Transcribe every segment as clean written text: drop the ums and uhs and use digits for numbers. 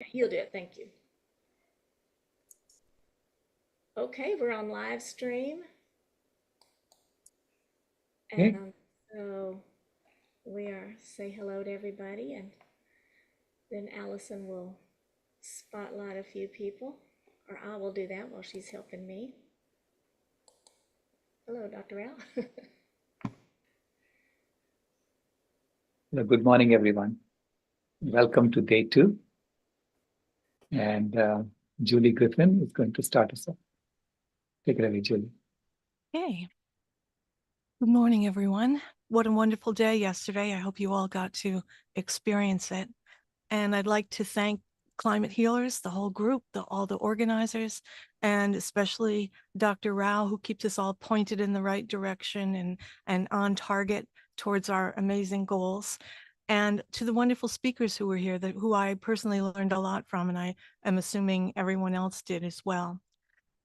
He'll do it. Thank you. Okay, we're on live stream. And Okay. so we are say hello to everybody, and then Allison will spotlight a few people, or I will do that while she's helping me. Hello, Dr. Al. Good morning, everyone. Welcome to day 2. And Julie Griffin is going to start us off. Take it away, Julie. Hey, good morning, everyone. What a wonderful day yesterday. I hope you all got to experience it. And I'd like to thank Climate Healers, the whole group, all the organizers, and especially Dr. Rao, who keeps us all pointed in the right direction and on target towards our amazing goals. And to the wonderful speakers who were here, who I personally learned a lot from, and I am assuming everyone else did as well.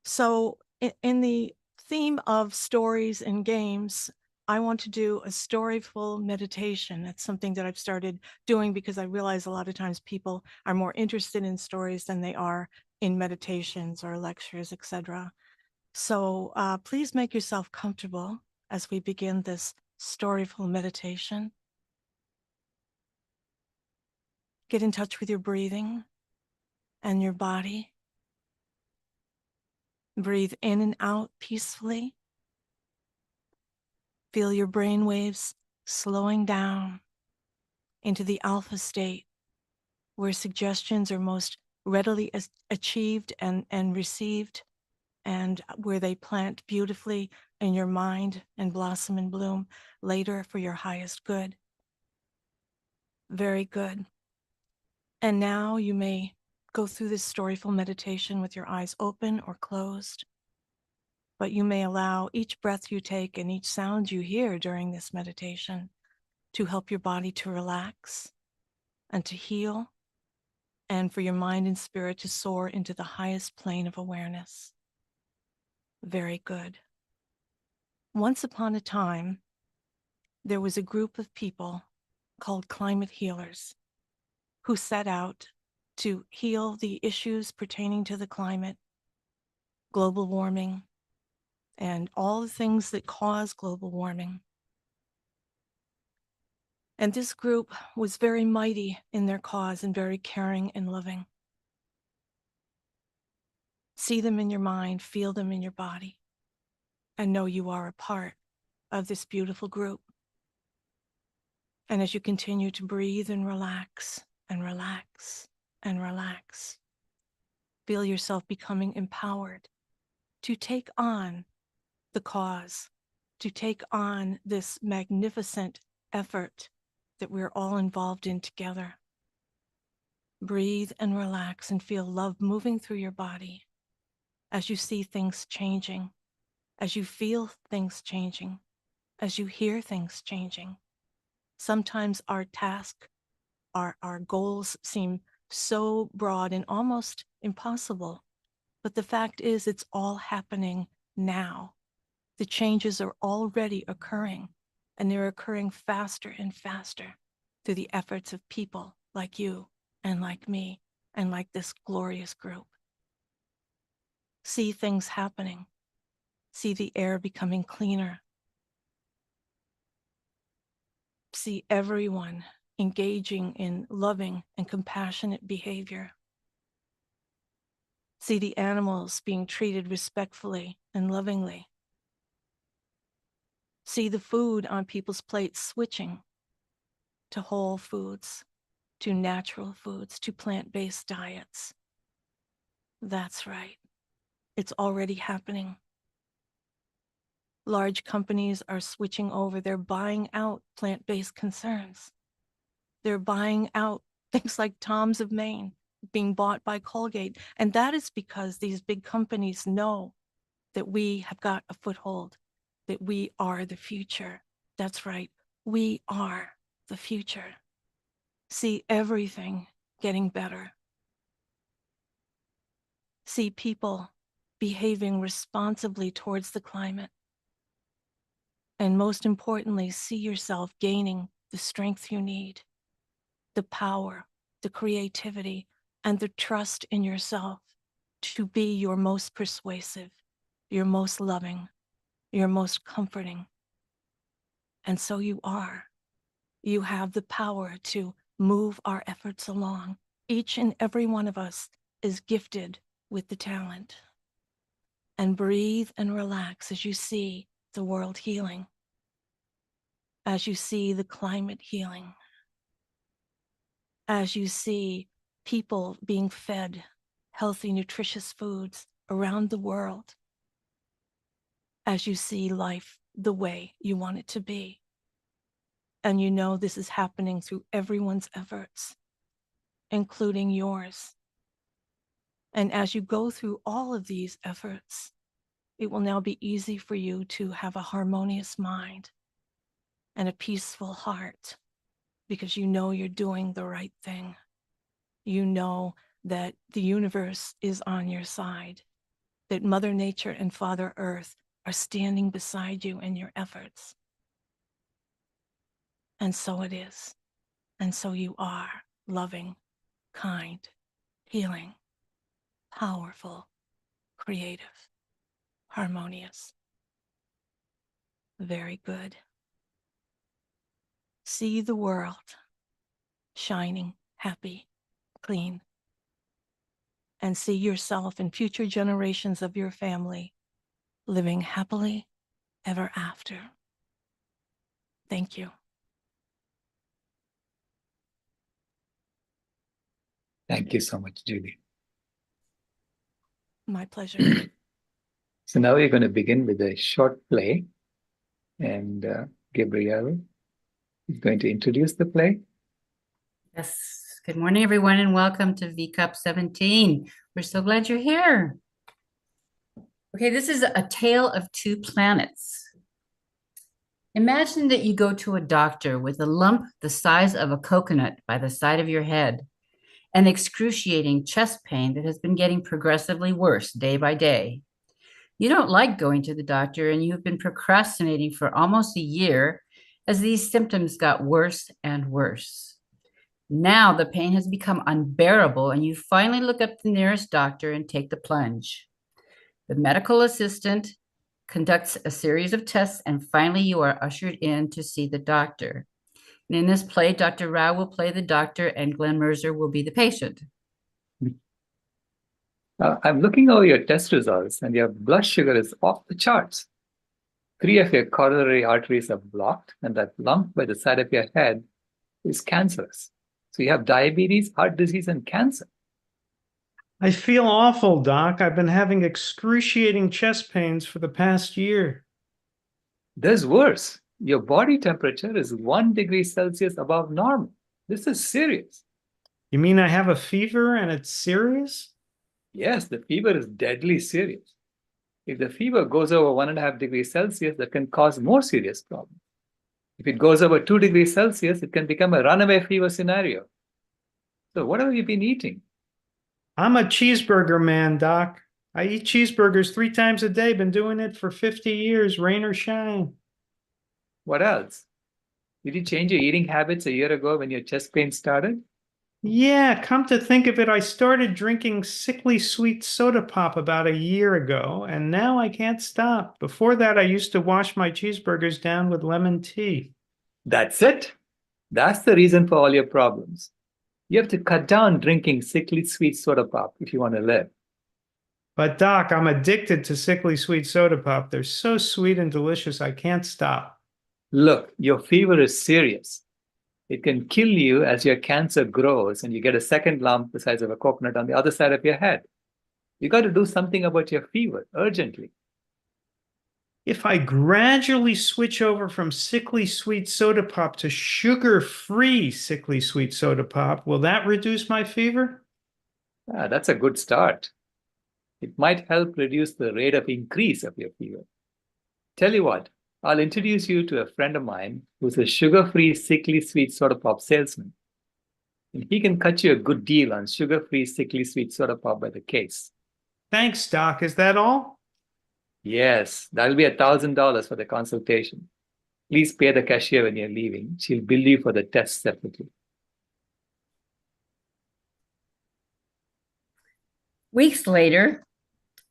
So in the theme of stories and games, I want to do a storyful meditation. That's something that I've started doing because I realize a lot of times people are more interested in stories than they are in meditations or lectures, etc. So please make yourself comfortable as we begin this storyful meditation. Get in touch with your breathing and your body. Breathe in and out peacefully. Feel your brain waves slowing down into the alpha state, where suggestions are most readily achieved and received, and where they plant beautifully in your mind and blossom and bloom later for your highest good. Very good. And now you may go through this storyful meditation with your eyes open or closed, but you may allow each breath you take and each sound you hear during this meditation to help your body to relax and to heal, and for your mind and spirit to soar into the highest plane of awareness. Very good. Once upon a time, there was a group of people called climate healers who set out to heal the issues pertaining to the climate, global warming, and all the things that cause global warming. And this group was very mighty in their cause and very caring and loving. See them in your mind, feel them in your body, and know you are a part of this beautiful group. And as you continue to breathe and relax and relax and relax, feel yourself becoming empowered to take on the cause, to take on this magnificent effort that we're all involved in together. Breathe and relax and feel love moving through your body as you see things changing, as you feel things changing, as you hear things changing. Sometimes our task, our goals seem so broad and almost impossible, but the fact is it's all happening now. The changes are already occurring, and they're occurring faster and faster through the efforts of people like you and like me and like this glorious group. See things happening. See the air becoming cleaner. See everyone engaging in loving and compassionate behavior. See the animals being treated respectfully and lovingly. See the food on people's plates switching to whole foods, to natural foods, to plant-based diets. That's right. It's already happening. Large companies are switching over. They're buying out plant-based concerns. They're buying out things like Tom's of Maine being bought by Colgate. And that is because these big companies know that we have got a foothold, that we are the future. That's right. We are the future. See everything getting better. See people behaving responsibly towards the climate. And most importantly, see yourself gaining the strength you need, the power, the creativity, and the trust in yourself to be your most persuasive, your most loving, your most comforting. And so you are. You have the power to move our efforts along. Each and every one of us is gifted with the talent. And breathe and relax as you see the world healing, as you see the climate healing, as you see people being fed healthy, nutritious foods around the world, as you see life the way you want it to be. And you know this is happening through everyone's efforts, including yours. And as you go through all of these efforts, it will now be easy for you to have a harmonious mind and a peaceful heart, because you know you're doing the right thing. You know that the universe is on your side, that Mother Nature and Father Earth are standing beside you in your efforts. And so it is. And so you are loving, kind, healing, powerful, creative, harmonious. Very good. See the world shining, happy, clean, and see yourself and future generations of your family living happily ever after. Thank you. Thank you so much, Julie. My pleasure. So now we're going to begin with a short play, and Gabrielle is going to introduce the play. Yes. Good morning, everyone, and welcome to VCOP17. We're so glad you're here. Okay, this is a tale of two planets. Imagine that you go to a doctor with a lump the size of a coconut by the side of your head, and excruciating chest pain that has been getting progressively worse day by day. You don't like going to the doctor, and you've been procrastinating for almost a year as these symptoms got worse and worse. Now the pain has become unbearable, and you finally look up the nearest doctor and take the plunge. The medical assistant conducts a series of tests, and finally you are ushered in to see the doctor. And in this play, Dr. Rao will play the doctor, and Glenn Mercer will be the patient. I'm looking over your test results, and your blood sugar is off the charts. 3 of your coronary arteries are blocked, and that lump by the side of your head is cancerous. So you have diabetes, heart disease, and cancer. I feel awful, Doc. I've been having excruciating chest pains for the past year. There's worse. Your body temperature is 1 degree Celsius above normal. This is serious. You mean I have a fever and it's serious? Yes, the fever is deadly serious. If the fever goes over 1.5 degrees Celsius, that can cause more serious problems. If it goes over 2 degrees Celsius, it can become a runaway fever scenario. So what have you been eating? I'm a cheeseburger man, Doc. I eat cheeseburgers 3 times a day. Been doing it for 50 years, rain or shine. What else? Did you change your eating habits a year ago when your chest pain started? Yeah, come to think of it, I started drinking sickly sweet soda pop about a year ago, and now I can't stop. Before that, I used to wash my cheeseburgers down with lemon tea. That's it. That's the reason for all your problems. You have to cut down drinking sickly sweet soda pop if you want to live. But Doc, I'm addicted to sickly sweet soda pop. They're so sweet and delicious, I can't stop. Look, your fever is serious. It can kill you as your cancer grows and you get a second lump the size of a coconut on the other side of your head. You got to do something about your fever urgently. If I gradually switch over from sickly sweet soda pop to sugar-free sickly sweet soda pop, will that reduce my fever? That's a good start. It might help reduce the rate of increase of your fever. Tell you what, I'll introduce you to a friend of mine who's a sugar-free sickly sweet soda pop salesman. And he can cut you a good deal on sugar-free sickly sweet soda pop by the case. Thanks, Doc. Is that all? Yes, that'll be $1,000 for the consultation. Please pay the cashier when you're leaving. She'll bill you for the test separately. Weeks later,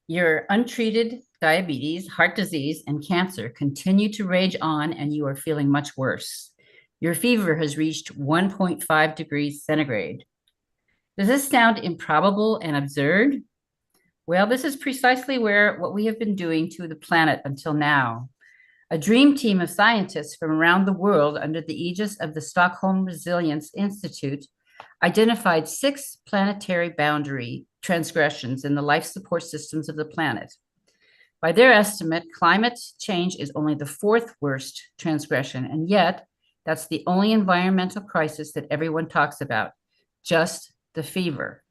your untreated diabetes, heart disease, and cancer continue to rage on, and you are feeling much worse. Your fever has reached 1.5 degrees centigrade. Does this sound improbable and absurd? Well, this is precisely what we have been doing to the planet until now. A dream team of scientists from around the world under the aegis of the Stockholm Resilience Institute identified 6 planetary boundary transgressions in the life support systems of the planet. By their estimate, climate change is only the 4th worst transgression, and yet that's the only environmental crisis that everyone talks about, just the fever.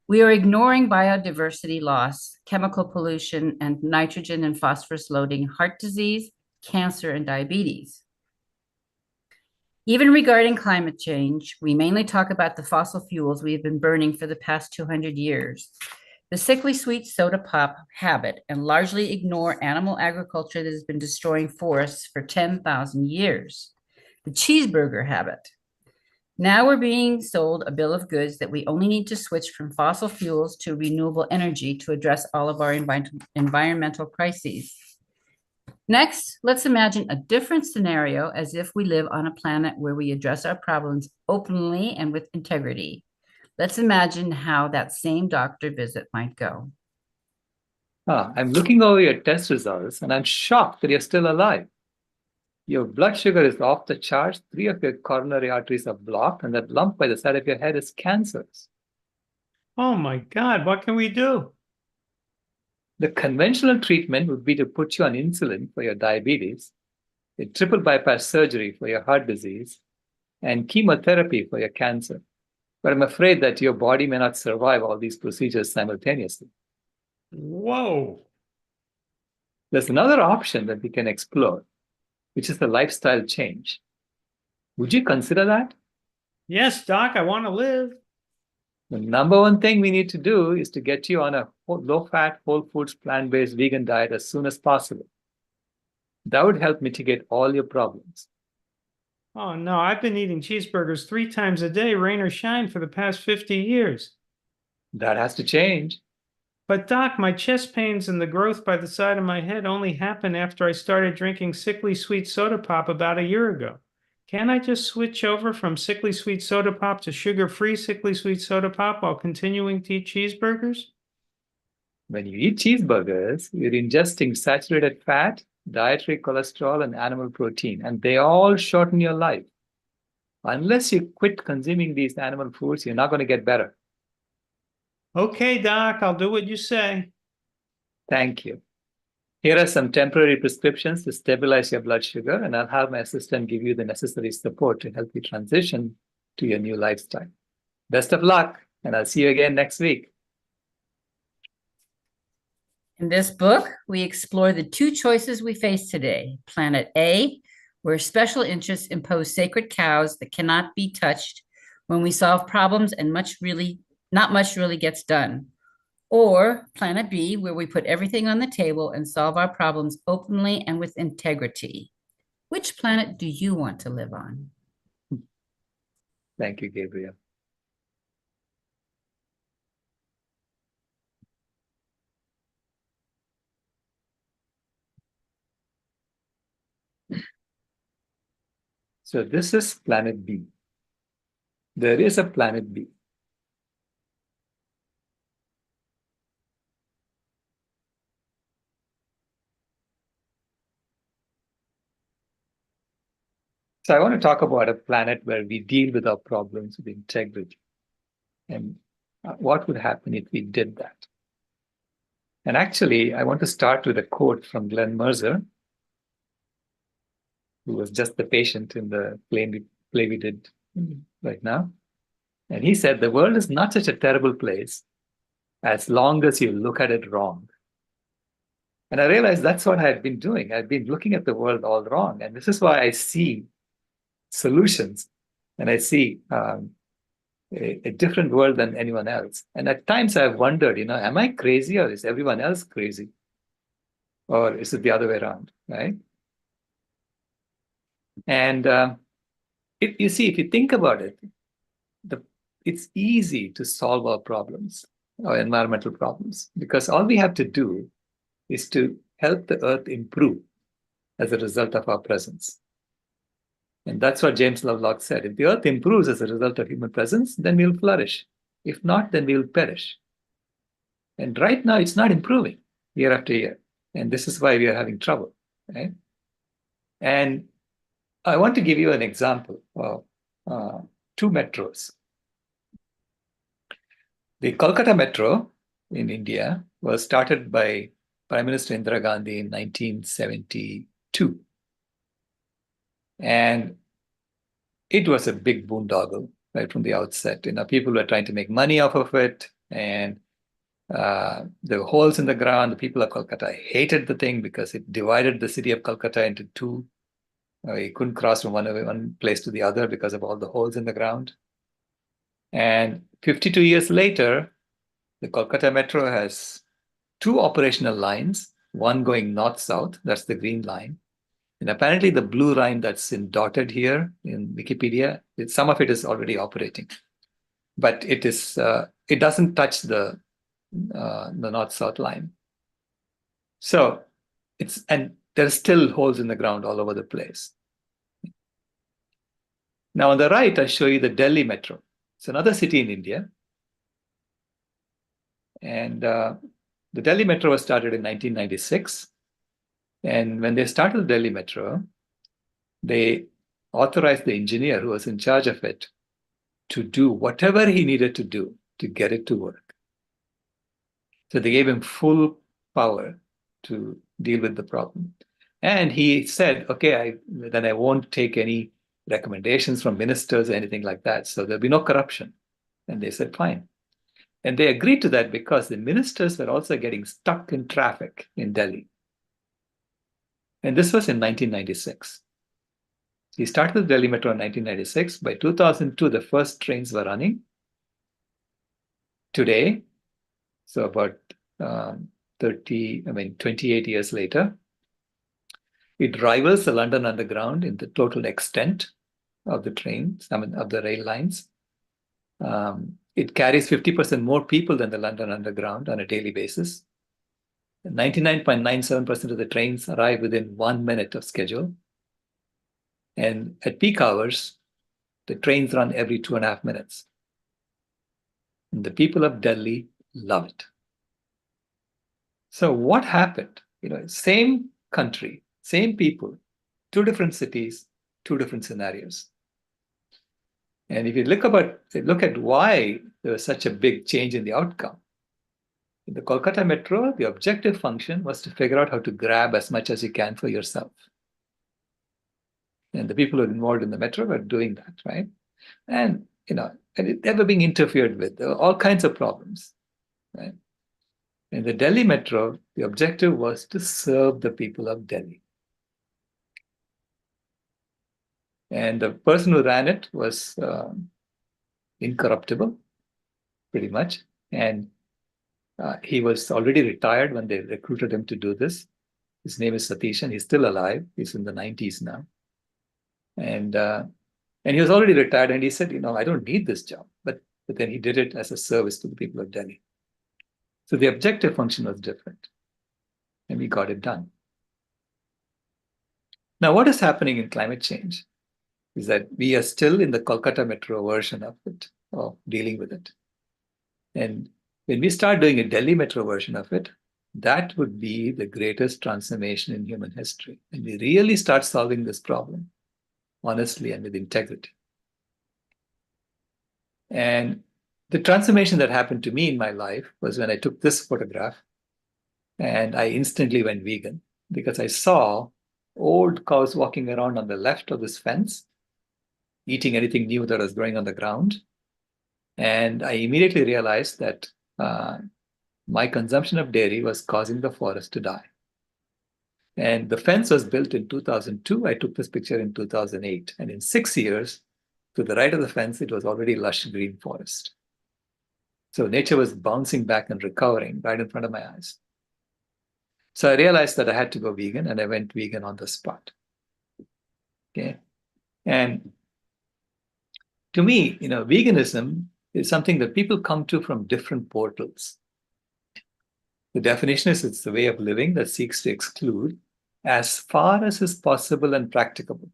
We are ignoring biodiversity loss, chemical pollution, and nitrogen and phosphorus loading, heart disease, cancer, and diabetes. Even regarding climate change, we mainly talk about the fossil fuels we have been burning for the past 200 years. The sickly sweet soda pop habit, and largely ignore animal agriculture that has been destroying forests for 10,000 years. The cheeseburger habit. Now we're being sold a bill of goods that we only need to switch from fossil fuels to renewable energy to address all of our environmental crises. Next, let's imagine a different scenario as if we live on a planet where we address our problems openly and with integrity. Let's imagine how that same doctor visit might go. I'm looking over your test results and I'm shocked that you're still alive. Your blood sugar is off the charts, 3 of your coronary arteries are blocked, and that lump by the side of your head is cancerous. Oh my God, what can we do? The conventional treatment would be to put you on insulin for your diabetes, a triple bypass surgery for your heart disease, and chemotherapy for your cancer. But I'm afraid that your body may not survive all these procedures simultaneously. Whoa. There's another option that we can explore, which is the lifestyle change. Would you consider that? Yes, Doc, I want to live. The number one thing we need to do is to get you on a low-fat, whole foods, plant-based vegan diet as soon as possible. That would help mitigate all your problems. Oh no, I've been eating cheeseburgers 3 times a day, rain or shine, for the past 50 years. That has to change. But Doc, my chest pains and the growth by the side of my head only happened after I started drinking sickly sweet soda pop about a year ago. Can't I just switch over from sickly sweet soda pop to sugar-free sickly sweet soda pop while continuing to eat cheeseburgers? When you eat cheeseburgers, you're ingesting saturated fat, dietary cholesterol, and animal protein, and they all shorten your life. Unless you quit consuming these animal foods, you're not going to get better. Okay, Doc, I'll do what you say. Thank you. Here are some temporary prescriptions to stabilize your blood sugar, and I'll have my assistant give you the necessary support to help you transition to your new lifestyle. Best of luck, and I'll see you again next week. In this book, we explore the 2 choices we face today. Planet A, where special interests impose sacred cows that cannot be touched when we solve problems and not much really gets done. Or Planet B, where we put everything on the table and solve our problems openly and with integrity. Which planet do you want to live on? Thank you, Gabriel. So this is Planet B. There is a Planet B. So I want to talk about a planet where we deal with our problems with integrity. And what would happen if we did that? And actually, I want to start with a quote from Glenn Mercer, who was just the patient in the play we did right now. And he said, the world is not such a terrible place as long as you look at it wrong. And I realized that's what I had been doing. I've been looking at the world all wrong. And this is why I see solutions and I see a different world than anyone else. And at times I've wondered, am I crazy or is everyone else crazy? Or is it the other way around, right? And if you think about it, it's easy to solve our problems. our environmental problems, because all we have to do is to help the earth improve as a result of our presence. And that's what James Lovelock said. If the earth improves as a result of human presence, then we'll flourish. If not, then we'll perish. And right now, it's not improving year after year. And this is why we are having trouble, right? And I want to give you an example of two metros. The Kolkata Metro in India was started by Prime Minister Indira Gandhi in 1972. And it was a big boondoggle right from the outset. People were trying to make money off of it. And the holes in the ground, the people of Kolkata hated the thing because it divided the city of Kolkata into two. You couldn't cross from one place to the other because of all the holes in the ground. And 52 years later, the Kolkata Metro has two operational lines, one going north-south, that's the green line. And apparently the blue line that's dotted here in Wikipedia, some of it is already operating. But it doesn't touch the north-south line. So and there's still holes in the ground all over the place. Now on the right, I show you the Delhi Metro. It's another city in India. And the Delhi Metro was started in 1996. And when they started the Delhi Metro, they authorized the engineer who was in charge of it to do whatever he needed to do to get it to work. So they gave him full power to deal with the problem. And he said, okay, then I won't take any recommendations from ministers or anything like that. So there'll be no corruption. And they said, fine. And they agreed to that because the ministers were also getting stuck in traffic in Delhi. And this was in 1996. He started the Delhi Metro in 1996. By 2002, the first trains were running. Today, so about 28 years later, it rivals the London Underground in the total extent of the trains, of the rail lines. It carries 50% more people than the London Underground on a daily basis. 99.97% of the trains arrive within 1 minute of schedule. And at peak hours, the trains run every 2.5 minutes. And the people of Delhi love it. So what happened? Same country, same people, two different cities, two different scenarios. And if you look at why there was such a big change in the outcome, in the Kolkata Metro, the objective function was to figure out how to grab as much as you can for yourself. And the people who are involved in the metro were doing that, right? And, they were being interfered with. There were all kinds of problems, right? In the Delhi Metro, the objective was to serve the people of Delhi. And the person who ran it was incorruptible, pretty much. And he was already retired when they recruited him to do this. His name is Satish, and he's still alive. He's in the 90s now. And he was already retired, and he said, I don't need this job. But then he did it as a service to the people of Delhi. So the objective function was different. And we got it done. Now, what is happening in climate change is that we are still in the Kolkata Metro version of it, of dealing with it. And when we start doing a Delhi Metro version of it, that would be the greatest transformation in human history. And we really start solving this problem, honestly and with integrity. And the transformation that happened to me in my life was when I took this photograph and I instantly went vegan because I saw old cows walking around on the left of this fence, eating anything new that was growing on the ground. And I immediately realized that my consumption of dairy was causing the forest to die. And the fence was built in 2002. I took this picture in 2008. And in 6 years, to the right of the fence, it was already lush green forest. So nature was bouncing back and recovering right in front of my eyes. So I realized that I had to go vegan, and I went vegan on the spot. Okay. And to me, veganism is something that people come to from different portals. The definition is it's the way of living that seeks to exclude, as far as is possible and practicable,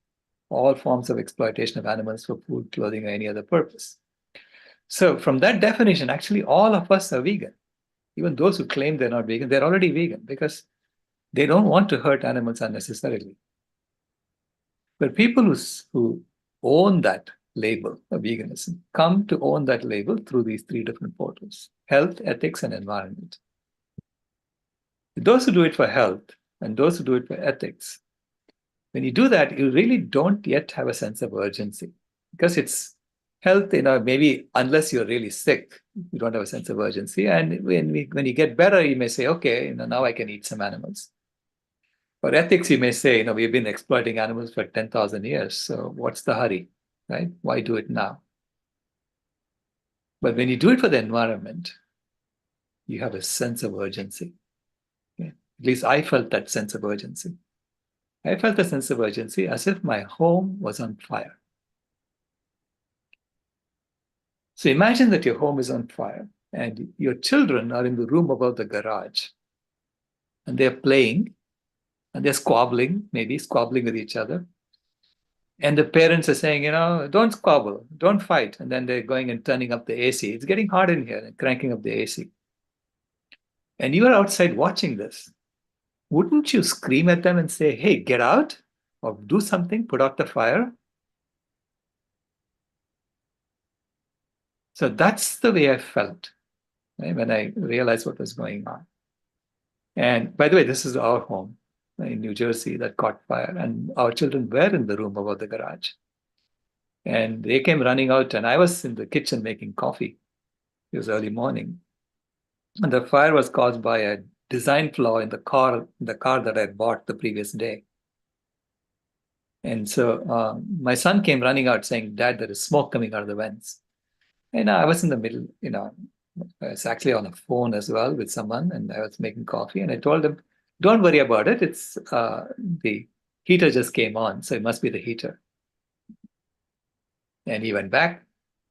all forms of exploitation of animals for food, clothing, or any other purpose. So from that definition, actually all of us are vegan. Even those who claim they're not vegan, they're already vegan because they don't want to hurt animals unnecessarily. But people who own that label of veganism come to own that label through these three different portals: health, ethics, and environment. Those who do it for health and those who do it for ethics, when you do that, you really don't yet have a sense of urgency because it's health, maybe unless you're really sick, you don't have a sense of urgency. And when you get better, you may say, okay, now I can eat some animals. For ethics, you may say, we've been exploiting animals for 10,000 years. So what's the hurry, right? Why do it now? But when you do it for the environment, you have a sense of urgency. Okay? At least I felt that sense of urgency. I felt a sense of urgency as if my home was on fire. So imagine that your home is on fire and your children are in the room above the garage and they're playing and they're squabbling with each other. And the parents are saying, don't squabble, don't fight. And then they're going and turning up the AC. It's getting hot in here and cranking up the AC. And you are outside watching this. Wouldn't you scream at them and say, hey, get out or do something, put out the fire? So that's the way I felt, right, when I realized what was going on. And by the way, this is our home in New Jersey that caught fire. And our children were in the room above the garage. And they came running out and I was in the kitchen making coffee. It was early morning. And the fire was caused by a design flaw in the car that I bought the previous day. And so my son came running out saying, Dad, there is smoke coming out of the vents. And I was in the middle, I was actually on a phone as well with someone and I was making coffee. And I told him, don't worry about it. It's the heater just came on, so it must be the heater. And he went back.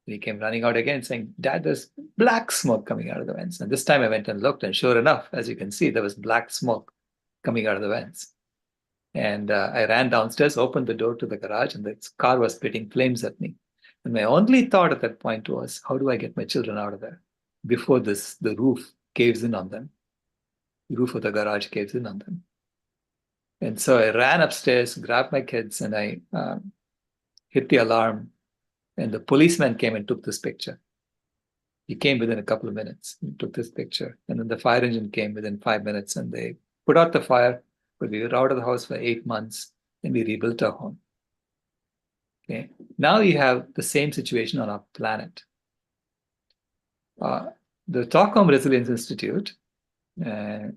He came running out again saying, Dad, there's black smoke coming out of the vents. And this time I went and looked and sure enough, as you can see, there was black smoke coming out of the vents. And I ran downstairs, opened the door to the garage and the car was spitting flames at me. And my only thought at that point was, how do I get my children out of there before the roof caves in on them? The roof of the garage caves in on them. And so I ran upstairs, grabbed my kids, and I hit the alarm. And the policeman came and took this picture. He came within a couple of minutes and took this picture. And then the fire engine came within 5 minutes and they put out the fire, but we were out of the house for 8 months and we rebuilt our home. Okay. Now you have the same situation on our planet. The Stockholm Resilience Institute did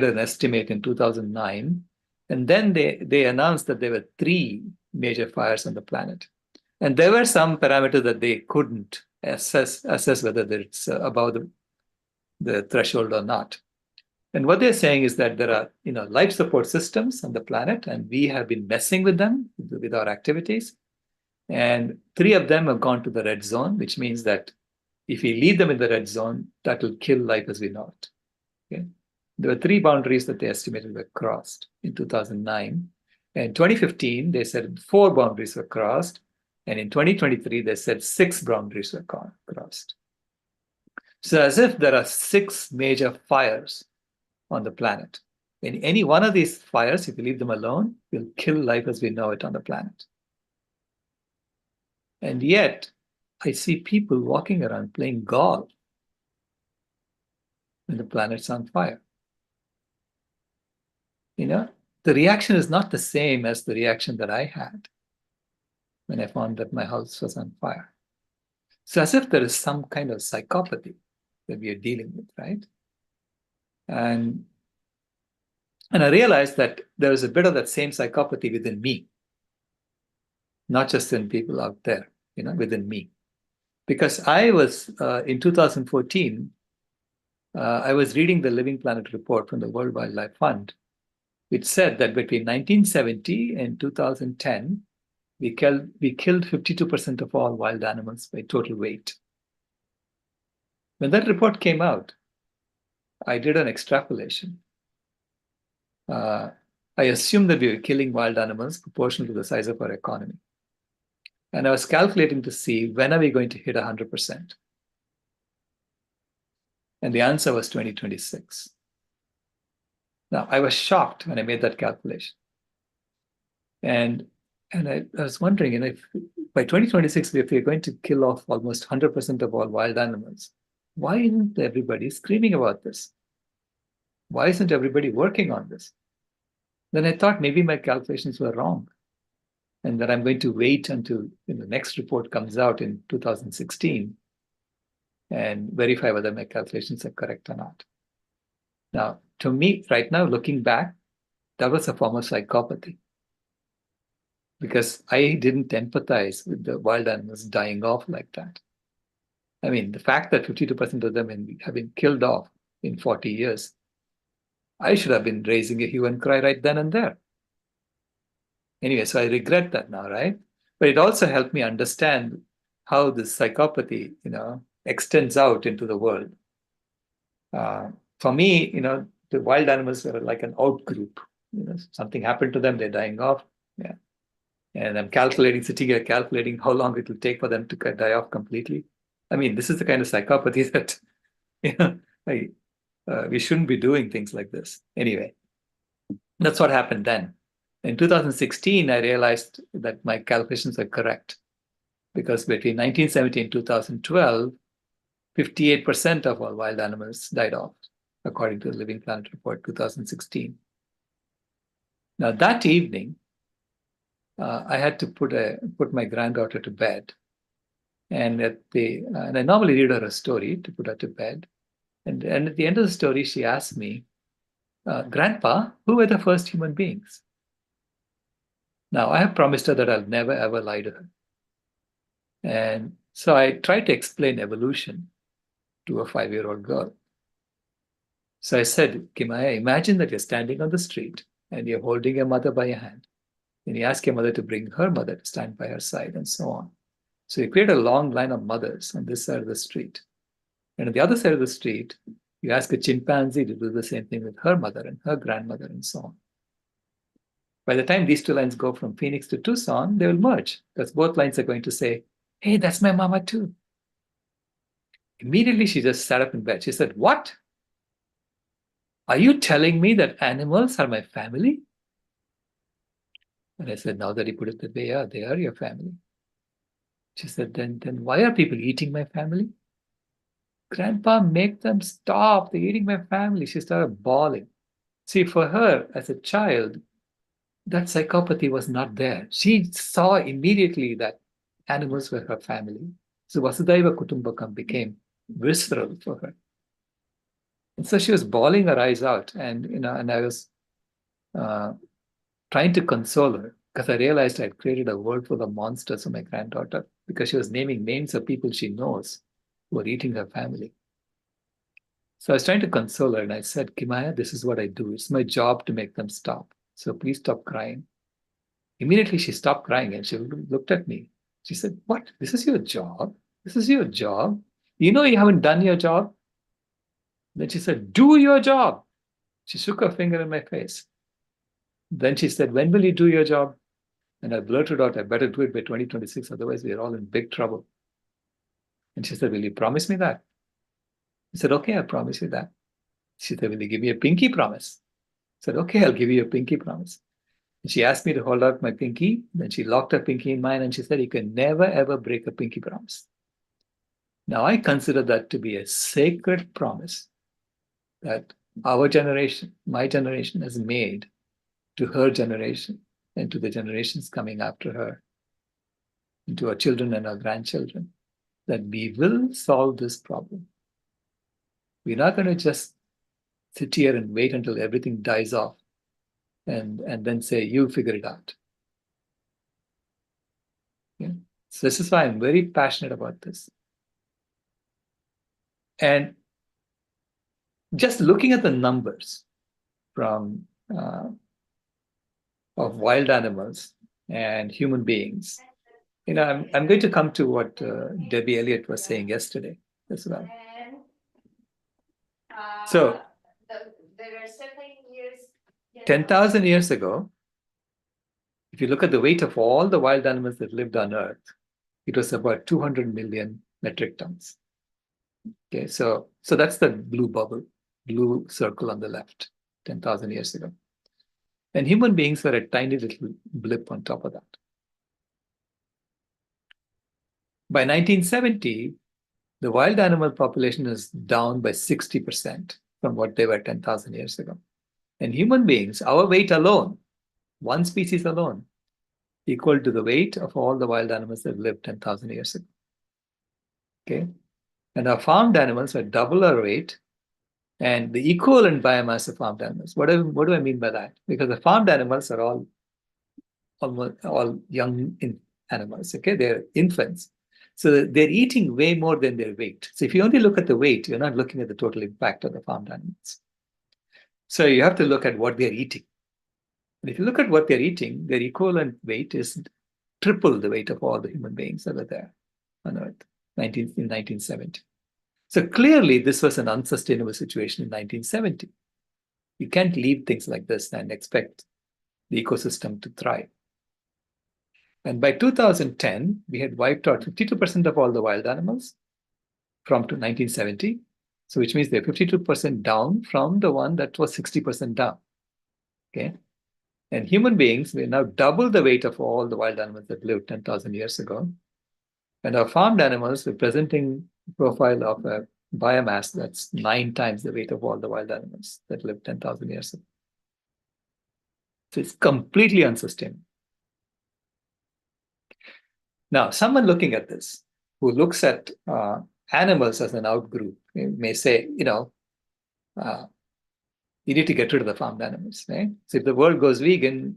an estimate in 2009, and then they announced that there were 3 major fires on the planet. And there were some parameters that they couldn't assess whether it's above the threshold or not. And what they're saying is that there are life support systems on the planet, and we have been messing with them with our activities. And 3 of them have gone to the red zone, which means that if we leave them in the red zone, that will kill life as we know it. Okay? There were 3 boundaries that they estimated were crossed in 2009. And in 2015, they said 4 boundaries were crossed. And in 2023, they said 6 boundaries were crossed. So as if there are 6 major fires on the planet. And any one of these fires, if you leave them alone, will kill life as we know it on the planet. And yet, I see people walking around playing golf when the planet's on fire. The reaction is not the same as the reaction that I had when I found that my house was on fire. So as if there is some kind of psychopathy that we are dealing with, right? And I realized that there is a bit of that same psychopathy within me, not just in people out there, within me. Because I was, in 2014, I was reading the Living Planet report from the World Wildlife Fund, which said that between 1970 and 2010, we killed 52% of all wild animals by total weight. When that report came out, I did an extrapolation. I assumed that we were killing wild animals proportional to the size of our economy. And I was calculating to see when are we going to hit 100%. And the answer was 2026. Now, I was shocked when I made that calculation. And I was wondering, if by 2026, if we're going to kill off almost 100% of all wild animals, why isn't everybody screaming about this? Why isn't everybody working on this? Then I thought maybe my calculations were wrong, and that I'm going to wait until the next report comes out in 2016 and verify whether my calculations are correct or not. Now, to me, right now, looking back, that was a form of psychopathy, because I didn't empathize with the wild animals dying off like that. I mean, the fact that 52% of them have been killed off in 40 years, I should have been raising a hue and cry right then and there. Anyway, so I regret that now, right? But it also helped me understand how this psychopathy, extends out into the world. For me, the wild animals were like an out group. Something happened to them, they're dying off. Yeah. And I'm sitting here calculating how long it will take for them to die off completely. I mean, this is the kind of psychopathy that, we shouldn't be doing things like this. Anyway, that's what happened then. In 2016, I realized that my calculations are correct, because between 1970 and 2012, 58% of all wild animals died off, according to the Living Planet Report 2016. Now, that evening, I had to put my granddaughter to bed. And I normally read her a story to put her to bed. And at the end of the story, she asked me, Grandpa, who were the first human beings? Now, I have promised her that I'll never, ever lie to her. And so I tried to explain evolution to a 5-year-old girl. So I said, Kimaya, imagine that you're standing on the street and you're holding your mother by your hand. And you ask your mother to bring her mother to stand by her side, and so on. So you create a long line of mothers on this side of the street. And on the other side of the street, you ask a chimpanzee to do the same thing with her mother and her grandmother, and so on. By the time these two lines go from Phoenix to Tucson, they will merge, because both lines are going to say, hey, that's my mama too. Immediately, she just sat up in bed. She said, what? Are you telling me that animals are my family? And I said, now that you put it that way, yeah, they are your family. She said, then why are people eating my family? Grandpa, make them stop. They're eating my family. She started bawling. See, for her, as a child, that psychopathy was not there. She saw immediately that animals were her family. So Vasudhaiva Kutumbakam became visceral for her. And so she was bawling her eyes out. And I was trying to console her, because I realized I had created a world full of monsters for my granddaughter, because she was naming names of people she knows who are eating her family. So I was trying to console her, and I said, Kimaya, this is what I do. It's my job to make them stop. So please stop crying. Immediately she stopped crying and she looked at me. She said, what? This is your job? This is your job? You know you haven't done your job? Then she said, do your job. She shook her finger in my face. Then she said, when will you do your job? And I blurted out, I better do it by 2026, otherwise we are all in big trouble. And she said, will you promise me that? I said, okay, I promise you that. She said, will you give me a pinky promise? I said, okay, I'll give you a pinky promise. And she asked me to hold out my pinky. Then she locked her pinky in mine and she said, you can never, ever break a pinky promise. Now, I consider that to be a sacred promise that our generation, my generation, has made to her generation and to the generations coming after her, and to our children and our grandchildren, that we will solve this problem. We're not going to just sit here and wait until everything dies off and then say, you figure it out. Yeah. So this is why I'm very passionate about this. And just looking at the numbers from of wild animals and human beings, I'm going to come to what Debbie Elliott was saying yesterday as well. So, there are 17 years. 10,000 years ago, if you look at the weight of all the wild animals that lived on Earth, it was about 200 million metric tons. Okay, so that's the blue bubble, blue circle on the left, 10,000 years ago. And human beings were a tiny little blip on top of that. By 1970, the wild animal population is down by 60% from what they were 10,000 years ago. And human beings, our weight alone, one species alone, equal to the weight of all the wild animals that lived 10,000 years ago. Okay? And our farmed animals are double our weight and the equivalent biomass of farmed animals. What do I mean by that? Because the farmed animals are all young animals, okay? They're infants. So they're eating way more than their weight. So if you only look at the weight, you're not looking at the total impact of the farmed animals. So you have to look at what they're eating. And if you look at what they're eating, their equivalent weight is triple the weight of all the human beings that were there on Earth in 1970. So clearly, this was an unsustainable situation in 1970. You can't leave things like this and expect the ecosystem to thrive. And by 2010, we had wiped out 52% of all the wild animals from 1970. So which means they're 52% down from the one that was 60% down. Okay. And human beings, we're now double the weight of all the wild animals that lived 10,000 years ago. And our farmed animals, we're presenting a profile of a biomass that's 9 times the weight of all the wild animals that lived 10,000 years ago. So it's completely unsustainable. Now, someone looking at this, who looks at animals as an outgroup, may say, you need to get rid of the farmed animals, right? So if the world goes vegan,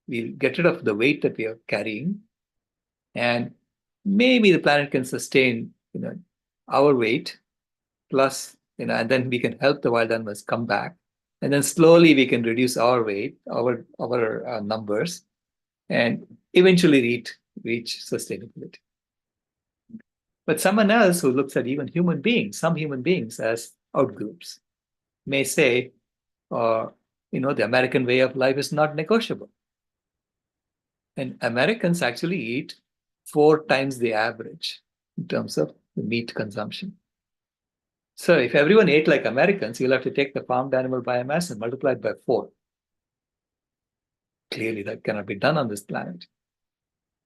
we'll get rid of the weight that we are carrying, and maybe the planet can sustain, our weight, plus, and then we can help the wild animals come back, and then slowly we can reduce our weight, our numbers, and eventually reach sustainability. But someone else who looks at even human beings, some human beings as outgroups, may say, the American way of life is not negotiable. And Americans actually eat 4 times the average in terms of the meat consumption. So if everyone ate like Americans, you'll have to take the farmed animal biomass and multiply it by 4. Clearly, that cannot be done on this planet.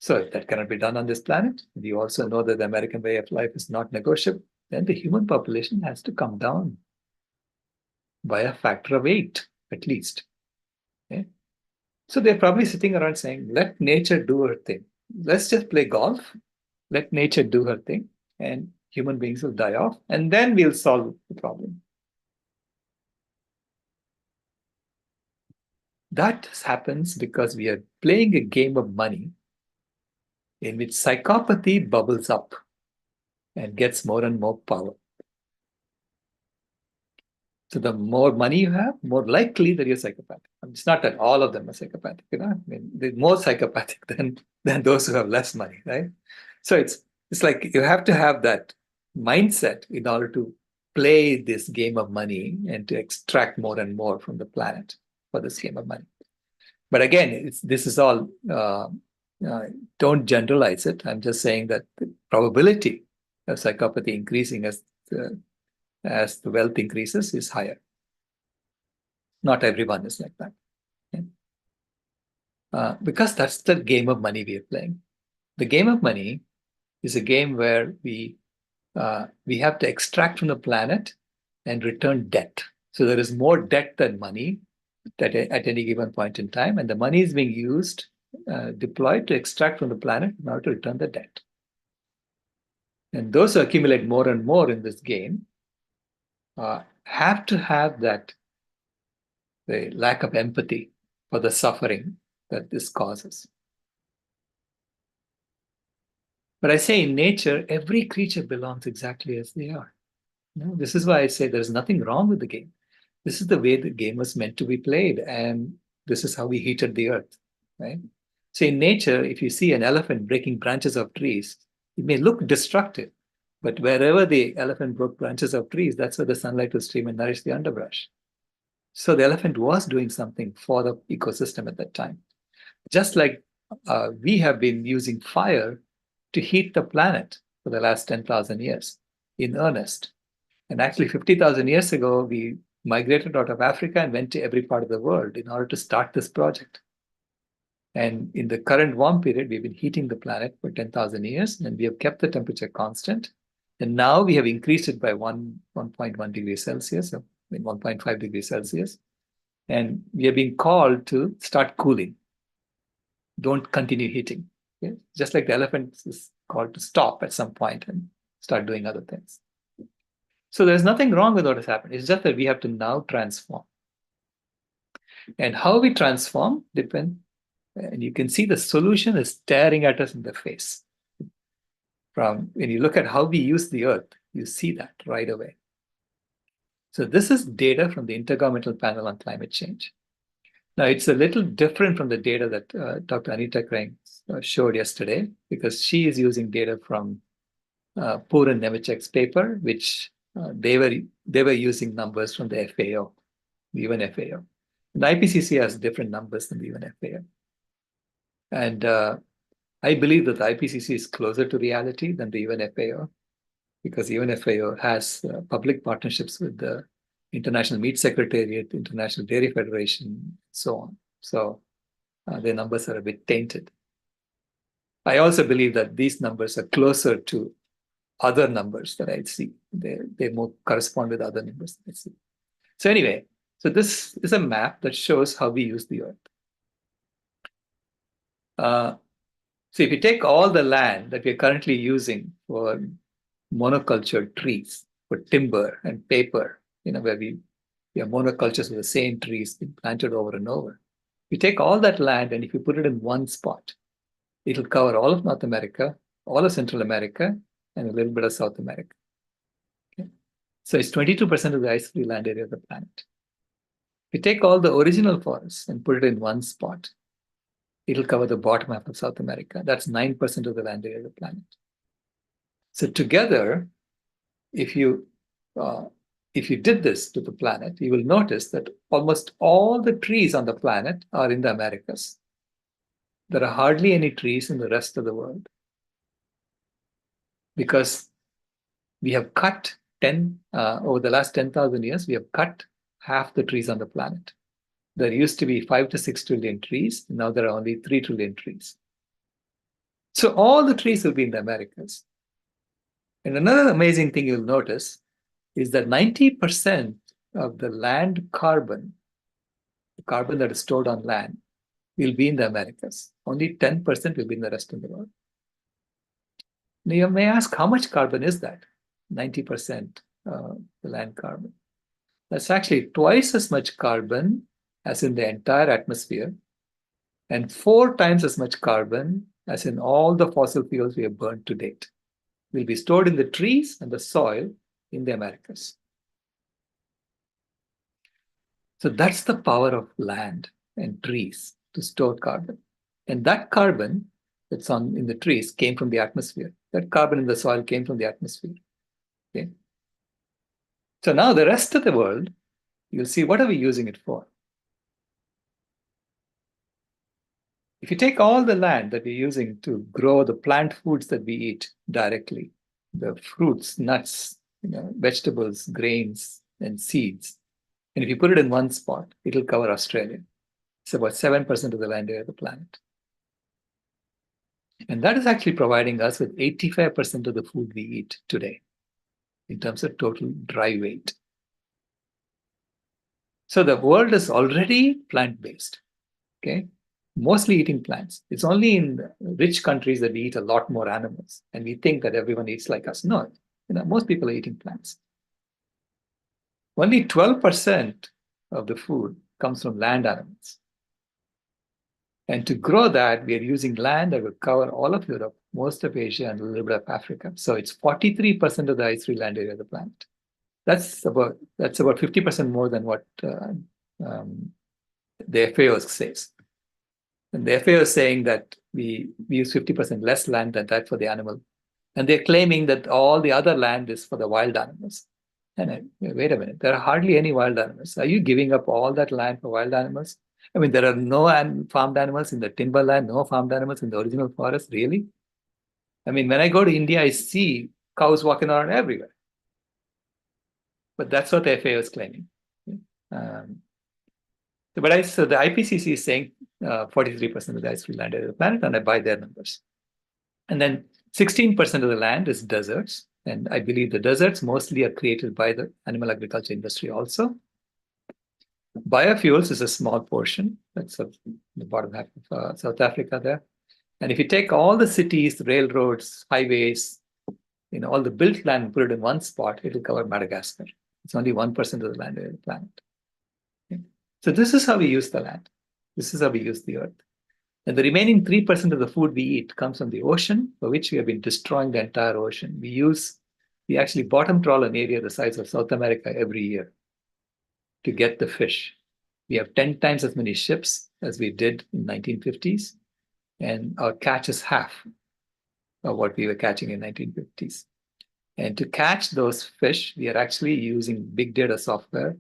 So if that cannot be done on this planet, we also know that the American way of life is not negotiable, then the human population has to come down by a factor of 8, at least. Okay? So they're probably sitting around saying, let nature do her thing. Let's just play golf. Let nature do her thing. And human beings will die off. And then we'll solve the problem. That happens because we are playing a game of money in which psychopathy bubbles up and gets more and more power. So the more money you have, more likely that you're psychopathic. It's not that all of them are psychopathic, they're more psychopathic than those who have less money, right? So it's like you have to have that mindset in order to play this game of money and to extract more and more from the planet for this game of money. But again, this is all, don't generalize it. I'm just saying that the probability of psychopathy increasing as the wealth increases is higher. Not everyone is like that. Okay? Because that's the game of money we are playing. The game of money is a game where we have to extract from the planet and return debt. So there is more debt than money at any given point in time, and the money is being used, deployed to extract from the planet in order to return the debt. And those who accumulate more and more in this game have to have the lack of empathy for the suffering that this causes. But I say in nature, every creature belongs exactly as they are. This is why I say there's nothing wrong with the game. This is the way the game was meant to be played, and this is how we heated the earth, right? So in nature, if you see an elephant breaking branches of trees, it may look destructive, But wherever the elephant broke branches of trees, that's where the sunlight would stream and nourish the underbrush. So the elephant was doing something for the ecosystem at that time. Just like we have been using fire to heat the planet for the last 10,000 years in earnest. And actually 50,000 years ago, we migrated out of Africa and went to every part of the world in order to start this project. And in the current warm period, we've been heating the planet for 10,000 years, and we have kept the temperature constant. And now we have increased it by 1.1 degrees Celsius, 1.5 degrees Celsius. And we are being called to start cooling. Don't continue heating. Okay? Just like the elephant is called to stop at some point and start doing other things. So there's nothing wrong with what has happened. It's just that we have to now transform. And how we transform depends. And you can see the solution is staring at us in the face. From when you look at how we use the earth, you see that right away. So this is data from the Intergovernmental Panel on Climate Change. Now, it's a little different from the data that Dr. Anita Kreng showed yesterday, because she is using data from Poor and Nemechek's paper, which they were using numbers from the FAO, the UN FAO. And the IPCC has different numbers than the UN FAO. And I believe that the IPCC is closer to reality than the UN FAO, because the UN FAO has public partnerships with the International Meat Secretariat, International Dairy Federation, so on. So their numbers are a bit tainted. I also believe that these numbers are closer to other numbers that I see. They more correspond with other numbers that I see. So anyway, so this is a map that shows how we use the earth. So if you take all the land that we're currently using for monocultured trees, for timber and paper, where we have monocultures of the same trees being planted over and over. You take all that land, and if you put it in one spot, it'll cover all of North America, all of Central America, and a little bit of South America. Okay? So it's 22% of the ice-free land area of the planet. If you take all the original forests and put it in one spot, it'll cover the bottom half of South America. That's 9% of the land area of the planet. So together, if you did this to the planet, you will notice that almost all the trees on the planet are in the Americas. There are hardly any trees in the rest of the world, because we have cut over the last 10,000 years, we have cut half the trees on the planet. There used to be 5 to 6 trillion trees. Now there are only 3 trillion trees. So all the trees will be in the Americas. And another amazing thing you'll notice is that 90% of the land carbon, the carbon that is stored on land, will be in the Americas. Only 10% will be in the rest of the world. Now you may ask, how much carbon is that? 90% the land carbon. That's actually twice as much carbon as in the entire atmosphere, and 4 times as much carbon as in all the fossil fuels we have burned to date. Will be stored in the trees and the soil in the Americas. So that's the power of land and trees to store carbon. And that carbon that's in the trees came from the atmosphere. That carbon in the soil came from the atmosphere. Okay. So now the rest of the world, you'll see, what are we using it for? If you take all the land that we're using to grow the plant foods that we eat directly, the fruits, nuts, vegetables, grains, and seeds, and if you put it in one spot, it'll cover Australia. It's about 7% of the land area of the planet. And that is actually providing us with 85% of the food we eat today in terms of total dry weight. So the world is already plant-based, okay? Mostly eating plants. It's only in rich countries that we eat a lot more animals, and we think that everyone eats like us. No, most people are eating plants. Only 12% of the food comes from land animals. And to grow that, we are using land that will cover all of Europe, most of Asia, and a little bit of Africa. So it's 43% of the ice-free land area of the planet. That's about 50% more than what the FAO says. And the FAO is saying that we use 50% less land than that for the animal And they're claiming that all the other land is for the wild animals. And wait a minute, there are hardly any wild animals. Are you giving up all that land for wild animals? I mean, there are no farmed animals in the timberland, no farmed animals in the original forest, really? I mean, when I go to India, I see cows walking around everywhere. But that's what the FAO is claiming. So the IPCC is saying 43% of the ice-free land of the planet, and I buy their numbers. And then 16% of the land is deserts. And I believe the deserts mostly are created by the animal agriculture industry also. Biofuels is a small portion. That's the bottom half of South Africa there. And if you take all the cities, railroads, highways, all the built land and put it in one spot, it'll cover Madagascar. It's only 1% of the land of the planet. Okay. So this is how we use the land. This is how we use the earth. And the remaining 3% of the food we eat comes from the ocean, for which we have been destroying the entire ocean. We actually bottom trawl an area the size of South America every year to get the fish. We have 10 times as many ships as we did in 1950s, and our catch is half of what we were catching in 1950s. And to catch those fish, we are actually using big data software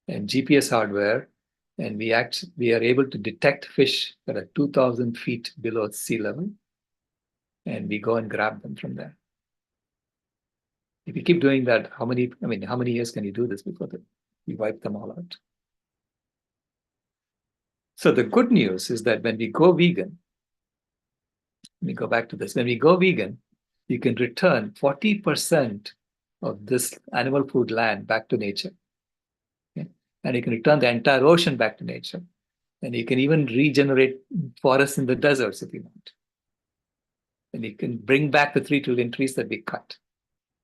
and GPS hardware, and we are able to detect fish that are 2,000 feet below sea level, and we go and grab them from there. If you keep doing that, how many years can you do this before you wipe them all out? So the good news is that when we go vegan, let me go back to this. When we go vegan, you can return 40% of this animal food land back to nature. Okay? And you can return the entire ocean back to nature. And you can even regenerate forests in the deserts if you want. And you can bring back the 3 trillion trees that we cut.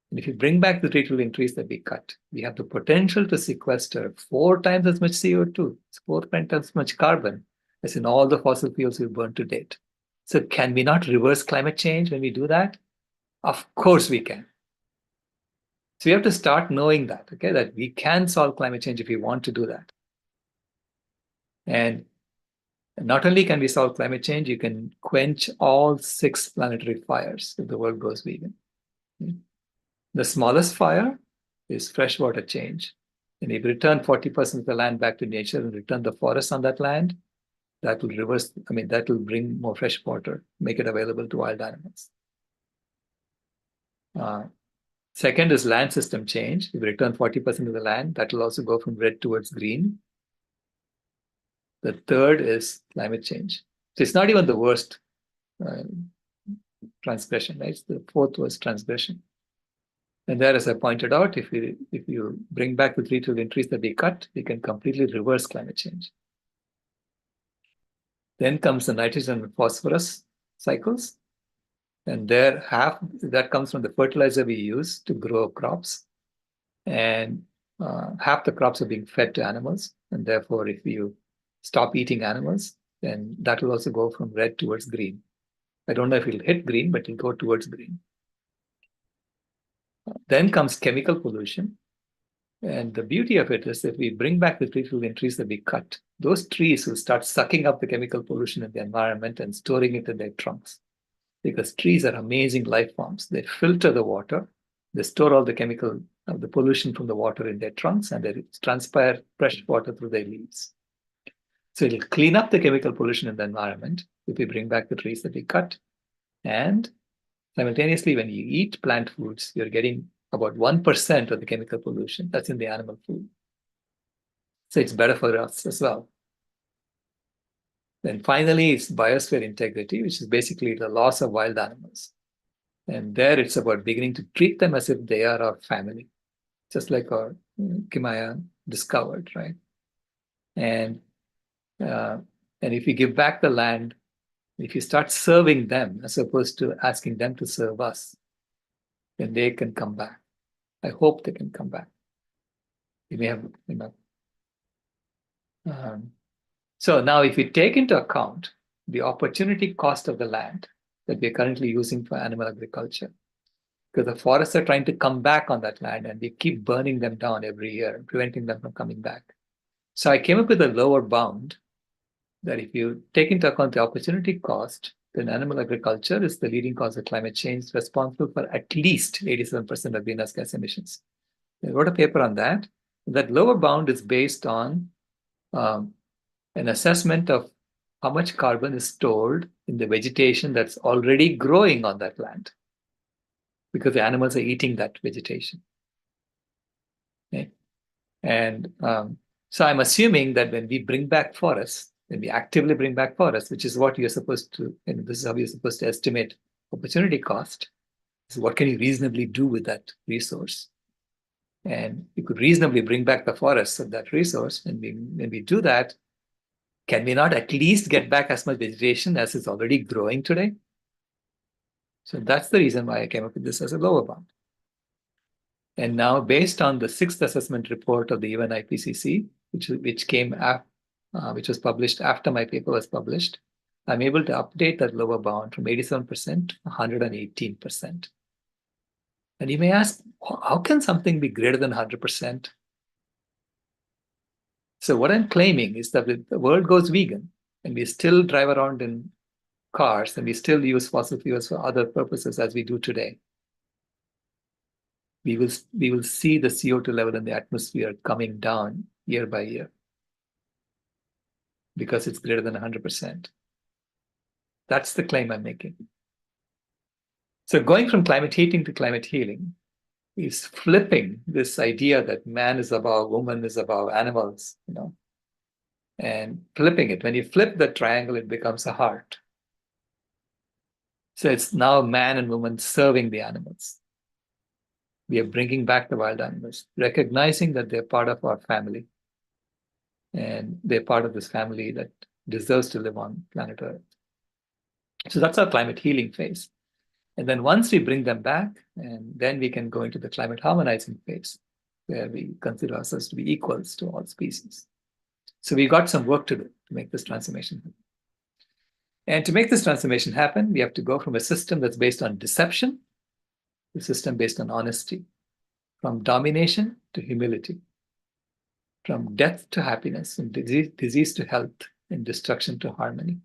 And if you bring back the 3 trillion trees that we cut, we have the potential to sequester 4 times as much CO2, 4 times as much carbon as in all the fossil fuels we've burned to date. So can we not reverse climate change when we do that? Of course we can. So we have to start knowing that, okay, that we can solve climate change if we want to do that. And not only can we solve climate change, you can quench all 6 planetary fires if the world goes vegan. The smallest fire is freshwater change. And if you return 40% of the land back to nature and return the forests on that land, that will bring more fresh water, make it available to wild animals. Second is land system change. If you return 40% of the land, that will also go from red towards green. The third is climate change. So it's not even the worst transgression, right? The fourth was transgression. And there, as I pointed out, if you bring back the 3 trillion trees that we cut, we can completely reverse climate change. Then comes the nitrogen and phosphorus cycles. And that comes from the fertilizer we use to grow crops. And half the crops are being fed to animals. And therefore, if you stop eating animals, then that will also go from red towards green. I don't know if it'll hit green, but it'll go towards green. Then comes chemical pollution. And the beauty of it is if we bring back the 3 trillion trees that we cut, those trees will start sucking up the chemical pollution in the environment and storing it in their trunks. Because trees are amazing life forms. They filter the water, they store all the the pollution from the water in their trunks, and they transpire fresh water through their leaves. So it'll clean up the chemical pollution in the environment if we bring back the trees that we cut. And simultaneously, when you eat plant foods, you're getting about 1% of the chemical pollution that's in the animal food. So it's better for us as well. Then finally, it's biosphere integrity, which is basically the loss of wild animals. And there it's about beginning to treat them as if they are our family, just like our Kimaya discovered, right? And if you give back the land, if you start serving them as opposed to asking them to serve us, then they can come back. I hope they can come back. You may have, so now if you take into account the opportunity cost of the land that we're currently using for animal agriculture, because the forests are trying to come back on that land and we keep burning them down every year, preventing them from coming back. So I came up with a lower bound that if you take into account the opportunity cost, then animal agriculture is the leading cause of climate change, responsible for at least 87% of greenhouse gas emissions. I wrote a paper on that. That lower bound is based on an assessment of how much carbon is stored in the vegetation that's already growing on that land, because the animals are eating that vegetation. Okay? And so I'm assuming that when we bring back forests, when we actively bring back forests, which is what you're supposed to, and this is how you're supposed to estimate opportunity cost, so what can you reasonably do with that resource? And you could reasonably bring back the forests of that resource. And when we do that, can we not at least get back as much vegetation as is already growing today? So that's the reason why I came up with this as a lower bound. And now, based on the 6th assessment report of the UN IPCC, which was published after my paper was published, I'm able to update that lower bound from 87% to 118%. And you may ask, how can something be greater than 100%? So what I'm claiming is that if the world goes vegan and we still drive around in cars and we still use fossil fuels for other purposes as we do today, we will see the CO2 level in the atmosphere coming down year by year because it's greater than 100%. That's the claim I'm making. So going from climate heating to climate healing is flipping this idea that man is above, woman is above, animals, and flipping it. When you flip the triangle, it becomes a heart. So it's now man and woman serving the animals. We are bringing back the wild animals, recognizing that they're part of our family. And they're part of this family that deserves to live on planet Earth. So that's our climate healing phase. And then once we bring them back, and then we can go into the climate harmonizing phase, where we consider ourselves to be equals to all species. So we got some work to do to make this transformation happen. And to make this transformation happen, we have to go from a system that's based on deception to a system based on honesty, from domination to humility, from death to happiness, and disease to health, and destruction to harmony.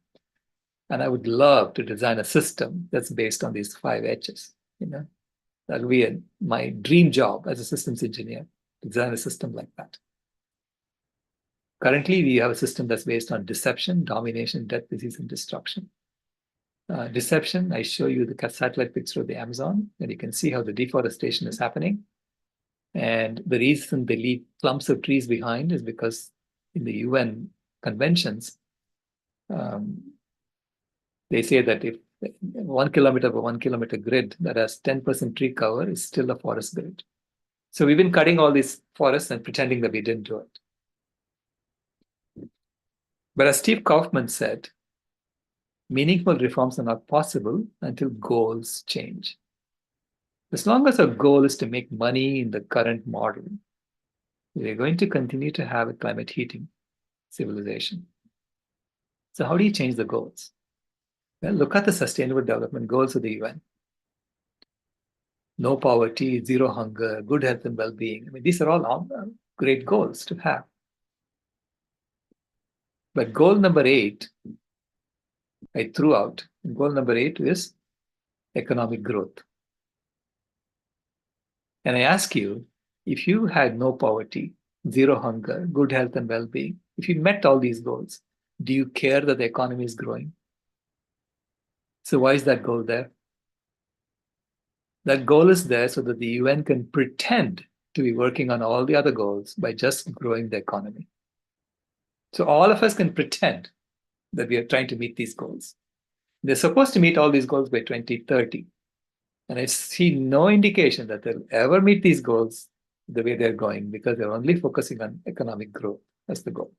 And I would love to design a system that's based on these 5 H's. That'll be my dream job as a systems engineer, to design a system like that. Currently, we have a system that's based on deception, domination, death, disease, and destruction. Deception, I show you the satellite picture of the Amazon, and you can see how the deforestation is happening. And the reason they leave clumps of trees behind is because in the UN conventions, they say that if 1 kilometer by 1 kilometer grid that has 10% tree cover is still a forest grid. So we've been cutting all these forests and pretending that we didn't do it. But as Steve Kaufman said, meaningful reforms are not possible until goals change. As long as our goal is to make money in the current model, we're going to continue to have a climate heating civilization. So how do you change the goals? Well, look at the Sustainable Development Goals of the UN. No poverty, zero hunger, good health and well-being. These are all great goals to have. But goal number 8, I threw out. Goal number 8 is economic growth. And I ask you, if you had no poverty, zero hunger, good health and well-being, if you met all these goals, do you care that the economy is growing? So why is that goal there? That goal is there so that the UN can pretend to be working on all the other goals by just growing the economy. So all of us can pretend that we are trying to meet these goals. They're supposed to meet all these goals by 2030. And I see no indication that they'll ever meet these goals the way they're going, because they're only focusing on economic growth as the goal.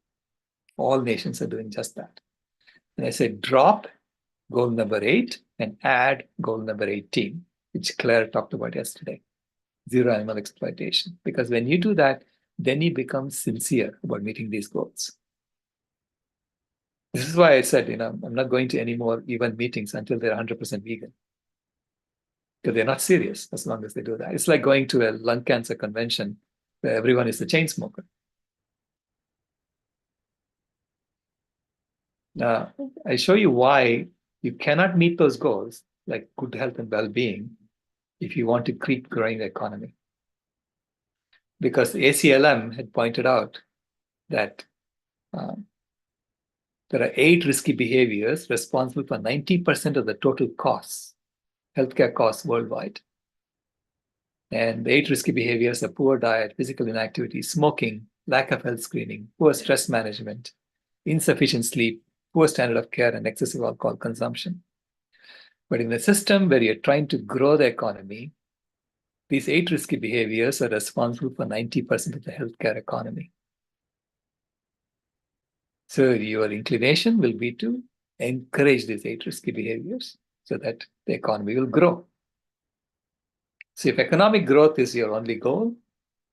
All nations are doing just that. And I say drop goal number 8 and add goal number 18, which Claire talked about yesterday, zero animal exploitation. Because when you do that, then you become sincere about meeting these goals. This is why I said, I'm not going to any more UN meetings until they're 100% vegan. Because they're not serious as long as they do that. It's like going to a lung cancer convention where everyone is a chain smoker. Now, I show you why You cannot meet those goals, like good health and well-being, if you want to keep growing the economy. Because ACLM had pointed out that there are 8 risky behaviors responsible for 90% of the total costs, healthcare costs worldwide. And the 8 risky behaviors are poor diet, physical inactivity, smoking, lack of health screening, poor stress management, insufficient sleep, poor standard of care, and excessive alcohol consumption. But in a system where you're trying to grow the economy, these 8 risky behaviors are responsible for 90% of the healthcare economy. So your inclination will be to encourage these 8 risky behaviors so that the economy will grow. So if economic growth is your only goal,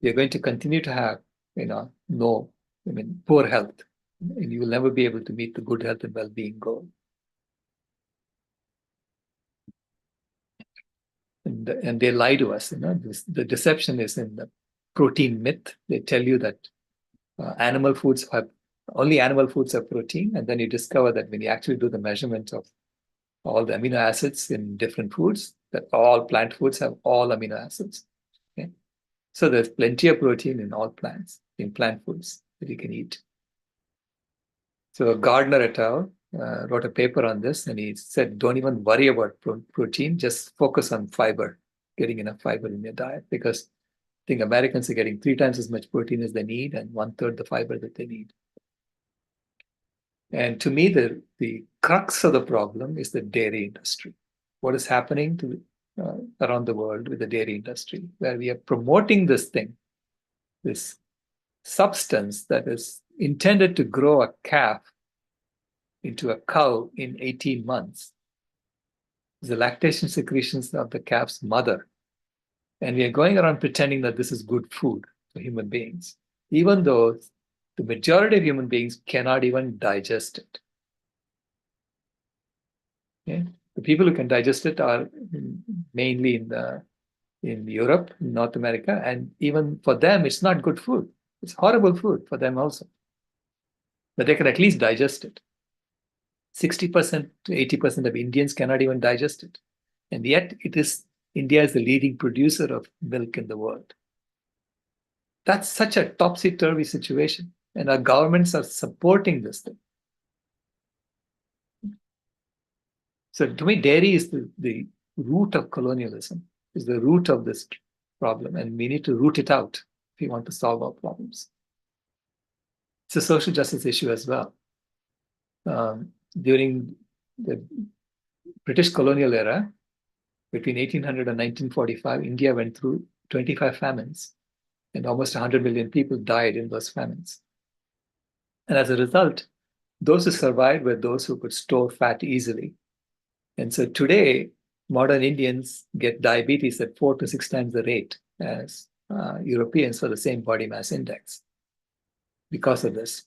you're going to continue to have, poor health, and you will never be able to meet the good health and well-being goal. And they lie to us. The deception is in the protein myth. They tell you that only animal foods have protein, and then you discover that when you actually do the measurement of all the amino acids in different foods, that all plant foods have all amino acids. Okay? So there's plenty of protein in all plants, in plant foods that you can eat. So Gardner et al. Wrote a paper on this, and he said, don't even worry about protein, just focus on fiber, getting enough fiber in your diet, because I think Americans are getting 3 times as much protein as they need and 1/3 the fiber that they need. And to me, the crux of the problem is the dairy industry. What is happening to around the world with the dairy industry, where we are promoting this substance that is intended to grow a calf into a cow in 18 months. The lactation secretions of the calf's mother. And we are going around pretending that this is good food for human beings, even though the majority of human beings cannot even digest it. Okay? The people who can digest it are mainly in Europe, in North America, and even for them, it's not good food. It's horrible food for them also. But they can at least digest it. 60% to 80% of Indians cannot even digest it. And yet India is the leading producer of milk in the world. That's such a topsy-turvy situation. And our governments are supporting this thing. So to me, dairy is the root of colonialism, is the root of this problem. And we need to root it out if we want to solve our problems. It's a social justice issue as well. During the British colonial era, between 1800 and 1945, India went through 25 famines, and almost 100 million people died in those famines. And as a result, those who survived were those who could store fat easily. And so today, modern Indians get diabetes at 4 to 6 times the rate as Europeans for the same body mass index because of this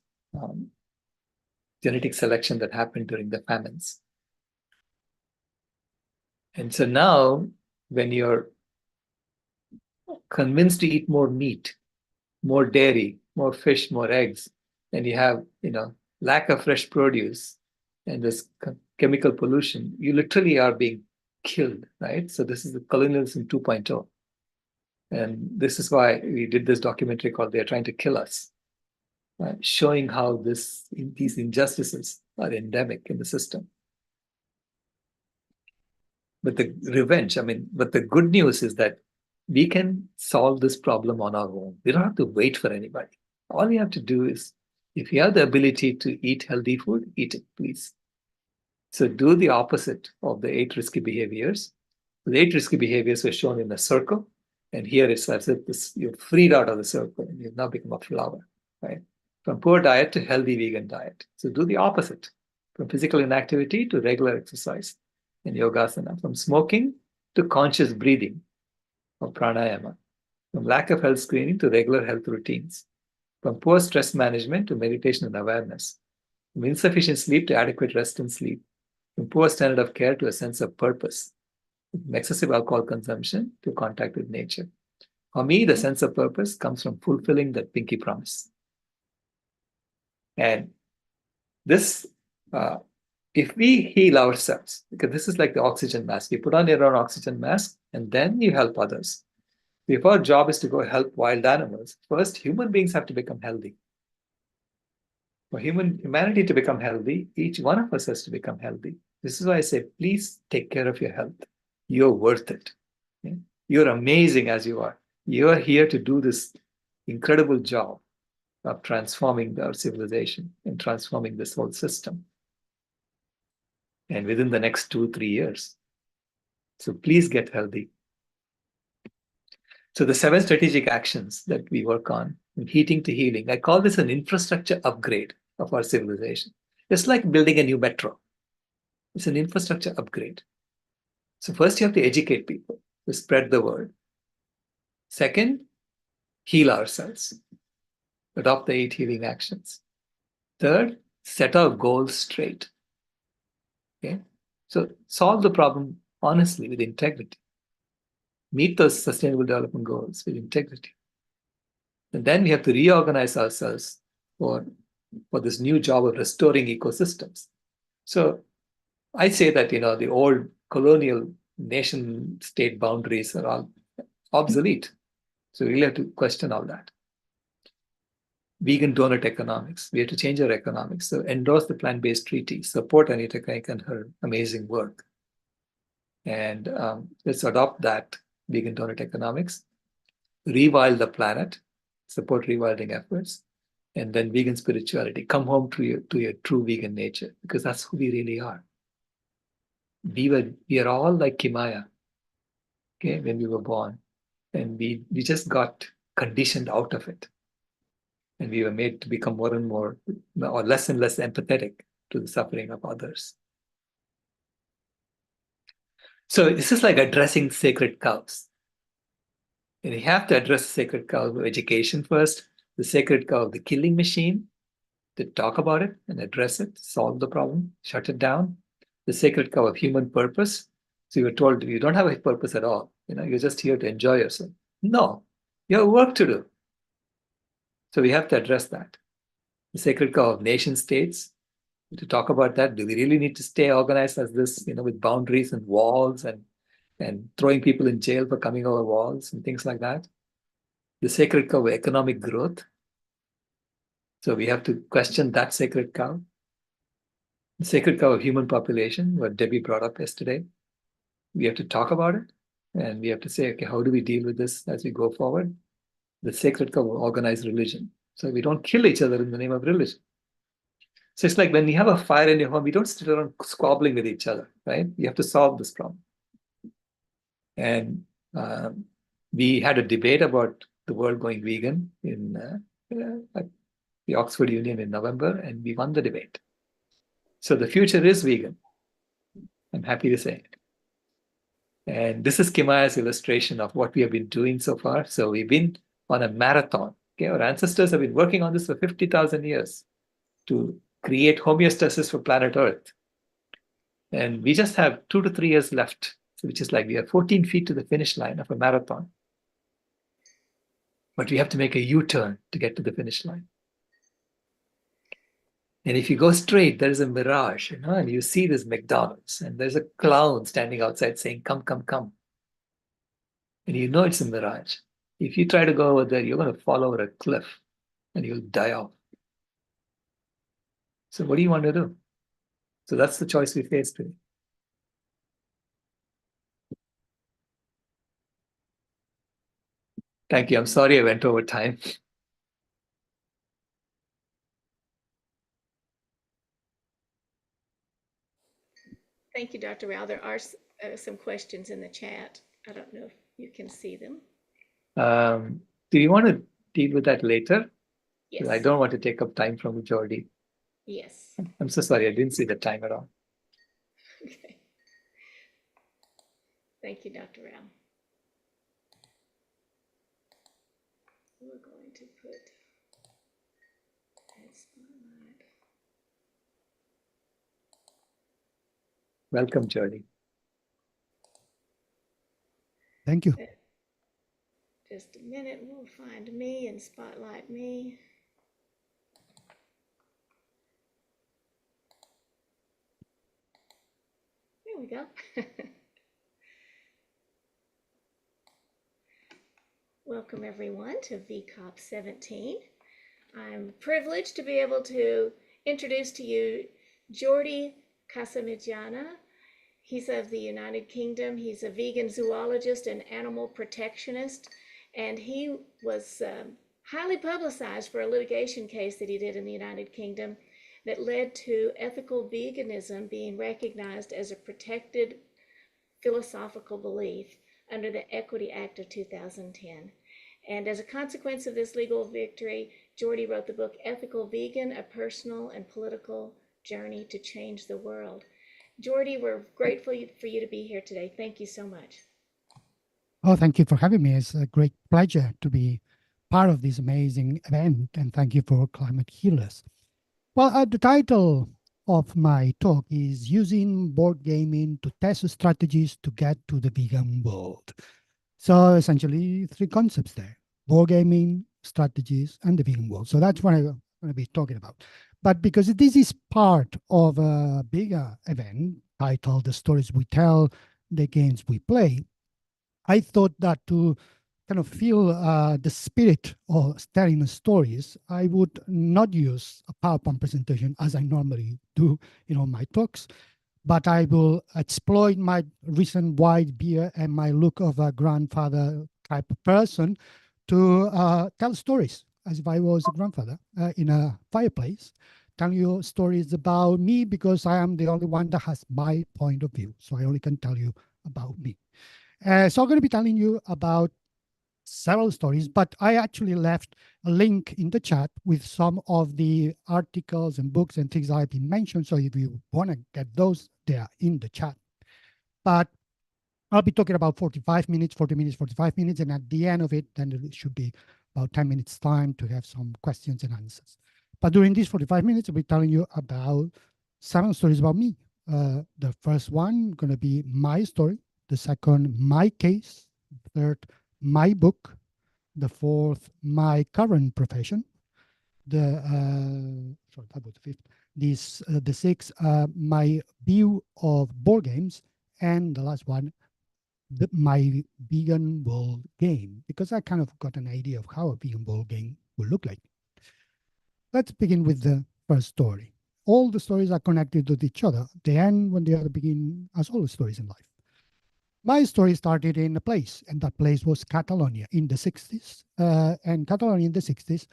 genetic selection that happened during the famines. And so now, when you're convinced to eat more meat, more dairy, more fish, more eggs, and you have, lack of fresh produce and this chemical pollution, you literally are being killed, right? So this is the colonialism 2.0. And this is why we did this documentary called They're Trying to Kill Us, showing how these injustices are endemic in the system. But the good news is that we can solve this problem on our own. We don't have to wait for anybody. All we have to do is, if you have the ability to eat healthy food, eat it, please. So do the opposite of the 8 risky behaviors. The 8 risky behaviors were shown in a circle, and here it's as if you're freed out of the circle and you've now become a flower, right? From poor diet to healthy vegan diet. So do the opposite, from physical inactivity to regular exercise and yogasana, from smoking to conscious breathing or pranayama, from lack of health screening to regular health routines, from poor stress management to meditation and awareness, from insufficient sleep to adequate rest and sleep, from poor standard of care to a sense of purpose, from excessive alcohol consumption to contact with nature. For me, the sense of purpose comes from fulfilling that pinky promise. And this if we heal ourselves, because this is like the oxygen mask, you put on your own oxygen mask and then you help others. If our job is to go help wild animals, first human beings have to become healthy. For humanity to become healthy, each one of us has to become healthy. This is why I say, please take care of your health. You're worth it. Okay? You're amazing as you are. You're here to do this incredible job of transforming our civilization and transforming this whole system. And within the next 2-3 years. So please get healthy. So the 7 strategic actions that we work on, from heating to healing, I call this an infrastructure upgrade of our civilization. It's like building a new metro. It's an infrastructure upgrade. So first you have to educate people, to spread the word. Second, heal ourselves. Adopt the 8 healing actions. Third, set our goals straight. Okay? So solve the problem honestly with integrity. Meet those sustainable development goals with integrity. And then we have to reorganize ourselves for this new job of restoring ecosystems. So I say that, the old colonial nation-state boundaries are all obsolete. So we really have to question all that. Vegan donut economics. We have to change our economics. So endorse the plant-based treaty. Support Anita Kaik and her amazing work. And let's adopt that vegan donut economics. Rewild the planet. Support rewilding efforts. And then vegan spirituality. Come home to your true vegan nature, because that's who we really are. We are all like Kimaya, okay, when we were born. And we just got conditioned out of it. And we were made to become more and more, or less and less empathetic to the suffering of others. So this is like addressing sacred cows. And you have to address the sacred cow of education first, the sacred cow of the killing machine, to talk about it and address it, solve the problem, shut it down. The sacred cow of human purpose. So you were told you don't have a purpose at all. You're just here to enjoy yourself. No, you have work to do. So we have to address that. The sacred cow of nation states, to talk about that. Do we really need to stay organized as this, with boundaries and walls and throwing people in jail for coming over walls and things like that? The sacred cow of economic growth. So we have to question that sacred cow. The sacred cow of human population, what Debbie brought up yesterday. We have to talk about it. And we have to say, okay, how do we deal with this as we go forward? The sacred cow of organized religion. So we don't kill each other in the name of religion. So it's like when you have a fire in your home, you don't sit around squabbling with each other, right? You have to solve this problem. And we had a debate about the world going vegan in at the Oxford Union in November, and we won the debate. So the future is vegan. I'm happy to say. And this is Kimaya's illustration of what we have been doing so far. So we've been on a marathon. Okay, our ancestors have been working on this for 50,000 years to create homeostasis for planet Earth. And we just have 2 to 3 years left, which is like we are 14 feet to the finish line of a marathon. But we have to make a U-turn to get to the finish line. And if you go straight, there is a mirage, and you see this McDonald's, and there's a clown standing outside saying, come, come, come. And you know it's a mirage. If you try to go over there, you're going to fall over a cliff and you'll die off. So what do you want to do? So that's the choice we face today. Thank you. I'm sorry I went over time. Thank you, Dr. Rao. There are some questions in the chat. I don't know if you can see them. Do you want to deal with that later? Yes. I don't want to take up time from Jordi. Yes. I'm so sorry. I didn't see the time at all. Okay. Thank you, Dr. Rao. We're going to put that spotlight. Welcome, Jordi. Thank you. Just a minute, we'll find me and spotlight me. go. Welcome everyone to VCOP17. I'm privileged to be able to introduce to you Jordi Casamidjana. He's of the United Kingdom. He's a vegan zoologist and animal protectionist, and he was highly publicized for a litigation case that he did in the United Kingdom that led to ethical veganism being recognized as a protected philosophical belief under the Equity Act of 2010. And as a consequence of this legal victory, Jordi wrote the book Ethical Vegan, A Personal and Political Journey to Change the World. Jordi, we're grateful for you to be here today. Thank you so much. Oh, thank you for having me. It's a great pleasure to be part of this amazing event, and thank you for Climate Healers. Well, the title of my talk is Using Board Gaming to Test Strategies to Get to the Vegan World. So essentially, three concepts there: board gaming, strategies, and the vegan world. So that's what I'm going to be talking about. But because this is part of a bigger event titled The Stories We Tell, the Games We Play, I thought that to kind of feel the spirit of telling stories, I would not use a PowerPoint presentation as I normally do in my talks, but I will exploit my recent white beard and my look of a grandfather type of person to tell stories as if I was a grandfather in a fireplace, telling you stories about me because I am the only one that has my point of view. So I only can tell you about me. So I'm going to be telling you about several stories, but I actually left a link in the chat with some of the articles and books and things I've been mentioned. So if you want to get those, they are in the chat. But I'll be talking about 45 minutes, 40 minutes, 45 minutes. And at the end of it, then it should be about 10 minutes time to have some questions and answers. But during these 45 minutes, I'll be telling you about 7 stories about me. The first one going to be my story. The second, my case. Third, my book. The fourth, my current profession. Sorry, that was the fifth. The sixth, my view of board games. And the last one, my vegan world game, because I kind of got an idea of how a vegan world game will look like. Let's begin with the first story. All the stories are connected with each other. They end when the other begin, as all the stories in life. My story started in a place, and that place was Catalonia in the 60s. And Catalonia in the 60s,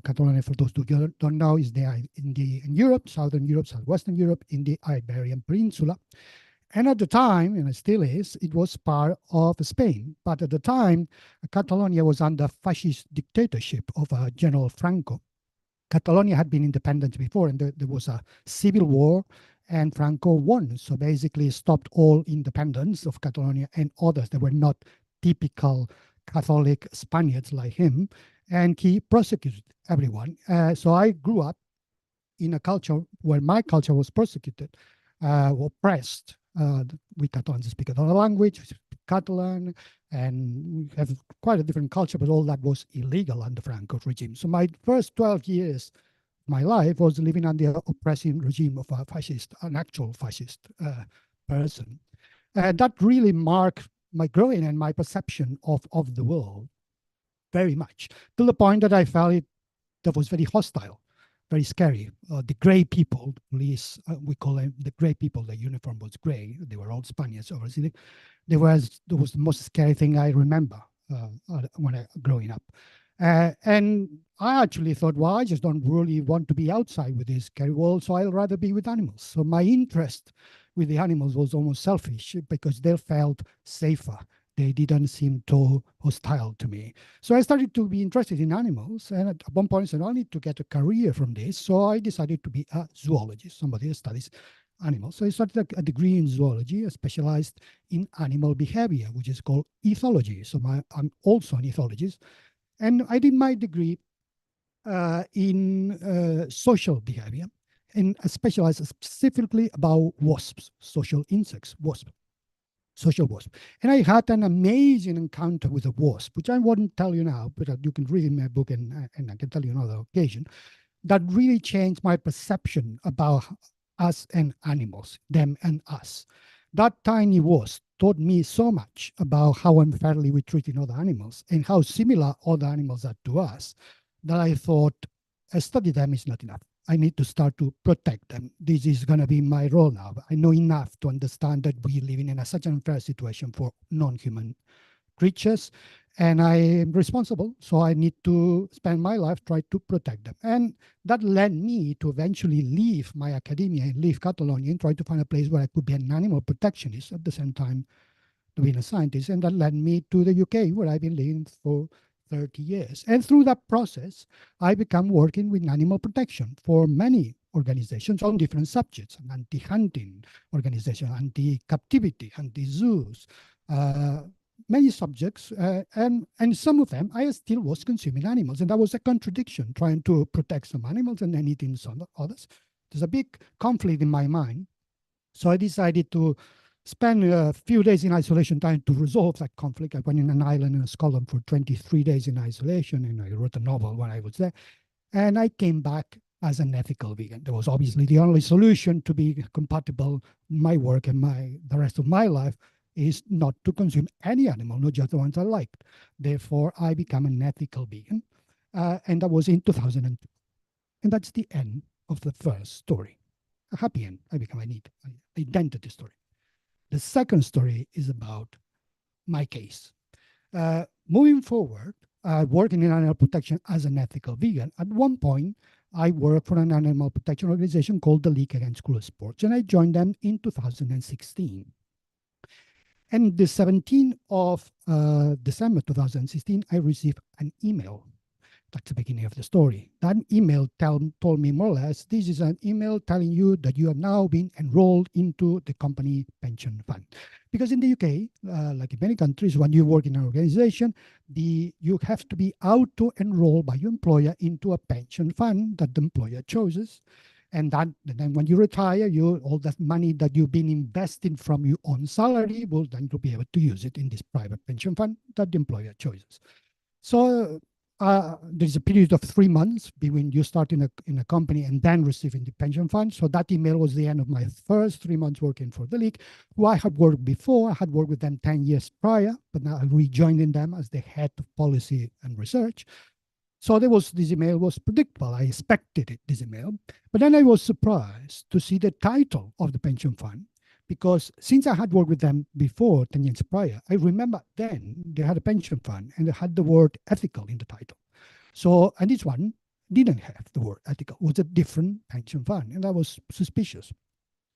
Catalonia, for those who don't know, is there in Europe, Southern Europe, Southwestern Europe, in the Iberian Peninsula. And at the time, and it still is, it was part of Spain. But at the time, Catalonia was under fascist dictatorship of General Franco. Catalonia had been independent before, and there was a civil war, and Franco won. So basically stopped all independence of Catalonia and others that were not typical Catholic Spaniards like him, and he prosecuted everyone. So I grew up in a culture where my culture was persecuted, oppressed. We Catalans speak another language, Catalan, and we have quite a different culture, but all that was illegal under Franco regime. So my first 12 years of my life was living under the oppressive regime of a fascist, an actual fascist person. That really marked my growing and my perception of the world very much, to the point that I felt it that was very hostile, very scary. The gray people, police, we call them the gray people, the uniform was gray. They were all Spaniards, obviously. That was the most scary thing I remember when I growing up. And I actually thought, well, I just don't really want to be outside with this scary world, so I'll rather be with animals. So my interest with the animals was almost selfish because they felt safer. They didn't seem too hostile to me. So I started to be interested in animals. And at one point I said, I need to get a career from this. So I decided to be a zoologist, somebody that studies animals. So I started a degree in zoology, I specialized in animal behavior, which is called ethology. So I'm also an ethologist. And I did my degree in social behavior, and I specialized specifically about wasps, social insects, wasps. Social wasp. And I had an amazing encounter with a wasp, which I won't tell you now, but you can read in my book and I can tell you another occasion, that really changed my perception about us and animals, them and us. that tiny wasp taught me so much about how unfairly we treat other animals and how similar other animals are to us that I thought study them is not enough. I need to start to protect them. This is going to be my role now. I know enough to understand that we live in such an unfair situation for non-human creatures, and I am responsible. So I need to spend my life trying to protect them. And that led me to eventually leave my academia and leave Catalonia and try to find a place where I could be an animal protectionist at the same time being a scientist. And that led me to the UK, where I've been living for 30 years. And through that process, I began working with animal protection for many organizations on different subjects: an anti-hunting organization, anti-captivity, anti-zoos, many subjects, and some of them I still was consuming animals, and that was a contradiction, trying to protect some animals and then eating some others. There's a big conflict in my mind. So I decided to spend a few days in isolation trying to resolve that conflict. I went in an island in Scotland for 23 days in isolation, and I wrote a novel when I was there. And I came back as an ethical vegan. That was obviously the only solution to be compatible. My work and the rest of my life is not to consume any animal, not just the ones I liked. Therefore, I became an ethical vegan. And that was in 2002. And that's the end of the first story. A happy end. I became an identity story. The second story is about my case. Moving forward, working in animal protection as an ethical vegan, at one point, I worked for an animal protection organization called the League Against Cruel Sports, and I joined them in 2016. And the 17th of December 2016, I received an email. That's the beginning of the story. That email told me more or less, this is an email telling you that you have now been enrolled into the company pension fund. Because in the UK, like in many countries, when you work in an organization, you have to be auto-enrolled by your employer into a pension fund that the employer chooses. And then when you retire, all that money that you've been investing from your own salary will then be able to use it in this private pension fund that the employer chooses. So there's a period of 3 months between you starting in a company and then receiving the pension fund. So that email was the end of my first 3 months working for the League, who I had worked before. I had worked with them 10 years prior, but now I rejoined them as the head of policy and research. So this email was predictable. I expected it, this email. But then I was surprised to see the title of the pension fund, because since I had worked with them before, 10 years prior, I remember then they had a pension fund and they had the word ethical in the title. So, and this one didn't have the word ethical. It was a different pension fund, and I was suspicious.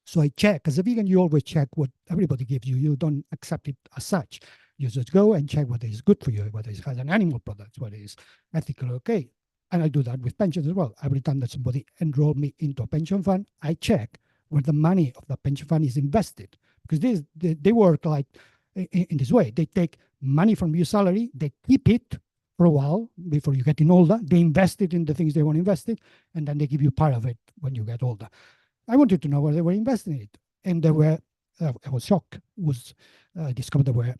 So I checked. As a vegan, you always check what everybody gives you. You don't accept it as such. You just go and check whether it's good for you, whether it has an animal product, whether it's ethical, okay. And I do that with pensions as well. Every time that somebody enrolled me into a pension fund, I check where the money of the pension fund is invested. Because they work like in this way. They take money from your salary, they keep it for a while before you get older. They invest it in the things they want to invest in, and then they give you part of it when you get older. I wanted to know where they were investing it. And I was shocked. I discovered they were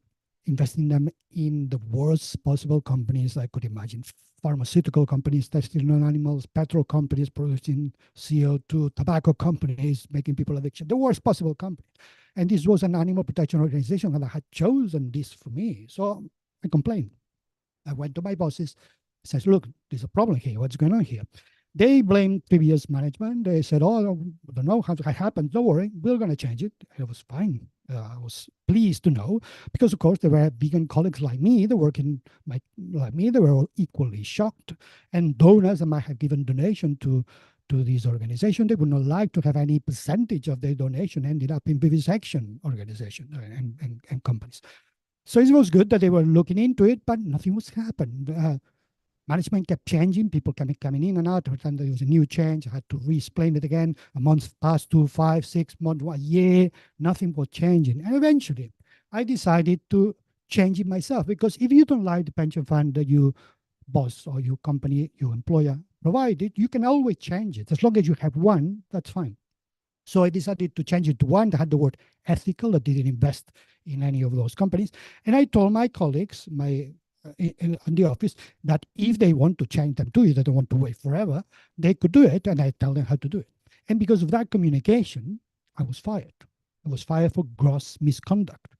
investing them in the worst possible companies I could imagine. Pharmaceutical companies testing on animals, petrol companies producing CO2, tobacco companies making people addiction, the worst possible company. And this was an animal protection organization that had chosen this for me. So I complained. I went to my bosses, says, look, there's a problem here. What's going on here? They blamed previous management. They said, oh, I don't know how it happened. Don't worry, we're going to change it. It was fine. I was pleased to know, because of course there were vegan colleagues like me, they working like me, they were all equally shocked. And donors that might have given donation to this organization, they would not like to have any percentage of their donation ended up in vivisection organization and companies. So it was good that they were looking into it, but nothing was happening. Management kept changing, people kept coming in and out. Every time there was a new change, I had to re-explain it again. A month passed, 2, 5, 6 months, a year, nothing was changing. And eventually, I decided to change it myself, because if you don't like the pension fund that your boss or your company, your employer provided, you can always change it. As long as you have one, that's fine. So I decided to change it to one that had the word ethical, that didn't invest in any of those companies. And I told my colleagues, in the office, that if they want to change them to it, they don't want to wait forever, they could do it, and I tell them how to do it. And because of that communication, I was fired. I was fired for gross misconduct.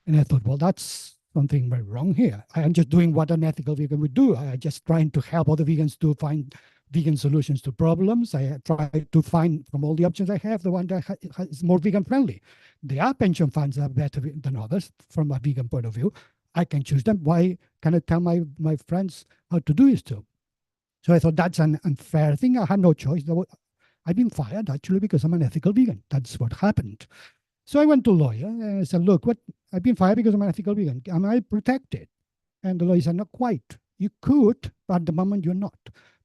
And I thought, well, that's something very wrong here. I am just doing what an ethical vegan would do. I am just trying to help other vegans to find vegan solutions to problems. I try to find from all the options I have, the one that is more vegan friendly. There are pension funds that are better than others from a vegan point of view. I can choose them. Why can I tell my friends how to do it too? So I thought that's an unfair thing. I had no choice. I've been fired actually because I'm an ethical vegan. That's what happened. So I went to a lawyer and I said, look, I've been fired because I'm an ethical vegan. Am I protected? And the lawyer said, not quite. You could, but at the moment you're not,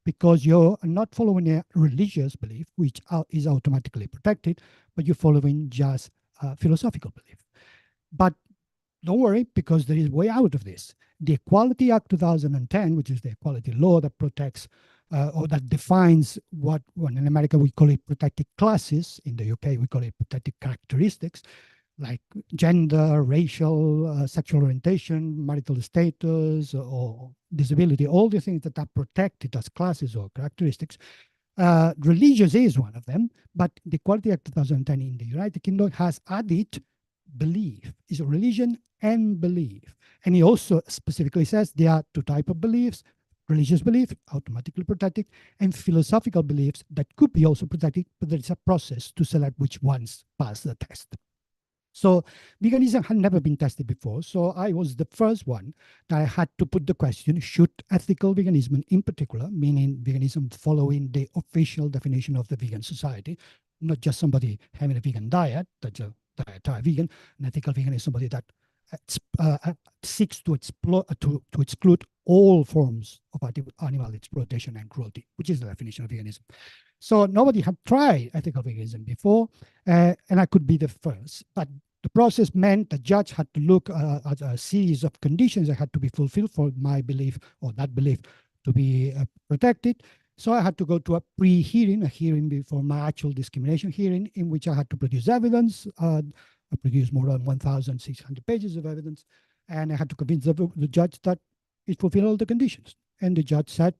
because you're not following a religious belief, which is automatically protected, but you're following just philosophical belief. But don't worry, because there is a way out of this. The Equality Act 2010, which is the equality law that protects or that defines what in America we call it protected classes. In the UK, we call it protected characteristics, like gender, racial, sexual orientation, marital status, or disability, all the things that are protected as classes or characteristics. Religious is one of them, but the Equality Act 2010 in the United Kingdom has added belief. It's a religion and belief. And he also specifically says there are two types of beliefs: religious belief, automatically protected, and philosophical beliefs that could be also protected, but there is a process to select which ones pass the test. So veganism had never been tested before. So I was the first one that I had to put the question, should ethical veganism in particular, meaning veganism following the official definition of the vegan society, not just somebody having a vegan diet, that's a dietary vegan. An ethical vegan is somebody that seeks to exclude all forms of animal exploitation and cruelty, which is the definition of veganism. So nobody had tried ethical veganism before, and I could be the first. But the process meant the judge had to look at a series of conditions that had to be fulfilled for my belief or that belief to be protected. So I had to go to a pre-hearing, a hearing before my actual discrimination hearing, in which I had to produce evidence. I produced more than 1,600 pages of evidence, and I had to convince the judge that it fulfilled all the conditions. And the judge said,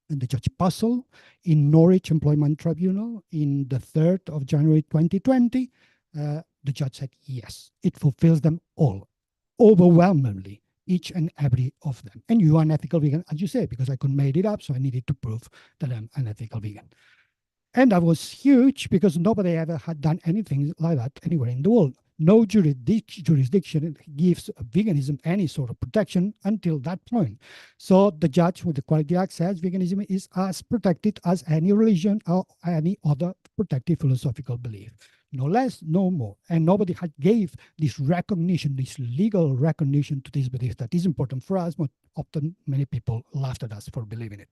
and the judge Puzzle in Norwich Employment Tribunal in the 3rd of January 2020, the judge said, yes, it fulfills them all, overwhelmingly, each and every of them. And you are an ethical vegan, as you say, because I couldn't make it up, so I needed to prove that I'm an ethical vegan. And that was huge because nobody ever had done anything like that anywhere in the world. No jurisdiction gives veganism any sort of protection until that point. So the judge with the Equality Act says veganism is as protected as any religion or any other protected philosophical belief. No less, no more. And nobody had gave this recognition, this legal recognition to this belief that is important for us, but often many people laughed at us for believing it.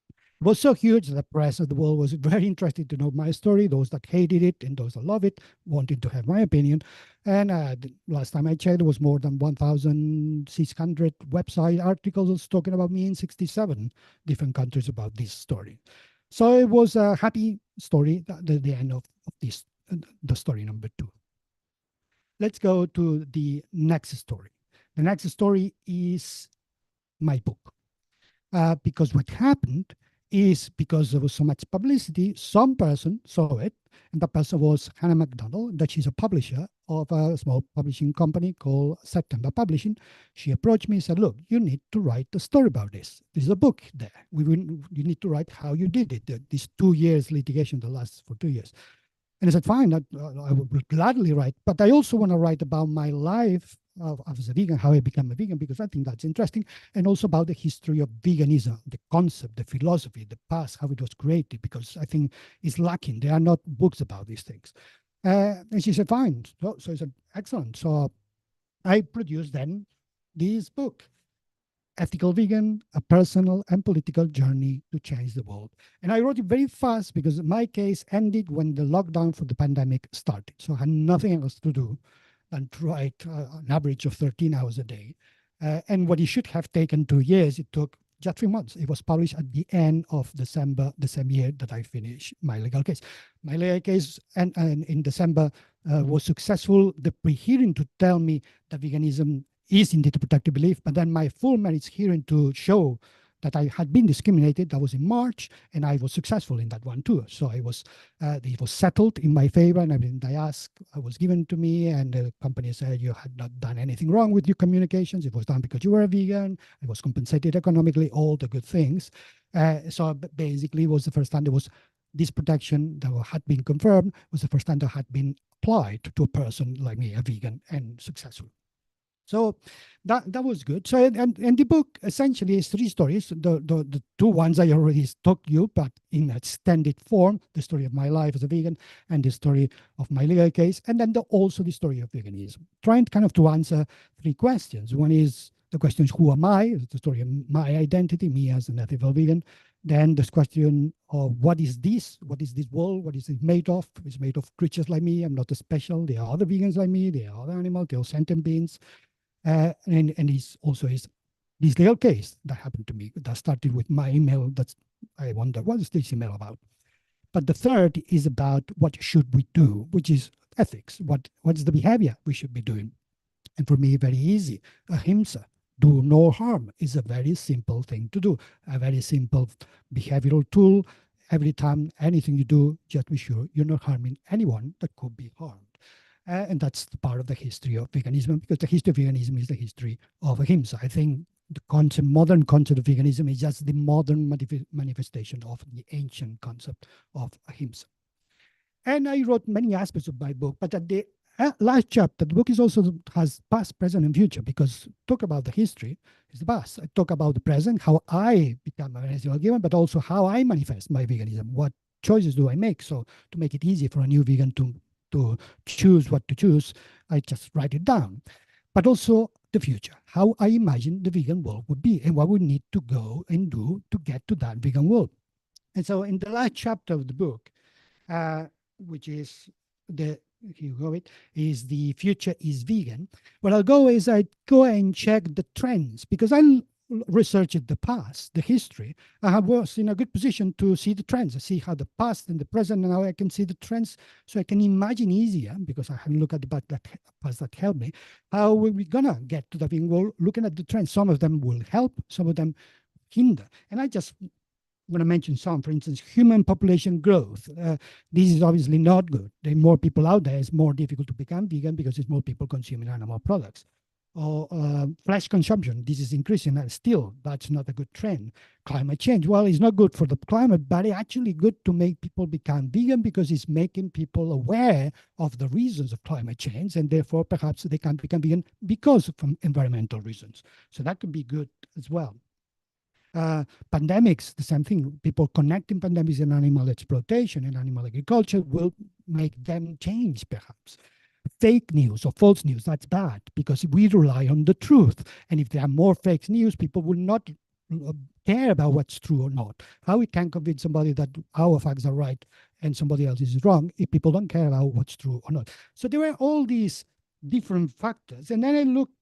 It was so huge that the press of the world was very interested to know my story. Those that hated it and those that love it wanted to have my opinion. And last time I checked, there was more than 1,600 website articles talking about me in 67 different countries about this story. So it was a happy story at the end of this, the story number 2. Let's go to the next story. The next story is my book. Because what happened is because there was so much publicity, some person saw it, and the person was Hannah McDonald, that she's a publisher of a small publishing company called September Publishing. She approached me and said, look, you need to write a story about this. There's a book there. You need to write how you did it. This 2 years litigation that lasts for 2 years. And I said, fine, I would gladly write, but I also want to write about my life as a vegan, how I became a vegan, because I think that's interesting, and also about the history of veganism, the concept, the philosophy, the past, how it was created, because I think it's lacking. There are not books about these things. And she said, fine. So I said, excellent. So I produced then this book, Ethical Vegan, A Personal and Political Journey to Change the World. And I wrote it very fast because my case ended when the lockdown for the pandemic started. So I had nothing else to do than to write an average of 13 hours a day. And what it should have taken 2 years, it took just 3 months. It was published at the end of December, the same year that I finished my legal case. My legal case and in December was successful. The pre-hearing to tell me that veganism is indeed a protected belief, but then my full merits hearing to show that I had been discriminated. That was in March, and I was successful in that one too. So it was settled in my favor, and everything I asked was given to me. And the company said you had not done anything wrong with your communications. It was done because you were a vegan. It was compensated economically, all the good things. So basically, it was the first time there was this protection that had been confirmed. Was the first time that had been applied to a person like me, a vegan, and successful. So that was good. So and the book essentially is 3 stories. The 2 ones I already talked to you, but in extended form: the story of my life as a vegan and the story of my legal case, and then also the story of veganism. Trying kind of to answer 3 questions. One is the question: who am I? It's the story of my identity, me as an ethical vegan. Then this question of what is this? What is this world? What is it made of? It's made of creatures like me. I'm not special. There are other vegans like me. There are other animals. There are sentient beings. And it's also this legal case that happened to me that started with my email. That's, I wonder, what is this email about? But the third is about what should we do, which is ethics. What is the behavior we should be doing? And for me, very easy. Ahimsa, do no harm, is a very simple thing to do. A very simple behavioral tool. Every time anything you do, just be sure you're not harming anyone that could be harmed. And that's the part of the history of veganism, because the history of veganism is the history of ahimsa. I think the modern concept of veganism is just the modern manifestation of the ancient concept of ahimsa. And I wrote many aspects of my book, but at the last chapter, the book is also has past, present, and future, because talk about the history is the past. I talk about the present, how I become a vegan, but also how I manifest my veganism. What choices do I make? So to make it easy for a new vegan to choose what to choose, I just write it down. But also the future, how I imagine the vegan world would be and what we need to go and do to get to that vegan world. And so in the last chapter of the book, which is the future is vegan. What I'll go is I go and check the trends, because I researched the past, the history. I was in a good position to see the trends. I see how the past and the present, and now I can see the trends, so I can imagine easier, because I can look at the past that helped me. How are we gonna get to the vegan world? Looking at the trends, some of them will help, some of them hinder. And I just want to mention some. For instance, human population growth. This is obviously not good. There are more people out there. It's more difficult to become vegan because there's more people consuming animal products. Or flesh consumption. This is increasing, and still that's not a good trend. Climate change. Well, it's not good for the climate, but it's actually good to make people become vegan, because it's making people aware of the reasons of climate change, and therefore perhaps they can become vegan because of environmental reasons. So that could be good as well. Pandemics, the same thing. People connecting pandemics and animal exploitation and animal agriculture will make them change, perhaps. Fake news or false news, that's bad, because we rely on the truth. And if there are more fake news, people will not care about what's true or not. How we can convince somebody that our facts are right and somebody else is wrong if people don't care about what's true or not? So there were all these different factors. And then I looked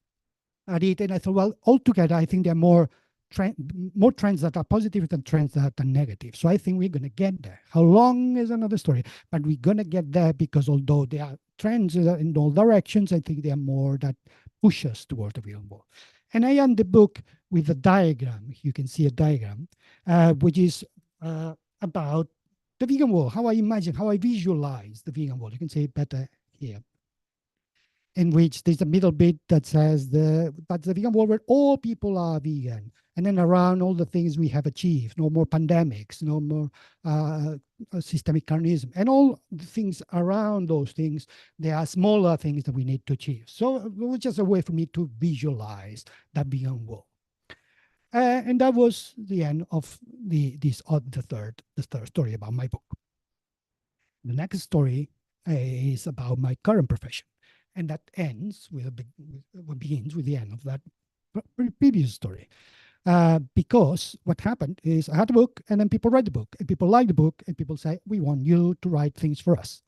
at it and I thought, well, altogether, I think there are more trends that are positive than trends that are negative. So I think we're going to get there. How long is another story, but we're going to get there, because although there are trends in all directions, I think there are more that push us toward the vegan world. And I end the book with a diagram. You can see a diagram, which is about the vegan world, how I imagine, how I visualize the vegan world. You can see it better here, in which there's a middle bit that says that's the vegan world where all people are vegan. And then around all the things we have achieved, no more pandemics, no more systemic carnism, and all the things around those things, there are smaller things that we need to achieve. So it was just a way for me to visualize that vegan world. And that was the end of the third story about my book. The next story is about my current profession. And that ends with begins with the end of that previous story. Because what happened is I had a book, and then people read the book, and people like the book, and people say, we want you to write things for us.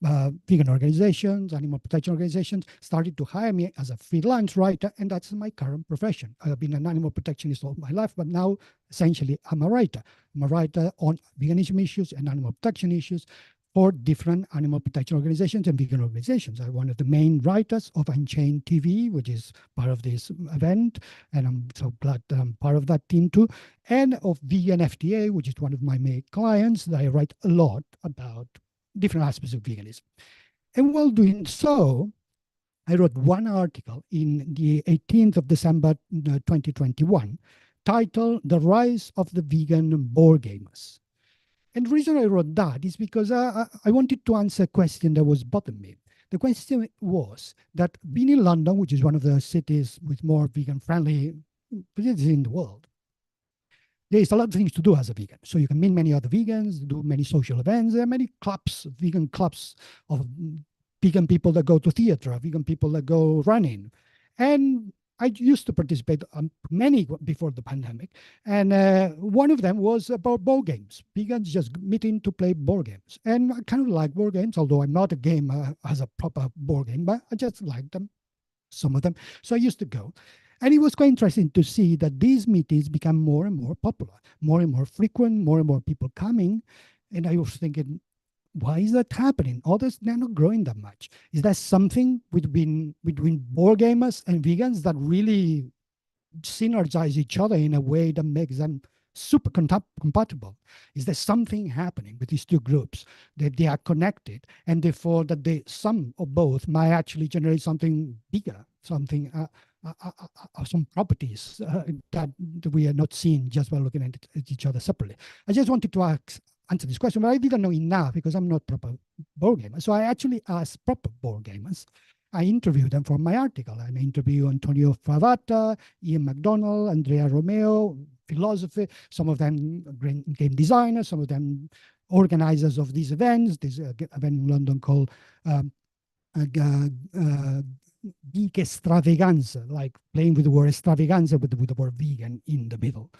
Vegan organizations, animal protection organizations started to hire me as a freelance writer, and that's my current profession. I've been an animal protectionist all my life, but now essentially I'm a writer. I'm a writer on veganism issues and animal protection issues for different animal protection organizations and vegan organizations. I'm one of the main writers of Unchained TV, which is part of this event, and I'm so glad that I'm part of that team too, and of Vegan FDA, which is one of my main clients that I write a lot about different aspects of veganism. And while doing so, I wrote one article in the 18th of December 2021 titled The Rise of the Vegan Board Gamers. And the reason I wrote that is because I wanted to answer a question that was bothering me. The question was that being in London, which is one of the cities with more vegan-friendly cities in the world, there's a lot of things to do as a vegan. So you can meet many other vegans, do many social events. There are many clubs, vegan clubs of vegan people that go to theater, vegan people that go running. And I used to participate many before the pandemic. And one of them was about board games. Vegans just meeting to play board games. And I kind of like board games, although I'm not a gamer as a proper board game, but I just like them, some of them. So I used to go. And it was quite interesting to see that these meetings become more and more popular, more and more frequent, more and more people coming. And I was thinking, why is that happening? Others, they're not growing that much. Is there something between board gamers and vegans that really synergize each other in a way that makes them super compatible? Is there something happening with these two groups that they are connected, and therefore that the sum of both might actually generate something bigger, something some properties that we are not seeing just by looking at each other separately? I just wanted to answer this question, but I didn't know enough because I'm not proper board gamer. So I actually asked proper board gamers. I interviewed them for my article, and I interviewed Antonio Favata, Ian McDonald, Andrea Romeo, philosophy, some of them game designers, some of them organizers of these events. There's an event in London called Geek Extravaganza, like playing with the word extravaganza with the word vegan in the middle.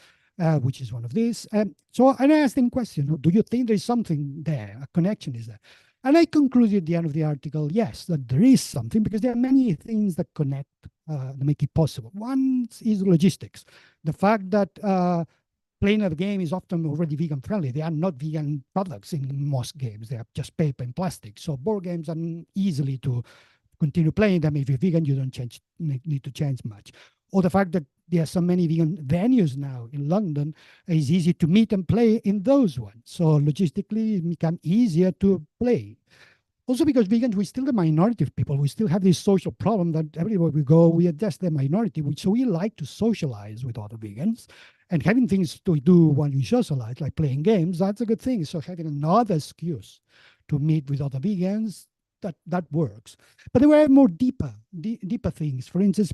Which is one of these. So I asked them question, do you think there's something there, a connection is there? And I concluded at the end of the article, yes, that there is something, because there are many things that connect, that make it possible. One is logistics. The fact that playing a game is often already vegan friendly. They are not vegan products in most games. They are just paper and plastic. So board games are easily to continue playing them. If you're vegan, you don't need to change much. Or the fact that there are so many vegan venues now in London, it's easy to meet and play in those ones. So logistically, it becomes easier to play. Also because vegans, we're still the minority of people. We still have this social problem that everywhere we go, we are just the minority. So we like to socialize with other vegans. And having things to do when you socialize, like playing games, that's a good thing. So having another excuse to meet with other vegans, that works. But there were more deeper things. For instance,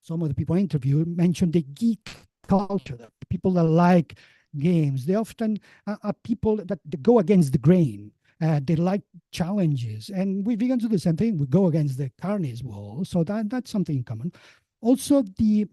some of the people I interviewed mentioned the geek culture, the people that like games. They often are people that go against the grain. They like challenges. And we vegans do the same thing. We go against the carnies wall. So that's something in common. Also, the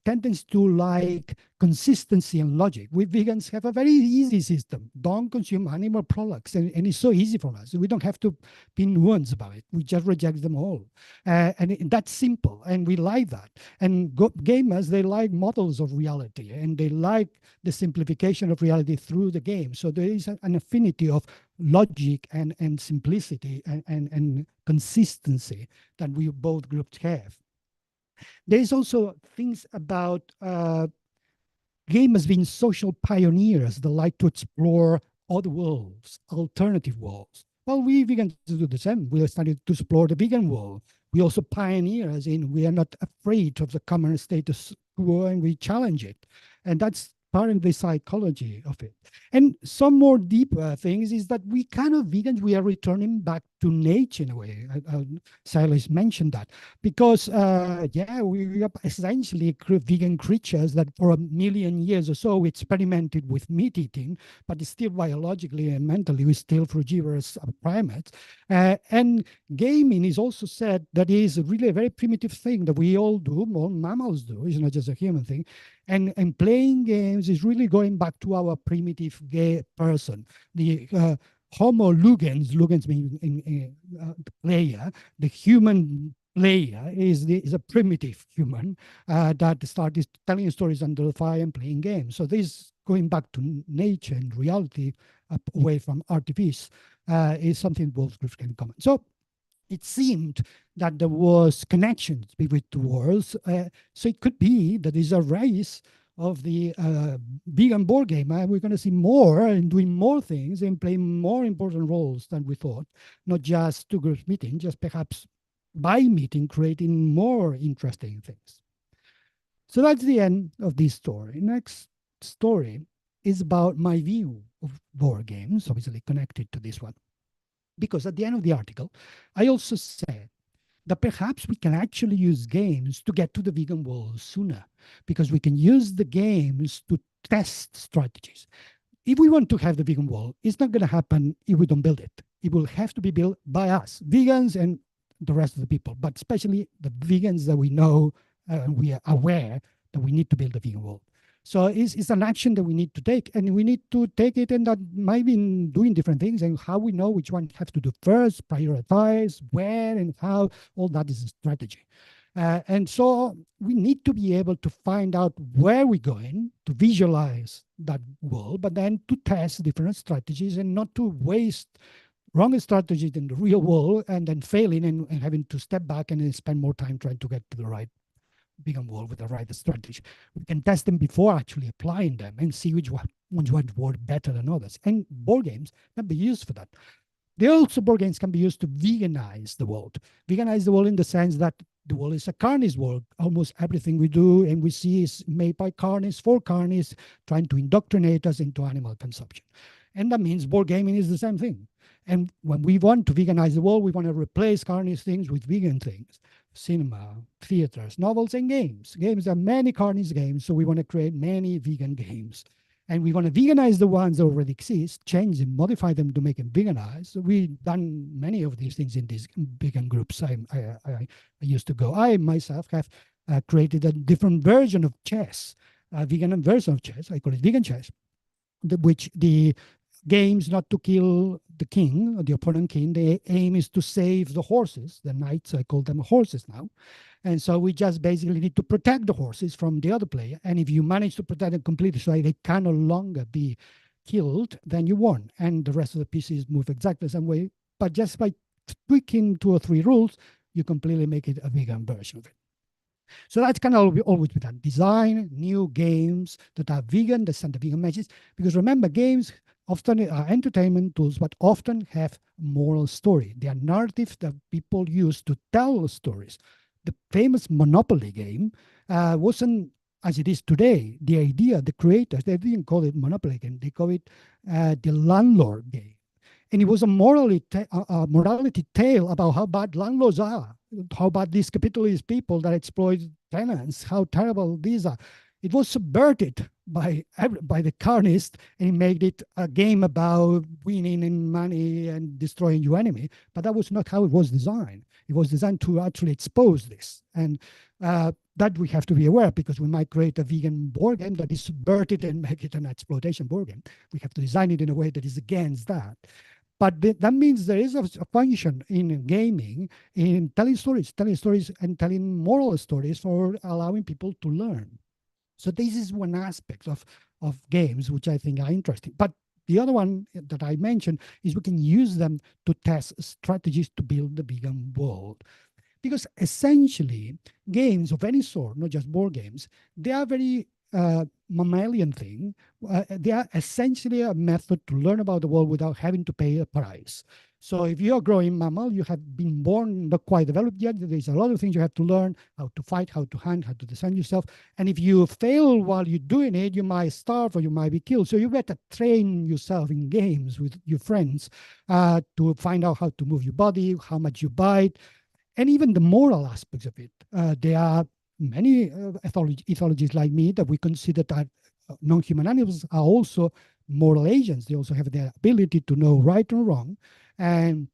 tendency to like consistency and logic. We vegans have a very easy system. Don't consume animal products. And it's so easy for us. We don't have to be nuanced about it. We just reject them all. And that's simple. And we like that. And gamers, they like models of reality. And they like the simplification of reality through the game. So there is an affinity of logic and simplicity and consistency that we both groups have. There's also things about gamers being social pioneers that like to explore other worlds, alternative worlds. Well, we vegans do the same. We started to explore the vegan world. We also pioneers in we are not afraid of the common status quo and we challenge it. And that's part of the psychology of it. And some more deeper things is that we kind of vegans, we are returning back to nature in a way. Sailesh mentioned that because, yeah, we are essentially vegan creatures that for 1 million years or so, we experimented with meat eating, but still biologically and mentally, we're still frugivorous primates. And gaming is also said that is really a very primitive thing that we all do, all mammals do, it's not just a human thing. And playing games is really going back to our primitive gay person. The Homo lugens means player, the human player is a primitive human that started telling stories under the fire and playing games. So this going back to nature and reality, away from artifice, is something both groups can comment. So it seemed that there was connections between two worlds. So it could be that there's a race of the vegan board game. We're going to see more and doing more things and playing more important roles than we thought, not just two groups meeting, just perhaps by meeting, creating more interesting things. So that's the end of this story. Next story is about my view of board games, obviously connected to this one. Because at the end of the article, I also said that perhaps we can actually use games to get to the vegan world sooner, because we can use the games to test strategies. If we want to have the vegan world, it's not going to happen if we don't build it. It will have to be built by us, vegans and the rest of the people, but especially the vegans that we know and we are aware that we need to build the vegan world. So it's an action that we need to take, and we need to take it, and that might be doing different things, and how we know which one have to do first, prioritize, where and how, all that is a strategy. And so we need to be able to find out where we're going, to visualize that world, but then to test different strategies and not to waste wrong strategies in the real world and then failing and having to step back and then spend more time trying to get to the right vegan world with the right strategy. We can test them before actually applying them and see which ones work better than others. And board games can be used for that. Board games can be used to veganize the world. Veganize the world in the sense that the world is a carnivore world. Almost everything we do and we see is made by carnies, for carnies, trying to indoctrinate us into animal consumption. And that means board gaming is the same thing. And when we want to veganize the world, we want to replace carnivore things with vegan things. Cinema, theaters, novels, and games. Games are many carnivore games, so we want to create many vegan games. And we want to veganize the ones that already exist, change them, modify them to make them veganized. We've done many of these things in these vegan groups I used to go. I myself have created a different version of chess, a vegan version of chess. I call it vegan chess, which the games not to kill the king or the opponent king. The aim is to save the horses, the knights. I call them horses now. And so we just basically need to protect the horses from the other player. And if you manage to protect them completely so they can no longer be killed, then you won. And the rest of the pieces move exactly the same way. But just by tweaking 2 or 3 rules, you completely make it a vegan version of it. So that's kind of always be done. Design new games that are vegan, that send the vegan message. Because remember, games often are entertainment tools, but often have moral story. They are narratives that people use to tell stories. The famous Monopoly game wasn't as it is today. The idea, the creators, they didn't call it Monopoly game. They call it the landlord game. And it was a morality tale about how bad landlords are, how bad these capitalist people that exploit tenants, how terrible these are. It was subverted by the carnists and made it a game about winning and money and destroying your enemy. But that was not how it was designed. It was designed to actually expose this. And that we have to be aware, because we might create a vegan board game that is subverted and make it an exploitation board game. We have to design it in a way that is against that. But that means there is a function in gaming, in telling stories and telling moral stories for allowing people to learn. So this is one aspect of games, which I think are interesting. But the other one that I mentioned is we can use them to test strategies to build the vegan world. Because essentially, games of any sort, not just board games, they are very mammalian thing. They are essentially a method to learn about the world without having to pay a price. So if you're a growing mammal, you have been born, not quite developed yet. There's a lot of things you have to learn: how to fight, how to hunt, how to defend yourself. And if you fail while you're doing it, you might starve or you might be killed. So you better train yourself in games with your friends to find out how to move your body, how much you bite, and even the moral aspects of it. There are many ethologies like me that we consider that non-human animals are also moral agents. They also have the ability to know right and wrong. And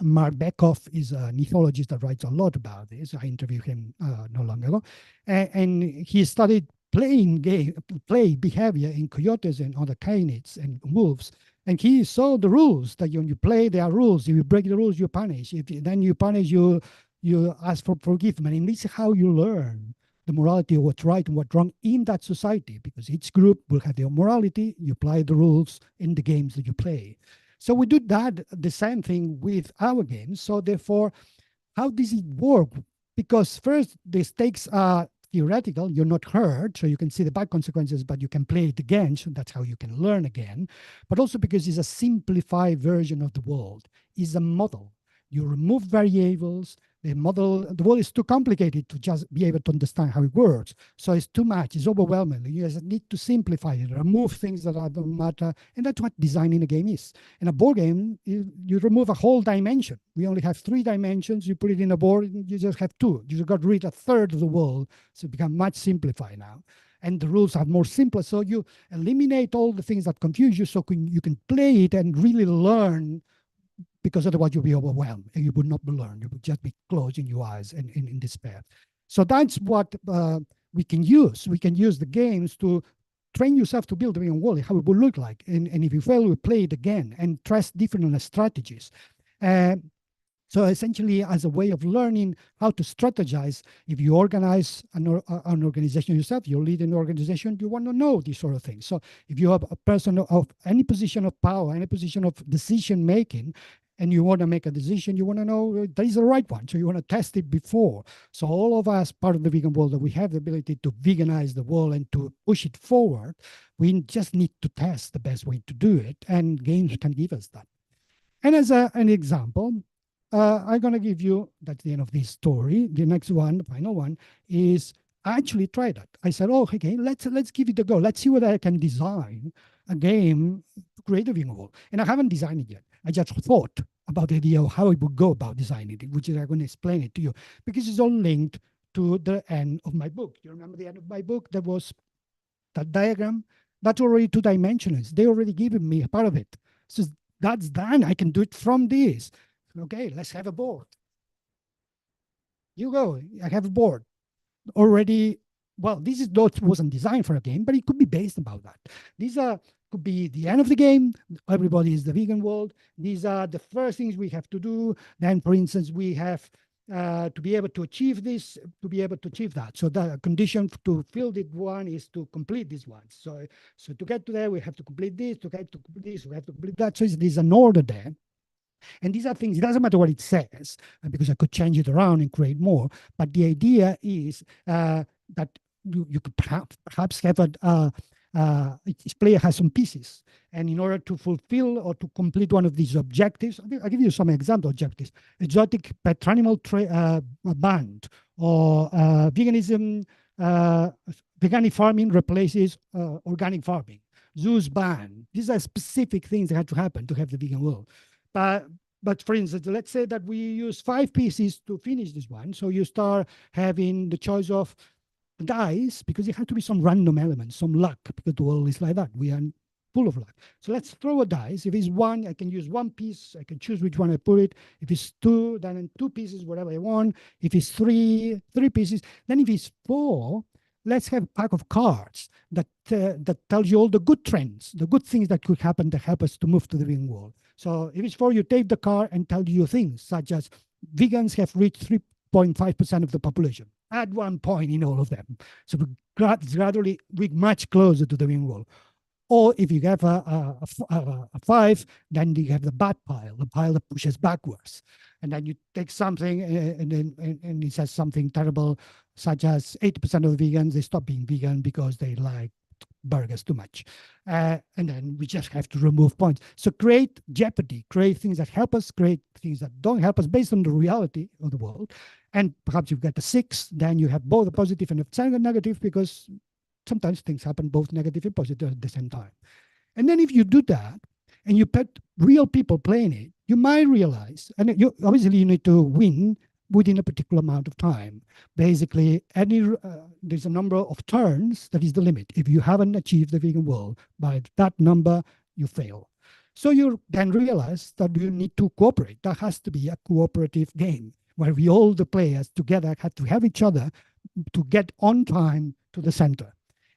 Mark Bekoff is an ethologist that writes a lot about this. I interviewed him not long ago. And he studied play behavior in coyotes and other canids and wolves. And he saw the rules, that when you play, there are rules. If you break the rules, you punish. Then you punish, you ask for forgiveness. And this is how you learn the morality of what's right and what's wrong in that society, because each group will have their morality. You apply the rules in the games that you play. So we do that, the same thing with our games. So therefore, how does it work? Because first, the stakes are theoretical. You're not hurt, so you can see the bad consequences, but you can play it again. So that's how you can learn again. But also because it's a simplified version of the world. It's a model. You remove variables. The world is too complicated to just be able to understand how it works. So it's too much, it's overwhelming. You just need to simplify it, remove things that don't matter. And that's what designing a game is. In a board game, you remove a whole dimension. We only have 3 dimensions. You put it in a board, you just have 2. You got rid of a third of the world. So it becomes much simplified now. And the rules are more simpler. So you eliminate all the things that confuse you so you can play it and really learn, because otherwise you'll be overwhelmed and you would not learn. You would just be closing your eyes in despair. So that's what we can use. We can use the games to train yourself to build a real world, how it would look like. And if you fail, we play it again and test different strategies. So essentially, as a way of learning how to strategize, if you organize an organization yourself, you lead an organization, you want to know these sort of things. So if you have a person of any position of power, any position of decision making, and you want to make a decision, you want to know that is the right one. So you want to test it before. So all of us, part of the vegan world, that we have the ability to veganize the world and to push it forward, we just need to test the best way to do it. And games can give us that. And as an example, I'm going to give you, that's the end of this story. The next one, the final one, is I actually tried that. I said, oh, okay, let's give it a go. Let's see whether I can design a game to create a vegan world. And I haven't designed it yet. I just thought about the idea of how I would go about designing it, which is I'm going to explain it to you, because it's all linked to the end of my book. You remember the end of my book? There was that diagram. That's already 2 dimensions. They already given me a part of it. So that's done. I can do it from this. Okay, let's have a board. You go. I have a board already. Well, this is not wasn't designed for a game, but it could be based about that. These could be the end of the game. Everybody is the vegan world. These are the first things we have to do. Then, for instance, we have to be able to achieve this, to be able to achieve that. So the condition to fill this one is to complete this one. So to get to there, we have to complete this. To get to complete this, we have to complete that. So there's an order there. And these are things, it doesn't matter what it says, because I could change it around and create more. But the idea is that you could perhaps have each player has some pieces. And in order to fulfill or to complete one of these objectives, I'll give you some example objectives. Exotic pet animal band, or veganism, veganic farming replaces organic farming. Zoos ban. These are specific things that had to happen to have the vegan world. But for instance, let's say that we use 5 pieces to finish this one. So you start having the choice of dice, because it has to be some random element, some luck, because the world is like that. We are full of luck. So let's throw a dice. If it's 1, I can use 1 piece. I can choose which one I put it. If it's 2, then in 2 pieces, whatever I want. If it's 3 pieces. Then if it's 4, let's have a pack of cards that tells you all the good trends, the good things that could happen to help us to move to the vegan world. So if it's 4, you take the card and tell you things such as vegans have reached 3.5% of the population at one point in all of them. So gradually we're much closer to the vegan world. Or if you have a 5, then you have the bad pile, the pile that pushes backwards. And then you take something and it says something terrible, such as 80% of the vegans, they stop being vegan because they like burgers too much. And then we just have to remove points. So create jeopardy, create things that help us, create things that don't help us based on the reality of the world. And perhaps you've got a 6, then you have both a positive and a negative, because sometimes things happen both negative and positive at the same time. And then if you do that, and you put real people playing it, you might realize, and obviously you need to win within a particular amount of time. Basically, there's a number of turns that is the limit. If you haven't achieved the vegan world by that number, you fail. So you then realize that you need to cooperate. That has to be a cooperative game where we all, the players together, have to have each other to get on time to the center.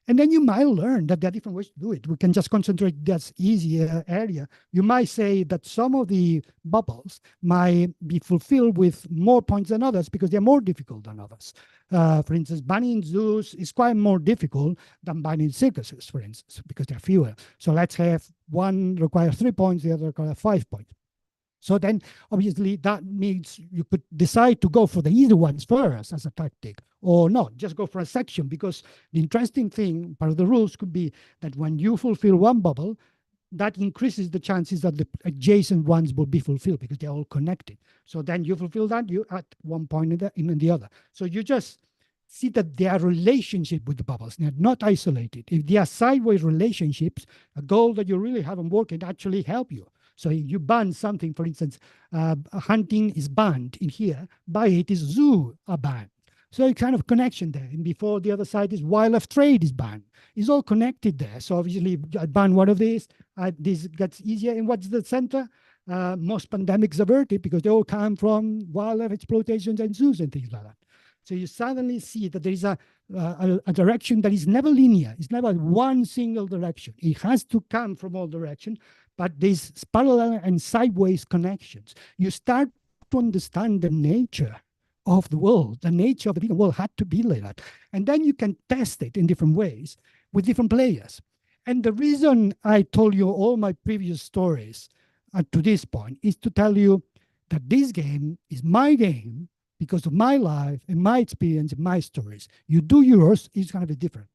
And then you might learn that there are different ways to do it. We can just concentrate that easier area. You might say that some of the bubbles might be fulfilled with more points than others because they're more difficult than others. For instance, banning zoos is quite more difficult than banning circuses, for instance, because they're fewer. So let's have one requires 3 points, the other requires 5 points. So then, obviously, that means you could decide to go for the easy ones first as a tactic, or not, just go for a section, because the interesting thing, part of the rules could be that when you fulfill one bubble, that increases the chances that the adjacent ones will be fulfilled because they're all connected. So then you fulfill that, you add 1 point in the other. So you just see that they are relationship with the bubbles. They're not isolated. If they are sideways relationships, a goal that you really haven't worked can actually help you. So if you ban something, for instance, hunting is banned in here, by it is zoo are banned. So a kind of connection there. And before the other side is wildlife trade is banned. It's all connected there. So obviously I ban one of these, this gets easier. And what's the center? Most pandemics averted because they all come from wildlife exploitations and zoos and things like that. So you suddenly see that there is a direction that is never linear. It's never one single direction. It has to come from all directions, but there's parallel and sideways connections. You start to understand the nature of the world. The nature of the vegan world had to be like that. And then you can test it in different ways with different players. And the reason I told you all my previous stories to this point is to tell you that this game is my game because of my life and my experience and my stories. You do yours, it's going to be different.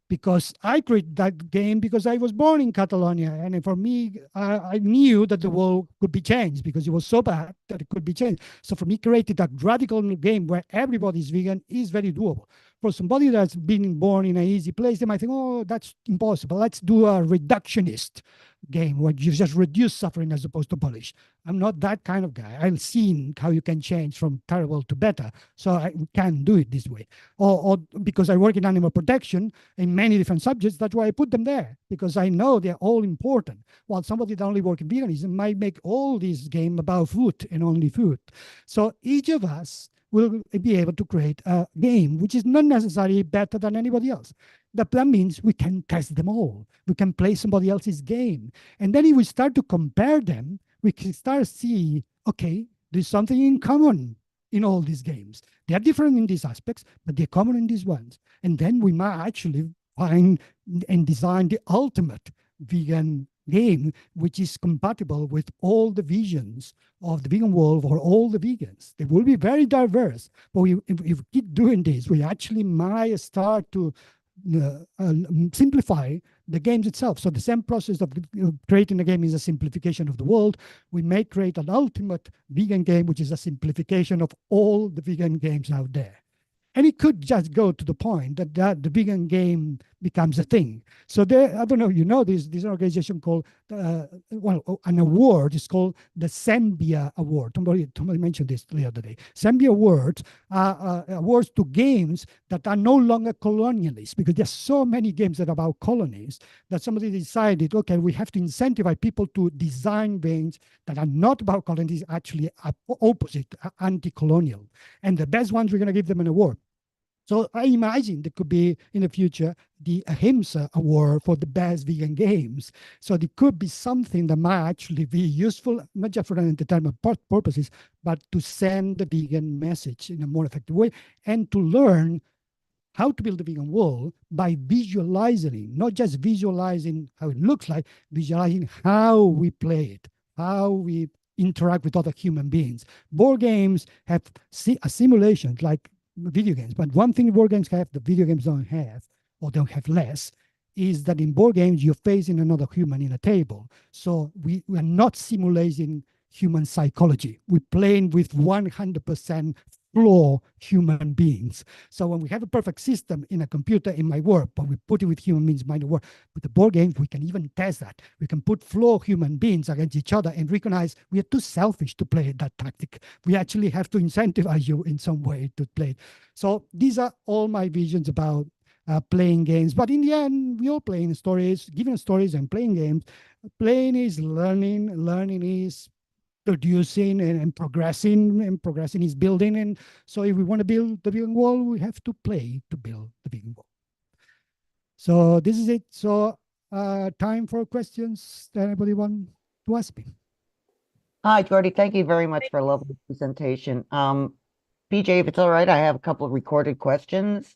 Because I created that game because I was born in Catalonia. And for me, I knew that the world could be changed because it was so bad that it could be changed. So for me, creating that radical game where everybody is vegan is very doable. For somebody that's been born in an easy place, they might think, oh, that's impossible. Let's do a reductionist game where you just reduce suffering as opposed to abolish. I'm not that kind of guy. I've seen how you can change from terrible to better. So I can do it this way. Or because I work in animal protection in many different subjects, that's why I put them there, because I know they're all important. While somebody that only works in veganism might make all this game about food and only food. So each of us will be able to create a game which is not necessarily better than anybody else. That means we can test them all. We can play somebody else's game. And then if we start to compare them, we can start to see, okay, there's something in common in all these games. They are different in these aspects, but they're common in these ones. And then we might actually find and design the ultimate vegan game, which is compatible with all the visions of the vegan world for all the vegans. They will be very diverse, but if we keep doing this, we actually might start to simplify the games itself. So the same process of creating a game is a simplification of the world. We may create an ultimate vegan game, which is a simplification of all the vegan games out there. And it could just go to the point that the vegan game becomes a thing. So there, I don't know, you know, this organization called, an award is called the Sembia Award. Somebody mentioned this the other day. Sembia Awards are awards to games that are no longer colonialist, because there's so many games that are about colonies that somebody decided, okay, we have to incentivize people to design games that are not about colonies, actually opposite, anti-colonial. And the best ones, we're going to give them an award. So I imagine there could be in the future the Ahimsa Award for the best vegan games. So there could be something that might actually be useful, not just for entertainment purposes, but to send the vegan message in a more effective way and to learn how to build the vegan world by visualizing, not just visualizing how it looks like, visualizing how we play it, how we interact with other human beings. Board games have a simulation like video games, but one thing board games have the video games don't have, or don't have less, is that in board games you're facing another human in a table. So we are not simulating human psychology. We're playing with 100% flawed human beings. So when we have a perfect system in a computer, it might work, but we put it with human beings, it might not work. With the board games, we can even test that. We can put flawed human beings against each other and recognize we are too selfish to play that tactic. We actually have to incentivize you in some way to play. So these are all my visions about playing games. But in the end, we all playing stories, giving stories and playing games. Playing is learning, learning is producing and progressing is building. And so if we want to build the vegan world, we have to play to build the vegan world. So this is it. So time for questions. Anybody want to ask me? Hi, Jordy. Thank you very much for a lovely presentation. PJ, if it's all right, I have a couple of recorded questions.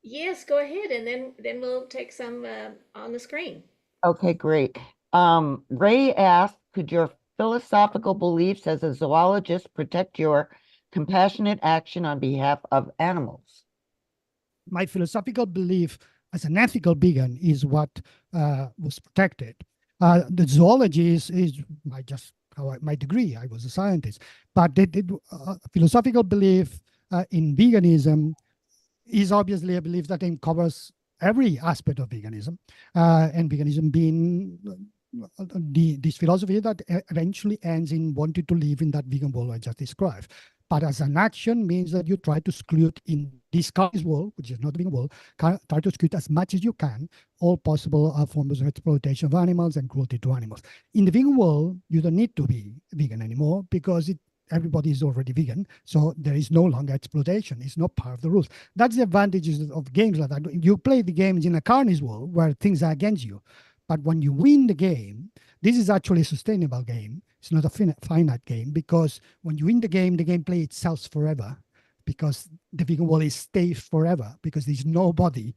Yes, go ahead, and then we'll take some on the screen. Okay, great. Ray asked, could your philosophical beliefs as a zoologist protect your compassionate action on behalf of animals? My philosophical belief as an ethical vegan is what was protected. The zoology is my degree. I was a scientist, but the philosophical belief in veganism is obviously a belief that covers every aspect of veganism, and veganism being this philosophy that eventually ends in wanting to live in that vegan world I just described. But as an action means that you try to exclude in this world, which is not a vegan world, try to exclude as much as you can all possible forms of exploitation of animals and cruelty to animals. In the vegan world, you don't need to be vegan anymore because everybody is already vegan, so there is no longer exploitation. It's not part of the rules. That's the advantages of games like that. You play the games in a carnage world where things are against you. But when you win the game, this is actually a sustainable game. It's not a finite game, because when you win the game plays itself forever, because the vegan world is safe forever, because there's nobody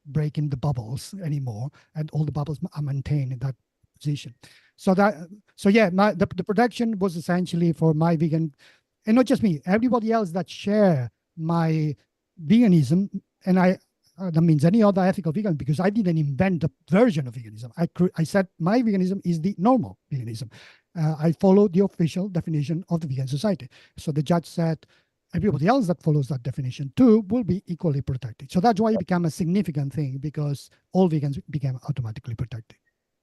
breaking the bubbles anymore, and all the bubbles are maintained in that position. So yeah, the protection was essentially for my vegan, and not just me, everybody else that share my veganism, and that means any other ethical vegan, because I didn't invent a version of veganism. I said my veganism is the normal veganism. I follow the official definition of the Vegan Society. So the judge said everybody else that follows that definition too will be equally protected. So that's why it became a significant thing, because all vegans became automatically protected.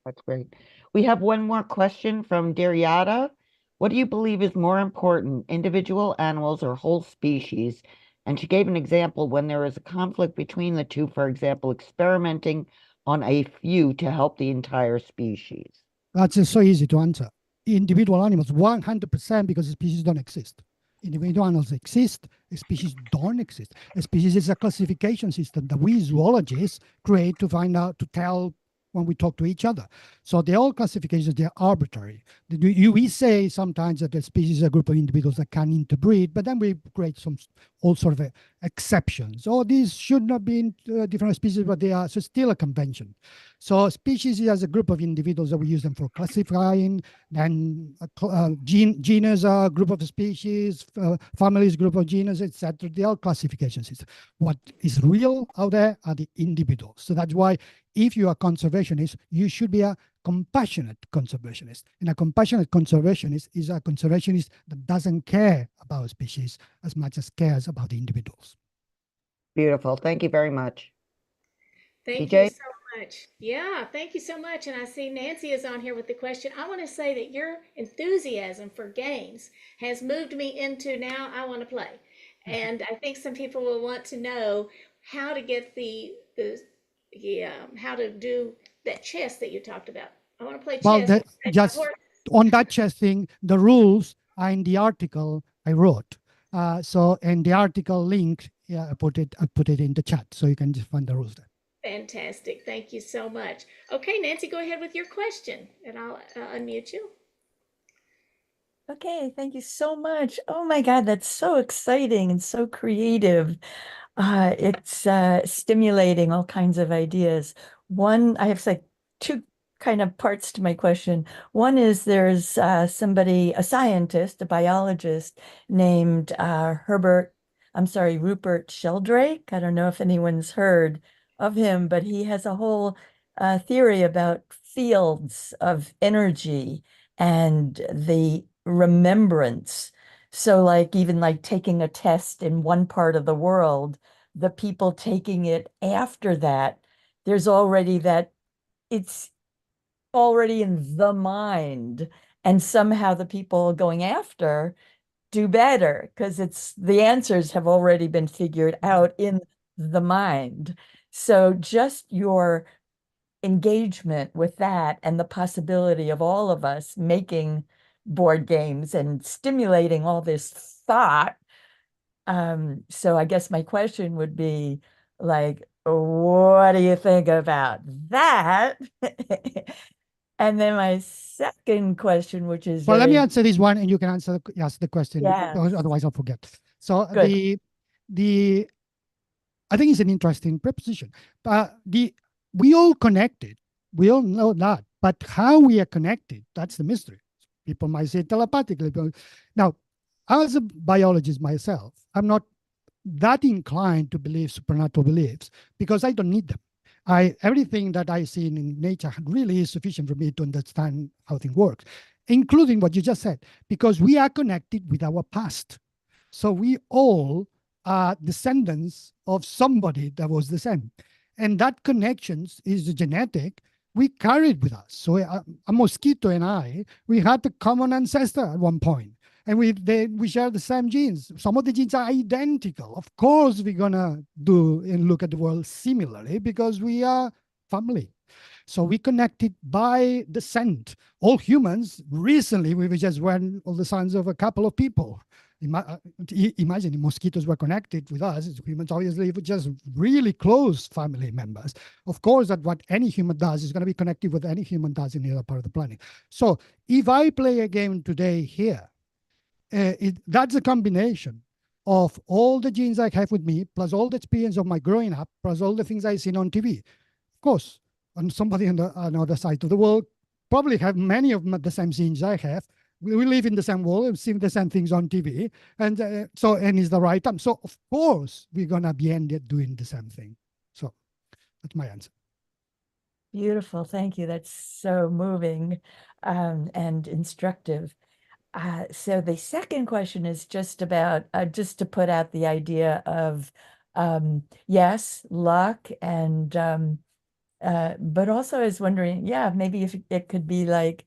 That's great. We have one more question from Dariada. What do you believe is more important, individual animals or whole species? And she gave an example when there is a conflict between the two, for example, experimenting on a few to help the entire species. That's so easy to answer. Individual animals, 100%, because species don't exist. Individual animals exist, species don't exist. A species is a classification system that we zoologists create to find out, to tell when we talk to each other. So they're all classifications, they're arbitrary. We say sometimes that the species is a group of individuals that can interbreed, but then we create all sort of exceptions. Oh, these should not be in different species, but they are, so still a convention. So species is a group of individuals that we use them for classifying, then genus are a group of species, families, group of genus, etc. They are classification systems. What is real out there are the individuals. So that's why if you are a conservationist, you should be a compassionate conservationist. And a compassionate conservationist is a conservationist that doesn't care about species as much as cares about the individuals. Beautiful. Thank you very much. Thank PJ? you so much. Yeah, thank you so much. And I see Nancy is on here with the question. I want to say that your enthusiasm for games has moved me into now I want to play. And I think some people will want to know how to get how to do that chess that you talked about. I want to play chess. Well, just on that chess thing, the rules are in the article I wrote. So in the article link, yeah, I put it in the chat, so you can just find the rules there. Fantastic. Thank you so much. Okay, Nancy, go ahead with your question, and I'll unmute you. Okay, thank you so much. Oh my God, that's so exciting and so creative. It's stimulating all kinds of ideas. One, I have like two kind of parts to my question. One is there's somebody, a scientist, a biologist named Rupert Sheldrake. I don't know if anyone's heard of him, but he has a whole theory about fields of energy and the remembrance. So like even like taking a test in one part of the world, the people taking it after that, there's already that it's already in the mind, and somehow the people going after do better because it's the answers have already been figured out in the mind. So just your engagement with that and the possibility of all of us making board games and stimulating all this thought. So I guess my question would be like, what do you think about that? And then my second question, which is Well, let me very, answer this one, and you can ask the question. Yes. Otherwise, I'll forget. So Good. I think it's an interesting preposition. We all connected. We all know that. But how we are connected, that's the mystery. People might say telepathically. Now, as a biologist myself, I'm not that inclined to believe supernatural beliefs because I don't need them. Everything that I see in nature really is sufficient for me to understand how things work, including what you just said, because we are connected with our past. So we all are descendants of somebody that was the same. And that connections is genetic. We carry it with us. So a mosquito and we had a common ancestor at one point. And we share the same genes. Some of the genes are identical. Of course, we're gonna do and look at the world similarly because we are family. So we connected by descent. All humans, recently, we were just one of the sons of a couple of people. Imagine if mosquitoes were connected with us. Humans obviously were just really close family members. Of course, that what any human does is going to be connected with any human does in the other part of the planet. So if I play a game today here, that's a combination of all the genes I have with me, plus all the experience of my growing up, plus all the things I've seen on TV. Of course, and somebody on the other side of the world probably have many of the same genes I have. We live in the same world and see the same things on TV. And and it's the right time. So of course, we're going to be ended doing the same thing. So that's my answer. Beautiful. Thank you. That's so moving and instructive. So the second question is just about, just to put out the idea of, yes, luck and, but also I was wondering, yeah, maybe if it could be like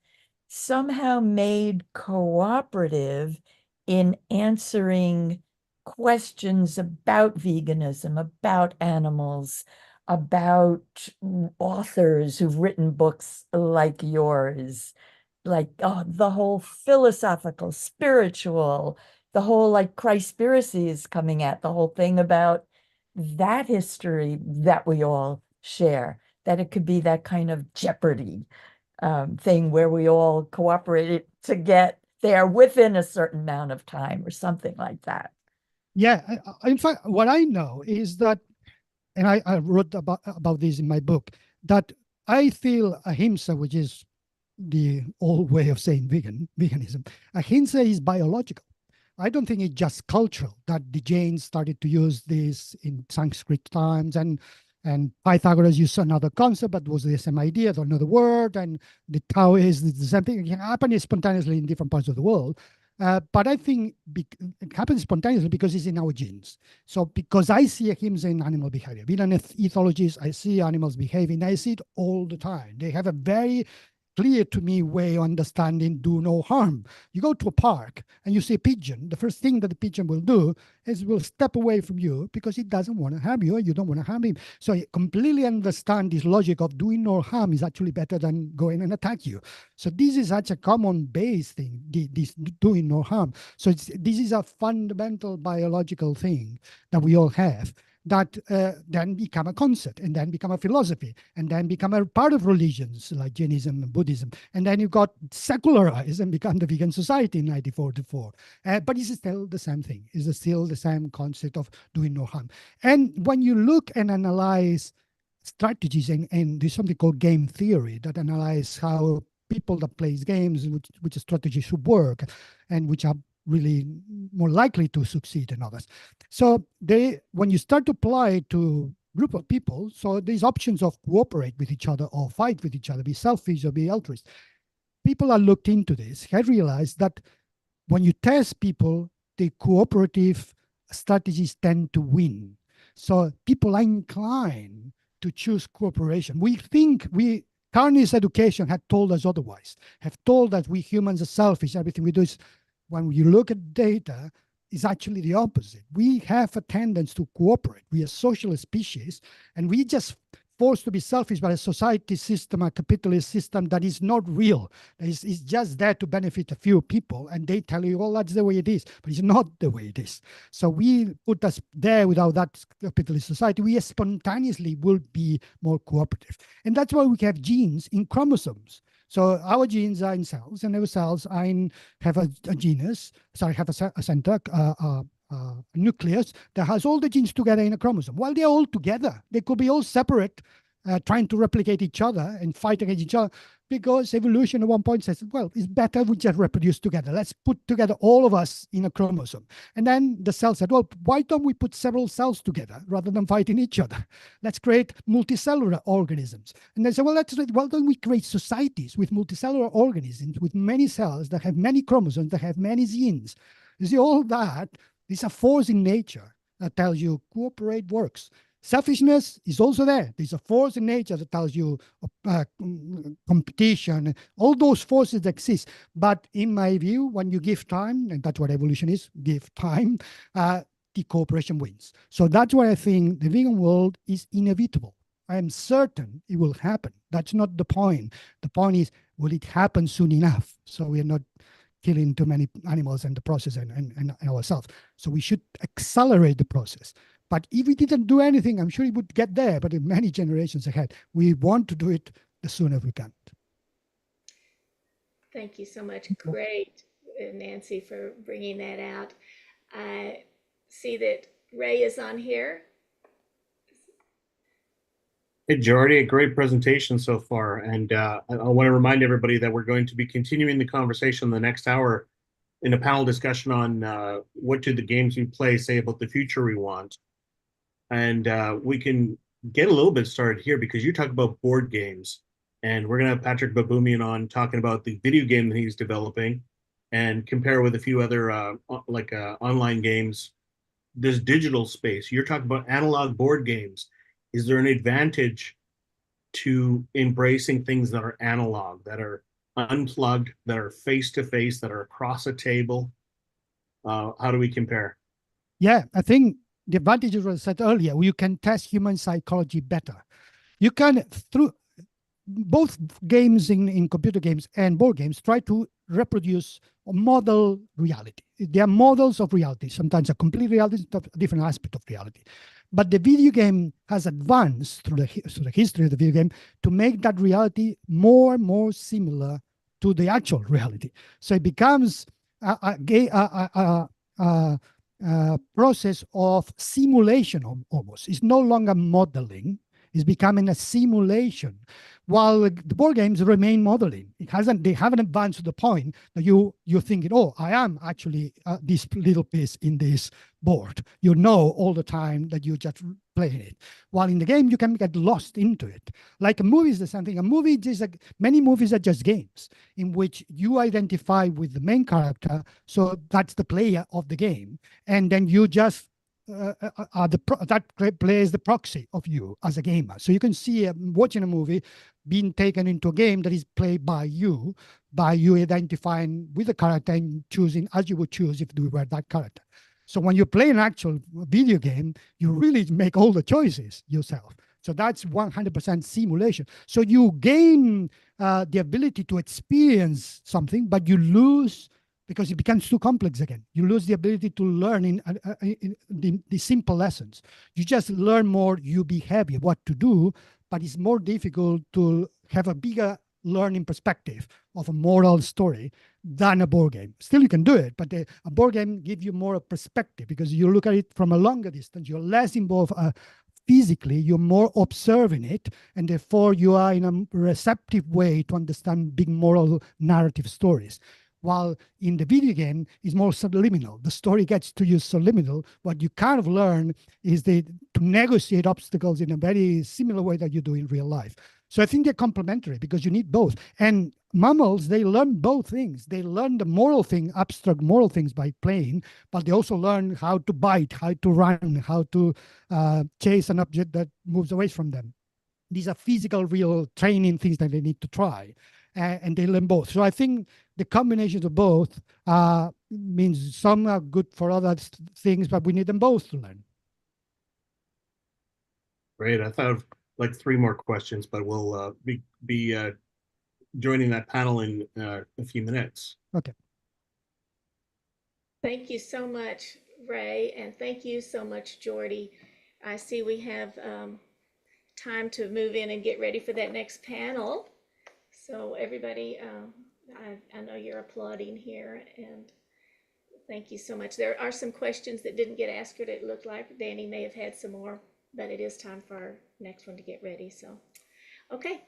somehow made cooperative in answering questions about veganism, about animals, about authors who've written books like yours, like the whole philosophical, spiritual, the whole like Christspiracy is coming at, the whole thing about that history that we all share, that it could be that kind of Jeopardy thing where we all cooperated to get there within a certain amount of time or something like that. Yeah, in fact, what I know is that, and I wrote about this in my book, that I feel ahimsa, which is the old way of saying veganism, ahimsa is biological. I don't think it's just cultural, that the Jains started to use this in Sanskrit times, and Pythagoras used another concept, but was the same idea, another word, and the Taoists is the same thing. It can happen spontaneously in different parts of the world. But I think it happens spontaneously because it's in our genes. So because I see ahimsa in animal behavior, being an ethologist, I see animals behaving, I see it all the time. They have a very clear to me way of understanding do no harm. You go to a park and you see a pigeon, the first thing that the pigeon will do is will step away from you because it doesn't want to harm you and you don't want to harm him. So I completely understand this logic of doing no harm is actually better than going and attack you. So this is such a common base thing, this doing no harm. So this is a fundamental biological thing that we all have, that then become a concept and then become a philosophy and then become a part of religions like Jainism and Buddhism. And then you got secularized and become the vegan society in 1944. But it's still the same thing. It's still the same concept of doing no harm. And when you look and analyze strategies, and there's something called game theory that analyze how people that plays games, which strategies should work and which are really more likely to succeed than others. So when you start to apply it to group of people, so these options of cooperate with each other or fight with each other, be selfish or be altruist, people are looked into this, have realized that when you test people, the cooperative strategies tend to win. So people are inclined to choose cooperation. We think Carney's education had told us otherwise, have told that we humans are selfish, everything we do is, when you look at data, is actually the opposite. We have a tendency to cooperate. We are social species, and we just forced to be selfish by a society system, a capitalist system that is not real. It's just there to benefit a few people, and they tell you, well, that's the way it is, but it's not the way it is. So we put us there without that capitalist society, we spontaneously will be more cooperative. And that's why we have genes in chromosomes. So our genes are in cells, and our cells are have a genus, sorry, have a center, nucleus that has all the genes together in a chromosome. Well, they're all together. They could be all separate, trying to replicate each other and fight against each other, because evolution at one point says, well, it's better we just reproduce together. Let's put together all of us in a chromosome. And then the cell said, well, why don't we put several cells together rather than fighting each other? Let's create multicellular organisms. And they said, well, why don't we create societies with multicellular organisms with many cells that have many chromosomes, that have many genes? You see, all that is a force in nature that tells you cooperate works. Selfishness is also there. There's a force in nature that tells you competition, all those forces exist. But in my view, when you give time, and that's what evolution is, give time, the cooperation wins. So that's why I think the vegan world is inevitable. I am certain it will happen. That's not the point. The point is, will it happen soon enough? So we are not killing too many animals in the process and ourselves. So we should accelerate the process. But if we didn't do anything, I'm sure it would get there, but in many generations ahead. We want to do it the sooner we can. Thank you so much. Great, Nancy, for bringing that out. I see that Ray is on here. Hey, Jordy, a great presentation so far. And I want to remind everybody that we're going to be continuing the conversation the next hour in a panel discussion on what do the games we play say about the future we want. And we can get a little bit started here because you talk about board games. And we're going to have Patrick Baboumian on talking about the video game that he's developing and compare with a few other online games. This digital space, you're talking about analog board games. Is there an advantage to embracing things that are analog, that are unplugged, that are face-to-face, that are across a table? How do we compare? Yeah, I think the advantage was said earlier, you can test human psychology better. You can, through both games in computer games and board games, try to reproduce or model reality. They are models of reality, sometimes a complete reality, a different aspect of reality. But the video game has advanced through the history of the video game to make that reality more and more similar to the actual reality. So it becomes a process of simulation almost. It's no longer modeling. It's becoming a simulation, while the board games remain modeling. They haven't advanced to the point that you're thinking, oh, I am actually this little piece in this board. You know all the time that you're just playing it. While in the game, you can get lost into it. Like a movie is the same thing. A movie is many movies are just games in which you identify with the main character. So that's the player of the game. And then you just that plays the proxy of you as a gamer. So you can see watching a movie being taken into a game that is played by you identifying with the character and choosing as you would choose if you were that character. So when you play an actual video game, you really make all the choices yourself. So that's 100% simulation. So you gain the ability to experience something, but you lose because it becomes too complex again. You lose the ability to learn in the simple lessons. You just learn more, you be heavy what to do, but it's more difficult to have a bigger learning perspective of a moral story than a board game. Still, you can do it, but a board game gives you more perspective because you look at it from a longer distance. You're less involved physically, you're more observing it, and therefore you are in a receptive way to understand big moral narrative stories. While in the video game, it's more subliminal. The story gets to you subliminal. What you kind of learn is to negotiate obstacles in a very similar way that you do in real life. So I think they're complementary because you need both. And mammals, they learn both things. They learn the moral thing, abstract moral things by playing, but they also learn how to bite, how to run, how to chase an object that moves away from them. These are physical, real training things that they need to try. And they learn both. So I think the combination of both means some are good for other things, but we need them both to learn. Great. I thought like 3 more questions, but we'll be joining that panel in a few minutes. Okay. Thank you so much, Ray, and thank you so much, Jordy. I see we have time to move in and get ready for that next panel. So everybody, I know you're applauding here, and thank you so much. There are some questions that didn't get asked, it looked like. Danny may have had some more, but it is time for our next one to get ready. So, okay.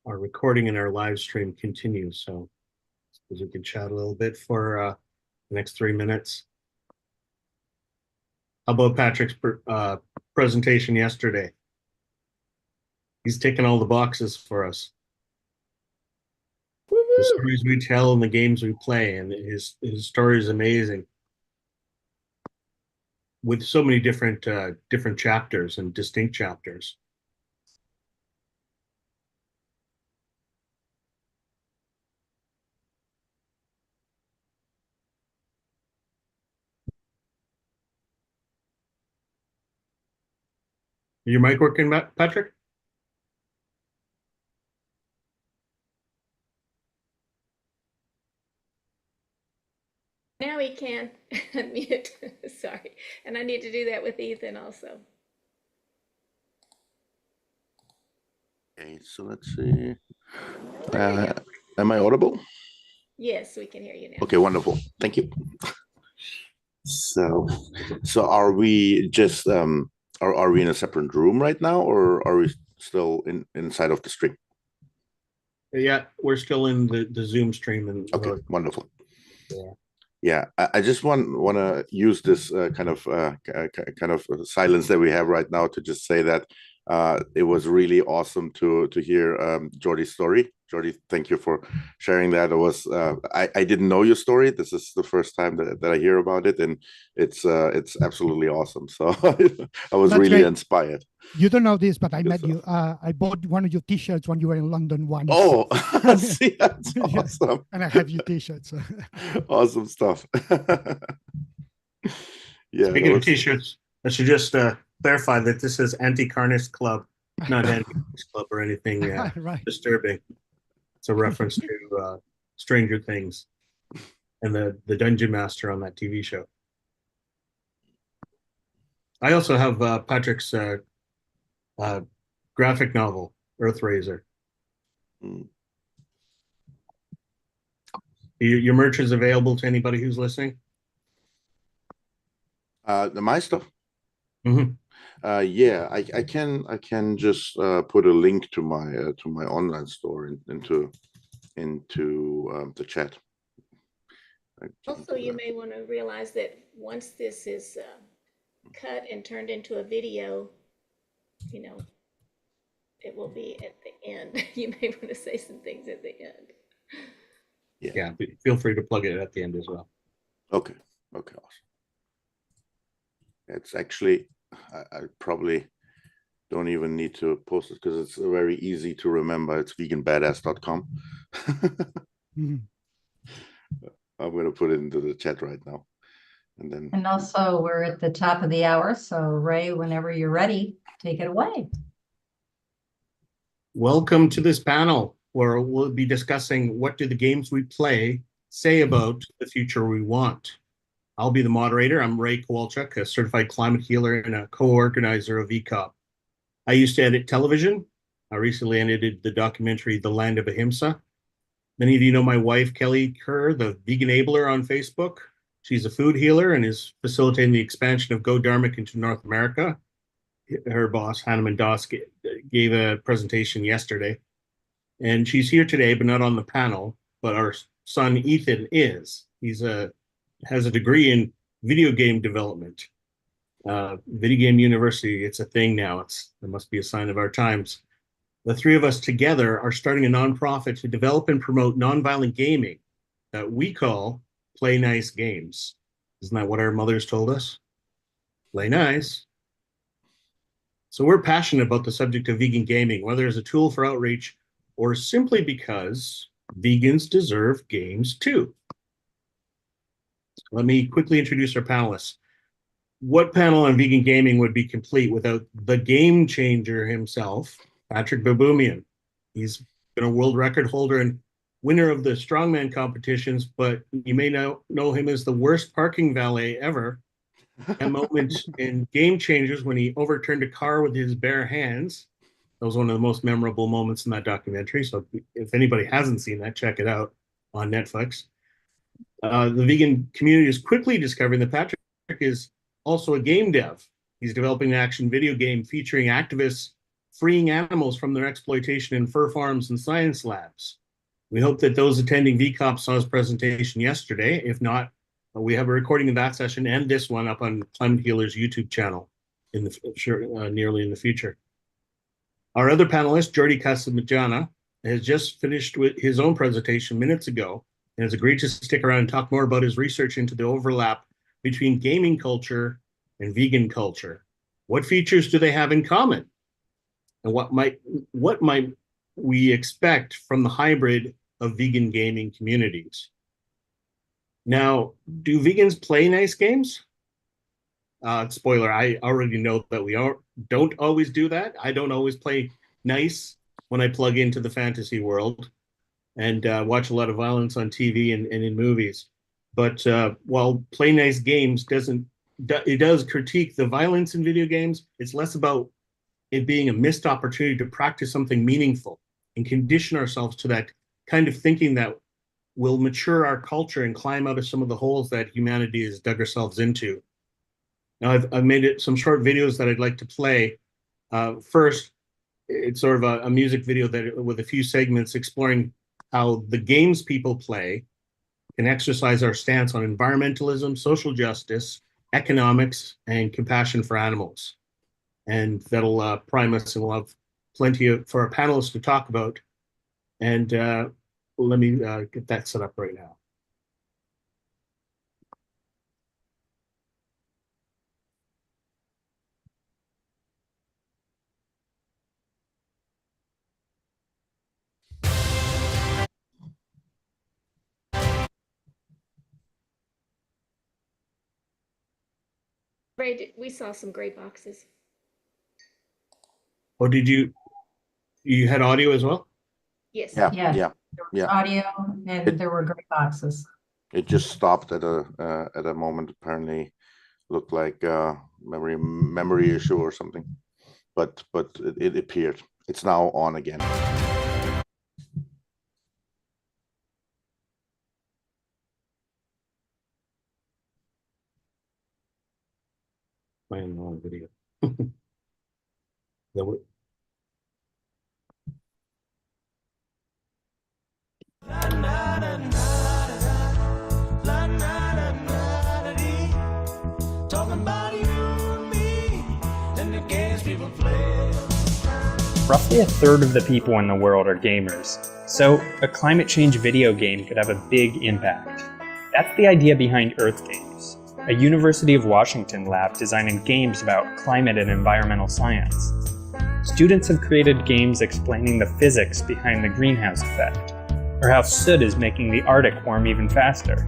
Our recording and our live stream continues, so as we can chat a little bit for the next 3 minutes. How about Patrick's presentation yesterday? He's ticking all the boxes for us. The stories we tell and the games we play, and his story is amazing, with so many different chapters and distinct chapters. Your mic working, Patrick? Now he can unmute. Sorry. And I need to do that with Ethan also. Okay, so let's see. Am I audible? Yes, we can hear you now. Okay, wonderful. Thank you. So are we just are we in a separate room right now, or are we still inside of the stream? Yeah, we're still in the Zoom stream. And okay, wonderful. Yeah. Yeah, I just want to use this kind of silence that we have right now to just say that it was really awesome to hear Jordy's story. Jordy, thank you for sharing that. It was I didn't know your story. This is the first time that I hear about it, and it's absolutely awesome. So I was That's really great. Inspired. You don't know this, but I met you. I bought one of your T-shirts when you were in London once. Oh, see, that's awesome. Yeah. And I have your T-shirts. Awesome stuff. Yeah. Speaking of T-shirts, I should just clarify that this is Anti-Carnist Club, not Anti-Carnist Club or anything right. disturbing. It's a reference to Stranger Things and the Dungeon Master on that TV show. I also have Patrick's graphic novel, Earthraiser. Your merch is available to anybody who's listening? My stuff? Mm-hmm. Yeah, I can just put a link to my online store into the chat. Also, you may want to realize that once this is cut and turned into a video, you know, it will be at the end. You may want to say some things at the end. Yeah, feel free to plug it at the end as well. Okay, awesome. It's actually, I probably don't even need to post it because it's very easy to remember. It's veganbadass.com. Mm-hmm. I'm going to put it into the chat right now. And also, we're at the top of the hour. So, Ray, whenever you're ready, take it away. Welcome to this panel where we'll be discussing what do the games we play say about the future we want. I'll be the moderator. I'm Ray Kowalchuk, a certified climate healer and a co-organizer of VCOP. I used to edit television. I recently edited the documentary The Land of Ahimsa. Many of you know my wife, Kelly Kerr, the Veganabler on Facebook. She's a food healer and is facilitating the expansion of Go Dharmic into North America. Her boss, Hanneman Das, gave a presentation yesterday. And she's here today, but not on the panel. But our son, Ethan, is. Has a degree in video game development. Video Game University, it's a thing now. It must be a sign of our times. the three of us together are starting a nonprofit to develop and promote nonviolent gaming that we call Play Nice Games. Isn't that what our mothers told us? Play nice. So we're passionate about the subject of vegan gaming, whether as a tool for outreach or simply because vegans deserve games too. Let me quickly introduce our panelists. What panel on vegan gaming would be complete without the game changer himself, Patrick Baboumian? He's been a world record holder and winner of the strongman competitions, but you may know him as the worst parking valet ever. That moment in Game Changers when he overturned a car with his bare hands. That was one of the most memorable moments in that documentary. So if anybody hasn't seen that, check it out on Netflix. The vegan community is quickly discovering that Patrick is also a game dev. He's developing an action video game featuring activists freeing animals from their exploitation in fur farms and science labs. We hope that those attending VCOP saw his presentation yesterday. If not, we have a recording of that session and this one up on Climate Healer's YouTube channel in the nearly in the future. Our other panelist, Jordi Casamajana, has just finished with his own presentation minutes ago and has agreed to stick around and talk more about his research into the overlap between gaming culture and vegan culture. What features do they have in common? And what might we expect from the hybrid of vegan gaming communities? Now, do vegans play nice games? Spoiler, I already know that we don't always do that. I don't always play nice when I plug into the fantasy world and watch a lot of violence on TV and in movies. But while Play Nice Games does critique the violence in video games, it's less about it being a missed opportunity to practice something meaningful and condition ourselves to that kind of thinking that will mature our culture and climb out of some of the holes that humanity has dug ourselves into. Now, I've made some short videos that I'd like to play. First, it's sort of a music video with a few segments exploring how the games people play can exercise our stance on environmentalism, social justice, economics, and compassion for animals. And that'll prime us, and we'll have plenty for our panelists to talk about. And let me get that set up right now. Ray, we saw some great boxes. Oh, did you had audio as well? Yes. Yes. Yeah. There was audio and there were great boxes. It just stopped at a moment. Apparently, looked like memory issue or something, but it appeared. It's now on again. Playing the wrong video. Roughly a third of the people in the world are gamers, so a climate change video game could have a big impact. That's the idea behind Earth Games, a University of Washington lab designing games about climate and environmental science. Students have created games explaining the physics behind the greenhouse effect, or how soot is making the Arctic warm even faster.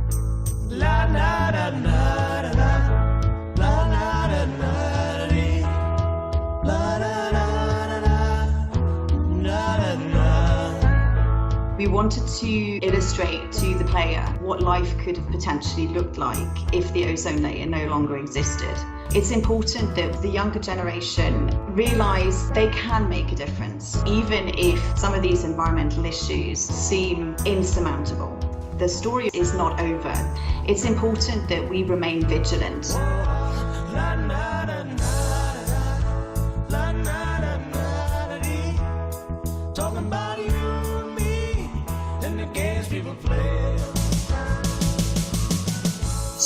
We wanted to illustrate to the player what life could have potentially looked like if the ozone layer no longer existed. It's important that the younger generation realise they can make a difference, even if some of these environmental issues seem insurmountable. The story is not over. It's important that we remain vigilant.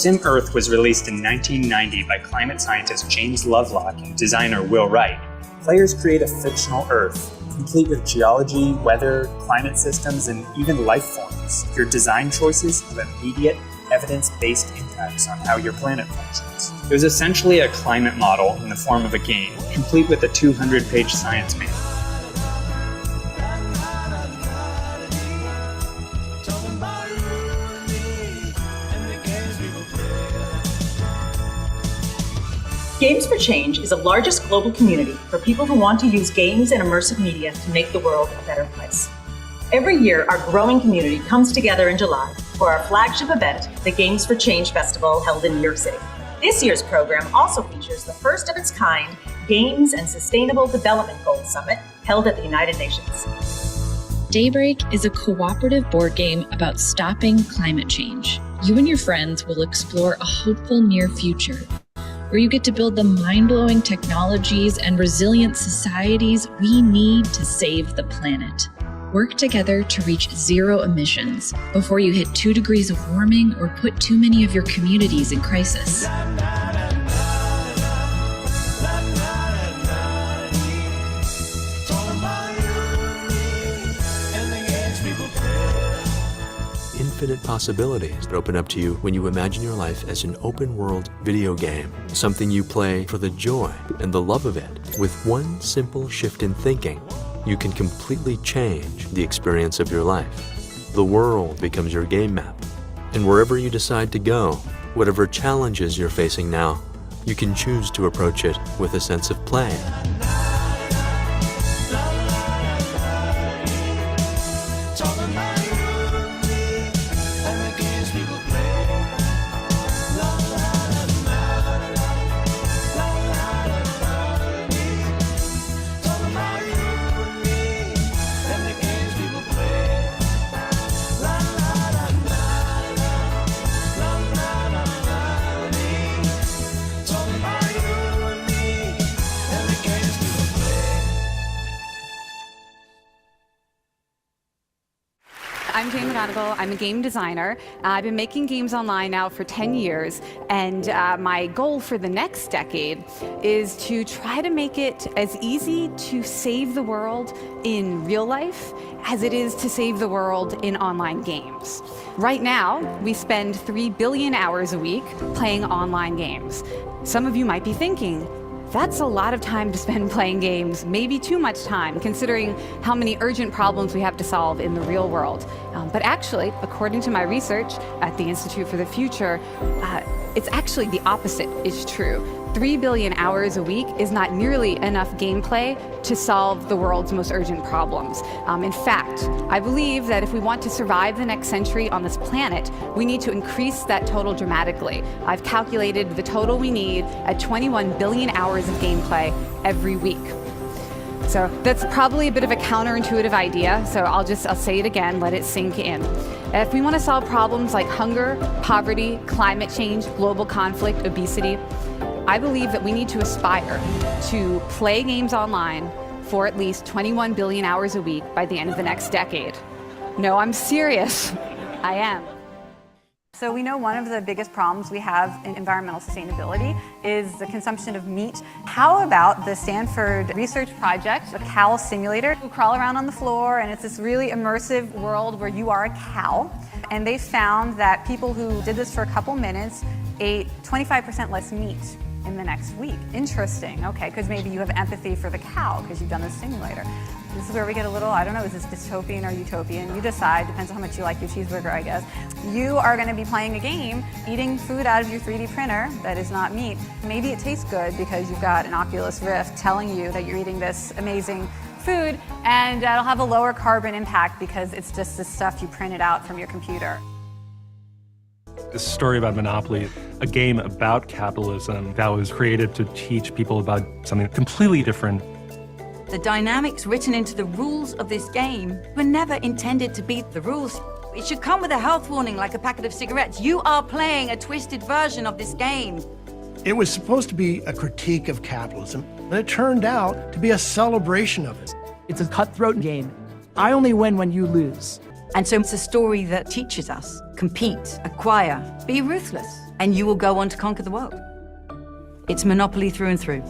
Sim Earth was released in 1990 by climate scientist James Lovelock and designer Will Wright. Players create a fictional Earth, complete with geology, weather, climate systems, and even life forms. Your design choices have immediate, evidence-based impacts on how your planet functions. It was essentially a climate model in the form of a game, complete with a 200-page science manual. Games for Change is the largest global community for people who want to use games and immersive media to make the world a better place. Every year, our growing community comes together in July for our flagship event, the Games for Change Festival held in New York City. This year's program also features the first of its kind Games and Sustainable Development Goals Summit held at the United Nations. Daybreak is a cooperative board game about stopping climate change. You and your friends will explore a hopeful near future where you get to build the mind-blowing technologies and resilient societies we need to save the planet. Work together to reach zero emissions before you hit 2 degrees of warming or put too many of your communities in crisis. Infinite possibilities that open up to you when you imagine your life as an open-world video game, something you play for the joy and the love of it. With one simple shift in thinking, you can completely change the experience of your life. The world becomes your game map, and wherever you decide to go, whatever challenges you're facing now, you can choose to approach it with a sense of play. I'm a game designer. I've been making games online now for 10 years, and my goal for the next decade is to try to make it as easy to save the world in real life as it is to save the world in online games. Right now, we spend 3 billion hours a week playing online games. Some of you might be thinking, that's a lot of time to spend playing games, maybe too much time, considering how many urgent problems we have to solve in the real world. But actually, according to my research at the Institute for the Future, it's actually the opposite is true. 3 billion hours a week is not nearly enough gameplay to solve the world's most urgent problems. In fact, I believe that if we want to survive the next century on this planet, we need to increase that total dramatically. I've calculated the total we need at 21 billion hours of gameplay every week. So that's probably a bit of a counterintuitive idea, so I'll say it again, let it sink in. If we want to solve problems like hunger, poverty, climate change, global conflict, obesity, I believe that we need to aspire to play games online for at least 21 billion hours a week by the end of the next decade. No, I'm serious. I am. So we know one of the biggest problems we have in environmental sustainability is the consumption of meat. How about the Stanford research project, a cow simulator? You crawl around on the floor, and it's this really immersive world where you are a cow. And they found that people who did this for a couple minutes ate 25% less meat in the next week. Interesting, okay, because maybe you have empathy for the cow because you've done this simulator. This is where we get a little, I don't know, is this dystopian or utopian? You decide, depends on how much you like your cheeseburger, I guess. You are gonna be playing a game, eating food out of your 3D printer that is not meat. Maybe it tastes good because you've got an Oculus Rift telling you that you're eating this amazing food, and it'll have a lower carbon impact because it's just the stuff you printed out from your computer. This story about Monopoly, a game about capitalism that was created to teach people about something completely different. The dynamics written into the rules of this game were never intended to beat the rules. It should come with a health warning like a packet of cigarettes. You are playing a twisted version of this game. It was supposed to be a critique of capitalism, and it turned out to be a celebration of it. It's a cutthroat game. I only win when you lose. And so it's a story that teaches us, compete, acquire, be ruthless, and you will go on to conquer the world. It's Monopoly through and through.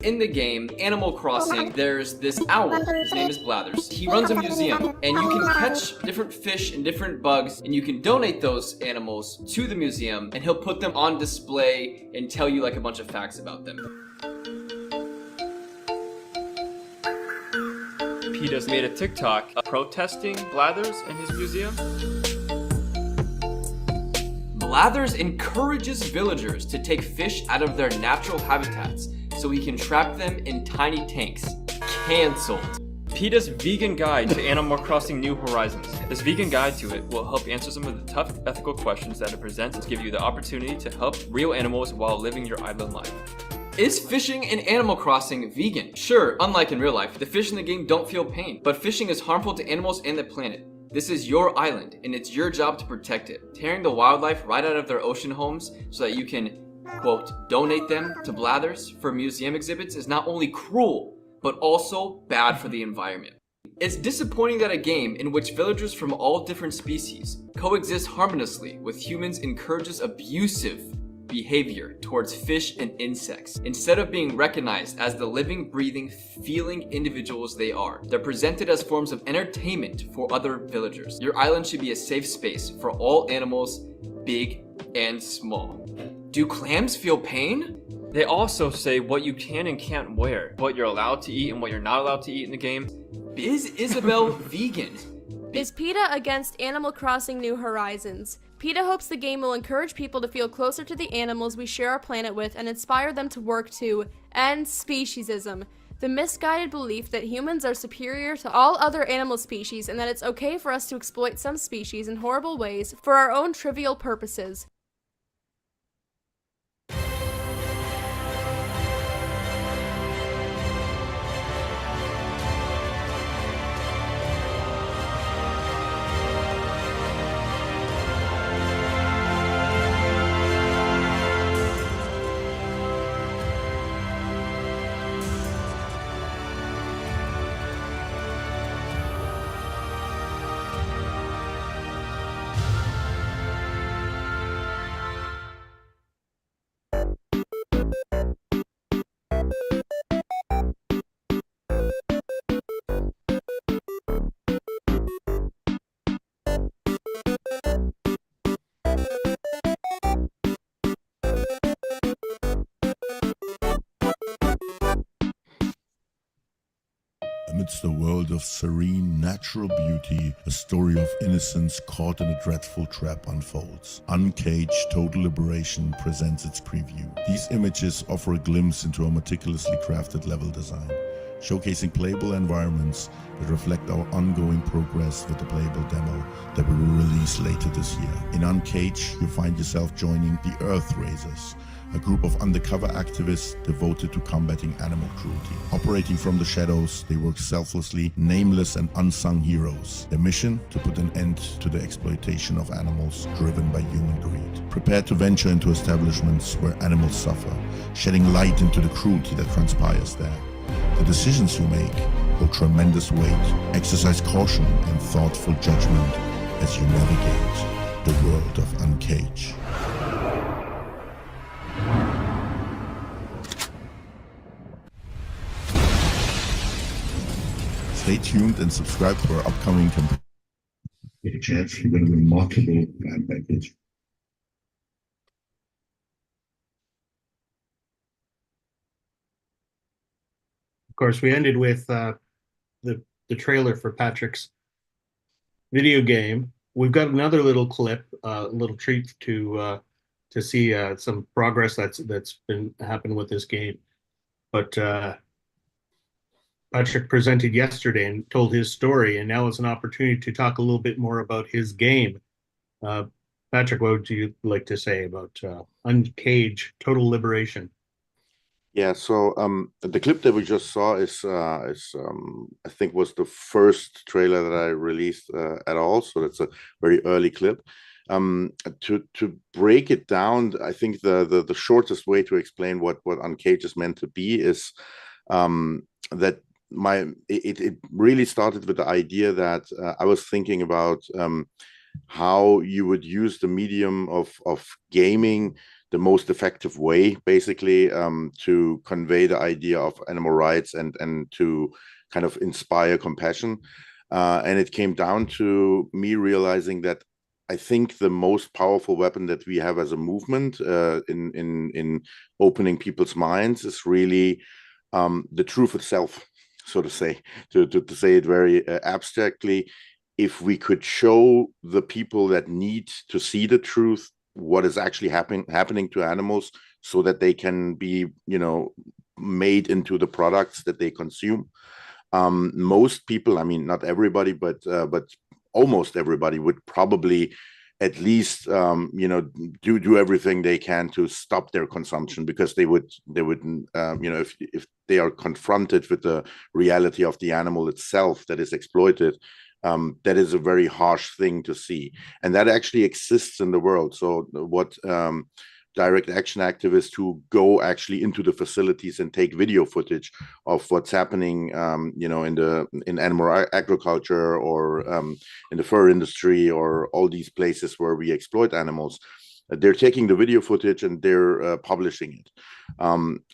In the game, Animal Crossing, there's this owl. His name is Blathers. He runs a museum, and you can catch different fish and different bugs, and you can donate those animals to the museum, and he'll put them on display and tell you like a bunch of facts about them. PETA's made a TikTok protesting Blathers in his museum. Blathers encourages villagers to take fish out of their natural habitats so he can trap them in tiny tanks. Cancelled. PETA's vegan guide to Animal Crossing New Horizons. This vegan guide to it will help answer some of the tough ethical questions that it presents and give you the opportunity to help real animals while living your island life. Is fishing in Animal Crossing vegan? Sure, unlike in real life, the fish in the game don't feel pain, but fishing is harmful to animals and the planet. This is your island, and it's your job to protect it. Tearing the wildlife right out of their ocean homes so that you can, quote, donate them to Blathers for museum exhibits is not only cruel, but also bad for the environment. It's disappointing that a game in which villagers from all different species coexist harmoniously with humans encourages abusive behavior towards fish and insects. Instead of being recognized as the living, breathing, feeling individuals they are, they're presented as forms of entertainment for other villagers. Your island should be a safe space for all animals, big and small. Do clams feel pain? They also say what you can and can't wear, what you're allowed to eat and what you're not allowed to eat in the game. Is Isabel vegan? Is PETA against Animal Crossing New Horizons? PETA hopes the game will encourage people to feel closer to the animals we share our planet with and inspire them to work to end speciesism, the misguided belief that humans are superior to all other animal species and that it's okay for us to exploit some species in horrible ways for our own trivial purposes. Amidst a world of serene, natural beauty, a story of innocence caught in a dreadful trap unfolds. Uncaged Total Liberation presents its preview. These images offer a glimpse into a meticulously crafted level design, showcasing playable environments that reflect our ongoing progress with the playable demo that we will release later this year. In Uncaged, you find yourself joining the Earth Raisers, a group of undercover activists devoted to combating animal cruelty. Operating from the shadows, they work selflessly, nameless and unsung heroes. Their mission? To put an end to the exploitation of animals driven by human greed. Prepare to venture into establishments where animals suffer, shedding light into the cruelty that transpires there. The decisions you make hold tremendous weight. Exercise caution and thoughtful judgment as you navigate the world of Uncaged. Stay tuned and subscribe to our upcoming campaign. Get a chance to win a remarkable fan package. Of course, we ended with the trailer for Patrick's video game. We've got another little clip, a little treat to see some progress that's been happened with this game. But Patrick presented yesterday and told his story, and now it's an opportunity to talk a little bit more about his game. Patrick, what would you like to say about Uncaged Total Liberation? Yeah, so the clip that we just saw is I think was the first trailer that I released at all, so that's a very early clip. To break it down, I think the shortest way to explain what Uncaged is meant to be is that it really started with the idea that I was thinking about how you would use the medium of gaming most effective way, basically, to convey the idea of animal rights and to kind of inspire compassion. And it came down to me realizing that I think the most powerful weapon that we have as a movement in opening people's minds is really the truth itself, so to say, to say it very abstractly. If we could show the people that need to see the truth, what is actually happening to animals, so that they can be, made into the products that they consume. Most people, I mean, not everybody, but almost everybody would probably at least, do everything they can to stop their consumption, because they would, if they are confronted with the reality of the animal itself that is exploited, that is a very harsh thing to see, and that actually exists in the world. So what direct action activists who go actually into the facilities and take video footage of what's happening, in animal agriculture, or in the fur industry, or all these places where we exploit animals, they're taking the video footage and they're publishing it.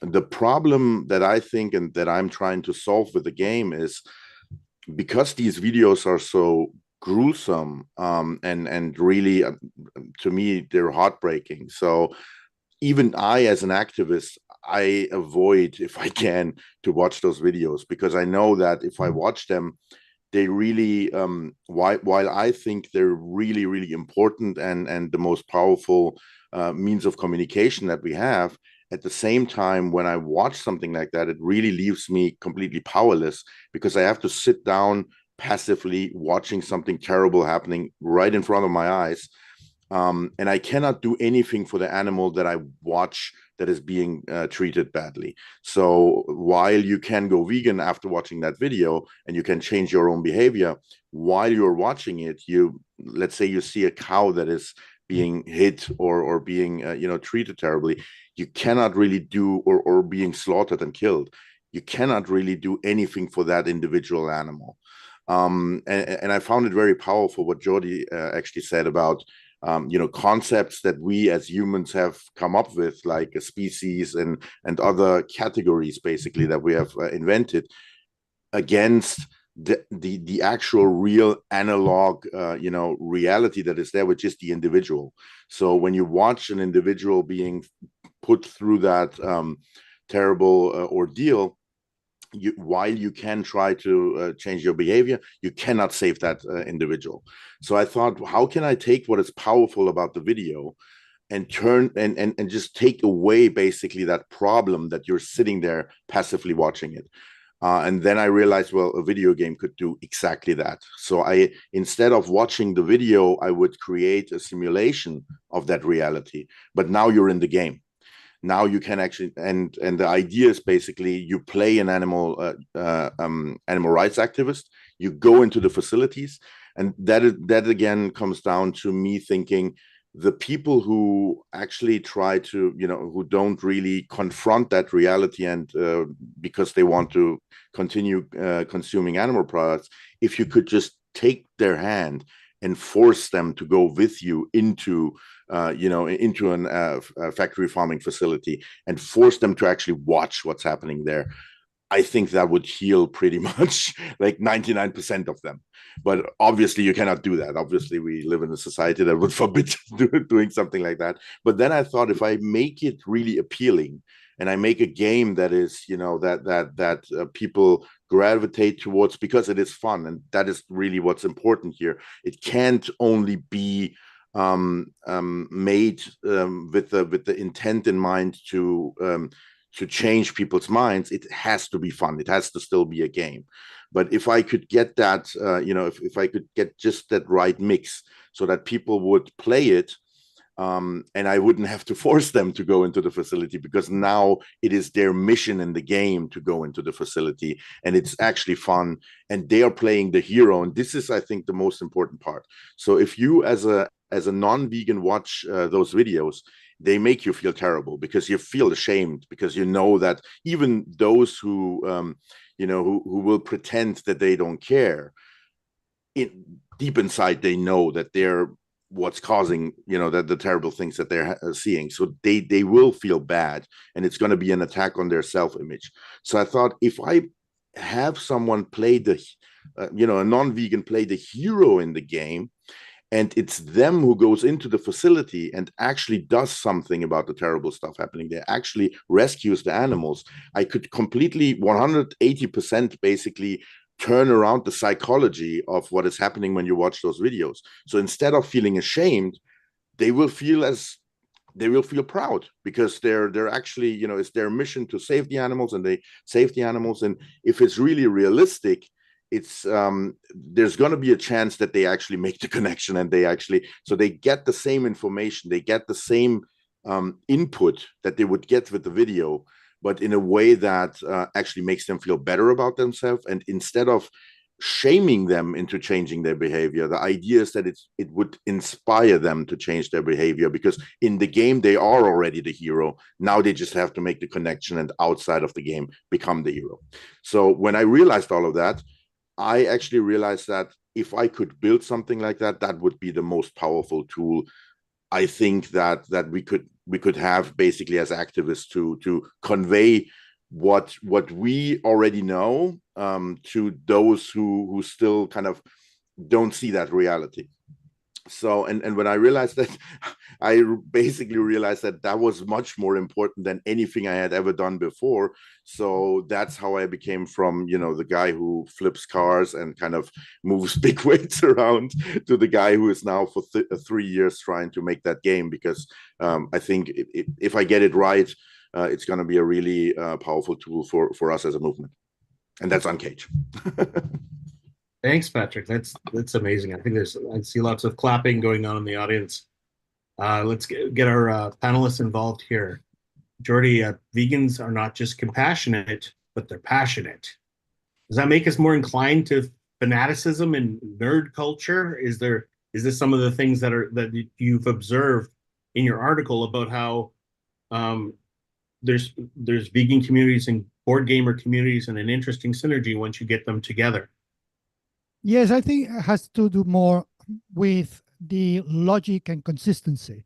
The problem that I think and that I'm trying to solve with the game is, because these videos are so gruesome, and really, to me, they're heartbreaking. So even I, as an activist, I avoid, if I can, to watch those videos, because I know that if I watch them, they really, while I think they're really, really important and the most powerful means of communication that we have, at the same time, when I watch something like that, it really leaves me completely powerless, because I have to sit down passively watching something terrible happening right in front of my eyes. And I cannot do anything for the animal that I watch that is being treated badly. So while you can go vegan after watching that video and you can change your own behavior, while you're watching it, let's say you see a cow that is being hit or being treated terribly, you cannot really do, or being slaughtered and killed, you cannot really do anything for that individual animal. And I found it very powerful what Jordi actually said about concepts that we as humans have come up with, like a species and other categories, basically, that we have invented, against the actual real analog reality that is there, which is the individual. So when you watch an individual being put through that terrible ordeal, while you can try to change your behavior, you cannot save that individual. So I thought, how can I take what is powerful about the video and turn and just take away basically that problem that you're sitting there passively watching it. And then I realized, well, a video game could do exactly that. So instead of watching the video, I would create a simulation of that reality. But now you're in the game. Now you can actually, and the idea is basically you play an animal rights activist. You go into the facilities, and that again comes down to me thinking, the people who actually try to, who don't really confront that reality, and because they want to continue consuming animal products, if you could just take their hand and force them to go with you into a factory farming facility and force them to actually watch what's happening there, I think that would heal pretty much like 99% of them. But obviously you cannot do that. Obviously we live in a society that would forbid doing something like that. But then I thought, if I make it really appealing and I make a game that is, that people gravitate towards because it is fun, and that is really what's important here. It can't only be made with the intent in mind to change people's minds. It has to be fun. It has to still be a game. But if I could get that, if I could get just that right mix so that people would play it, and I wouldn't have to force them to go into the facility, because now it is their mission in the game to go into the facility, and it's actually fun, and they are playing the hero. And this is, I think, the most important part. So if you as a non-vegan watch those videos, they make you feel terrible, because you feel ashamed, because you know that even those who who will pretend that they don't care, deep inside they know that what's causing, the terrible things that they're seeing. So they will feel bad, and it's going to be an attack on their self-image. So I thought, if I have someone play a non-vegan play the hero in the game, and it's them who goes into the facility and actually does something about the terrible stuff happening there, actually rescues the animals, I could completely 180% basically turn around the psychology of what is happening when you watch those videos. So instead of feeling ashamed, they will feel proud, because they're actually, it's their mission to save the animals, and they save the animals. And if it's really realistic, it's there's going to be a chance that they actually make the connection, and so they get the same information, they get the same input that they would get with the video, but in a way that actually makes them feel better about themselves. And instead of shaming them into changing their behavior, the idea is that it would inspire them to change their behavior, because in the game they are already the hero. Now they just have to make the connection, and outside of the game become the hero. So when I realized all of that, I actually realized that if I could build something like that, that would be the most powerful tool, I think, that we could have basically as activists to convey what we already know to those who still kind of don't see that reality. So, and when I realized that, I basically realized that was much more important than anything I had ever done before. So that's how I became from, the guy who flips cars and kind of moves big weights around, to the guy who is now for 3 years trying to make that game, because I think if I get it right, it's going to be a really powerful tool for us as a movement. And that's Uncage. Thanks, Patrick. That's amazing. I think I see lots of clapping going on in the audience. Let's get our panelists involved here. Jordi, vegans are not just compassionate, but they're passionate. Does that make us more inclined to fanaticism and nerd culture? Is this some of the things that you've observed in your article about how there's vegan communities and board gamer communities, and an interesting synergy once you get them together? Yes, I think it has to do more with the logic and consistency.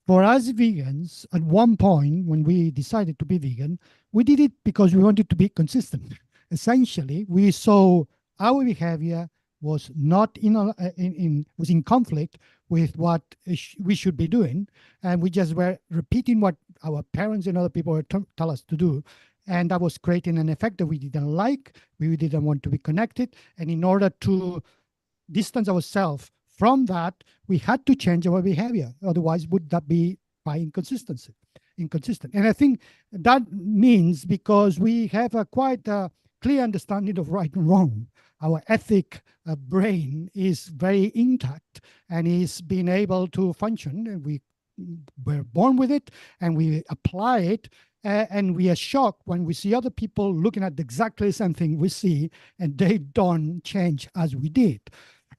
For us vegans, at one point when we decided to be vegan, we did it because we wanted to be consistent. Essentially, we saw our behavior was not was in conflict with what we should be doing, and we just were repeating what our parents and other people were tell us to do. And that was creating an effect that we didn't like. We didn't want to be connected. And in order to distance ourselves from that, we had to change our behavior. Otherwise, would that be by inconsistent? And I think that means, because we have a quite clear understanding of right and wrong, our ethic brain is very intact and is being able to function. And we were born with it, and we apply it. And we are shocked when we see other people looking at exactly the same thing we see, and they don't change as we did.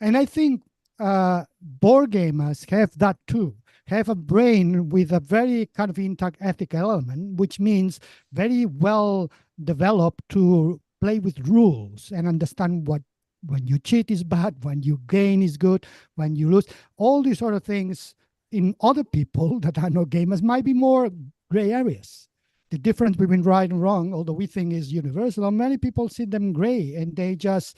And I think board gamers have that too, have a brain with a very kind of intact ethical element, which means very well developed to play with rules and understand when you cheat is bad, when you gain is good, when you lose. All these sort of things in other people that are not gamers might be more gray areas. The difference between right and wrong, although we think is universal, many people see them gray, and they just,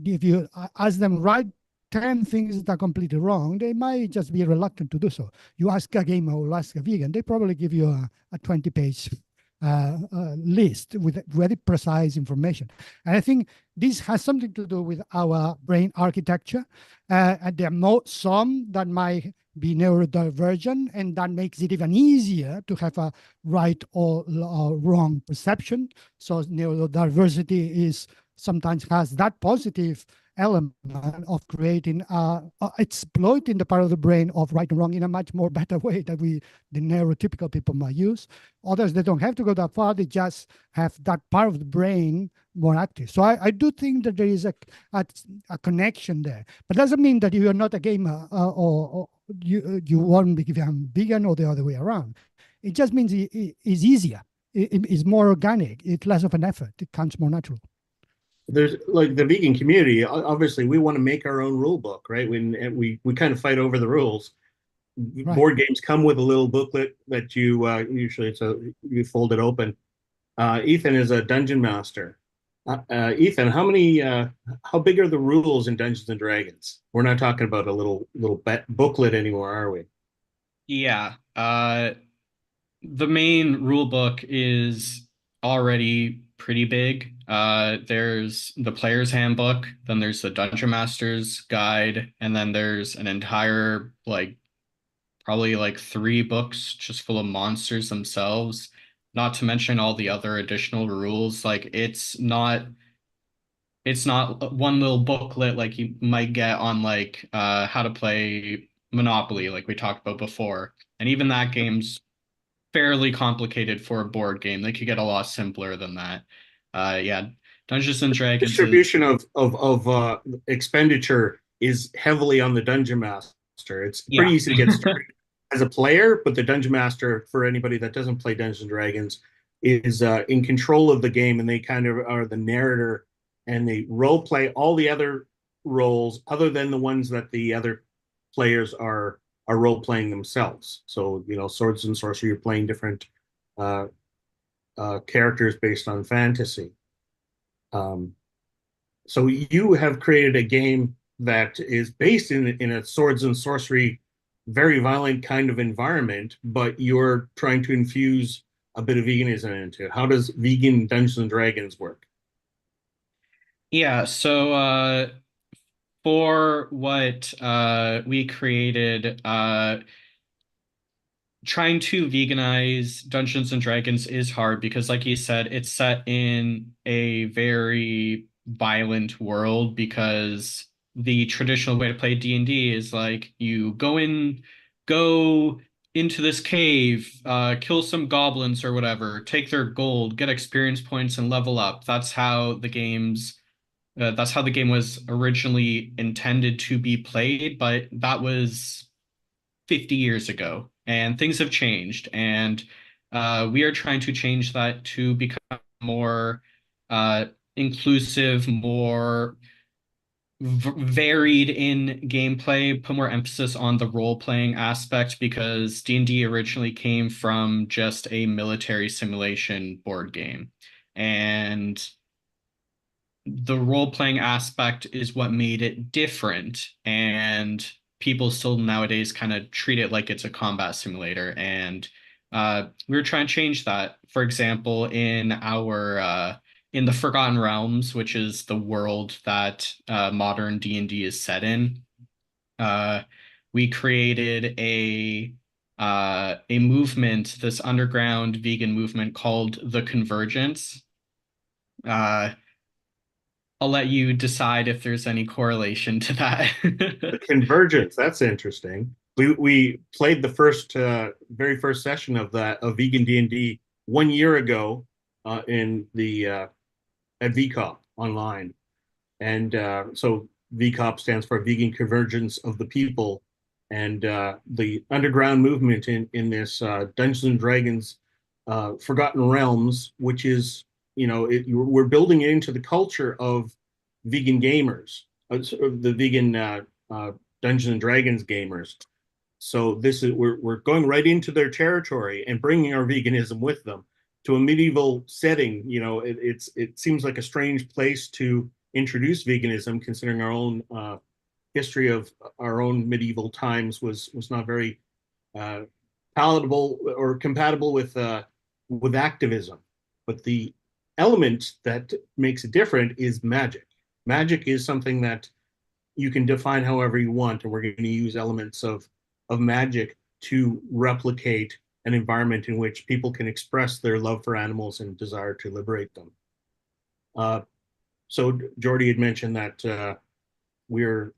if you ask them, write 10 things that are completely wrong, they might just be reluctant to do so. You ask a gamer or ask a vegan, they probably give you a 20-page list with very precise information. And I think this has something to do with our brain architecture. And there are some that might be neurodivergent, and that makes it even easier to have a right or wrong perception. So neurodiversity is sometimes has that positive element of creating, exploiting the part of the brain of right and wrong in a much more better way that the neurotypical people might use. Others, they don't have to go that far. They just have that part of the brain more active. So I do think that there is a connection there. But doesn't mean that you are not a gamer or you won't become vegan or the other way around. It just means it is easier. It is more organic. It's less of an effort. It comes more natural. there's like the vegan community. Obviously, we want to make our own rule book, right? We kind of fight over the rules. Right. Board games come with a little booklet that you usually you fold it open. Ethan is a dungeon master. Ethan, how big are the rules in Dungeons and Dragons? We're not talking about a little booklet anymore, are we? Yeah. The main rule book is already pretty big. There's the player's handbook, then there's the dungeon master's guide, and then there's an entire probably 3 books just full of monsters themselves, not to mention all the other additional rules. It's not one little booklet like you might get on how to play Monopoly, like we talked about before. And even that game's fairly complicated for a board game. They could get a lot simpler than that. Yeah, Dungeons and Dragons distribution of expenditure is heavily on the dungeon master. It's pretty easy to get started as a player, but the dungeon master, for anybody that doesn't play Dungeons and Dragons, is in control of the game, and they kind of are the narrator, and they role play all the other roles other than the ones that the other players are role playing themselves. So, swords and sorcery, you're playing different characters based on fantasy. So you have created a game that is based in a swords and sorcery, very violent kind of environment, but you're trying to infuse a bit of veganism into it. How does vegan Dungeons and Dragons work? Yeah, so for what we created, trying to veganize Dungeons and Dragons is hard because, like you said, it's set in a very violent world, because the traditional way to play D&D is you go into this cave, kill some goblins or whatever, take their gold, get experience points, and level up. That's how the game was originally intended to be played, but that was 50 years ago, and things have changed, and we are trying to change that to become more inclusive, more varied in gameplay, put more emphasis on the role-playing aspect, because D&D originally came from just a military simulation board game, and the role-playing aspect is what made it different, and people still nowadays kind of treat it like it's a combat simulator, and we were trying to change that. For example, in the Forgotten Realms, which is the world that modern D&D is set in, we created a movement, this underground vegan movement called the Convergence. I'll let you decide if there's any correlation to that. The Convergence, that's interesting. We played the very first session of vegan D&D 1 year ago in the at VCOP online, and so VCOP stands for Vegan Convergence of the People, and the underground movement in this Dungeons and Dragons Forgotten Realms, which is we're building it into the culture of vegan gamers, the vegan Dungeons and Dragons gamers. So we're going right into their territory and bringing our veganism with them to a medieval setting. It seems like a strange place to introduce veganism, considering our own history of our own medieval times was not very palatable or compatible with activism. But the element that makes it different is magic. Magic is something that you can define however you want, and we're going to use elements of magic to replicate an environment in which people can express their love for animals and desire to liberate them. So Jordy had mentioned that video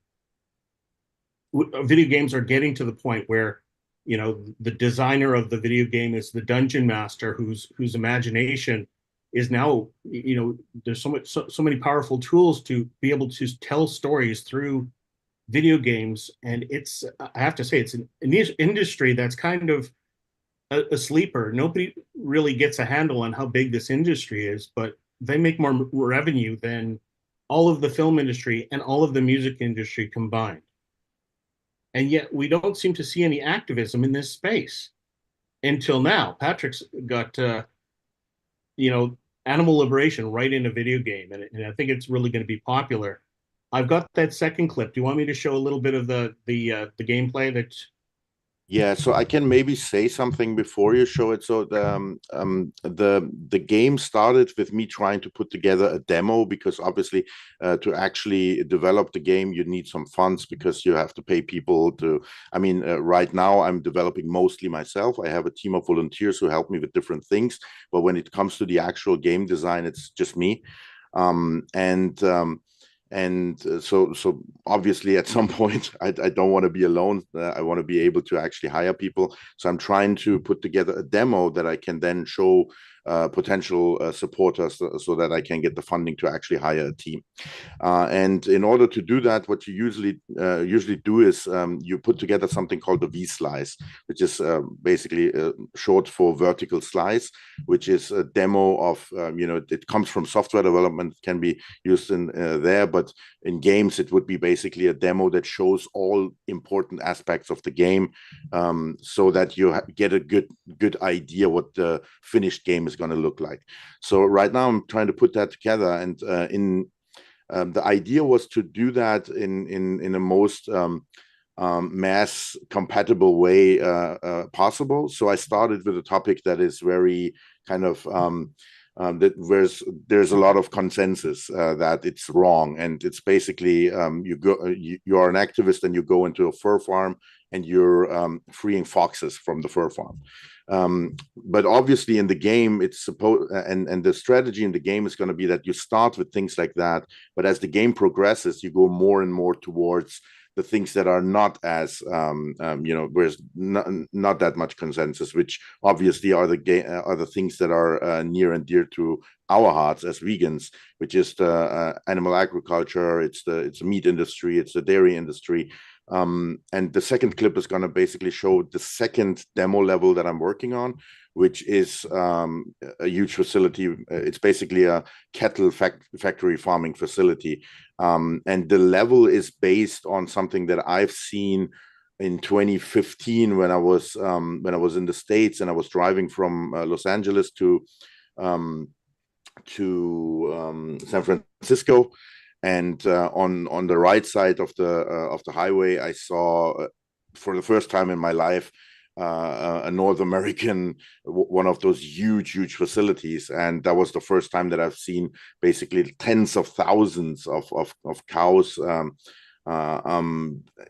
games are getting to the point where the designer of the video game is the dungeon master, whose imagination is now, there's so many powerful tools to be able to tell stories through video games, and I have to say, it's an industry that's kind of a sleeper. Nobody really gets a handle on how big this industry is, but they make more revenue than all of the film industry and all of the music industry combined. And yet we don't seem to see any activism in this space until now. Patrick's got, animal liberation right in a video game, and I think it's really going to be popular. I've got that second clip. Do you want me to show a little bit of the gameplay that? Yeah, so I can maybe say something before you show it. So the game started with me trying to put together a demo, because obviously to actually develop the game you need some funds, because you have to pay people to. Right now I'm developing mostly myself. I have a team of volunteers who help me with different things, but when it comes to the actual game design, it's just me. So obviously at some point I don't want to be alone. I want to be able to actually hire people. So I'm trying to put together a demo that I can then show potential supporters, so that I can get the funding to actually hire a team. And in order to do that, what you usually do is you put together something called the V-slice, which is basically short for vertical slice, which is a demo of, it comes from software development, can be used in there, but in games it would be basically a demo that shows all important aspects of the game, so that you get a good idea what the finished game is going to look like. So right now I'm trying to put that together, and the idea was to do that in the most mass compatible way possible. So I started with a topic that is very kind of that there's a lot of consensus that it's wrong, and it's basically you are an activist and you go into a fur farm and you're freeing foxes from the fur farm. But obviously in the game it's supposed, and the strategy in the game is going to be that you start with things like that, but as the game progresses you go more and more towards the things that are not as where's not that much consensus, which obviously are the things that are near and dear to our hearts as vegans, which is the animal agriculture, it's the meat industry, it's the dairy industry. And the second clip is going to basically show the second demo level that I'm working on, which is a huge facility. It's basically a cattle factory farming facility. And the level is based on something that I've seen in 2015 when I was in the States, and I was driving from Los Angeles to San Francisco. And on the right side of the highway, I saw for the first time in my life a North American, one of those huge facilities, and that was the first time that I've seen basically tens of thousands of cows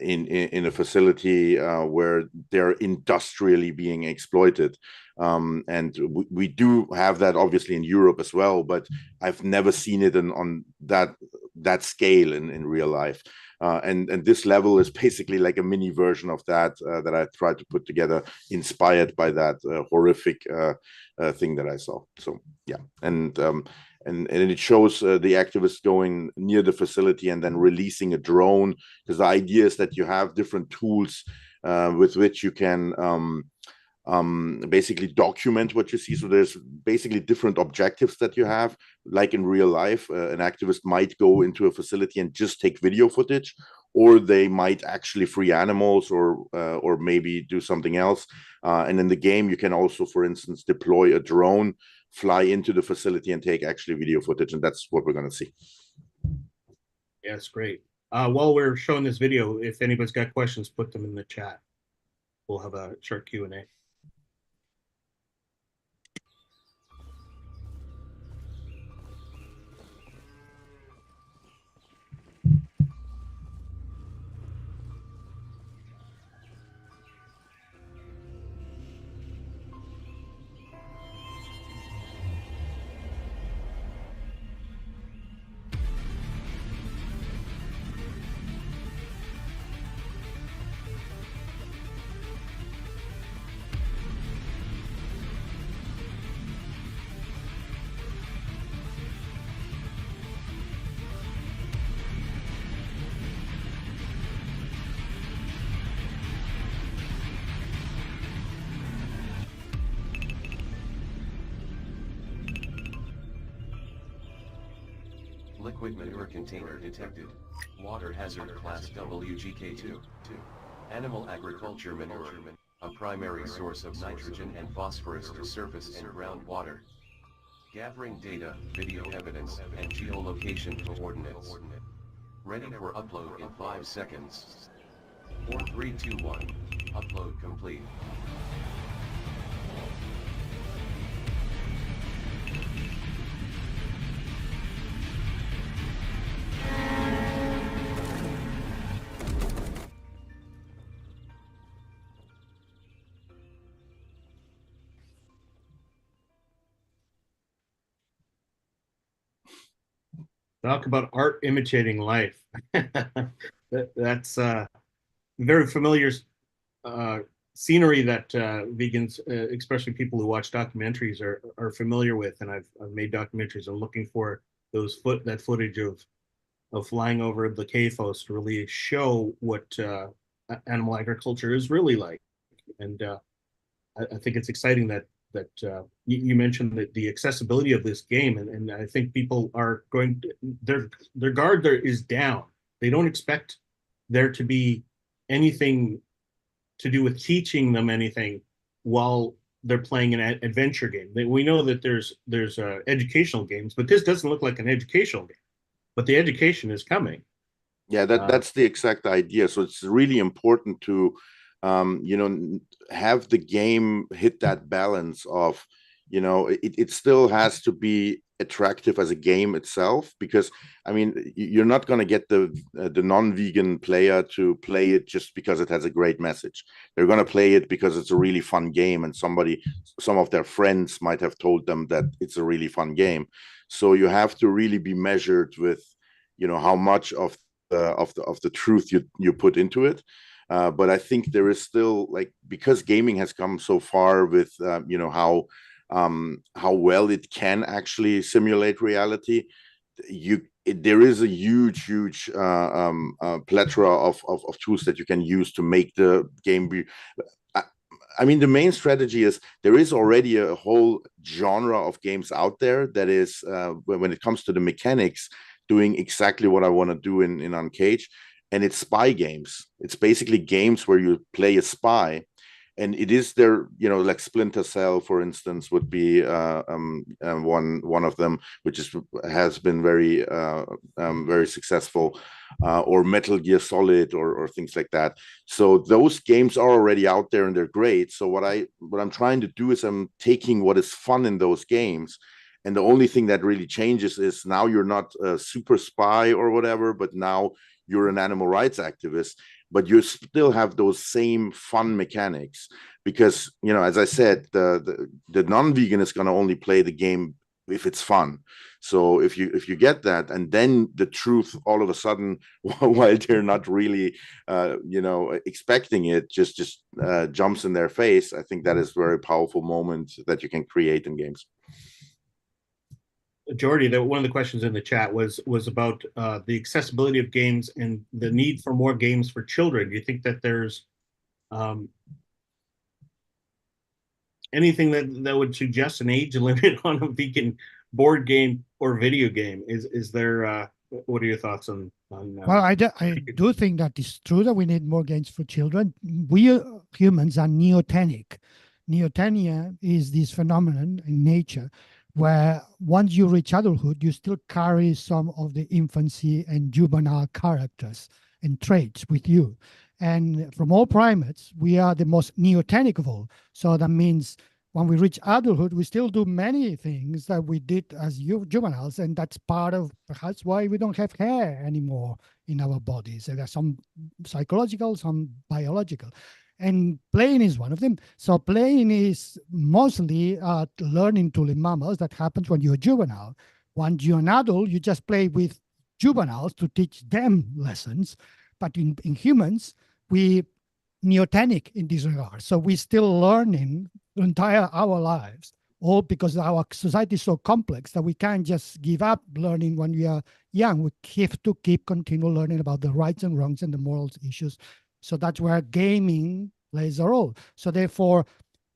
in a facility where they're industrially being exploited. And we do have that obviously in Europe as well, but I've never seen it on that scale in real life. And this level is basically like a mini version of that that I tried to put together, inspired by that horrific thing that I saw. So yeah, and it shows the activists going near the facility and then releasing a drone, because the idea is that you have different tools with which you can basically document what you see. So there's basically different objectives that you have, like in real life. An activist might go into a facility and just take video footage, or they might actually free animals, or maybe do something else. And in the game you can also, for instance, deploy a drone, fly into the facility and take actually video footage, and that's what we're going to see. Yeah, it's great. While we're showing this video, if anybody's got questions, put them in the chat. We'll have a short Q&A. liquid manure container detected. Water hazard class WGK2. Animal agriculture manure, a primary source of nitrogen and phosphorus to surface and groundwater. Gathering data, video evidence, and geolocation coordinates. Ready for upload in 5 seconds. 4, 3, 2, 1. Upload complete. Talk about art imitating life. That's very familiar scenery that vegans, especially people who watch documentaries, are familiar with. And I've made documentaries. I'm looking for that footage of flying over the CAFOs to really show what animal agriculture is really like. And I think it's exciting that you mentioned that the accessibility of this game, and I think people are going to, their guard there is down. They don't expect there to be anything to do with teaching them anything while they're playing an adventure game. We know that there's educational games, but this doesn't look like an educational game. But the education is coming. Yeah, that's the exact idea. So it's really important to have the game hit that balance of, it still has to be attractive as a game itself, because I mean, you're not going to get the non-vegan player to play it just because it has a great message. They're going to play it because it's a really fun game, and some of their friends might have told them that it's a really fun game. So you have to really be measured with, how much of the truth you put into it. But I think there is still, because gaming has come so far with how well it can actually simulate reality, there is a huge plethora of tools that you can use to make the game be. I mean, the main strategy is there is already a whole genre of games out there that is, when it comes to the mechanics, doing exactly what I want to do in Uncaged. And it's spy games. It's basically games where you play a spy, and it is there. Like Splinter Cell, for instance, would be one of them, which has been very successful, or Metal Gear Solid, or things like that. So those games are already out there and they're great. So what I'm trying to do is I'm taking what is fun in those games. And the only thing that really changes is now you're not a super spy or whatever, but now you're an animal rights activist, but you still have those same fun mechanics. Because, as I said, the non-vegan is going to only play the game if it's fun. So if you get that, and then the truth all of a sudden, while they're not really, expecting it, just jumps in their face, I think that is a very powerful moment that you can create in games. Jordy, one of the questions in the chat was about the accessibility of games and the need for more games for children. Do you think that there's anything that would suggest an age limit on a vegan board game or video game? Is there? What are your thoughts on? Well, I do think that it's true that we need more games for children. We humans are neotenic. Neotenia is this phenomenon in nature where once you reach adulthood, you still carry some of the infancy and juvenile characters and traits with you. And from all primates, we are the most neotenic of all. So that means when we reach adulthood, we still do many things that we did as juveniles. And that's part of perhaps why we don't have hair anymore in our bodies. And there's some psychological, some biological. And playing is one of them. So playing is mostly learning tool in mammals that happens when you're a juvenile. Once you're an adult, you just play with juveniles to teach them lessons. But in humans, we neotenic in this regard. So we're still learning our lives, all because our society is so complex that we can't just give up learning when we are young. We have to continue learning about the rights and wrongs and the moral issues. So that's where gaming plays a role. So therefore,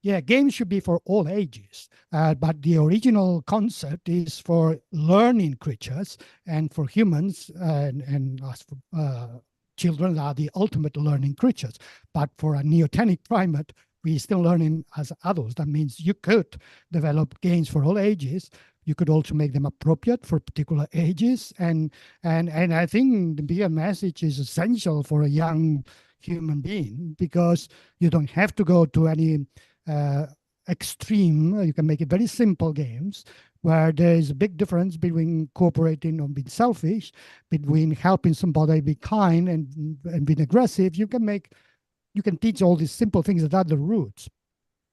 Yeah, games should be for all ages, but the original concept is for learning creatures, and for humans and us children are the ultimate learning creatures. But for a neotenic primate, we're still learning as adults. That means you could develop games for all ages. You could also make them appropriate for particular ages, and I think the bigger message is essential for a young human being, because you don't have to go to any extreme. You can make it very simple games where there is a big difference between cooperating or being selfish, between helping somebody be kind and being aggressive. You can teach all these simple things that are the roots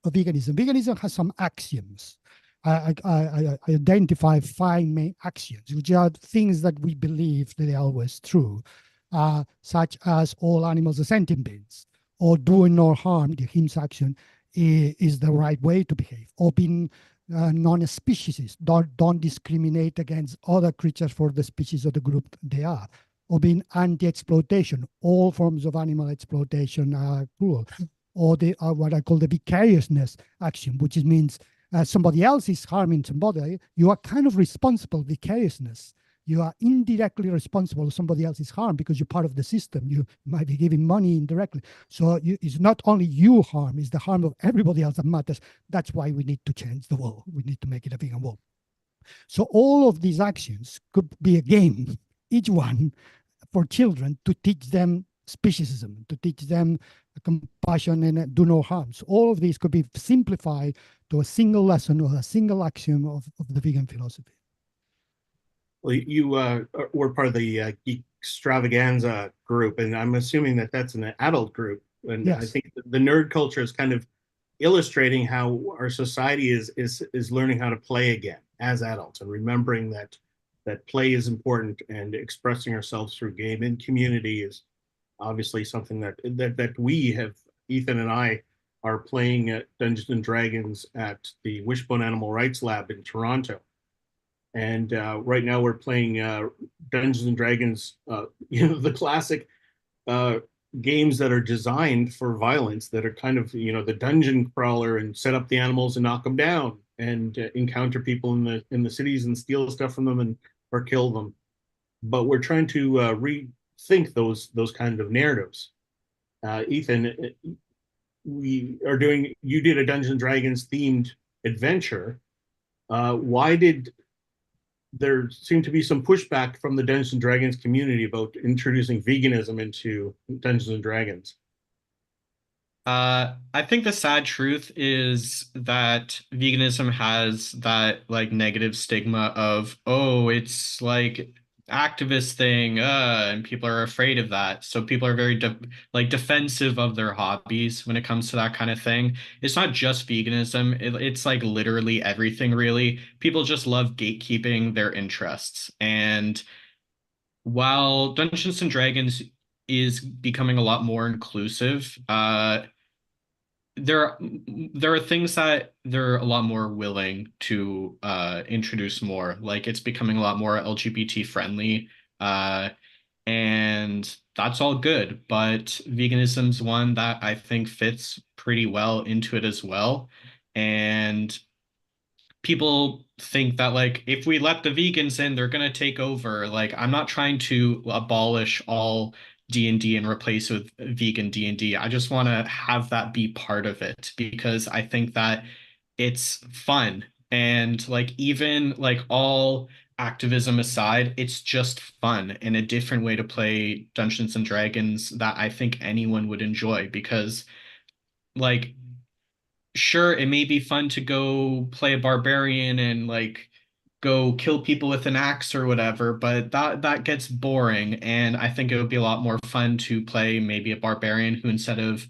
of veganism. Veganism has some axioms. I identify 5 main axioms, which are things that we believe that are always true, such as all animals are sentient beings, or doing no harm, the HIMSS action, is the right way to behave, or being non-speciesist, don't discriminate against other creatures for the species or the group they are, or being anti-exploitation, all forms of animal exploitation are cruel, or what I call the vicariousness action, which means somebody else is harming somebody, you are kind of responsible. Vicariousness, you are indirectly responsible for somebody else's harm because you're part of the system. You might be giving money indirectly. So it's not only you harm, it's the harm of everybody else that matters. That's why we need to change the world. We need to make it a vegan world. So all of these actions could be a game, each one for children, to teach them speciesism, to teach them compassion and do no harm. So all of these could be simplified to a single lesson or a single axiom of the vegan philosophy. Well, you were part of the extravaganza group, and I'm assuming that that's an adult group. And yes. I think the nerd culture is kind of illustrating how our society is learning how to play again as adults, and remembering that play is important, and expressing ourselves through game and community is obviously something that we have. Ethan and I are playing at Dungeons and Dragons at the Wishbone Animal Rights Lab in Toronto. And right now we're playing Dungeons and Dragons, the classic games that are designed for violence, that are kind of, the dungeon crawler and set up the animals and knock them down, and encounter people in the cities and steal stuff from them or kill them. But we're trying to rethink those kind of narratives. Ethan, you did a Dungeons and Dragons themed adventure. Why did there seem to be some pushback from the Dungeons and Dragons community about introducing veganism into Dungeons and Dragons? I think the sad truth is that veganism has that negative stigma of, oh, it's like activist thing, and people are afraid of that. So people are very defensive of their hobbies when it comes to that kind of thing. It's not just veganism. It's like literally everything, really. People just love gatekeeping their interests. And while Dungeons and Dragons is becoming a lot more inclusive, there are things that they're a lot more willing to introduce more. Like, it's becoming a lot more LGBT friendly, and that's all good. But veganism's one that I think fits pretty well into it as well. And people think that if we let the vegans in, they're going to take over. I'm not trying to abolish all D&D and replace with vegan D&D. I just want to have that be part of it, because I think that it's fun. And even all activism aside, it's just fun and a different way to play Dungeons and Dragons that I think anyone would enjoy. Because sure, it may be fun to go play a barbarian and go kill people with an axe or whatever, but that gets boring. And I think it would be a lot more fun to play maybe a barbarian who, instead of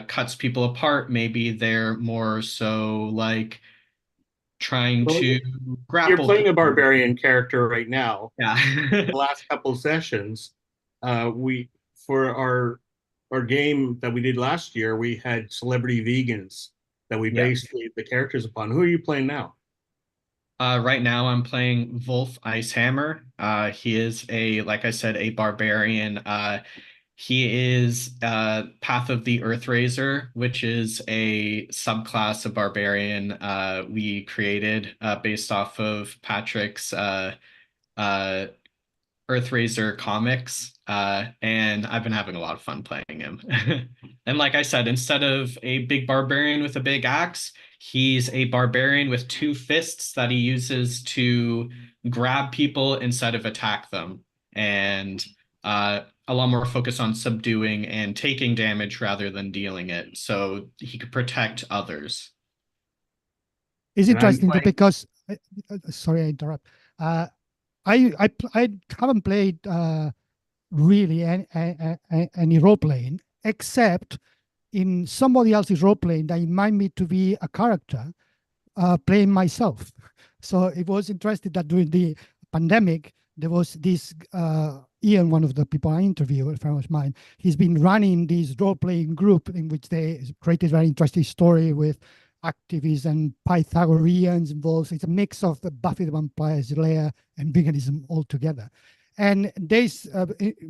cuts people apart, maybe they're more so trying to grapple. You're playing a barbarian character right now. Yeah. The last couple sessions, for our game that we did last year, we had celebrity vegans that we based the characters upon. Who are you playing now? Right now I'm playing Wolf Icehammer. He is like I said, a barbarian. He is Path of the Earthraiser, which is a subclass of barbarian we created based off of Patrick's Earthraiser comics, and I've been having a lot of fun playing him. And like I said, instead of a big barbarian with a big axe, he's a barbarian with two fists that he uses to grab people instead of attack them, and a lot more focus on subduing and taking damage rather than dealing it, so he could protect others. It's interesting because, sorry, I interrupt. I haven't played really any role playing, except in somebody else's role playing that remind me to be a character playing myself. So it was interesting that during the pandemic there was this Ian, one of the people I interviewed, a friend of mine. He's been running this role playing group in which they created a very interesting story with activists and Pythagoreans involved. It's a mix of the Buffy the Vampire Slayer and veganism all together. And this,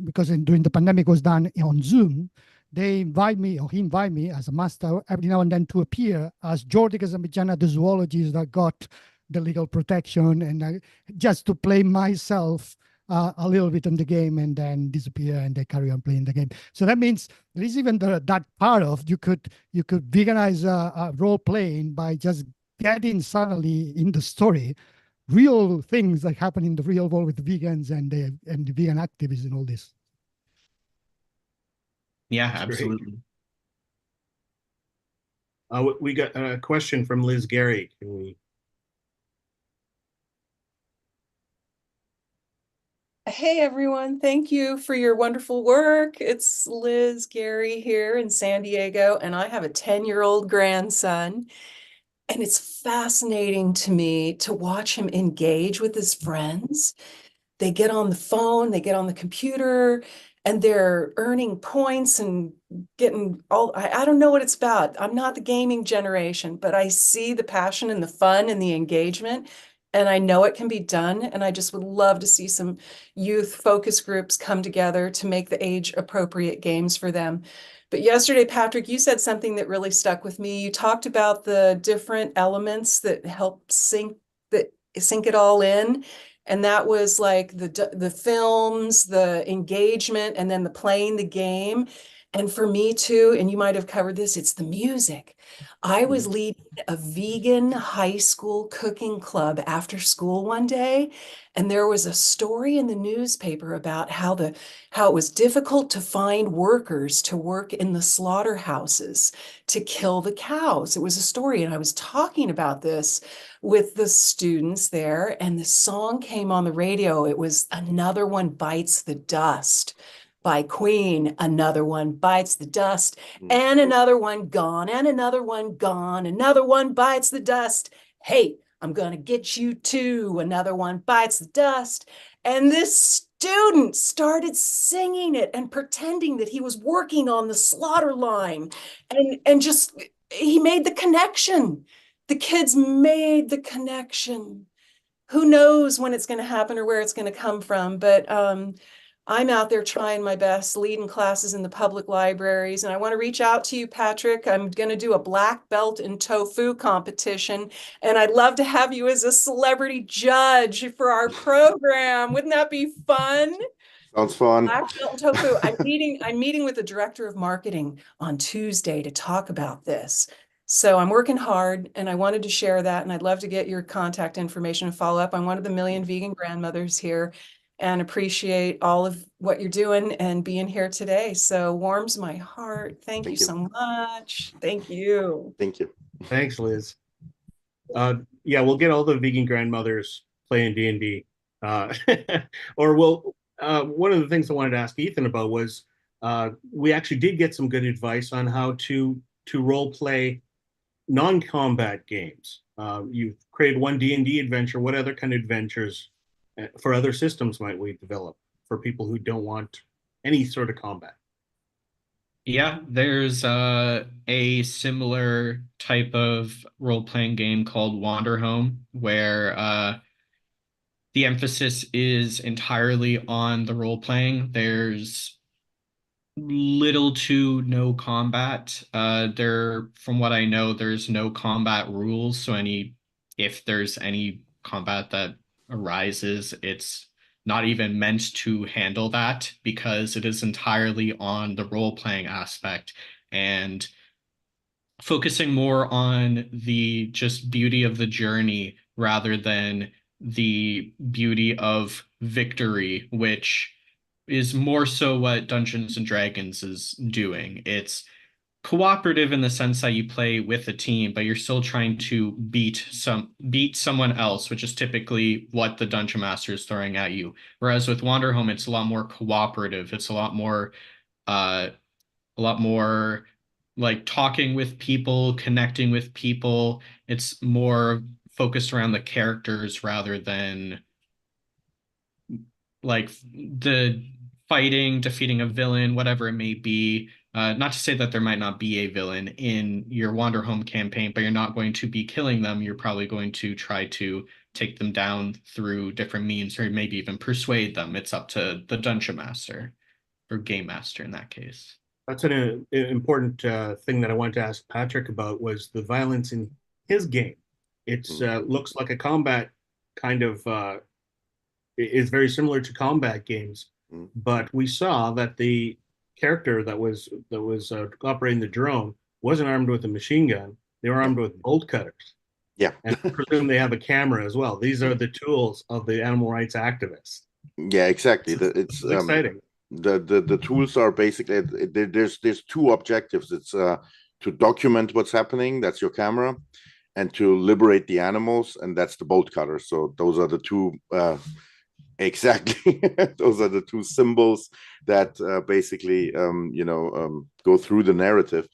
because during the pandemic was done on Zoom, they invite me, or he invited me as a master every now and then to appear as Jordi Casamitjana, the zoologist that got the legal protection, and just to play myself a little bit in the game and then disappear and they carry on playing the game. So that means there is even that part of you could veganize role playing by just getting suddenly in the story real things that happen in the real world with the vegans and the vegan activists and all this. Yeah, absolutely. We got a question from Liz Gary. Can we? Hey everyone, thank you for your wonderful work. It's Liz Gary here in San Diego, and I have a 10-year-old grandson. And it's fascinating to me to watch him engage with his friends. They get on the phone, they get on the computer, and they're earning points and getting all, I don't know what it's about. I'm not the gaming generation, but I see the passion and the fun and the engagement. And I know it can be done. And I just would love to see some youth focus groups come together to make the age appropriate games for them. But yesterday, Patrick, you said something that really stuck with me. You talked about the different elements that help sink it all in. And that was like the films, the engagement, and then the playing the game. And for me too, and you might have covered this, it's the music. I was leading a vegan high school cooking club after school one day, and there was a story in the newspaper about how it was difficult to find workers to work in the slaughterhouses to kill the cows. It was a story, and I was talking about this with the students there, and the song came on the radio. It was Another One Bites the Dust by Queen. Another one bites the dust, and another one gone, and another one gone, another one bites the dust. Hey, I'm gonna get you too. Another one bites the dust. And this student started singing it and pretending that he was working on the slaughter line, and just, he made the connection. The kids made the connection. Who knows when it's going to happen or where it's going to come from, but I'm out there trying my best, leading classes in the public libraries. And I want to reach out to you, Patrick. I'm going to do a black belt in tofu competition. And I'd love to have you as a celebrity judge for our program. Wouldn't that be fun? Sounds fun. Black belt in tofu. I'm meeting with the director of marketing on Tuesday to talk about this. So I'm working hard, and I wanted to share that. And I'd love to get your contact information and follow up. I'm one of the million vegan grandmothers here, and appreciate all of what you're doing and being here today. So warms my heart. Thank you so much. Thank you. Thank you. Thanks, Liz. Yeah, we'll get all the vegan grandmothers playing D&D. Or one of the things I wanted to ask Ethan about was we actually did get some good advice on how to role play non-combat games. You've created one D&D adventure. What other kind of adventures for other systems might we develop for people who don't want any sort of combat? Yeah, there's a similar type of role-playing game called Wander Home, where the emphasis is entirely on the role-playing. There's little to no combat. From what I know, there's no combat rules. So if there's any combat that arises, it's not even meant to handle that because it is entirely on the role-playing aspect and focusing more on the just beauty of the journey rather than the beauty of victory, which is more so what Dungeons and Dragons is doing. It's cooperative in the sense that you play with a team, but you're still trying to beat someone else, which is typically what the dungeon master is throwing at you. Whereas with Wanderhome, it's a lot more cooperative. It's a lot more like talking with people, connecting with people. It's more focused around the characters rather than like the fighting, defeating a villain, whatever it may be. Not to say that there might not be a villain in your Wanderhome campaign, but you're not going to be killing them. You're probably going to try to take them down through different means, or maybe even persuade them. It's up to the dungeon master or game master in that case. That's an important thing that I wanted to ask Patrick about was the violence in his game. It looks like a combat kind of is very similar to combat games, but we saw that the character that was operating the drone wasn't armed with a machine gun. They were armed with bolt cutters. Yeah, and I presume they have a camera as well. These are the tools of the animal rights activists. Yeah, exactly. It's exciting. The tools are basically there's two objectives. It's to document what's happening, that's your camera, and to liberate the animals, and that's the bolt cutter. So those are the two exactly those are the two symbols that basically go through the narrative.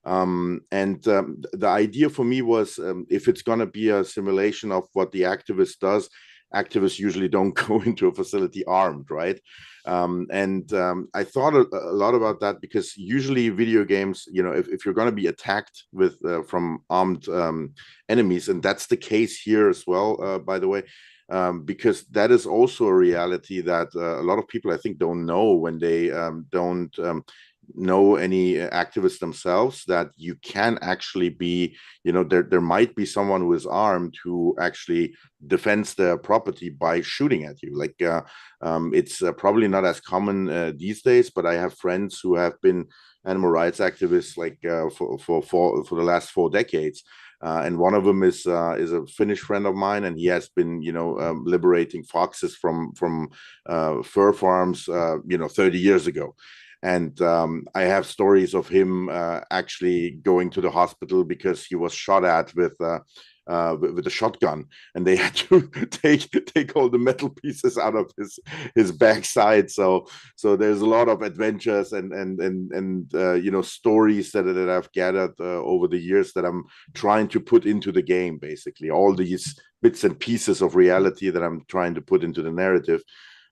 The idea for me was if it's going to be a simulation of what the activist does, activists usually don't go into a facility armed, right? I thought a lot about that because usually video games, if you're going to be attacked with from armed enemies, and that's the case here as well, by the way, because that is also a reality that a lot of people, I think, don't know when they don't know any activists themselves, that you can actually be, there might be someone who is armed who actually defends their property by shooting at you. Like it's probably not as common these days, but I have friends who have been animal rights activists like for the last 4 decades. And one of them is a Finnish friend of mine, and he has been, liberating foxes from fur farms, 30 years ago. And I have stories of him actually going to the hospital because he was shot at with a shotgun, and they had to take all the metal pieces out of his backside. So there's a lot of adventures and stories that I've gathered over the years that I'm trying to put into the game. Basically, all these bits and pieces of reality that I'm trying to put into the narrative.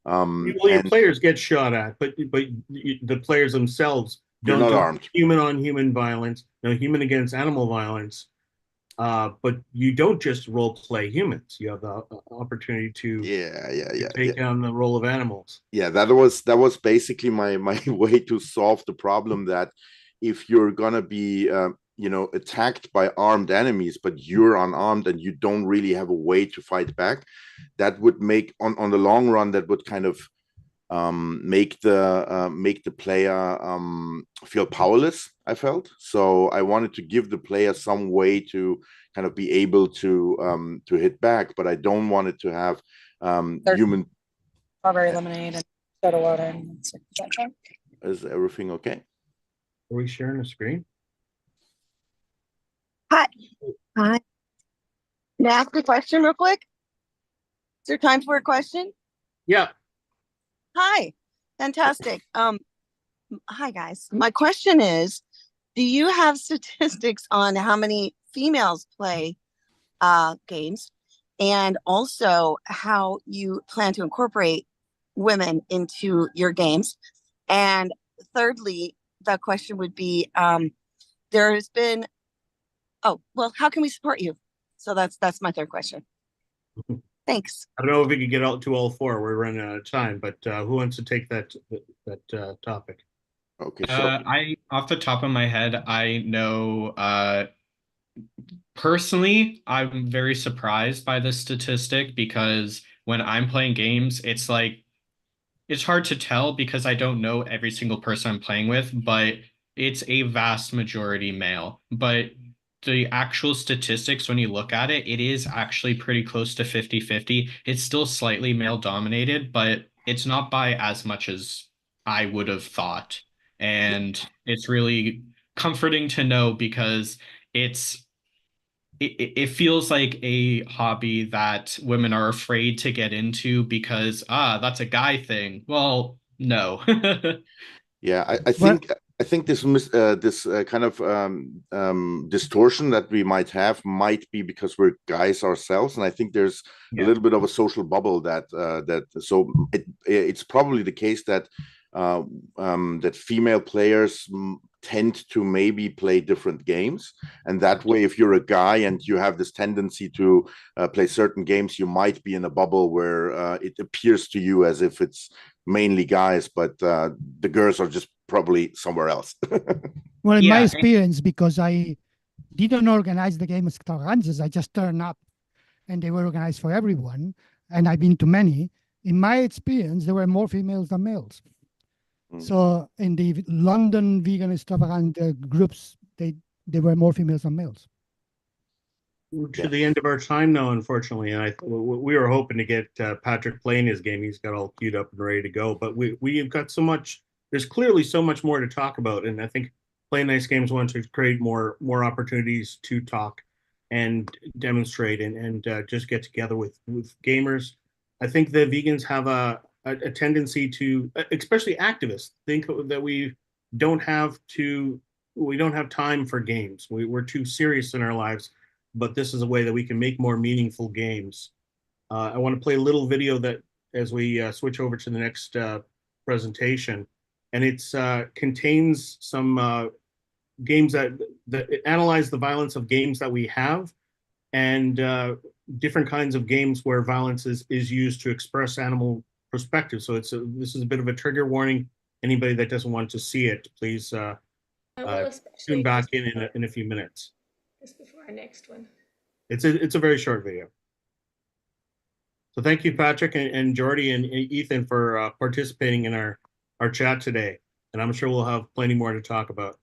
Your players get shot at, but the players themselves don't not do armed. Human on human violence, no human against animal violence. But you don't just role play humans. You have the opportunity to take down the role of animals. Yeah, that was basically my way to solve the problem that if you're gonna be attacked by armed enemies, but you're unarmed and you don't really have a way to fight back, that would make on the long run, that would kind of make the player feel powerless, I felt. So I wanted to give the player some way to kind of be able to hit back, but I don't want it to have human. Strawberry lemonade and soda water. Is everything okay? Are we sharing a screen? Hi. Can I ask a question real quick? Is there time for a question? Yeah. Hi. Fantastic. Hi guys. My question is, do you have statistics on how many females play games, and also how you plan to incorporate women into your games? And thirdly, the question would be, there has been, how can we support you? So that's my third question. Thanks. I don't know if we could get to all four. We're running out of time, but who wants to take that topic? Okay, so I off the top of my head, I know personally, I'm very surprised by this statistic because when I'm playing games, it's like it's hard to tell because I don't know every single person I'm playing with, but it's a vast majority male. But the actual statistics, when you look at it, it is actually pretty close to 50-50. It's still slightly male dominated, but it's not by as much as I would have thought. And it's really comforting to know because it feels like a hobby that women are afraid to get into because that's a guy thing. Well, no. yeah, I Well, think this kind of distortion that we might have might be because we're guys ourselves, and I think there's a little bit of a social bubble that so it's probably the case that that female players tend to maybe play different games, and that way if you're a guy and you have this tendency to play certain games, you might be in a bubble where it appears to you as if it's mainly guys, but the girls are just probably somewhere else. Well, in my experience, because I didn't organize the game as Convergence, I just turned up and they were organized for everyone, and I've been to many. In my experience, there were more females than males. So in the London vegan extravagant groups, there were more females than males. We're to the end of our time now, unfortunately, and we were hoping to get Patrick playing his game. He's got all queued up and ready to go, but we've got so much. There's clearly so much more to talk about, and I think Play Nice Games wants to create more opportunities to talk and demonstrate and just get together with gamers. I think the vegans have a tendency to, especially activists, think that we don't have time for games. We're too serious in our lives, but this is a way that we can make more meaningful games. I want to play a little video that as we switch over to the next presentation, and it contains some games that analyze the violence of games that we have and different kinds of games where violence is used to express animal perspective. So this is a bit of a trigger warning. Anybody that doesn't want to see it, please tune back in a few minutes. Just before our next one. It's a very short video. So thank you, Patrick and Jordy and Ethan for participating in our chat today. And I'm sure we'll have plenty more to talk about.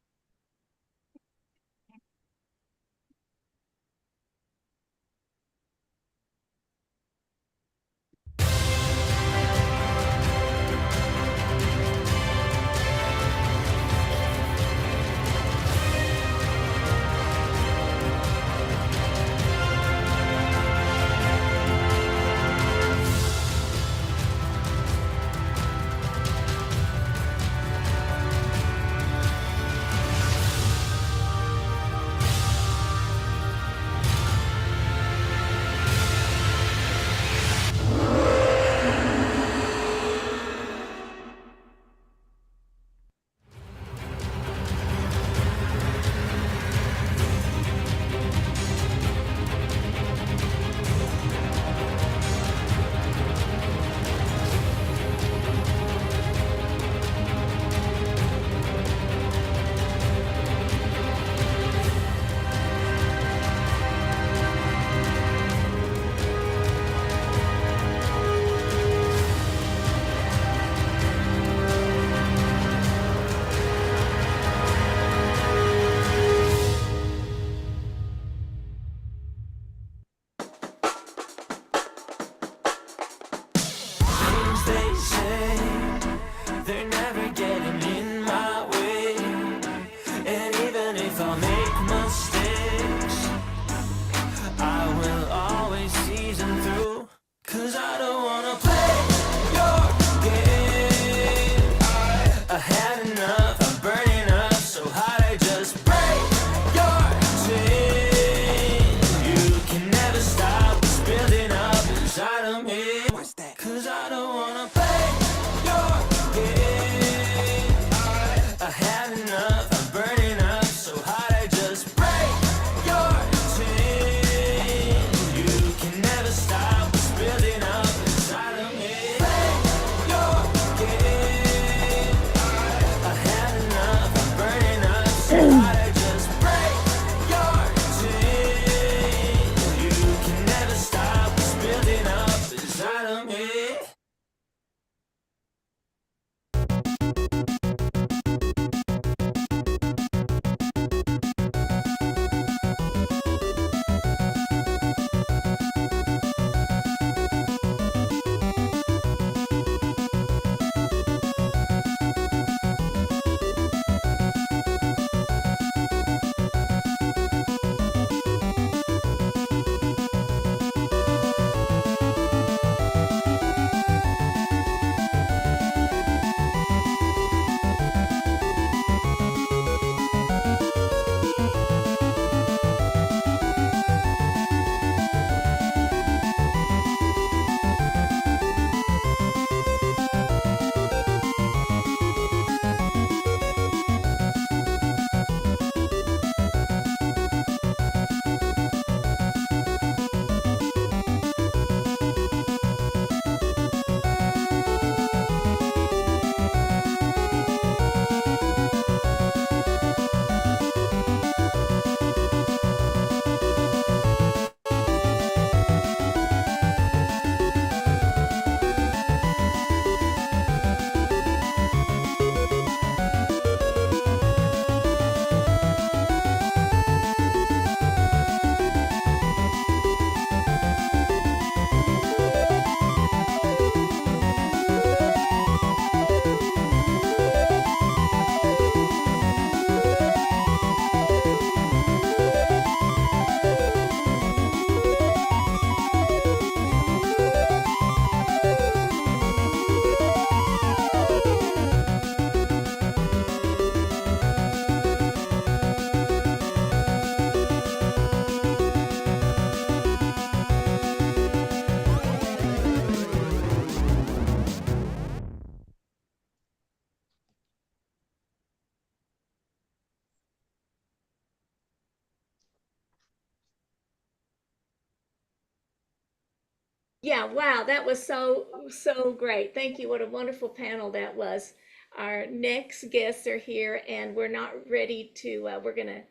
Yeah, wow, that was so great. Thank you. What a wonderful panel that was. Our next guests are here, and we're not ready to, we're going to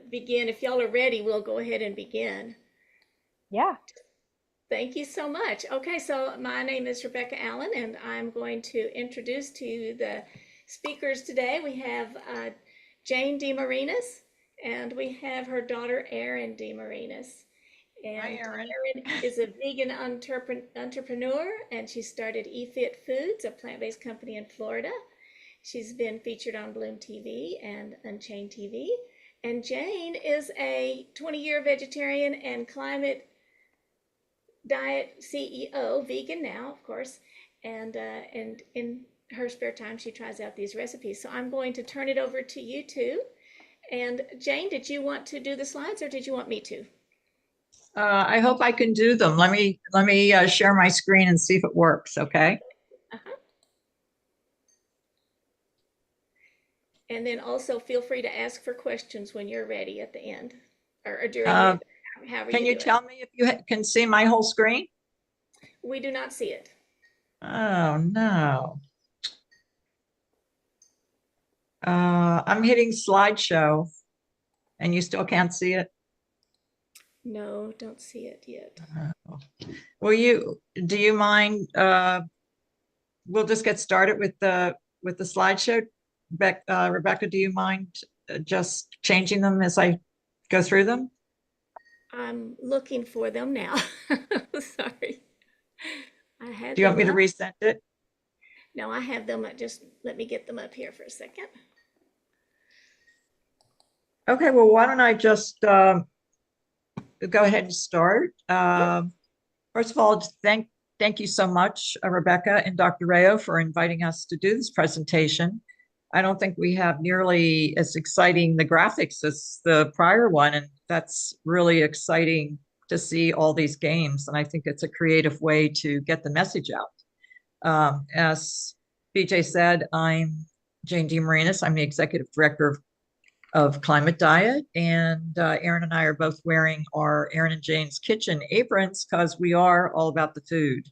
begin. If y'all are ready, we'll go ahead and begin. Yeah. Thank you so much. Okay, so my name is Rebecca Allen, and I'm going to introduce to you the speakers today. We have Jane DeMarinis, and we have her daughter, Erin DeMarinis. And Hi, Erin. Erin is a vegan entrepreneur, and she started eFit Foods, a plant-based company in Florida. She's been featured on Bloom TV and Unchained TV. And Jane is a 20-year vegetarian and climate diet CEO, vegan now, of course, and in her spare time, she tries out these recipes. So I'm going to turn it over to you two. And Jane, did you want to do the slides, or did you want me to? I hope I can do them. Let me share my screen and see if it works, okay? And then also feel free to ask for questions when you're ready at the end, or during however Can you do tell me if you can see my whole screen? We do not see it. Oh, no. I'm hitting slideshow, and you still can't see it? No, don't see it yet. Do you mind, we'll just get started with the slideshow. Rebecca, do you mind just changing them as I go through them? I'm looking for them now. Sorry. I had Do you want me to up. resend it? No, I have them. Just let me get them up here for a second. Okay, well, why don't I just go ahead and start. First of all, thank you so much, Rebecca and Dr. Rayo, for inviting us to do this presentation. I don't think we have nearly as exciting the graphics as the prior one, and that's really exciting to see all these games. And I think it's a creative way to get the message out. As BJ said, I'm Jane DeMarinis. I'm the executive director of Climate Diet, and Erin and I are both wearing our Erin and Jane's Kitchen aprons because we are all about the food,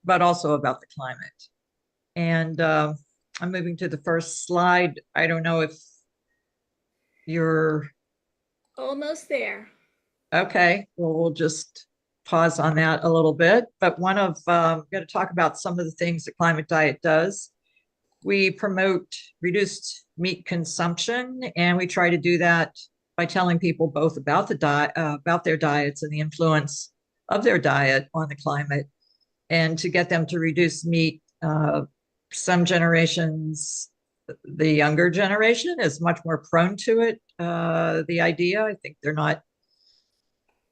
but also about the climate. And I'm moving to the first slide. I don't know if you're almost there. Okay, well, we'll just pause on that a little bit. But I'm going to talk about some of the things that Climate Diet does. We promote reduced meat consumption, and we try to do that by telling people both about the diet, about their diets and the influence of their diet on the climate, and to get them to reduce meat. Some generations, the younger generation is much more prone to it. The idea, I think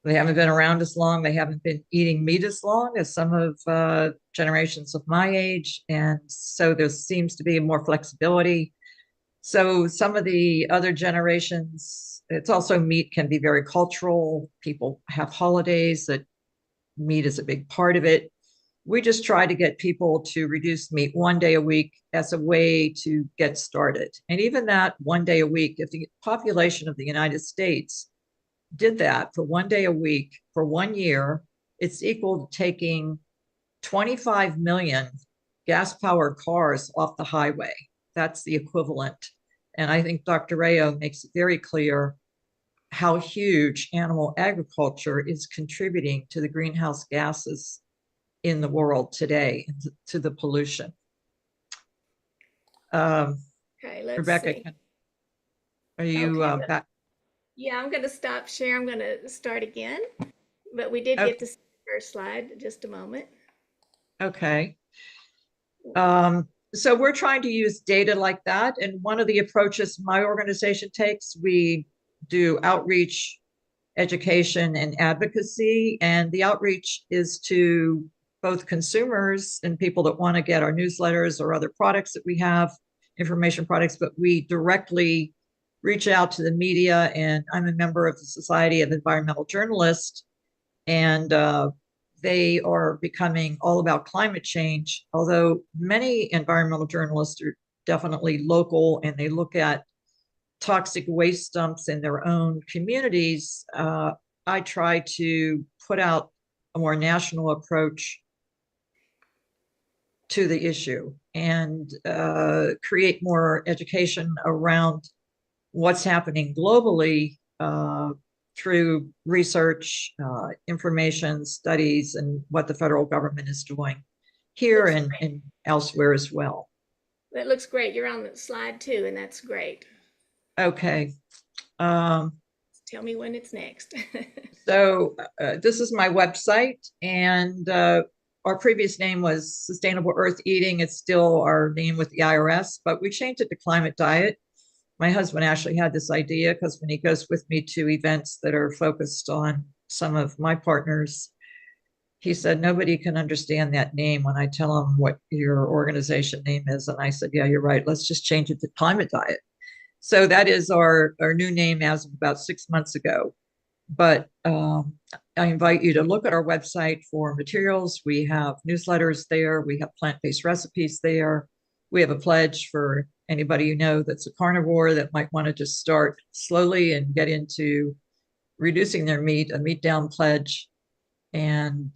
they haven't been around as long. They haven't been eating meat as long as some of generations of my age. And so there seems to be more flexibility. So some of the other generations, it's also meat can be very cultural. People have holidays that meat is a big part of it. We just try to get people to reduce meat one day a week as a way to get started. And even that one day a week, if the population of the United States did that for one day a week for 1 year, it's equal to taking 25 million gas-powered cars off the highway. That's the equivalent. And I think Dr. Rayo makes it very clear how huge animal agriculture is contributing to the greenhouse gases in the world today, to the pollution. Okay, let's Rebecca, see. Are you back? Yeah, I'm going to stop share. I'm going to start again. But we did get to see the first slide. Just a moment. Okay. So we're trying to use data like that. And one of the approaches my organization takes, we do outreach, education, and advocacy. And the outreach is to both consumers and people that want to get our newsletters or other products that we have, information products, but we directly reach out to the media. And I'm a member of the Society of Environmental Journalists, and they are becoming all about climate change, although many environmental journalists are definitely local and they look at toxic waste dumps in their own communities. I try to put out a more national approach to the issue and create more education around what's happening globally through research, information, studies, and what the federal government is doing here and elsewhere as well. That looks great. You're on the slide too, and that's great. Okay. Tell me when it's next. So this is my website, and our previous name was Sustainable Earth Eating. It's still our name with the IRS, but we changed it to Climate Diet. My husband actually had this idea because when he goes with me to events that are focused on some of my partners, he said, nobody can understand that name when I tell them what your organization name is. And I said, yeah, you're right. Let's just change it to Climate Diet. So that is our new name as of about 6 months ago. But I invite you to look at our website for materials. We have newsletters there. We have plant-based recipes there. We have a pledge for anybody you know that's a carnivore that might want to just start slowly and get into reducing their meat, a meat down pledge, and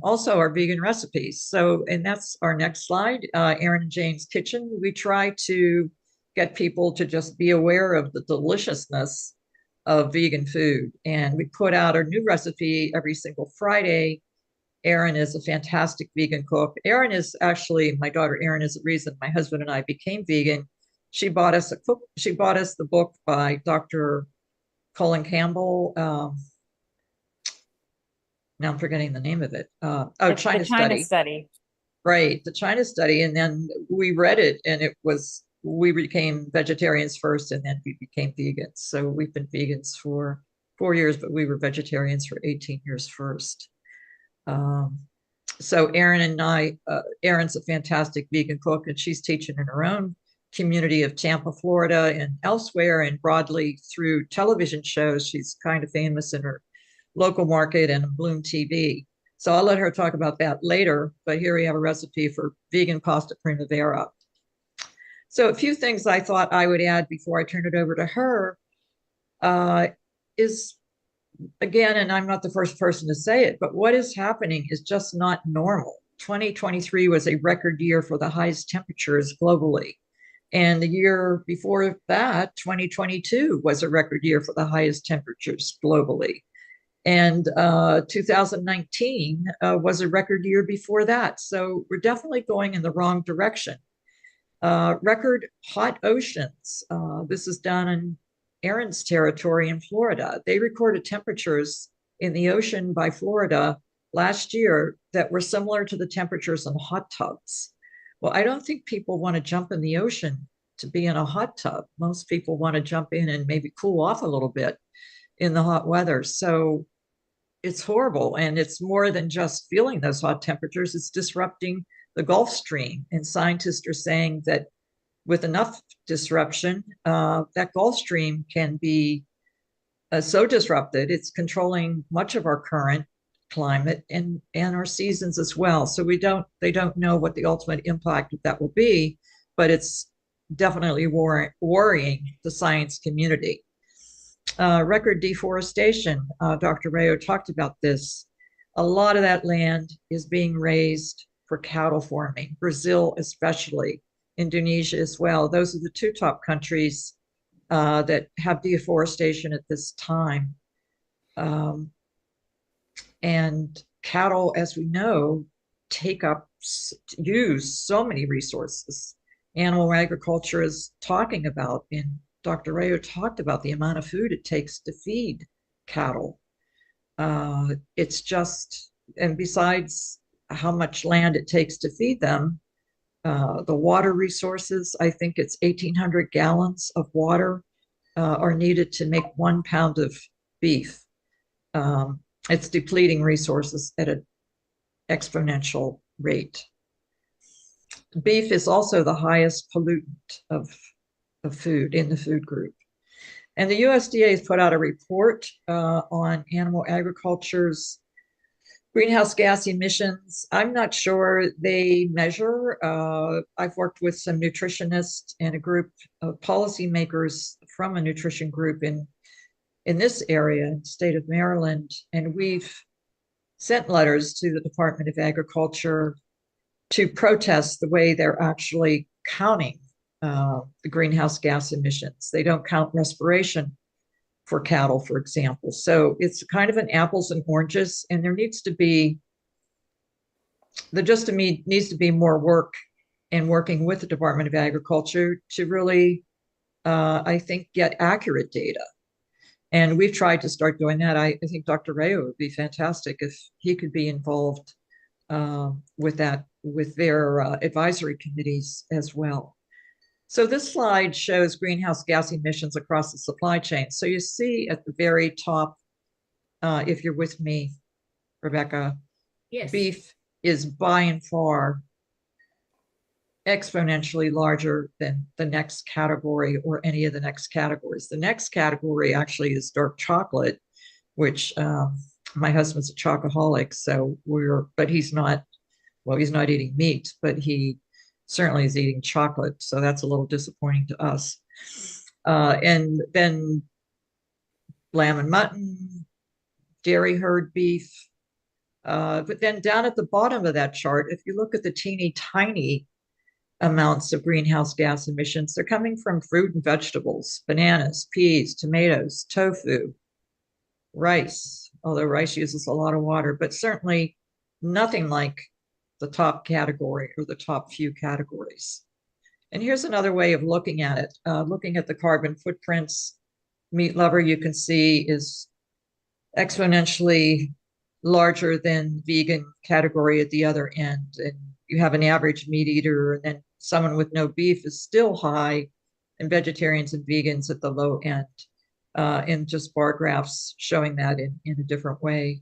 also our vegan recipes. So, and that's our next slide, Erin and Jane's Kitchen. We try to get people to just be aware of the deliciousness of vegan food. And we put out a new recipe every single Friday. Erin is a fantastic vegan cook. Erin is actually, my daughter Erin is the reason my husband and I became vegan. She bought us the book by Dr. Colin Campbell. Now I'm forgetting the name of it. China Study. Right, the China Study. And then we read it, and we became vegetarians first, and then we became vegans. So we've been vegans for 4 years, but we were vegetarians for 18 years first. So Erin and I, Erin's a fantastic vegan cook, and she's teaching in her own community of Tampa, Florida, and elsewhere, and broadly through television shows. She's kind of famous in her local market and Bloom TV. So I'll let her talk about that later, but here we have a recipe for vegan pasta primavera. So a few things I thought I would add before I turn it over to her is, again, and I'm not the first person to say it, but what is happening is just not normal. 2023 was a record year for the highest temperatures globally. And the year before that, 2022, was a record year for the highest temperatures globally. And 2019 was a record year before that. So we're definitely going in the wrong direction. Record hot oceans. This is down in Erin's territory in Florida. They recorded temperatures in the ocean by Florida last year that were similar to the temperatures in hot tubs. Well, I don't think people want to jump in the ocean to be in a hot tub. Most people want to jump in and maybe cool off a little bit in the hot weather. So it's horrible. And it's more than just feeling those hot temperatures. It's disrupting the Gulf Stream. And scientists are saying that with enough disruption, that Gulf Stream can be so disrupted, it's controlling much of our current climate and our seasons as well. So they don't know what the ultimate impact of that will be, but it's definitely worrying the science community. Record deforestation. Dr. Rayo talked about this. A lot of that land is being raised for cattle farming, Brazil especially, Indonesia as well. Those are the two top countries that have deforestation at this time. And cattle, as we know, use so many resources. Animal agriculture is talking about, and Dr. Rayo talked about the amount of food it takes to feed cattle. It's just, and besides how much land it takes to feed them, the water resources, I think it's 1,800 gallons of water are needed to make 1 pound of beef. It's depleting resources at an exponential rate. Beef is also the highest pollutant of food in the food group. And the USDA has put out a report on animal agriculture's greenhouse gas emissions. I'm not sure they measure. I've worked with some nutritionists and a group of policymakers from a nutrition group in in this area, in the state of Maryland, and we've sent letters to the Department of Agriculture to protest the way they're actually counting the greenhouse gas emissions. They don't count respiration for cattle, for example. So it's kind of an apples and oranges, and there needs to be more work in working with the Department of Agriculture to really, I think, get accurate data. And we've tried to start doing that. I think Dr. Rayo would be fantastic if he could be involved with that, with their advisory committees as well. So this slide shows greenhouse gas emissions across the supply chain. So you see at the very top, if you're with me, Rebecca, yes, beef is by and far exponentially larger than the next category or any of the next categories. The next category actually is dark chocolate, which my husband's a chocoholic, so but he's not eating meat, but he certainly is eating chocolate, so that's a little disappointing to us. And then lamb and mutton, dairy herd beef, but then down at the bottom of that chart, if you look at the teeny tiny amounts of greenhouse gas emissions, they're coming from fruit and vegetables, bananas, peas, tomatoes, tofu, rice, although rice uses a lot of water, but certainly nothing like the top category or the top few categories. And here's another way of looking at it. Looking at the carbon footprints, meat lover, you can see, is exponentially larger than vegan category at the other end. And you have an average meat eater, and then someone with no beef is still high, and vegetarians and vegans at the low end. And just bar graphs showing that in a different way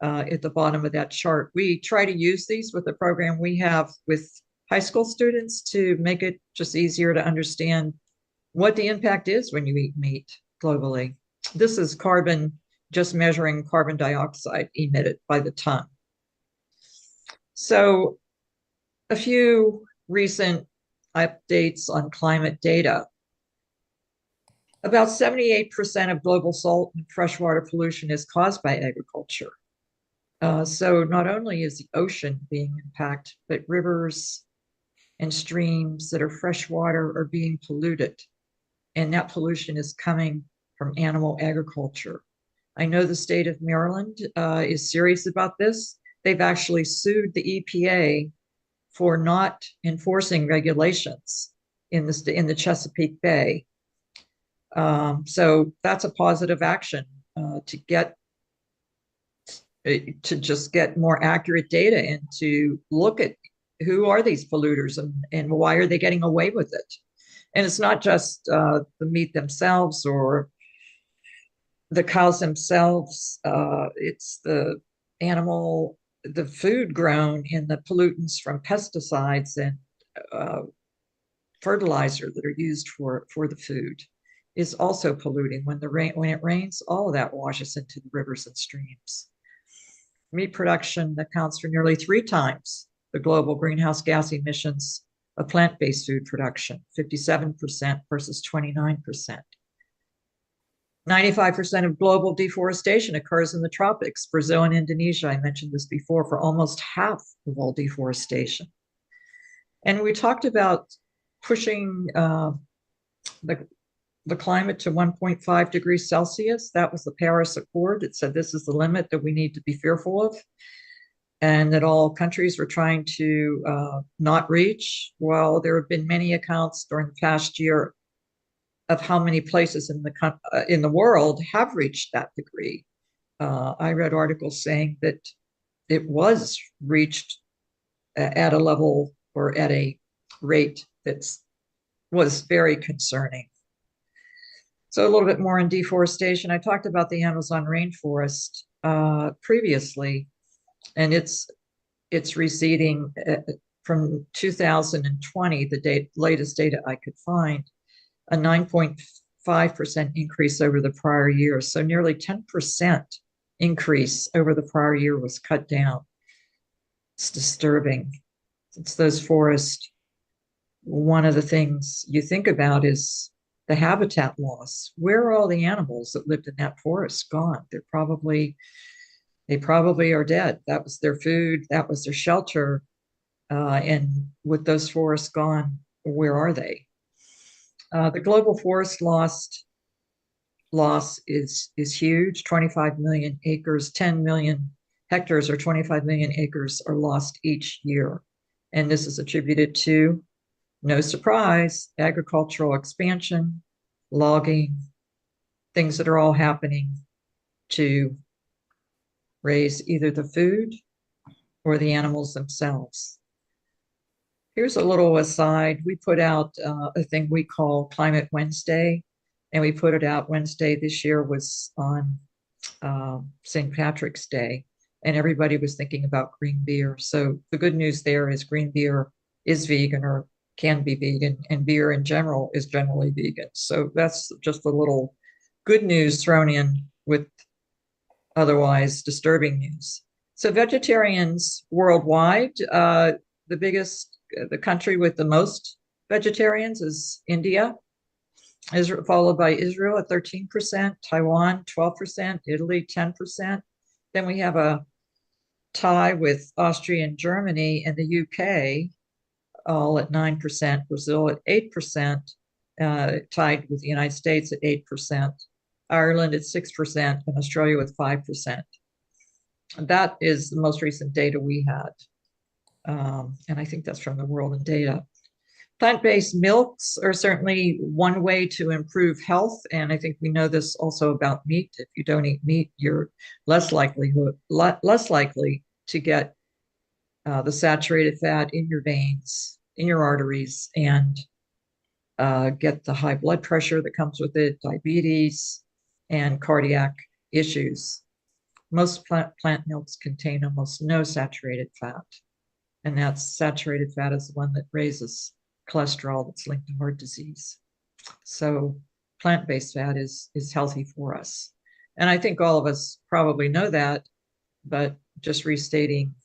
at the bottom of that chart. We try to use these with the program we have with high school students to make it just easier to understand what the impact is when you eat meat globally. This is carbon, just measuring carbon dioxide emitted by the ton. So a few recent updates on climate data. About 78% of global salt and freshwater pollution is caused by agriculture. So not only is the ocean being impacted, but rivers and streams that are freshwater are being polluted. And that pollution is coming from animal agriculture. I know the state of Maryland is serious about this. They've actually sued the EPA for not enforcing regulations in the Chesapeake Bay. So that's a positive action to just get more accurate data and to look at who are these polluters and why are they getting away with it. And it's not just the meat themselves or the cows themselves, it's the animal, the food grown in the pollutants from pesticides and fertilizer that are used for the food is also polluting. When it rains, all of that washes into the rivers and streams. Meat production accounts for nearly 3 times the global greenhouse gas emissions of plant-based food production, 57% versus 29%. 95% of global deforestation occurs in the tropics. Brazil and Indonesia, I mentioned this before, for almost half of all deforestation. And we talked about pushing the climate to 1.5 degrees Celsius. That was the Paris Accord. It said this is the limit that we need to be fearful of, and that all countries were trying to not reach. Well, there have been many accounts during the past year of how many places in the world have reached that degree. I read articles saying that it was reached at a level or at a rate that was very concerning. So a little bit more on deforestation. I talked about the Amazon rainforest previously, and it's receding from 2020, the latest data I could find, a 9.5% increase over the prior year. So nearly 10% increase over the prior year was cut down. It's disturbing. It's those forests. One of the things you think about is the habitat loss. Where are all the animals that lived in that forest gone? They probably are dead. That was their food, that was their shelter. And with those forests gone, where are they? The global forest loss is huge. 25 million acres, 10 million hectares or 25 million acres are lost each year. And this is attributed to, no surprise, agricultural expansion, logging, things that are all happening to raise either the food or the animals themselves. Here's a little aside. We put out a thing we call Climate Wednesday, and we put it out Wednesday. This year was on St. Patrick's Day, and everybody was thinking about green beer. So the good news there is green beer is vegan or can be vegan, and beer in general is generally vegan. So that's just a little good news thrown in with otherwise disturbing news. So vegetarians worldwide, the country with the most vegetarians is India, followed by Israel at 13%, Taiwan 12%, Italy 10%. Then we have a tie with Austria and Germany, and the UK all at 9%, Brazil at 8%, tied with the United States at 8%, Ireland at 6%, and Australia with 5%. That is the most recent data we had. And I think that's from the World in Data. Plant-based milks are certainly one way to improve health, and I think we know this also about meat. If you don't eat meat, you're less likely to get the saturated fat in your veins, in your arteries, and get the high blood pressure that comes with it, diabetes, and cardiac issues. Most plant milks contain almost no saturated fat. And that saturated fat is the one that raises cholesterol that's linked to heart disease. So plant-based fat is healthy for us. And I think all of us probably know that, but just restating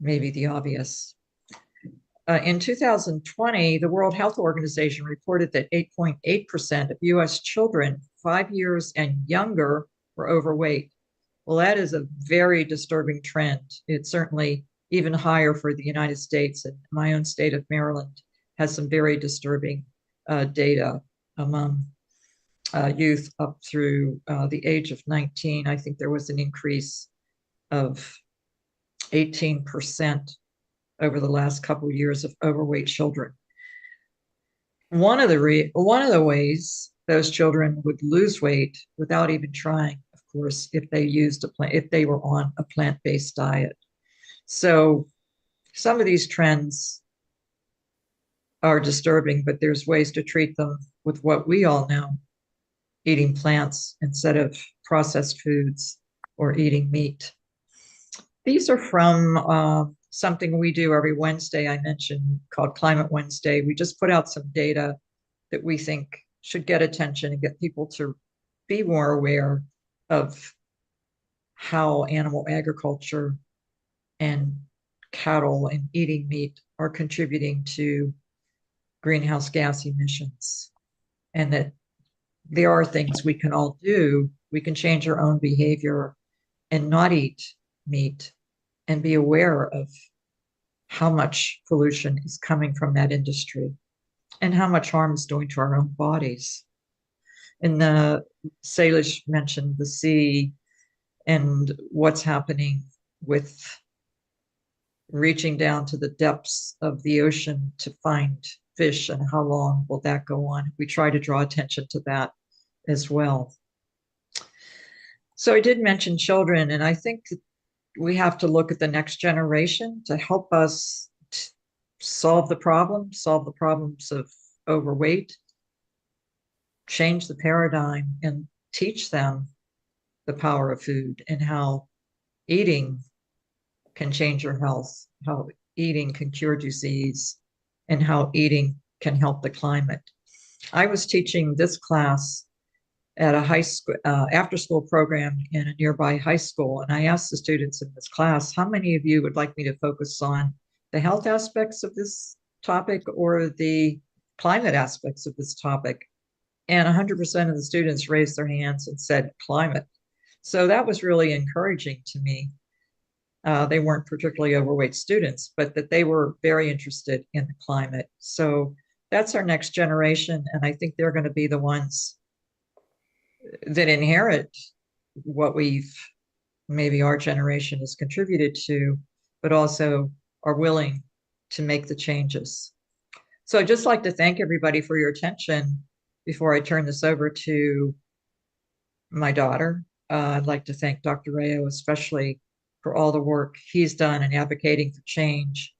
maybe the obvious. In 2020, the World Health Organization reported that 8.8% of US children 5 years and younger were overweight. Well, that is a very disturbing trend. It's certainly even higher for the United States, and my own state of Maryland has some very disturbing data among youth up through the age of 19. I think there was an increase of 18% over the last couple of years of overweight children. One of the ways those children would lose weight without even trying, of course, if they were on a plant-based diet. So some of these trends are disturbing, but there's ways to treat them with what we all know, eating plants instead of processed foods or eating meat. These are from something we do every Wednesday I mentioned called Climate Wednesday. We just put out some data that we think should get attention and get people to be more aware of how animal agriculture and cattle and eating meat are contributing to greenhouse gas emissions, and that there are things we can all do. We can change our own behavior and not eat meat and be aware of how much pollution is coming from that industry and how much harm it's doing to our own bodies. And Sailesh mentioned the sea and what's happening with reaching down to the depths of the ocean to find fish, and how long will that go on? We try to draw attention to that as well. So I did mention children, and I think we have to look at the next generation to help us solve the problems of overweight, change the paradigm, and teach them the power of food and how eating can change your health, how eating can cure disease, and how eating can help the climate. I was teaching this class at a high school after-school program in a nearby high school, and I asked the students in this class, how many of you would like me to focus on the health aspects of this topic or the climate aspects of this topic? and 100% of the students raised their hands and said climate. So that was really encouraging to me. They weren't particularly overweight students, but that they were very interested in the climate. So that's our next generation, and I think they're going to be the ones that inherit what maybe our generation has contributed to, but also are willing to make the changes. So I'd just like to thank everybody for your attention. Before I turn this over to my daughter, I'd like to thank Dr. Rayo especially for all the work he's done in advocating for change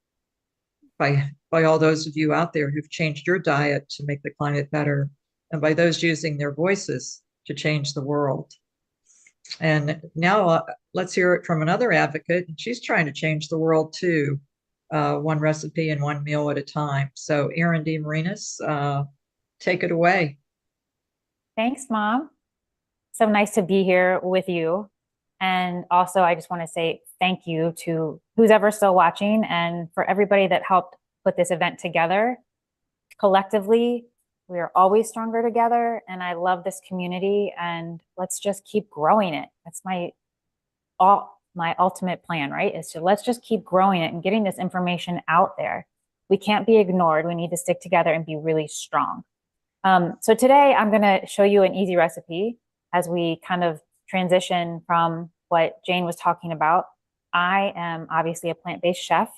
by all those of you out there who've changed your diet to make the climate better, and by those using their voices to change the world. And now let's hear it from another advocate. She's trying to change the world too, one recipe and one meal at a time. So Erin D. Marinas, take it away. Thanks, Mom. So nice to be here with you. And also, I just want to say thank you to who's ever still watching and for everybody that helped put this event together. Collectively, we are always stronger together, and I love this community, and let's just keep growing it. That's my ultimate plan, right? Is to let's just keep growing it and getting this information out there. We can't be ignored. We need to stick together and be really strong. So today I'm going to show you an easy recipe as we kind of transition from what Jane was talking about. I am obviously a plant-based chef,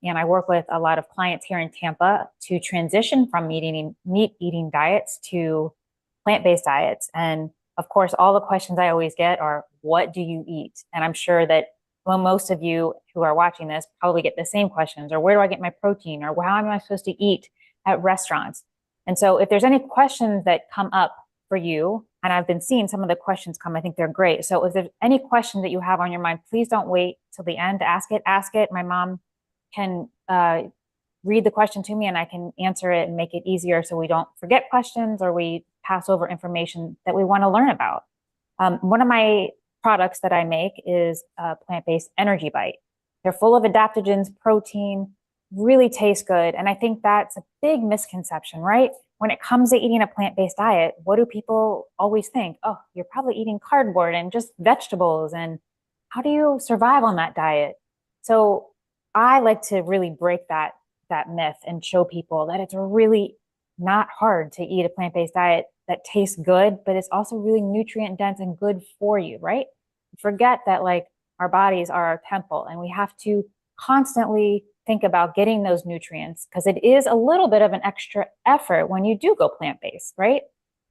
and I work with a lot of clients here in Tampa to transition from meat-eating diets to plant-based diets. And of course, all the questions I always get are, what do you eat? And I'm sure that most of you who are watching this probably get the same questions, or where do I get my protein? Or how am I supposed to eat at restaurants? And so if there's any questions that come up for you, and I've been seeing some of the questions come, I think they're great. So if there's any question that you have on your mind, please don't wait till the end to ask it. My mom can read the question to me and I can answer it and make it easier so we don't forget questions or we pass over information that we want to learn about. One of my products that I make is a plant-based energy bite. They're full of adaptogens, protein, really taste good. And I think that's a big misconception, right? When it comes to eating a plant-based diet, what do people always think? Oh, you're probably eating cardboard and just vegetables. And how do you survive on that diet? So I like to really break that myth and show people that it's really not hard to eat a plant-based diet that tastes good, but it's also really nutrient dense and good for you, right? Forget that like our bodies are our temple and we have to constantly think about getting those nutrients because it is a little bit of an extra effort when you do go plant-based, right?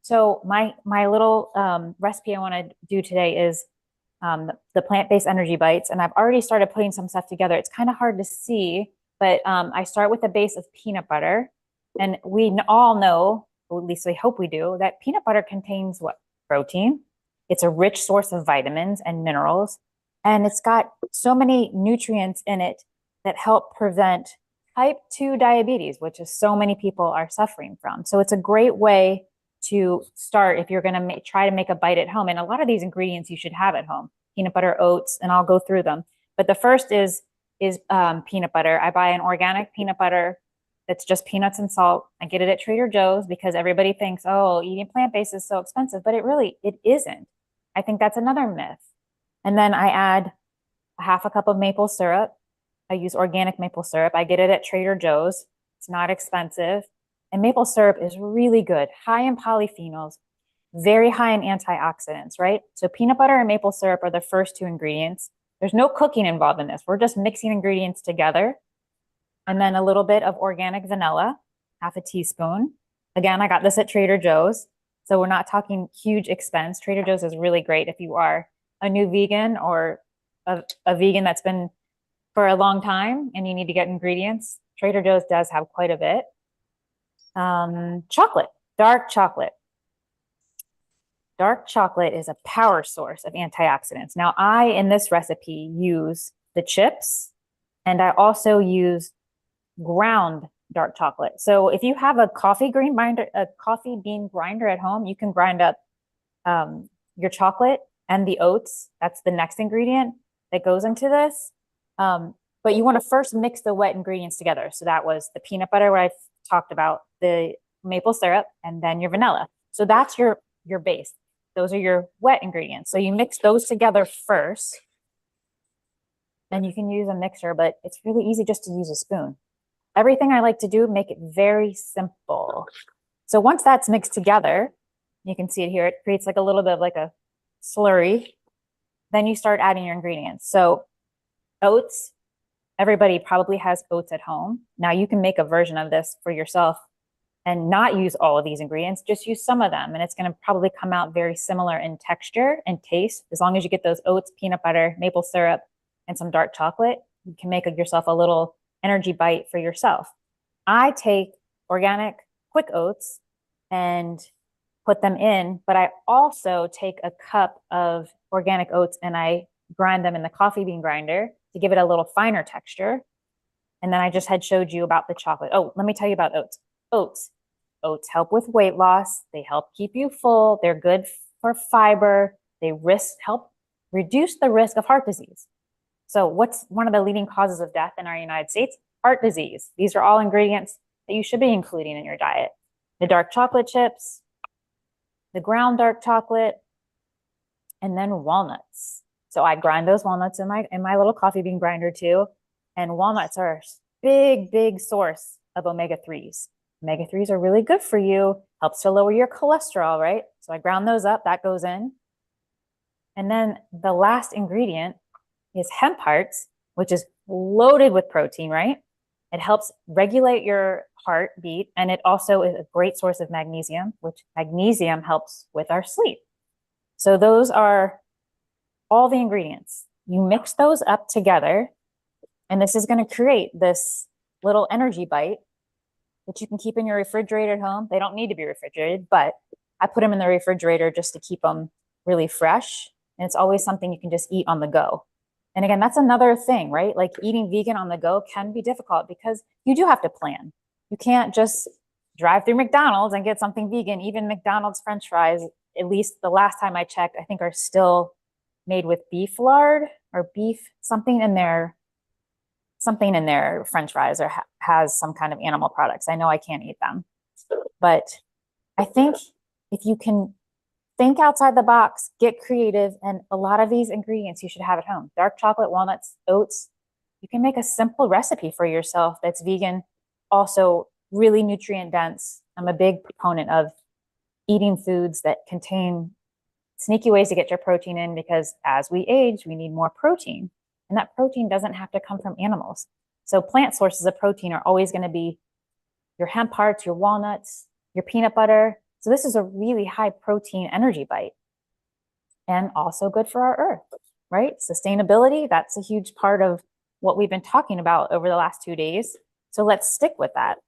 So my little recipe I want to do today is the plant-based energy bites, and I've already started putting some stuff together. It's kind of hard to see, but I start with a base of peanut butter, and we all know, or at least we hope we do, that peanut butter contains what? Protein. It's a rich source of vitamins and minerals, and it's got so many nutrients in it that help prevent type 2 diabetes, which is so many people are suffering from. So it's a great way to start if you're going to try to make a bite at home. And a lot of these ingredients you should have at home, peanut butter, oats, and I'll go through them. But the first is peanut butter. I buy an organic peanut butter that's just peanuts and salt. I get it at Trader Joe's because everybody thinks, oh, eating plant-based is so expensive, but it isn't. I think that's another myth. And then I add a half a cup of maple syrup. I use organic maple syrup. I get it at Trader Joe's. It's not expensive. And maple syrup is really good, high in polyphenols, very high in antioxidants, right? So peanut butter and maple syrup are the first two ingredients. There's no cooking involved in this. We're just mixing ingredients together. And then a little bit of organic vanilla, half a teaspoon. Again, I got this at Trader Joe's. So we're not talking huge expense. Trader Joe's is really great if you are a new vegan or a vegan that's been for a long time and you need to get ingredients. Trader Joe's does have quite a bit. Chocolate, dark chocolate. Dark chocolate is a power source of antioxidants. Now, I, in this recipe, use the chips, and I also use ground dark chocolate. So if you have a coffee bean grinder at home, you can grind up your chocolate and the oats. That's the next ingredient that goes into this. But you want to first mix the wet ingredients together. So that was the peanut butter, what I talked about, the maple syrup, and then your vanilla. So that's your base. Those are your wet ingredients. So you mix those together first. And you can use a mixer, but it's really easy just to use a spoon. Everything I like to do, make it very simple. So once that's mixed together, you can see it here, it creates like a little bit of like a slurry. Then you start adding your ingredients. So oats, everybody probably has oats at home. Now you can make a version of this for yourself and not use all of these ingredients, just use some of them. And it's gonna probably come out very similar in texture and taste. As long as you get those oats, peanut butter, maple syrup, and some dark chocolate, you can make yourself a little energy bite for yourself. I take organic quick oats and put them in, but I also take a cup of organic oats and I grind them in the coffee bean grinder to give it a little finer texture. And then I just had showed you about the chocolate. Oh, let me tell you about oats. Oats help with weight loss. They help keep you full. They're good for fiber. They help reduce the risk of heart disease. So what's one of the leading causes of death in our United States? Heart disease. These are all ingredients that you should be including in your diet. The dark chocolate chips, the ground dark chocolate, and then walnuts. So I grind those walnuts in my little coffee bean grinder too. And walnuts are a big source of omega-3s. Omega-3s are really good for you, helps to lower your cholesterol, right? So I ground those up, that goes in. And then the last ingredient is hemp hearts, which is loaded with protein, right? It helps regulate your heartbeat, and it also is a great source of magnesium, which magnesium helps with our sleep. So those are all the ingredients. You mix those up together, and this is going to create this little energy bite that you can keep in your refrigerator at home. They don't need to be refrigerated, but I put them in the refrigerator just to keep them really fresh. And it's always something you can just eat on the go. And again, that's another thing, right? Like eating vegan on the go can be difficult because you do have to plan. You can't just drive through McDonald's and get something vegan. Even McDonald's French fries, at least the last time I checked, I think are still made with beef lard or beef, something in their French fries or has some kind of animal products. I know I can't eat them, but I think if you can think outside the box, get creative, and a lot of these ingredients you should have at home. Dark chocolate, walnuts, oats. You can make a simple recipe for yourself that's vegan, also really nutrient dense. I'm a big proponent of eating foods that contain sneaky ways to get your protein in because as we age, we need more protein. And that protein doesn't have to come from animals. So plant sources of protein are always going to be your hemp hearts, your walnuts, your peanut butter. So this is a really high protein energy bite and also good for our earth, right? Sustainability, that's a huge part of what we've been talking about over the last 2 days. So let's stick with that.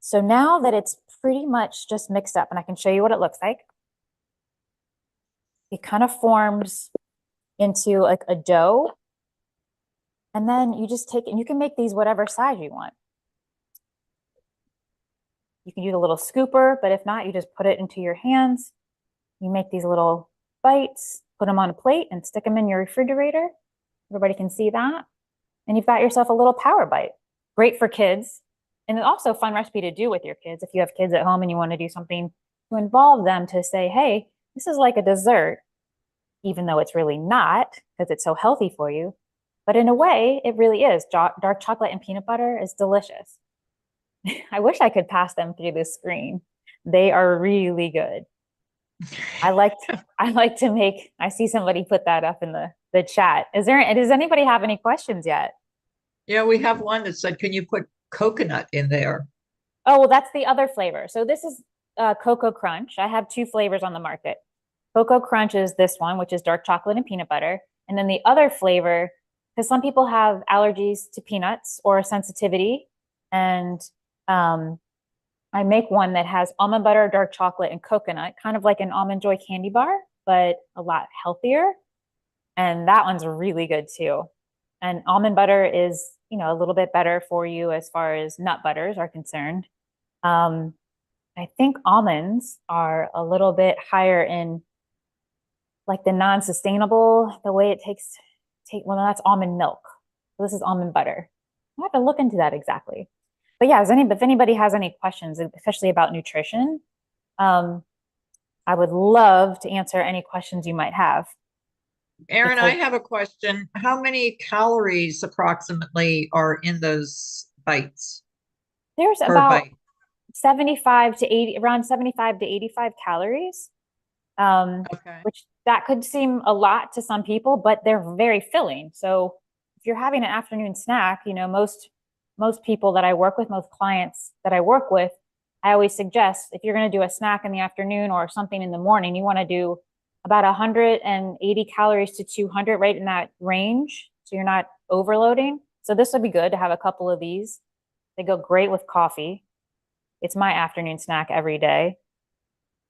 So now that it's pretty much just mixed up, and I can show you what it looks like, it kind of forms into like a dough. And then you just take it and you can make these whatever size you want. You can use a little scooper, but if not, you just put it into your hands. You make these little bites, put them on a plate and stick them in your refrigerator. Everybody can see that. And you've got yourself a little power bite. Great for kids. And it's also a fun recipe to do with your kids. If you have kids at home and you want to do something to involve them to say, hey, this is like a dessert, even though it's really not because it's so healthy for you. But in a way, it really is. Dark chocolate and peanut butter is delicious. I wish I could pass them through the screen. They are really good. I like to make, I see somebody put that up in the chat. Does anybody have any questions yet? Yeah, we have one that said, can you put coconut in there? Oh, well, that's the other flavor. So this is Cocoa Crunch. I have 2 flavors on the market. Cocoa Crunch is this one, which is dark chocolate and peanut butter. And then the other flavor, because some people have allergies to peanuts or a sensitivity. And I make one that has almond butter, dark chocolate, and coconut, kind of like an Almond Joy candy bar, but a lot healthier. And that one's really good too. And almond butter is, a little bit better for you as far as nut butters are concerned. I think almonds are a little bit higher in like the non-sustainable, the way it well, that's almond milk. So this is almond butter. I have to look into that exactly. but yeah, if anybody has any questions, especially about nutrition, I would love to answer any questions you might have. Erin, I have a question. How many calories approximately are in those bites? There's per about bite? 75 to 80, around 75 to 85 calories. Which that could seem a lot to some people, but they're very filling. So if you're having an afternoon snack, you know, most people that I work with, most clients that I work with, I always suggest if you're going to do a snack in the afternoon or something in the morning, you want to do about 180 calories to 200, right in that range. So you're not overloading. So this would be good to have a couple of these. They go great with coffee. It's my afternoon snack every day.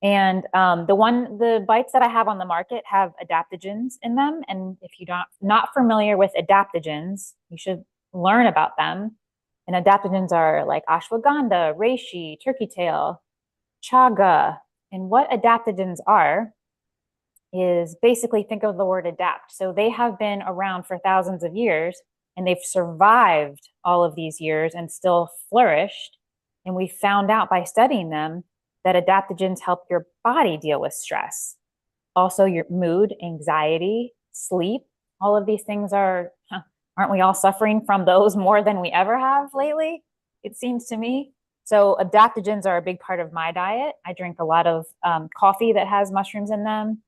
And the bites that I have on the market have adaptogens in them. And if you're not familiar with adaptogens, you should learn about them. And adaptogens are like ashwagandha, reishi, turkey tail, chaga. And what adaptogens are is basically, think of the word adapt. So they have been around for thousands of years, and they've survived all of these years and still flourished. And we found out by studying them that adaptogens help your body deal with stress. Also your mood, anxiety, sleep, all of these things aren't we all suffering from those more than we ever have lately? It seems to me. So adaptogens are a big part of my diet. I drink a lot of coffee that has mushrooms in them.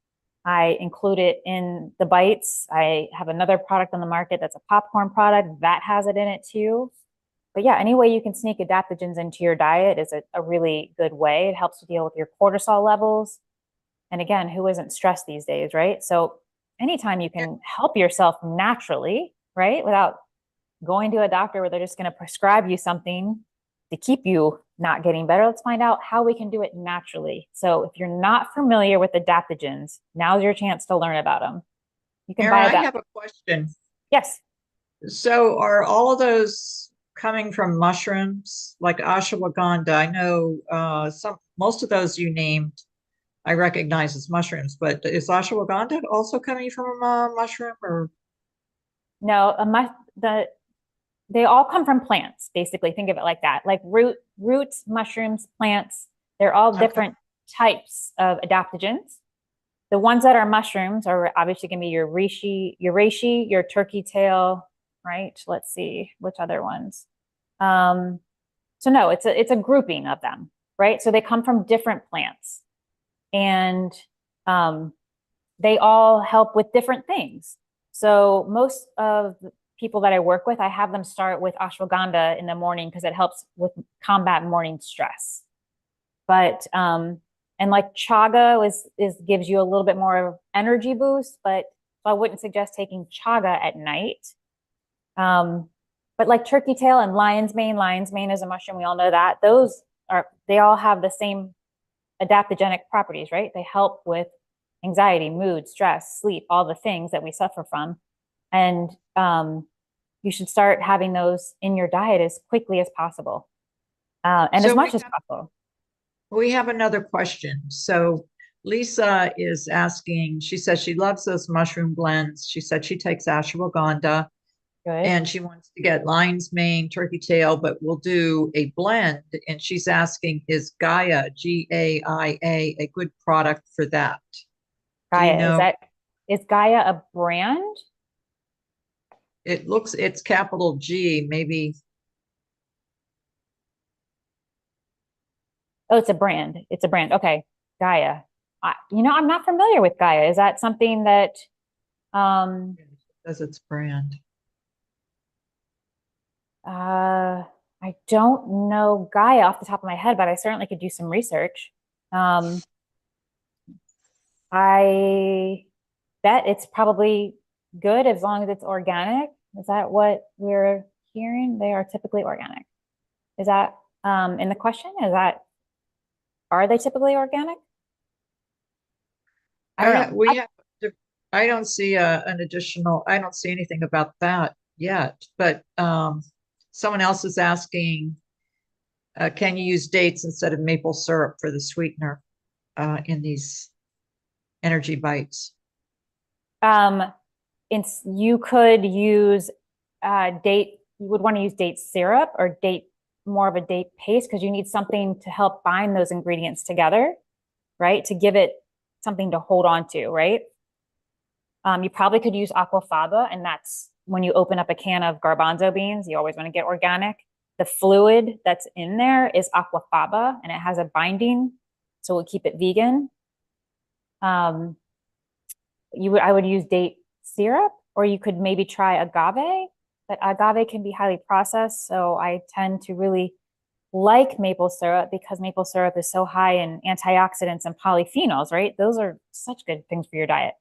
I include it in the bites. I have another product on the market that's a popcorn product that has it in it too. But yeah, any way you can sneak adaptogens into your diet is a really good way. It helps to deal with your cortisol levels. And again, who isn't stressed these days, right? So anytime you can help yourself naturally, right, without going to a doctor where they're just going to prescribe you something to keep you not getting better, let's find out how we can do it naturally. So if you're not familiar with adaptogens, now's your chance to learn about them. You can buy Erin, I have a question. Yes. So are all of those coming from mushrooms like ashwagandha? I know most of those you named I recognize as mushrooms, but is ashwagandha also coming from a mushroom or? No, they all come from plants, basically. Think of it like that, like roots, mushrooms, plants. They're all different types of adaptogens. The ones that are mushrooms are obviously going to be your reishi, your turkey tail, right? Let's see, which other ones? So no, it's a grouping of them, right? So they come from different plants, and they all help with different things. So most of the people that I work with, I have them start with ashwagandha in the morning because it helps with combat morning stress. But and like chaga gives you a little bit more of energy boost, but I wouldn't suggest taking chaga at night. But like turkey tail and lion's mane is a mushroom. We all know that. They all have the same adaptogenic properties, right? They help with anxiety, mood, stress, sleep, all the things that we suffer from. And you should start having those in your diet as quickly as possible, and as much as possible. We have another question. So Lisa is asking, she says she loves those mushroom blends. She said she takes ashwagandha. Good. And she wants to get lion's mane, turkey tail, but we'll do a blend. And she's asking, is Gaia, Gaia, a good product for that? Gaia, is Gaia a brand? It's capital G, maybe. Oh, it's a brand. It's a brand. Okay. Gaia. I'm not familiar with Gaia. Is that something that it says it's brand. I don't know Gaia off the top of my head, but I certainly could do some research. I bet it's probably good as long as it's organic. Is that what we're hearing? They are typically organic. Is that in the question? Are they typically organic? I don't see I don't see anything about that yet, but someone else is asking, can you use dates instead of maple syrup for the sweetener in these energy bites? You could use you would want to use date syrup or date more of a date paste because you need something to help bind those ingredients together, right? To give it something to hold on to, right? You probably could use aquafaba, and that's when you open up a can of garbanzo beans, you always want to get organic. The fluid that's in there is aquafaba, and it has a binding, so we'll keep it vegan. I would use date syrup, or you could maybe try agave, but agave can be highly processed, so I tend to really like maple syrup because maple syrup is so high in antioxidants and polyphenols, right? Those are such good things for your diet.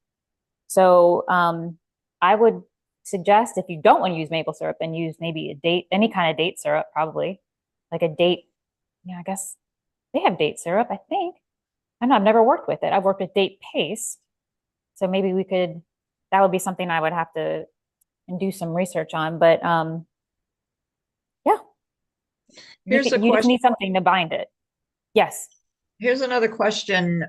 So I would suggest if you don't want to use maple syrup, then use maybe a date, any kind of date syrup, probably like a date. Yeah, I guess they have date syrup, I think. I know I've never worked with it. I've worked with date paste. So maybe we could, that would be something I would have to do some research on, but yeah. Here's a you just need something to bind it. Yes. Here's another question.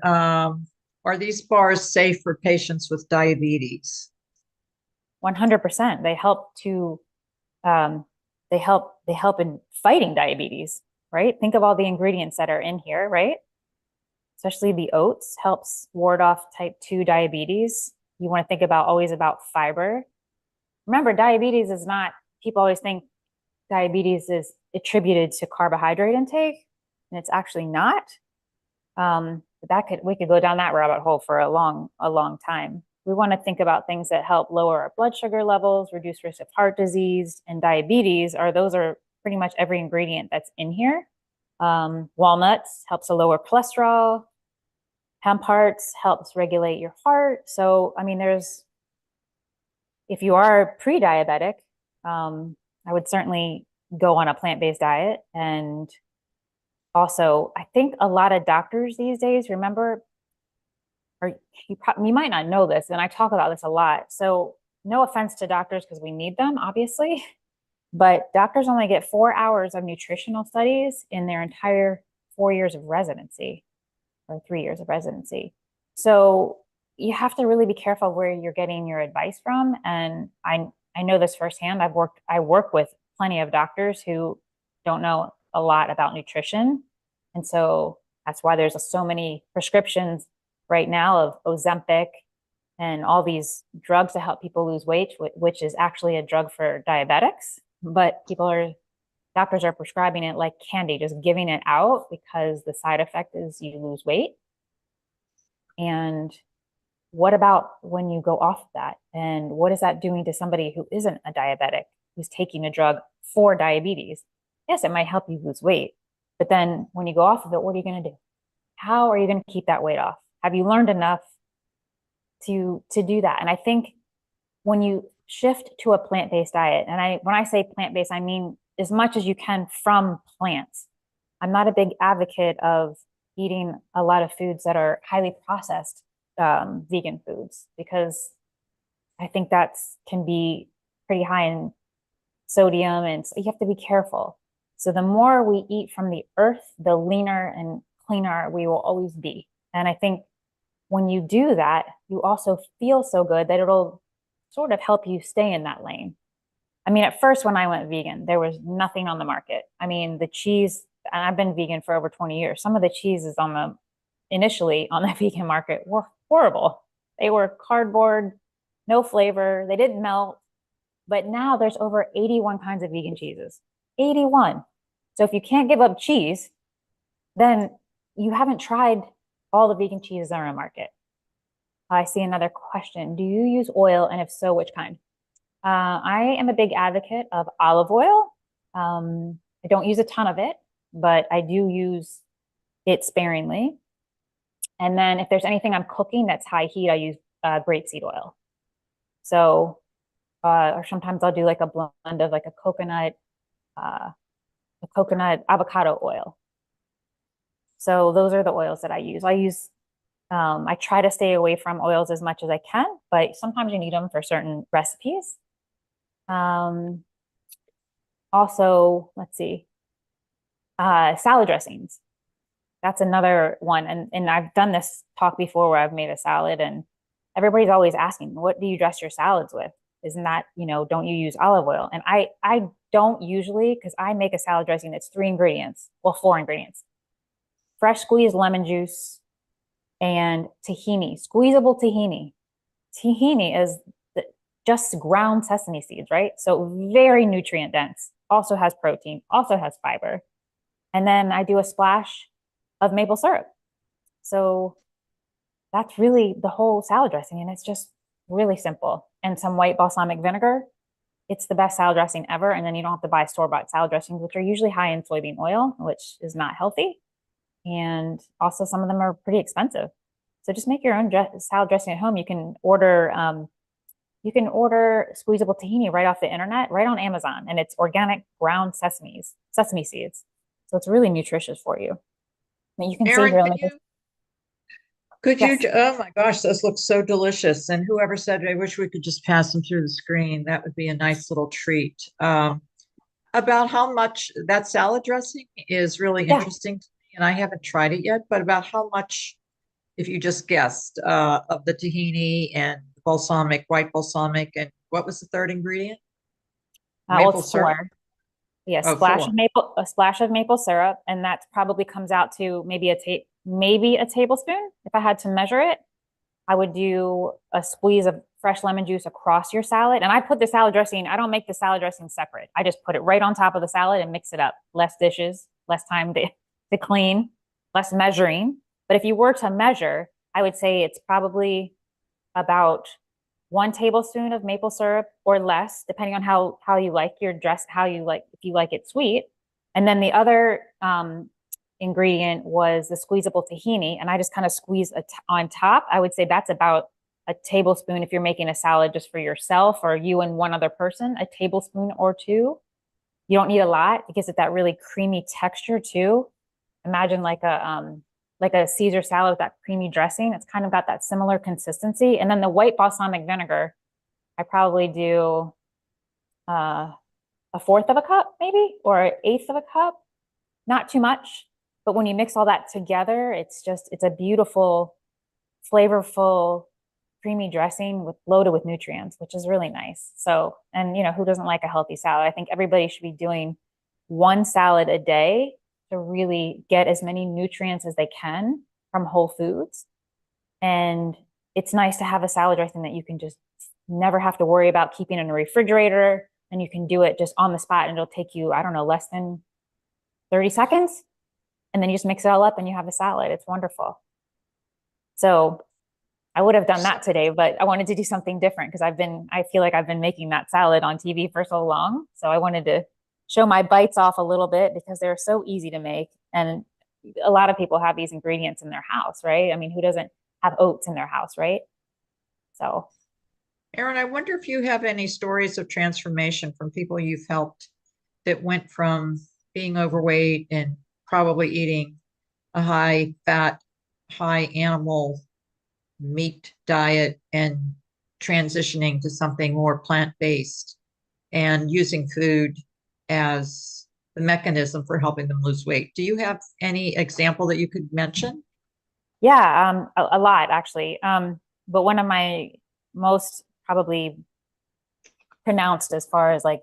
Are these bars safe for patients with diabetes? 100%. They help to, they help in fighting diabetes, right? Think of all the ingredients that are in here, right? Especially the oats helps ward off type 2 diabetes. You want to think about always about fiber. Remember, diabetes is not, people always think diabetes is attributed to carbohydrate intake, and it's actually not. We could go down that rabbit hole for a long time. We want to think about things that help lower our blood sugar levels, reduce risk of heart disease, and diabetes. Those are pretty much every ingredient that's in here. Walnuts helps to lower cholesterol. Hemp hearts helps regulate your heart. So, I mean, if you are pre-diabetic, I would certainly go on a plant-based diet. And also, I think a lot of doctors these days, remember, or you might not know this, and I talk about this a lot. So no offense to doctors because we need them, obviously, but doctors only get 4 hours of nutritional studies in their entire 4 years of residency or 3 years of residency. So you have to really be careful where you're getting your advice from. And I know this firsthand. I work with plenty of doctors who don't know a lot about nutrition. And so that's why there's so many prescriptions right now of Ozempic and all these drugs to help people lose weight, which is actually a drug for diabetics. But doctors are prescribing it like candy, just giving it out because the side effect is you lose weight. And what about when you go off of that? And what is that doing to somebody who isn't a diabetic, who's taking a drug for diabetes? Yes, it might help you lose weight. But then when you go off of it, what are you going to do? How are you going to keep that weight off? Have you learned enough to do that? And I think when you shift to a plant-based diet, and when I say plant-based, I mean as much as you can from plants. I'm not a big advocate of eating a lot of foods that are highly processed vegan foods, because I think can be pretty high in sodium, and so you have to be careful. So the more we eat from the earth, the leaner and cleaner we will always be. And I think when you do that, you also feel so good that it'll sort of help you stay in that lane. I mean, at first when I went vegan, there was nothing on the market. I mean, the cheese, and I've been vegan for over 20 years. Some of the cheeses initially on the vegan market were horrible. They were cardboard, no flavor, they didn't melt. But now there's over 81 kinds of vegan cheeses. 81. So if you can't give up cheese, then you haven't tried all the vegan cheeses that are on the market. I see another question. Do you use oil? And if so, which kind? I am a big advocate of olive oil. I don't use a ton of it, but I do use it sparingly. And then if there's anything I'm cooking that's high heat, I use grapeseed oil. So, or sometimes I'll do like a blend of like a coconut avocado oil. So those are the oils that I use. I try to stay away from oils as much as I can, but sometimes you need them for certain recipes. Also, let's see, salad dressings. That's another one. And I've done this talk before where I've made a salad, and everybody's always asking, what do you dress your salads with? Isn't that, don't you use olive oil? And I don't usually, because I make a salad dressing that's 4 ingredients. Fresh squeezed lemon juice and tahini, squeezable tahini. Tahini is just ground sesame seeds, right? So very nutrient dense, also has protein, also has fiber. And then I do a splash of maple syrup. So that's really the whole salad dressing. And it's just really simple. And some white balsamic vinegar. It's the best salad dressing ever. And then you don't have to buy store-bought salad dressings, which are usually high in soybean oil, which is not healthy. And also some of them are pretty expensive. So just make your own salad dressing at home. You can order squeezable tahini right off the internet, right on Amazon, and it's organic ground sesame seeds. So it's really nutritious for you. And you can Erin, see here. Oh my gosh, those look so delicious. And whoever said, I wish we could just pass them through the screen. That would be a nice little treat. About how much that salad dressing is really interesting to me, and I haven't tried it yet, but about how much, if you just guessed, of the tahini and balsamic, white balsamic, and what was the third ingredient? Maple syrup. 4. Yeah, a splash of maple syrup, and that probably comes out to maybe a tablespoon. If I had to measure it, I would do a squeeze of fresh lemon juice across your salad. And I put the salad dressing, I don't make the salad dressing separate. I just put it right on top of the salad and mix it up. Less dishes, less time to clean, less measuring. But if you were to measure, I would say it's probably about 1 tablespoon of maple syrup or less, depending on how you like your dress, if you like it sweet. And then the other ingredient was the squeezable tahini, and I just kind of squeeze on top. I would say that's about a tablespoon if you're making a salad just for yourself or you and one other person, a tablespoon or 2. You don't need a lot. It gives it that really creamy texture too. Imagine like a Caesar salad with that creamy dressing. It's kind of got that similar consistency. And then the white balsamic vinegar, I probably do a 1/4 of a cup maybe, or an 1/8 of a cup. Not too much. But when you mix all that together, it's a beautiful, flavorful, creamy dressing loaded with nutrients, which is really nice. So, and who doesn't like a healthy salad? I think everybody should be doing 1 salad a day to really get as many nutrients as they can from whole foods. And it's nice to have a salad dressing that you can just never have to worry about keeping in a refrigerator, and you can do it just on the spot, and it'll take you, I don't know, less than 30 seconds. And then you just mix it all up and you have a salad. It's wonderful. So I would have done that today, but I wanted to do something different because I feel like I've been making that salad on TV for so long. So I wanted to show my bites off a little bit because they're so easy to make. And a lot of people have these ingredients in their house, right? I mean, who doesn't have oats in their house, right? So. Erin, I wonder if you have any stories of transformation from people you've helped that went from being overweight and probably eating a high fat, high animal meat diet and transitioning to something more plant-based and using food as the mechanism for helping them lose weight. Do you have any example that you could mention? Yeah, a lot actually. But one of my most probably pronounced as far as like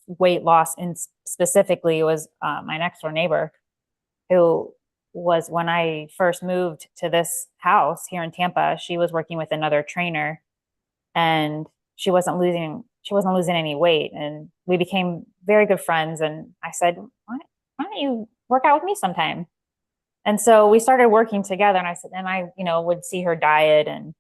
weight loss in specifically was my next door neighbor, who was, when I first moved to this house here in Tampa, she was working with another trainer and she wasn't losing any weight. And we became very good friends. And I said, why don't you work out with me sometime? And so we started working together, and I would see her diet, and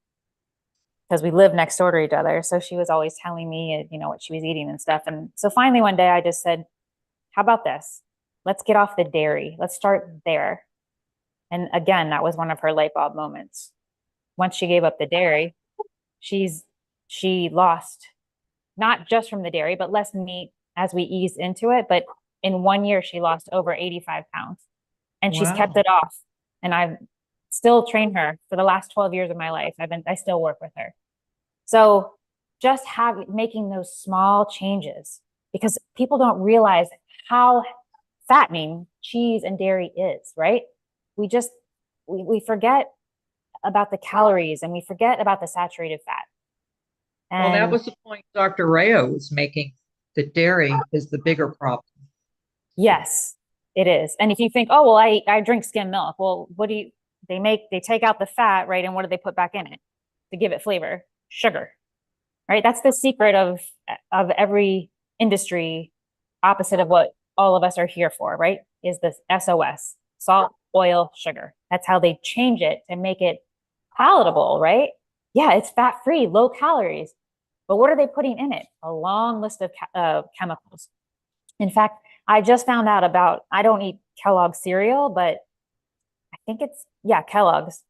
because we lived next door to each other. So she was always telling me, what she was eating and stuff. And so finally one day I just said, how about this? Let's get off the dairy. Let's start there. And again, that was one of her light bulb moments. Once she gave up the dairy, she lost not just from the dairy, but less meat as we eased into it. But in 1 year, she lost over 85 pounds. And she's kept it off. And I've still trained her for the last 12 years of my life. I still work with her. So just making those small changes, because people don't realize how fattening cheese and dairy is, right? We forget about the calories and we forget about the saturated fat. Well, that And was the point Dr. Rayo was making, that dairy is the bigger problem. yes, it is. And if you think, oh, well, I drink skim milk. Well, what do you, they take out the fat, right? And what do they put back in it to give it flavor? Sugar, right? That's the secret of every industry, opposite of what all of us are here for, right? Is this SOS, salt, oil, sugar. That's how they change it to make it palatable, right? Yeah, it's fat-free, low calories. But what are they putting in it? A long list of chemicals. In fact, I just found out about, I don't eat Kellogg's cereal, but I think it's, yeah, Kellogg's.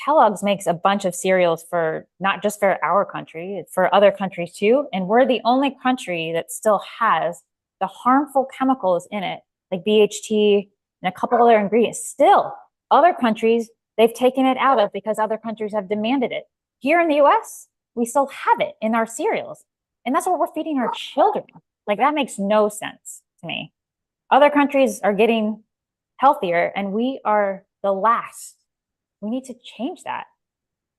Kellogg's makes a bunch of cereals for not just for our country, for other countries too. And we're the only country that still has the harmful chemicals in it, like BHT and a couple other ingredients. Still, other countries, they've taken it out of because other countries have demanded it. Here in the US, we still have it in our cereals. And that's what we're feeding our children. Like, that makes no sense to me. Other countries are getting healthier and we are the last. We need to change that.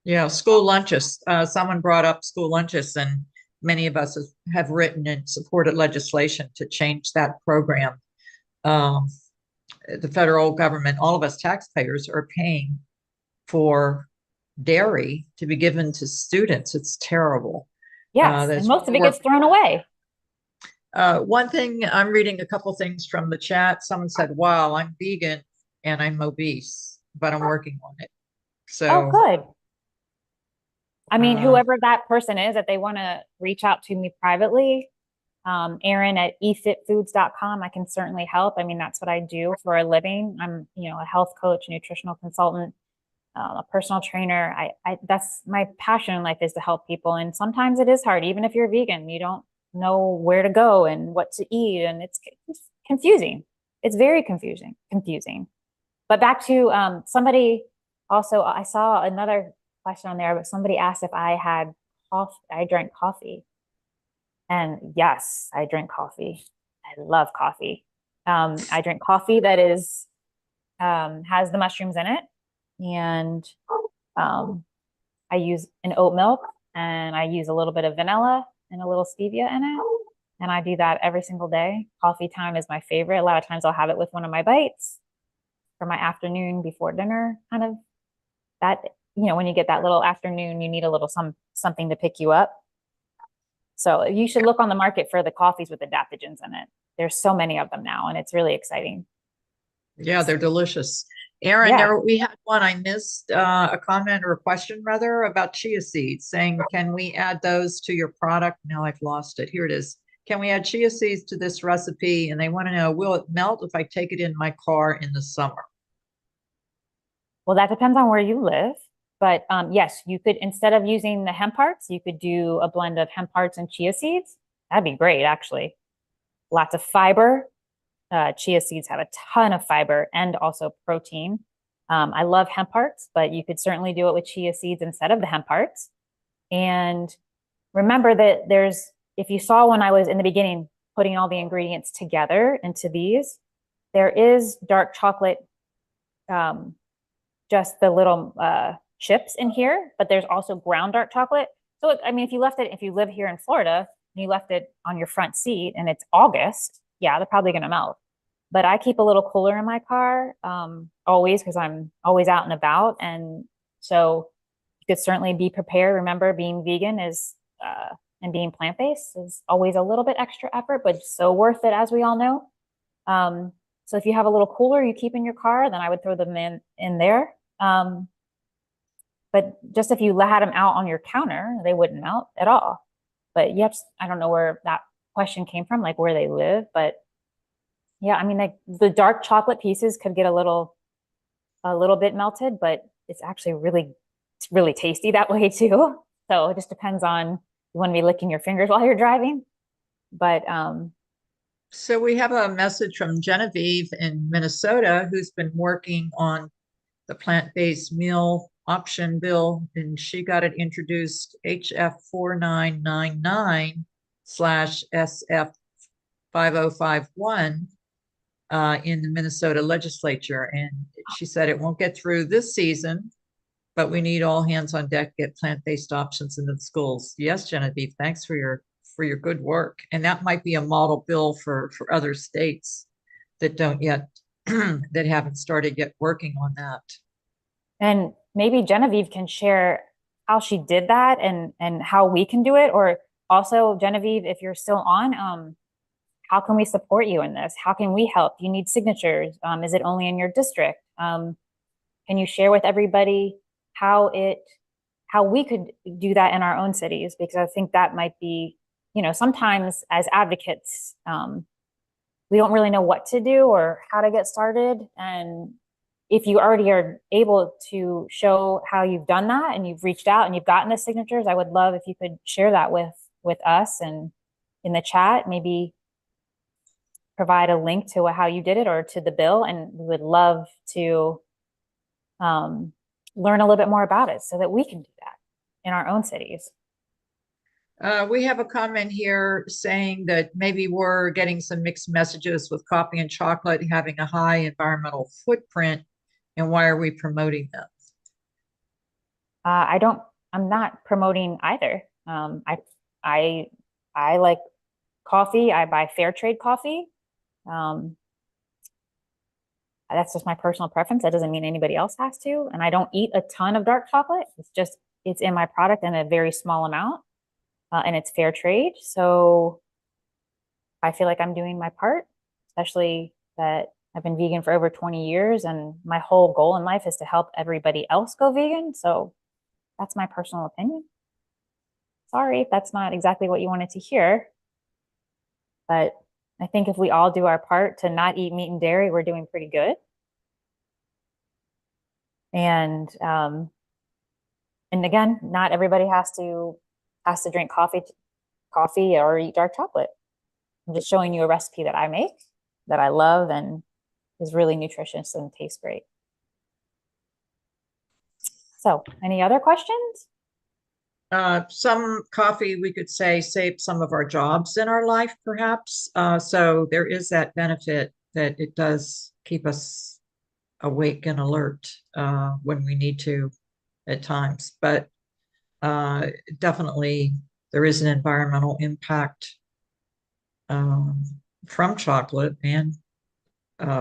Yeah, school lunches. Someone brought up school lunches, and many of us have written and supported legislation to change that program. The federal government, all of us taxpayers, are paying for dairy to be given to students. It's terrible. Yes, and most of it gets thrown away. One thing, I'm reading a couple things from the chat. Someone said, wow, I'm vegan and I'm obese, but I'm working on it. So, oh, good. I mean, whoever that person is, that they want to reach out to me privately, Erin at efitfoods.com, I can certainly help. I mean, that's what I do for a living. I'm, a health coach, nutritional consultant, a personal trainer. That's my passion in life, is to help people. And sometimes it is hard, even if you're vegan, you don't know where to go and what to eat. And it's confusing. It's very confusing. But back to somebody also, I saw another question on there, but somebody asked if I drank coffee. And yes, I drink coffee. I love coffee. I drink coffee that is has the mushrooms in it. And I use an oat milk, and I use a little bit of vanilla and a little stevia in it. And I do that every single day. Coffee time is my favorite. A lot of times I'll have it with one of my bites for my afternoon before dinner, kind of that, when you get that little afternoon, you need a little something to pick you up. So you should look on the market for the coffees with adaptogens in it. There's so many of them now, and it's really exciting. Yeah, they're delicious. Erin, yeah. we had one, I missed a comment or a question rather about chia seeds, saying, can we add those to your product? Now I've lost it. Here it is. Can we add chia seeds to this recipe? And they want to know, will it melt if I take it in my car in the summer? Well, that depends on where you live. But yes, you could, instead of using the hemp hearts, you could do a blend of hemp hearts and chia seeds. That'd be great, actually. Lots of fiber. Chia seeds have a ton of fiber and also protein. I love hemp hearts, but you could certainly do it with chia seeds instead of the hemp hearts. And remember that if you saw when I was in the beginning putting all the ingredients together into these, there is dark chocolate, just the little chips in here, but there's also ground dark chocolate. So, I mean, if you live here in Florida and you left it on your front seat and it's August, yeah, they're probably going to melt. But I keep a little cooler in my car always, because I'm always out and about. And so you could certainly be prepared. Remember, being vegan is and being plant-based is always a little bit extra effort, but so worth it, as we all know. So if you have a little cooler you keep in your car, then I would throw them in there. But just if you had them out on your counter, they wouldn't melt at all. But I don't know where that question came from, like where they live. But yeah, I mean, like the dark chocolate pieces could get a little bit melted, but it's actually really tasty that way too. So it just depends on, you want to be licking your fingers while you're driving. But so we have a message from Genevieve in Minnesota, who's been working on the plant-based meal option bill, and she got it introduced HF 4999/SF5051 in the Minnesota legislature. And she said it won't get through this season, but we need all hands on deck to get plant-based options into the schools. Yes, Genevieve, thanks for your good work. And that might be a model bill for other states that don't yet, that haven't started yet working on that. And maybe Genevieve can share how she did that and how we can do it. Or also, Genevieve, if you're still on, how can we support you in this? How can we help? You need signatures. Is it only in your district? Can you share with everybody how we could do that in our own cities? Because I think that might be, sometimes as advocates, we don't really know what to do or how to get started. And if you already are able to show how you've done that and you've reached out and you've gotten the signatures, I would love if you could share that with us and in the chat, maybe provide a link to how you did it or to the bill. And we would love to learn a little bit more about it so that we can do that in our own cities. We have a comment here saying that maybe we're getting some mixed messages with coffee and chocolate having a high environmental footprint, and why are we promoting them? I'm not promoting either. I like coffee. I buy fair trade coffee. That's just my personal preference. That doesn't mean anybody else has to. And I don't eat a ton of dark chocolate. It's in my product in a very small amount. And it's fair trade. So I feel like I'm doing my part, especially that I've been vegan for over 20 years. And my whole goal in life is to help everybody else go vegan. So that's my personal opinion. Sorry if that's not exactly what you wanted to hear. But I think if we all do our part to not eat meat and dairy, we're doing pretty good. And again, not everybody has to drink coffee or eat dark chocolate. I'm just showing you a recipe that I make, that I love, and is really nutritious and tastes great. So, any other questions? Some coffee, we could say, saved some of our jobs in our life, perhaps. So there is that benefit that it does keep us awake and alert when we need to at times. But definitely there is an environmental impact from chocolate and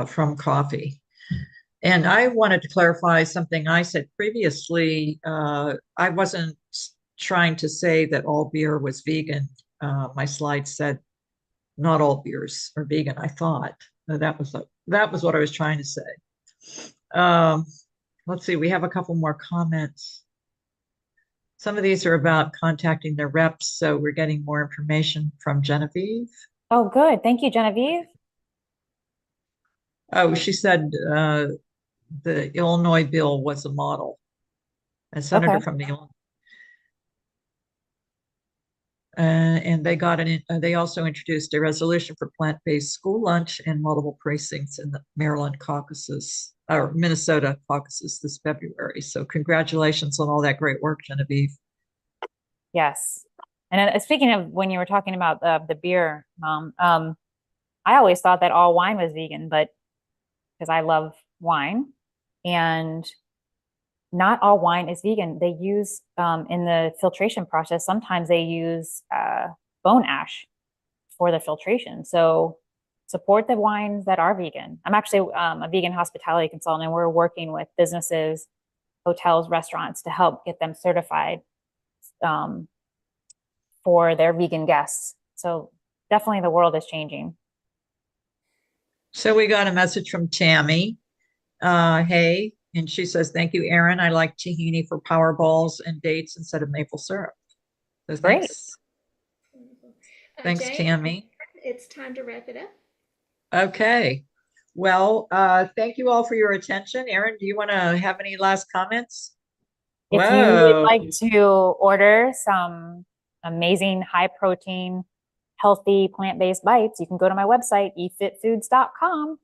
from coffee. And I wanted to clarify something I said previously. I wasn't trying to say that all beer was vegan. My slide said not all beers are vegan, I thought. That was what I was trying to say. Let's see, we have a couple more comments. Some of these are about contacting their reps, so we're getting more information from Genevieve. Oh, good. Thank you, Genevieve. Oh, she said the Illinois bill was a model. A senator from the Illinois. And they got they also introduced a resolution for plant-based school lunch in multiple precincts in the Maryland caucuses or Minnesota caucuses this February. So congratulations on all that great work, Genevieve. Yes. And speaking of when you were talking about the beer, I always thought that all wine was vegan, but because I love wine, and not all wine is vegan. They use in the filtration process, sometimes they use bone ash for the filtration. So support the wines that are vegan. I'm actually a vegan hospitality consultant, and we're working with businesses, hotels, restaurants to help get them certified for their vegan guests. So definitely the world is changing. So we got a message from Tammy. Hey, and she says, thank you, Erin. I like tahini for power balls and dates instead of maple syrup. So thanks. Thanks, Jay, Tammy. It's time to wrap it up. Okay. Well, thank you all for your attention. Erin, do you want to have any last comments? If you would like to order some amazing high protein, healthy plant-based bites, you can go to my website, efitfoods.com,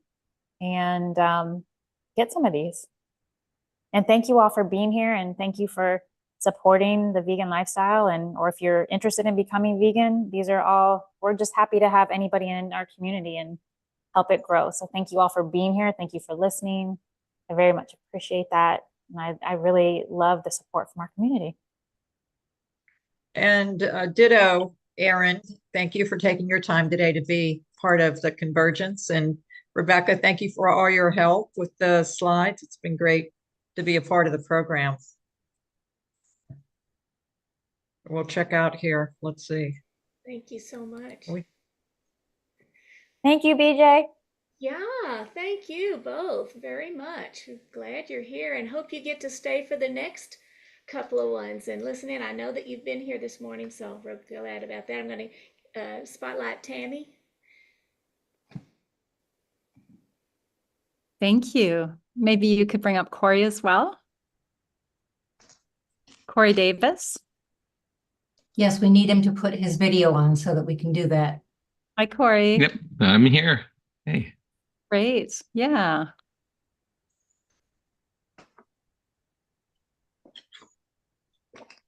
and get some of these. And thank you all for being here, and thank you for supporting the vegan lifestyle. And or if you're interested in becoming vegan, these are all, we're just happy to have anybody in our community and help it grow. So thank you all for being here. Thank you for listening. I very much appreciate that. And I really love the support from our community. And ditto, Erin, thank you for taking your time today to be part of the Convergence. And Rebecca, thank you for all your help with the slides. It's been great to be a part of the program. We'll check out here. Let's see. Thank you so much. Thank you, BJ. Yeah, thank you both very much. Glad you're here and hope you get to stay for the next couple of ones and listen in. I know that you've been here this morning, so we're glad about that. I'm going to spotlight Tammy. Thank you. Maybe you could bring up Corey as well. Corey Davis. Yes, we need him to put his video on so that we can do that. Hi, Corey. Yep, I'm here. Hey. Great. Yeah.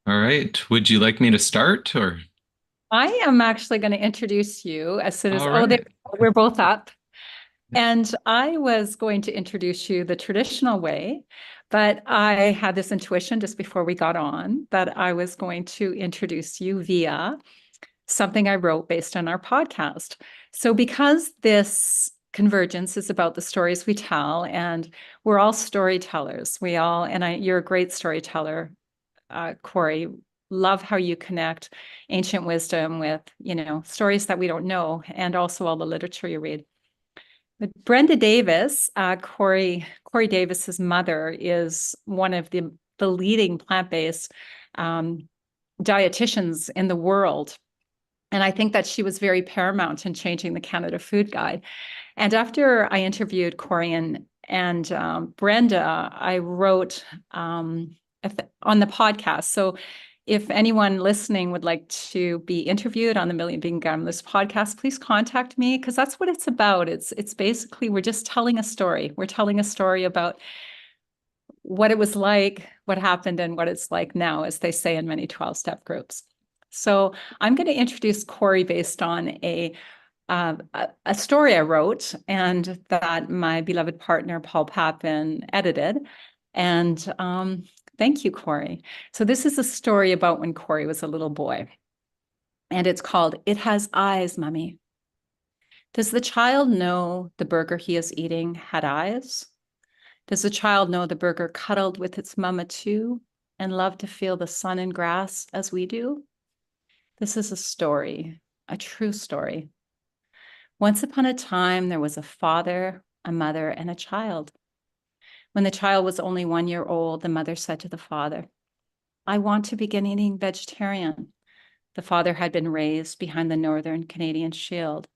All right. Would you like me to start or? I am actually going to introduce you as soon as, All right. we're both up. And I was going to introduce you the traditional way, but I had this intuition just before we got on that I was going to introduce you via something I wrote based on our podcast. So because this Convergence is about the stories we tell, and we're all storytellers. You're a great storyteller, Corey. Love how you connect ancient wisdom with, stories that we don't know, and also all the literature you read. But Brenda Davis, Corey Davis's mother, is one of the leading plant-based dietitians in the world. And I think that she was very paramount in changing the Canada Food Guide. And after I interviewed Corey and Brenda, I wrote on the podcast. So if anyone listening would like to be interviewed on the Million Vegan Gamblers podcast, please contact me, because that's what it's about. It's basically, we're just telling a story. We're telling a story about what it was like, what happened, and what it's like now, as they say in many 12-step groups. So I'm going to introduce Corey based on a story I wrote and that my beloved partner, Paul Papin, edited. And thank you, Corey. So this is a story about when Corey was a little boy. And it's called, It Has Eyes, Mummy. Does the child know the burger he is eating had eyes? Does the child know the burger cuddled with its mama too and loved to feel the sun and grass as we do? This is a story, a true story. Once upon a time, there was a father, a mother, and a child. When the child was only 1 year old, the mother said to the father, I want to begin eating vegetarian. The father had been raised behind the northern Canadian Shield,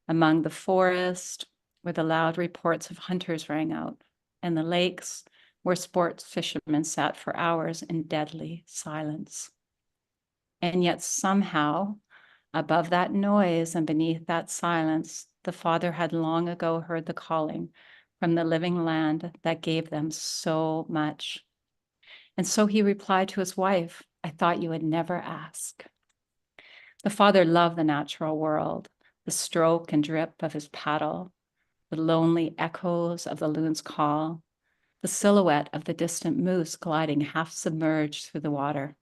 among the forest where the loud reports of hunters rang out, and the lakes where sports fishermen sat for hours in deadly silence. And yet somehow, above that noise and beneath that silence, the father had long ago heard the calling from the living land that gave them so much. And so he replied to his wife, I thought you would never ask. The father loved the natural world, the stroke and drip of his paddle, the lonely echoes of the loon's call, the silhouette of the distant moose gliding half submerged through the water.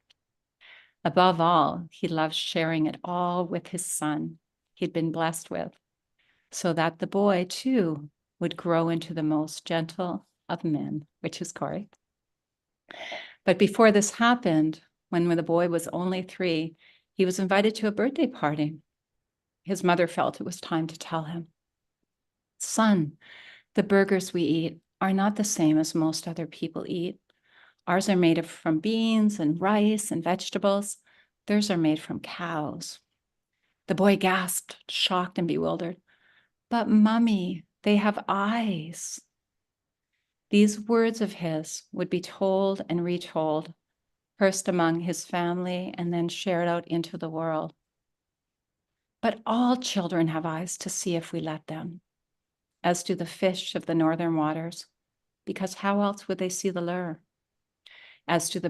Above all, he loved sharing it all with his son he'd been blessed with, so that the boy, too, would grow into the most gentle of men, which is Corey. But before this happened, when the boy was only 3, he was invited to a birthday party. His mother felt it was time to tell him, Son, the burgers we eat are not the same as most other people eat. Ours are made from beans and rice and vegetables. Theirs are made from cows. The boy gasped, shocked and bewildered. But Mummy, they have eyes. These words of his would be told and retold, first among his family and then shared out into the world. But all children have eyes to see if we let them, as do the fish of the northern waters, because how else would they see the lure? As do the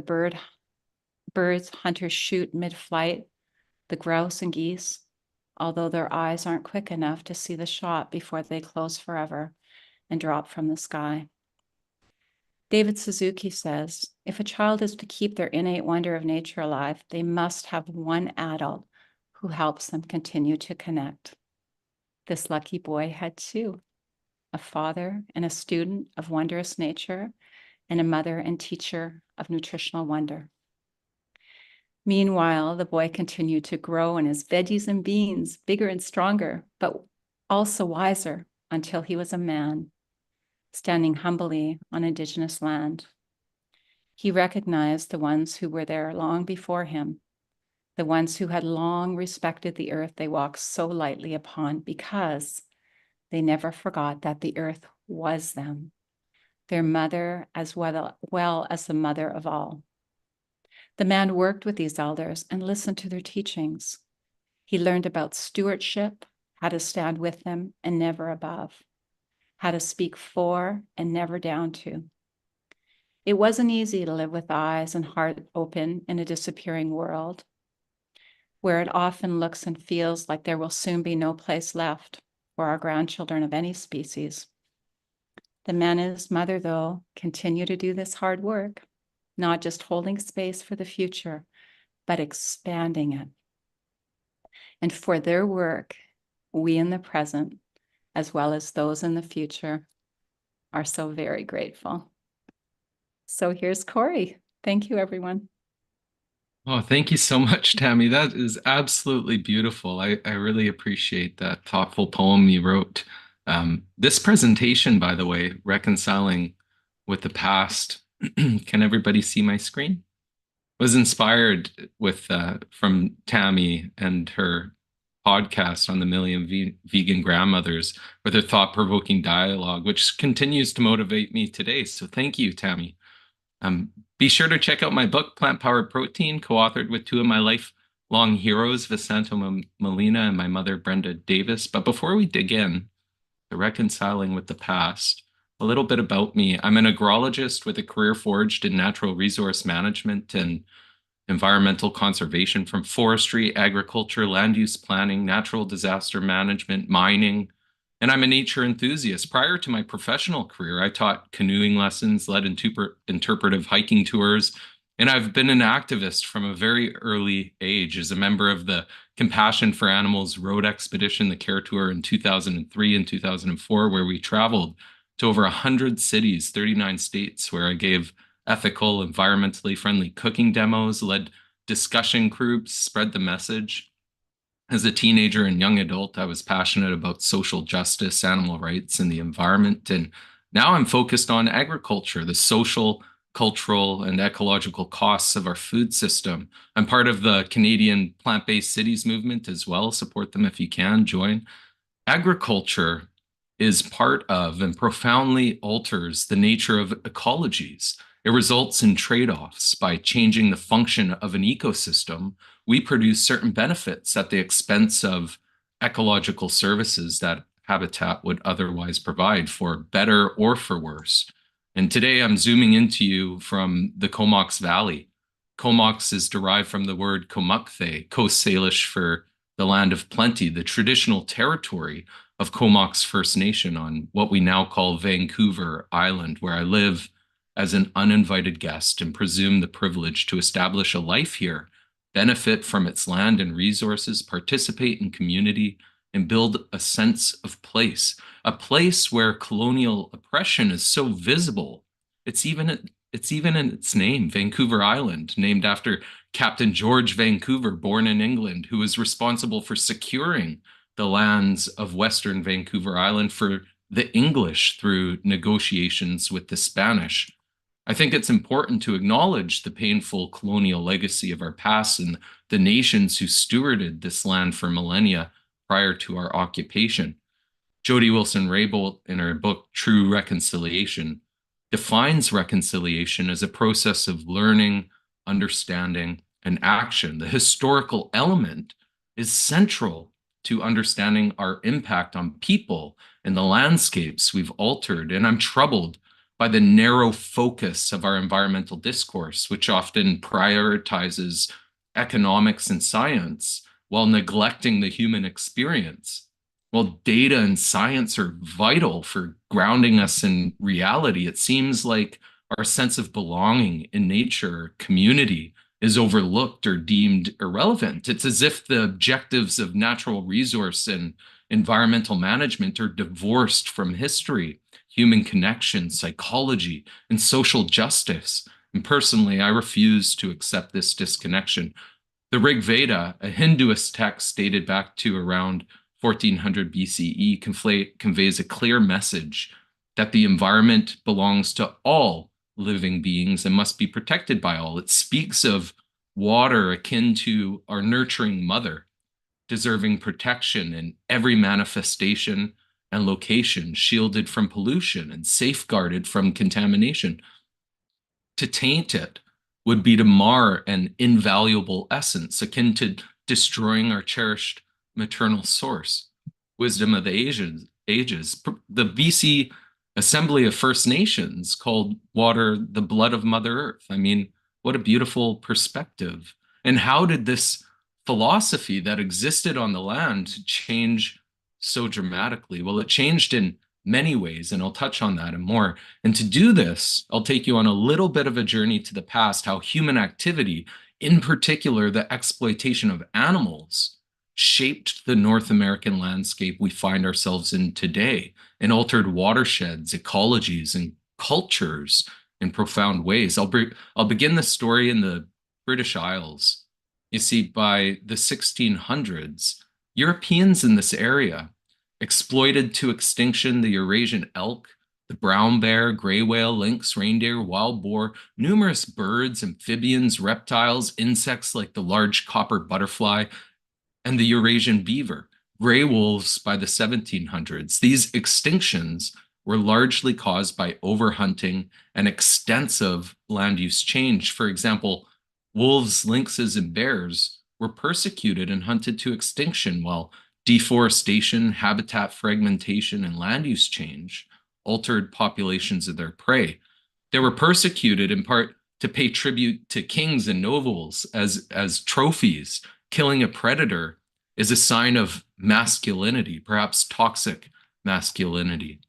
birds hunters shoot mid-flight, the grouse and geese, although their eyes aren't quick enough to see the shot before they close forever and drop from the sky. David Suzuki says, if a child is to keep their innate wonder of nature alive, they must have one adult who helps them continue to connect. This lucky boy had two, a father and a student of wondrous nature, and a mother and teacher of nutritional wonder. Meanwhile, the boy continued to grow in his veggies and beans, bigger and stronger, but also wiser, until he was a man, standing humbly on Indigenous land. He recognized the ones who were there long before him, the ones who had long respected the earth they walked so lightly upon, because they never forgot that the earth was them, their mother as well as the mother of all. The man worked with these elders and listened to their teachings. He learned about stewardship, how to stand with them and never above, how to speak for and never down to. It wasn't easy to live with eyes and heart open in a disappearing world, where it often looks and feels like there will soon be no place left for our grandchildren of any species. The man and his mother, though, continue to do this hard work, not just holding space for the future, but expanding it. And for their work, we in the present, as well as those in the future, are so very grateful. So here's Corey. Thank you, everyone. Oh, thank you so much, Tammy. That is absolutely beautiful. I really appreciate that thoughtful poem you wrote. This presentation, by the way, reconciling with the past, can everybody see my screen? Was inspired with from Tammy and her podcast on the Million Vegan Grandmothers with her thought-provoking dialogue, which continues to motivate me today. So thank you, Tammy. Be sure to check out my book, Plant Powered Protein, co-authored with two of my lifelong heroes, Vicente Molina and my mother, Brenda Davis. But before we dig in to reconciling with the past, a little bit about me. I'm an agrologist with a career forged in natural resource management and environmental conservation, from forestry, agriculture, land use planning, natural disaster management, mining, and I'm a nature enthusiast. Prior to my professional career, I taught canoeing lessons, led interpretive hiking tours, and I've been an activist from a very early age as a member of the Compassion for Animals road expedition, the Care Tour in 2003 and 2004, where we traveled to over 100 cities, 39 states, where I gave ethical, environmentally friendly cooking demos, led discussion groups, spread the message. As a teenager and young adult, I was passionate about social justice, animal rights, and the environment. And now I'm focused on agriculture, the social, cultural, and ecological costs of our food system. I'm part of the Canadian Plant-Based Cities movement as well. Support them if you can, join. Agriculture is part of and profoundly alters the nature of ecologies. It results in trade-offs. By changing the function of an ecosystem, we produce certain benefits at the expense of ecological services that habitat would otherwise provide, for better or for worse. And today I'm zooming into you from the Comox Valley. Comox is derived from the word Comukthe, Coast Salish for the land of plenty, the traditional territory of Comox First Nation on what we now call Vancouver Island, where I live as an uninvited guest and presume the privilege to establish a life here, benefit from its land and resources, participate in community, and build a sense of place, a place where colonial oppression is so visible. It's even in its name, Vancouver Island, named after Captain George Vancouver, born in England, who was responsible for securing the lands of Western Vancouver Island for the English through negotiations with the Spanish. I think it's important to acknowledge the painful colonial legacy of our past and the nations who stewarded this land for millennia prior to our occupation. Jody Wilson-Raybould, in her book, True Reconciliation, defines reconciliation as a process of learning, understanding, and action. The historical element is central to understanding our impact on people and the landscapes we've altered, and I'm troubled by the narrow focus of our environmental discourse, which often prioritizes economics and science while neglecting the human experience. While data and science are vital for grounding us in reality, it seems like our sense of belonging in nature, community, is overlooked or deemed irrelevant. It's as if the objectives of natural resource and environmental management are divorced from history, human connection, psychology, and social justice. And personally, I refuse to accept this disconnection. The Rig Veda, a Hinduist text dated back to around 1400 BCE, conveys a clear message that the environment belongs to all living beings and must be protected by all. It speaks of water akin to our nurturing mother, deserving protection in every manifestation and location, shielded from pollution and safeguarded from contamination. To taint it would be to mar an invaluable essence, akin to destroying our cherished maternal source. Wisdom of the ages. The BC Assembly of First Nations called water the blood of Mother Earth. I mean, what a beautiful perspective. And how did this philosophy that existed on the land change so dramatically? Well, it changed in many ways, and I'll touch on that and more. And to do this, I'll take you on a little bit of a journey to the past, how human activity, in particular the exploitation of animals, shaped the North American landscape we find ourselves in today and altered watersheds, ecologies, and cultures in profound ways. I'll begin the story in the British Isles. You see, by the 1600s, Europeans in this area exploited to extinction the Eurasian elk, the brown bear, gray whale, lynx, reindeer, wild boar, numerous birds, amphibians, reptiles, insects like the large copper butterfly, and the Eurasian beaver, gray wolves by the 1700s. These extinctions were largely caused by overhunting and extensive land use change. For example, wolves, lynxes, and bears were persecuted and hunted to extinction, while deforestation, habitat fragmentation, and land use change altered populations of their prey. They were persecuted in part to pay tribute to kings and nobles as trophies. Killing a predator is a sign of masculinity, perhaps toxic masculinity.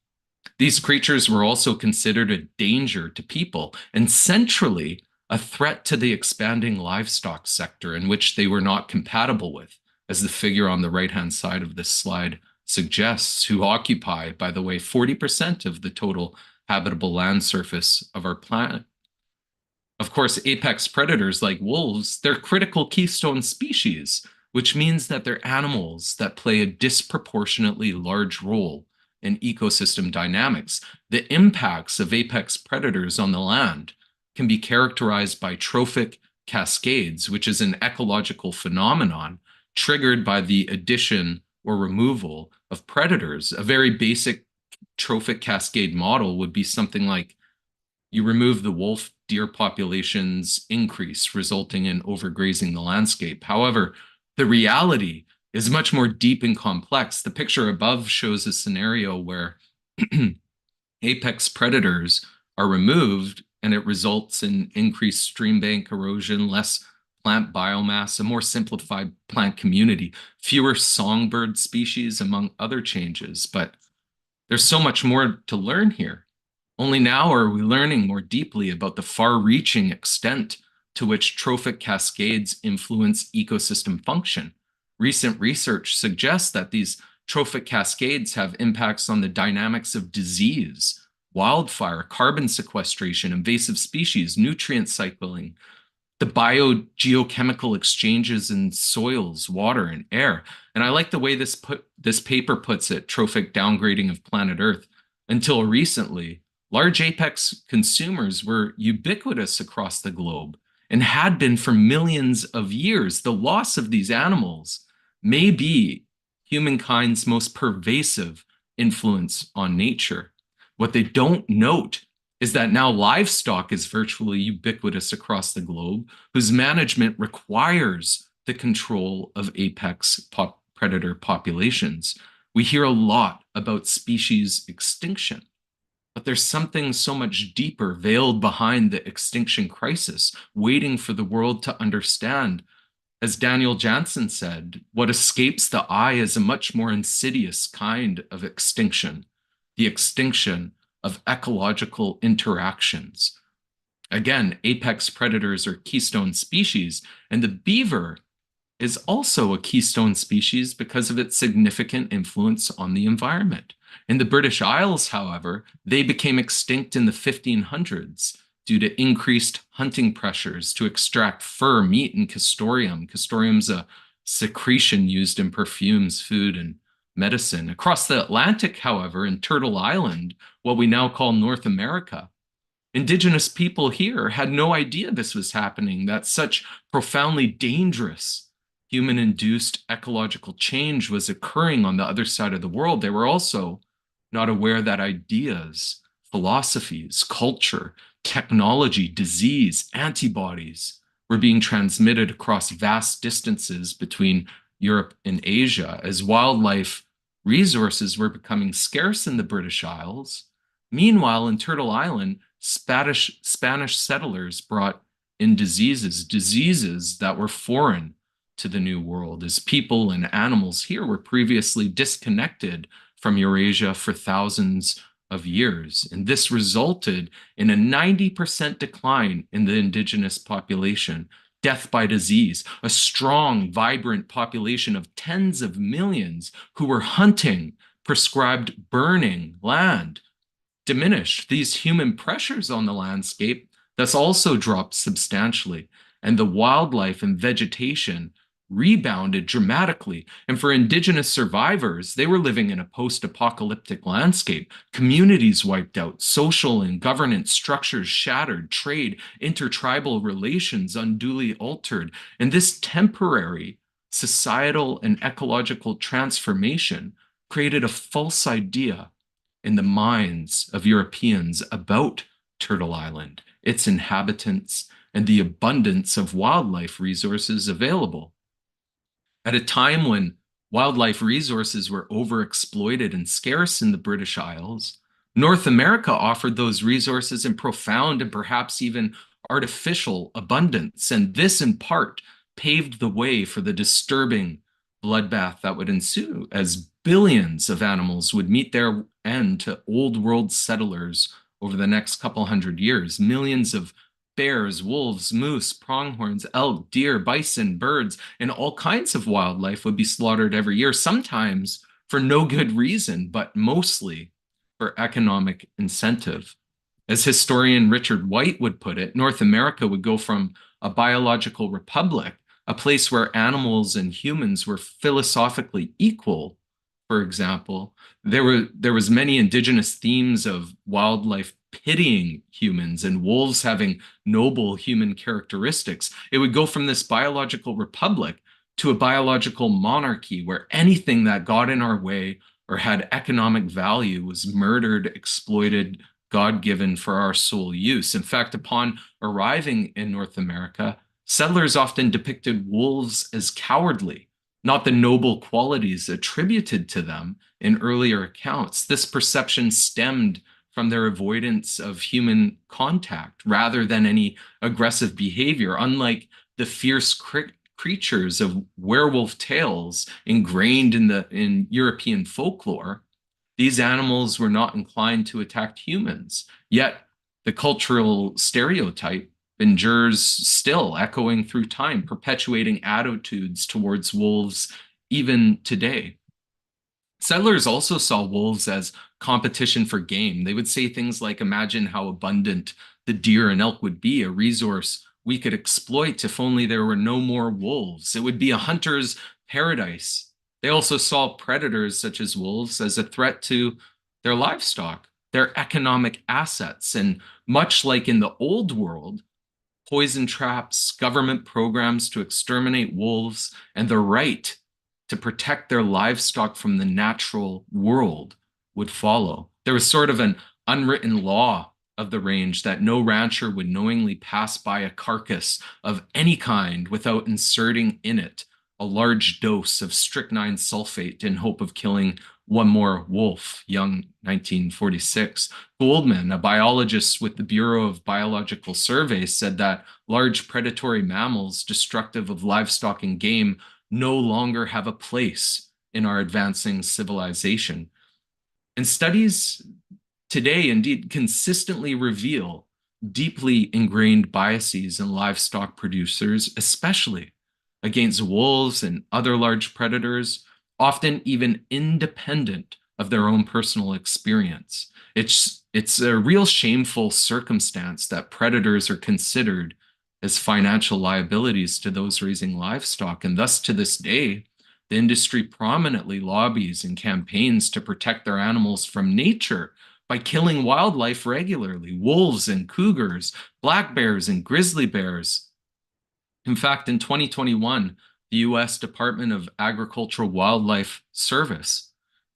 These creatures were also considered a danger to people and centrally a threat to the expanding livestock sector, in which they were not compatible with, as the figure on the right-hand side of this slide suggests, who occupy, by the way, 40% of the total habitable land surface of our planet. Of course, apex predators like wolves, they're critical keystone species, which means that they're animals that play a disproportionately large role in ecosystem dynamics. The impacts of apex predators on the land can be characterized by trophic cascades, which is an ecological phenomenon triggered by the addition or removal of predators. A very basic trophic cascade model would be something like you remove the wolf, deer populations increase, resulting in overgrazing the landscape. However, the reality is much more deep and complex. The picture above shows a scenario where apex predators are removed and it results in increased stream bank erosion, less plant biomass, a more simplified plant community, fewer songbird species, among other changes. But there's so much more to learn here. Only now are we learning more deeply about the far-reaching extent to which trophic cascades influence ecosystem function. Recent research suggests that these trophic cascades have impacts on the dynamics of disease, wildfire, carbon sequestration, invasive species, nutrient cycling, the biogeochemical exchanges in soils, water, and air. And I like the way this paper puts it, trophic downgrading of planet Earth. Until recently, large apex consumers were ubiquitous across the globe and had been for millions of years. The loss of these animals may be humankind's most pervasive influence on nature. What they don't note is that now livestock is virtually ubiquitous across the globe, whose management requires the control of apex predator populations. We hear a lot about species extinction, but there's something so much deeper veiled behind the extinction crisis, waiting for the world to understand. As Daniel Jansen said, what escapes the eye is a much more insidious kind of extinction, the extinction of ecological interactions, Again, apex predators are keystone species, and the beaver is also a keystone species because of its significant influence on the environment. In the British Isles, however, they became extinct in the 1500s due to increased hunting pressures to extract fur, meat, and castoreum. Castoreum's a secretion used in perfumes, food, and medicine. Across the Atlantic, however, in Turtle Island, what we now call North America, indigenous people here had no idea this was happening, that such profoundly dangerous human-induced ecological change was occurring on the other side of the world. They were also not aware that ideas, philosophies, culture, technology, disease, antibodies were being transmitted across vast distances between Europe and Asia as wildlife resources were becoming scarce in the British Isles. Meanwhile, in Turtle Island, Spanish settlers brought in diseases that were foreign to the New World, as people and animals here were previously disconnected from Eurasia for thousands of years. And this resulted in a 90% decline in the indigenous population, death by disease, a strong, vibrant population of tens of millions who were hunting, prescribed burning land, diminished. These human pressures on the landscape thus also dropped substantially, and the wildlife and vegetation rebounded dramatically. And for indigenous survivors, they were living in a post-apocalyptic landscape, communities wiped out, social and governance structures shattered, trade, intertribal relations unduly altered. And this temporary societal and ecological transformation created a false idea in the minds of Europeans about Turtle Island, its inhabitants, and the abundance of wildlife resources available. At a time when wildlife resources were overexploited and scarce in the British Isles, North America offered those resources in profound and perhaps even artificial abundance. And this, in part, paved the way for the disturbing bloodbath that would ensue as billions of animals would meet their end to old world settlers over the next couple hundred years. Millions of bears, wolves, moose, pronghorns, elk, deer, bison, birds, and all kinds of wildlife would be slaughtered every year, sometimes for no good reason, but mostly for economic incentive. As historian Richard White would put it, North America would go from a biological republic, a place where animals and humans were philosophically equal, for example. There was many indigenous themes of wildlife pitying humans and wolves having noble human characteristics. It would go from this biological republic to a biological monarchy where anything that got in our way or had economic value was murdered, exploited, God-given for our sole use. In fact, upon arriving in North America, settlers often depicted wolves as cowardly, not the noble qualities attributed to them in earlier accounts. This perception stemmed from their avoidance of human contact rather than any aggressive behavior. Unlike the fierce creatures of werewolf tales ingrained in European folklore, these animals were not inclined to attack humans. Yet the cultural stereotype endures still, echoing through time, perpetuating attitudes towards wolves even today. Settlers also saw wolves as competition for game. They would say things like, imagine how abundant the deer and elk would be, a resource we could exploit if only there were no more wolves. It would be a hunter's paradise. They also saw predators such as wolves as a threat to their livestock, their economic assets. And much like in the old world, poison traps, government programs to exterminate wolves, and the right to protect their livestock from the natural world would follow. There was sort of an unwritten law of the range that no rancher would knowingly pass by a carcass of any kind without inserting in it a large dose of strychnine sulfate in hope of killing one more wolf. Young, 1946. Goldman, a biologist with the Bureau of Biological Surveys, said that large predatory mammals destructive of livestock and game no longer have a place in our advancing civilization. And studies today indeed consistently reveal deeply ingrained biases in livestock producers, especially against wolves and other large predators, often even independent of their own personal experience. It's a real shameful circumstance that predators are considered as financial liabilities to those raising livestock, and thus to this day, the industry prominently lobbies and campaigns to protect their animals from nature by killing wildlife regularly, wolves and cougars, black bears and grizzly bears. In fact, in 2021, the US Department of Agricultural Wildlife Service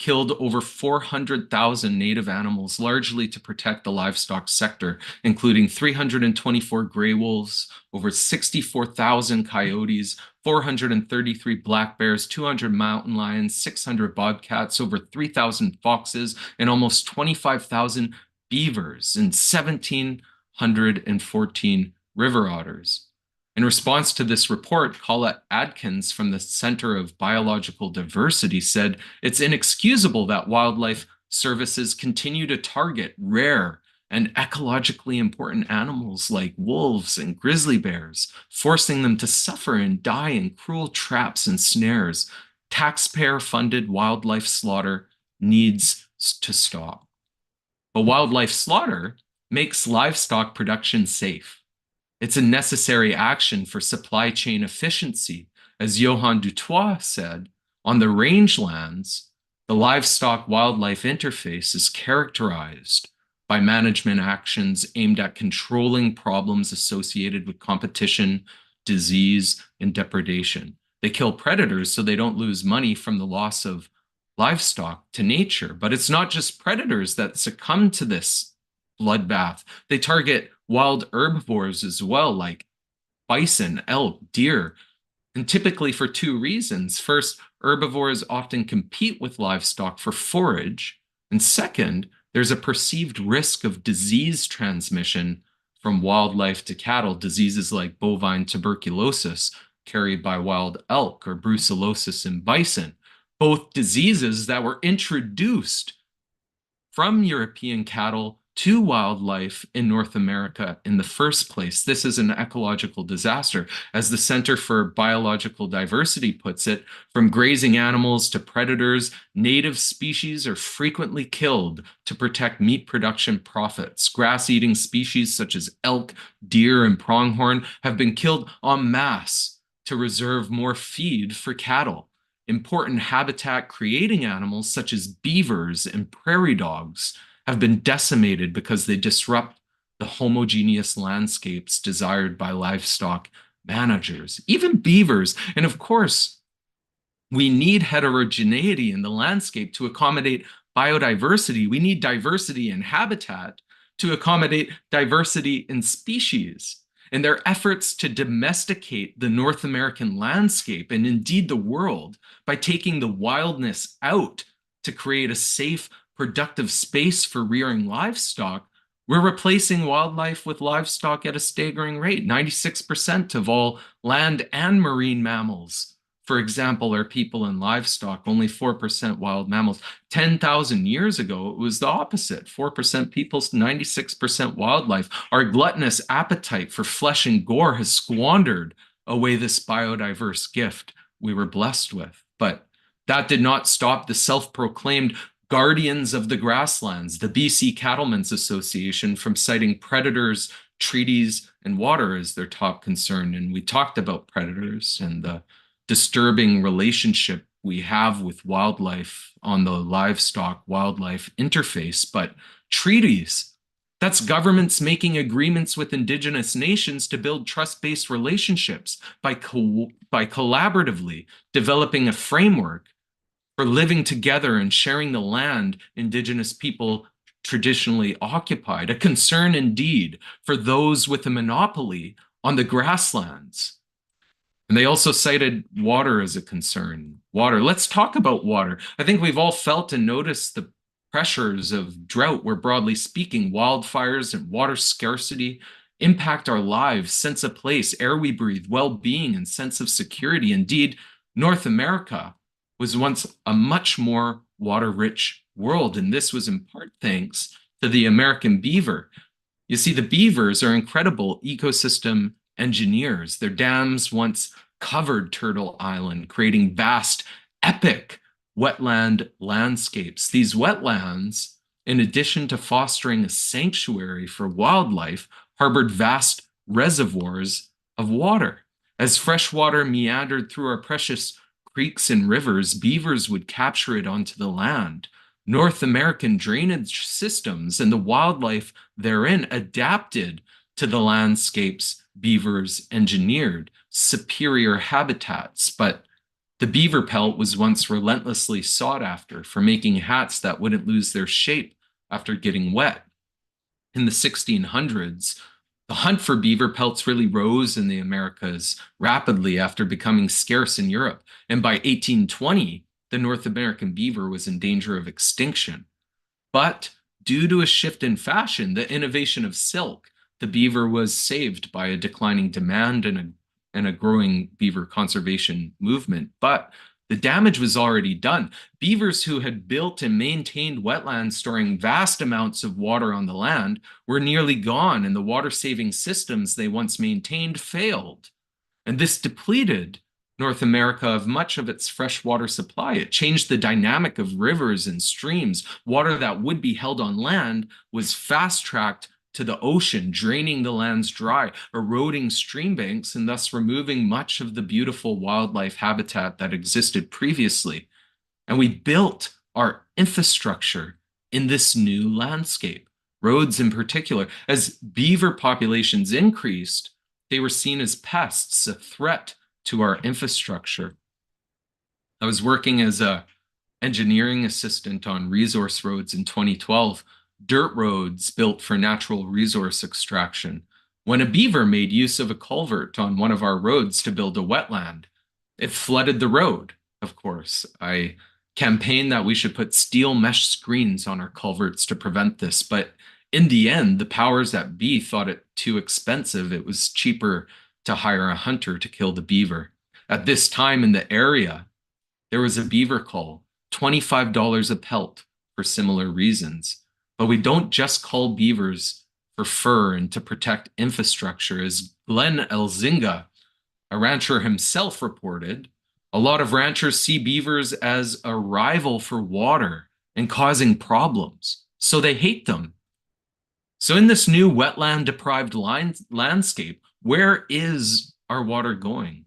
killed over 400,000 native animals, largely to protect the livestock sector, including 324 gray wolves, over 64,000 coyotes, 433 black bears, 200 mountain lions, 600 bobcats, over 3,000 foxes, and almost 25,000 beavers, and 1,714 river otters. In response to this report, Colette Adkins from the Center of Biological Diversity said, "It's inexcusable that wildlife services continue to target rare and ecologically important animals like wolves and grizzly bears, forcing them to suffer and die in cruel traps and snares. Taxpayer-funded wildlife slaughter needs to stop." But wildlife slaughter makes livestock production safe. It's a necessary action for supply chain efficiency. As Johan Dutoit said, on the rangelands, the livestock-wildlife interface is characterized by management actions aimed at controlling problems associated with competition, disease, and depredation. They kill predators so they don't lose money from the loss of livestock to nature. But it's not just predators that succumb to this bloodbath. They target wild herbivores as well, like bison, elk, deer, and typically for two reasons. First, herbivores often compete with livestock for forage, and second, there's a perceived risk of disease transmission from wildlife to cattle, diseases like bovine tuberculosis carried by wild elk or brucellosis in bison, both diseases that were introduced from European cattle to wildlife in North America in the first place. This is an ecological disaster. As the Center for Biological Diversity puts it, from grazing animals to predators, native species are frequently killed to protect meat production profits. Grass-eating species such as elk, deer, and pronghorn have been killed en masse to reserve more feed for cattle. Important habitat-creating animals such as beavers and prairie dogs have been decimated because they disrupt the homogeneous landscapes desired by livestock managers, even beavers. And of course, we need heterogeneity in the landscape to accommodate biodiversity. We need diversity in habitat to accommodate diversity in species. And their efforts to domesticate the North American landscape, and indeed the world, by taking the wildness out to create a safe, productive space for rearing livestock, we're replacing wildlife with livestock at a staggering rate. 96% of all land and marine mammals, for example, are people and livestock, only 4% wild mammals. 10,000 years ago, it was the opposite. 4% people, 96% wildlife. Our gluttonous appetite for flesh and gore has squandered away this biodiverse gift we were blessed with. But that did not stop the self-proclaimed guardians of the grasslands, the BC Cattlemen's Association, from citing predators, treaties, and water as their top concern. And we talked about predators and the disturbing relationship we have with wildlife on the livestock-wildlife interface, but treaties, that's governments making agreements with indigenous nations to build trust-based relationships by collaboratively developing a framework for living together and sharing the land indigenous people traditionally occupied, a concern indeed for those with a monopoly on the grasslands. And they also cited water as a concern. Water, let's talk about water. I think we've all felt and noticed the pressures of drought, where broadly speaking, wildfires and water scarcity impact our lives, sense of place, air we breathe, well-being, and sense of security. Indeed, North America was once a much more water-rich world, and this was in part thanks to the American beaver. You see, the beavers are incredible ecosystem engineers. Their dams once covered Turtle Island, creating vast, epic wetland landscapes. These wetlands, in addition to fostering a sanctuary for wildlife, harbored vast reservoirs of water. As fresh water meandered through our precious creeks and rivers, beavers would capture it onto the land. North American drainage systems and the wildlife therein adapted to the landscapes beavers engineered, superior habitats. But the beaver pelt was once relentlessly sought after for making hats that wouldn't lose their shape after getting wet. In the 1600s, the hunt for beaver pelts really rose in the Americas rapidly after becoming scarce in Europe. And by 1820, the North American beaver was in danger of extinction. But due to a shift in fashion, the innovation of silk, the beaver was saved by a declining demand and a growing beaver conservation movement. But the damage was already done. Beavers who had built and maintained wetlands storing vast amounts of water on the land were nearly gone, and the water-saving systems they once maintained failed. And this depleted North America of much of its freshwater supply. It changed the dynamic of rivers and streams. Water that would be held on land was fast-tracked to the ocean, draining the lands dry, eroding stream banks, and thus removing much of the beautiful wildlife habitat that existed previously. And we built our infrastructure in this new landscape, roads in particular. As beaver populations increased, they were seen as pests, a threat to our infrastructure. I was working as an engineering assistant on resource roads in 2012, dirt roads built for natural resource extraction, when a beaver made use of a culvert on one of our roads to build a wetland. It flooded the road, of course. I campaigned that we should put steel mesh screens on our culverts to prevent this, but in the end, the powers that be thought it too expensive. It was cheaper to hire a hunter to kill the beaver. At this time in the area, there was a beaver cull, $25 a pelt for similar reasons. But we don't just cull beavers for fur and to protect infrastructure. As Glenn Elzinga, a rancher himself, reported, a lot of ranchers see beavers as a rival for water and causing problems, so they hate them. So in this new wetland-deprived landscape, where is our water going?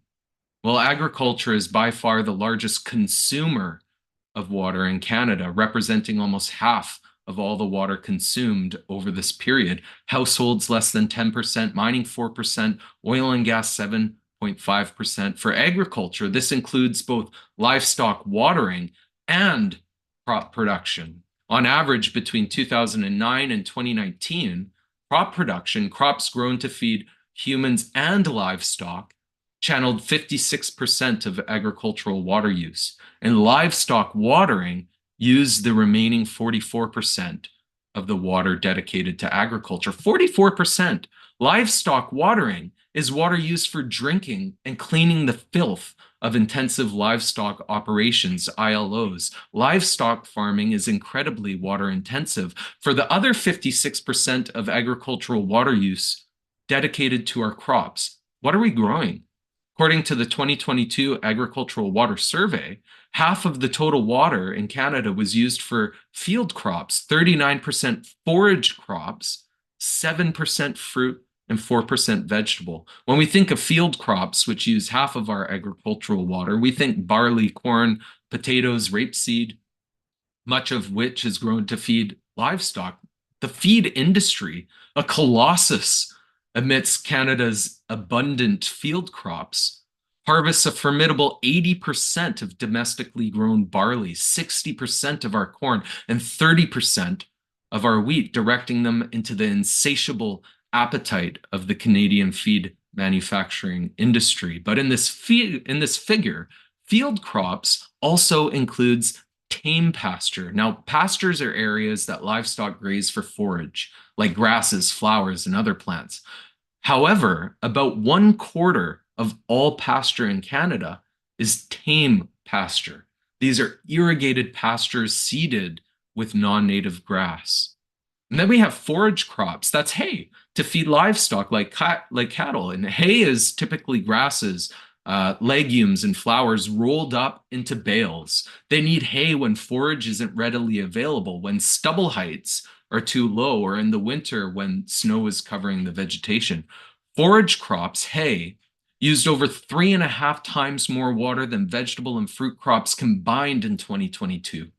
Well, agriculture is by far the largest consumer of water in Canada, representing almost half of all the water consumed over this period. Households less than 10%, mining 4%, oil and gas 7.5%. For agriculture, this includes both livestock watering and crop production. On average, between 2009 and 2019, crop production, crops grown to feed humans and livestock, channeled 56% of agricultural water use, and livestock watering used the remaining 44% of the water dedicated to agriculture. 44%. Livestock watering is water used for drinking and cleaning the filth of intensive livestock operations, ILOs. Livestock farming is incredibly water intensive. For the other 56% of agricultural water use dedicated to our crops, what are we growing? According to the 2022 Agricultural Water Survey, half of the total water in Canada was used for field crops, 39% forage crops, 7% fruit, and 4% vegetable. When we think of field crops, which use half of our agricultural water, we think barley, corn, potatoes, rapeseed, much of which is grown to feed livestock. The feed industry, a colossus amidst Canada's abundant field crops, harvests a formidable 80% of domestically grown barley, 60% of our corn, and 30% of our wheat, directing them into the insatiable appetite of the Canadian feed manufacturing industry. But in this figure, field crops also includes tame pasture. Now, pastures are areas that livestock graze for forage, like grasses, flowers, and other plants. However, about 1/4 of all pasture in Canada is tame pasture. These are irrigated pastures seeded with non-native grass. And then we have forage crops. That's hay to feed livestock like cattle. And hay is typically grasses, legumes, and flowers rolled up into bales. They need hay when forage isn't readily available, when stubble heights are too low, or in the winter when snow is covering the vegetation. Forage crops, hay, used over 3.5 times more water than vegetable and fruit crops combined in 2022.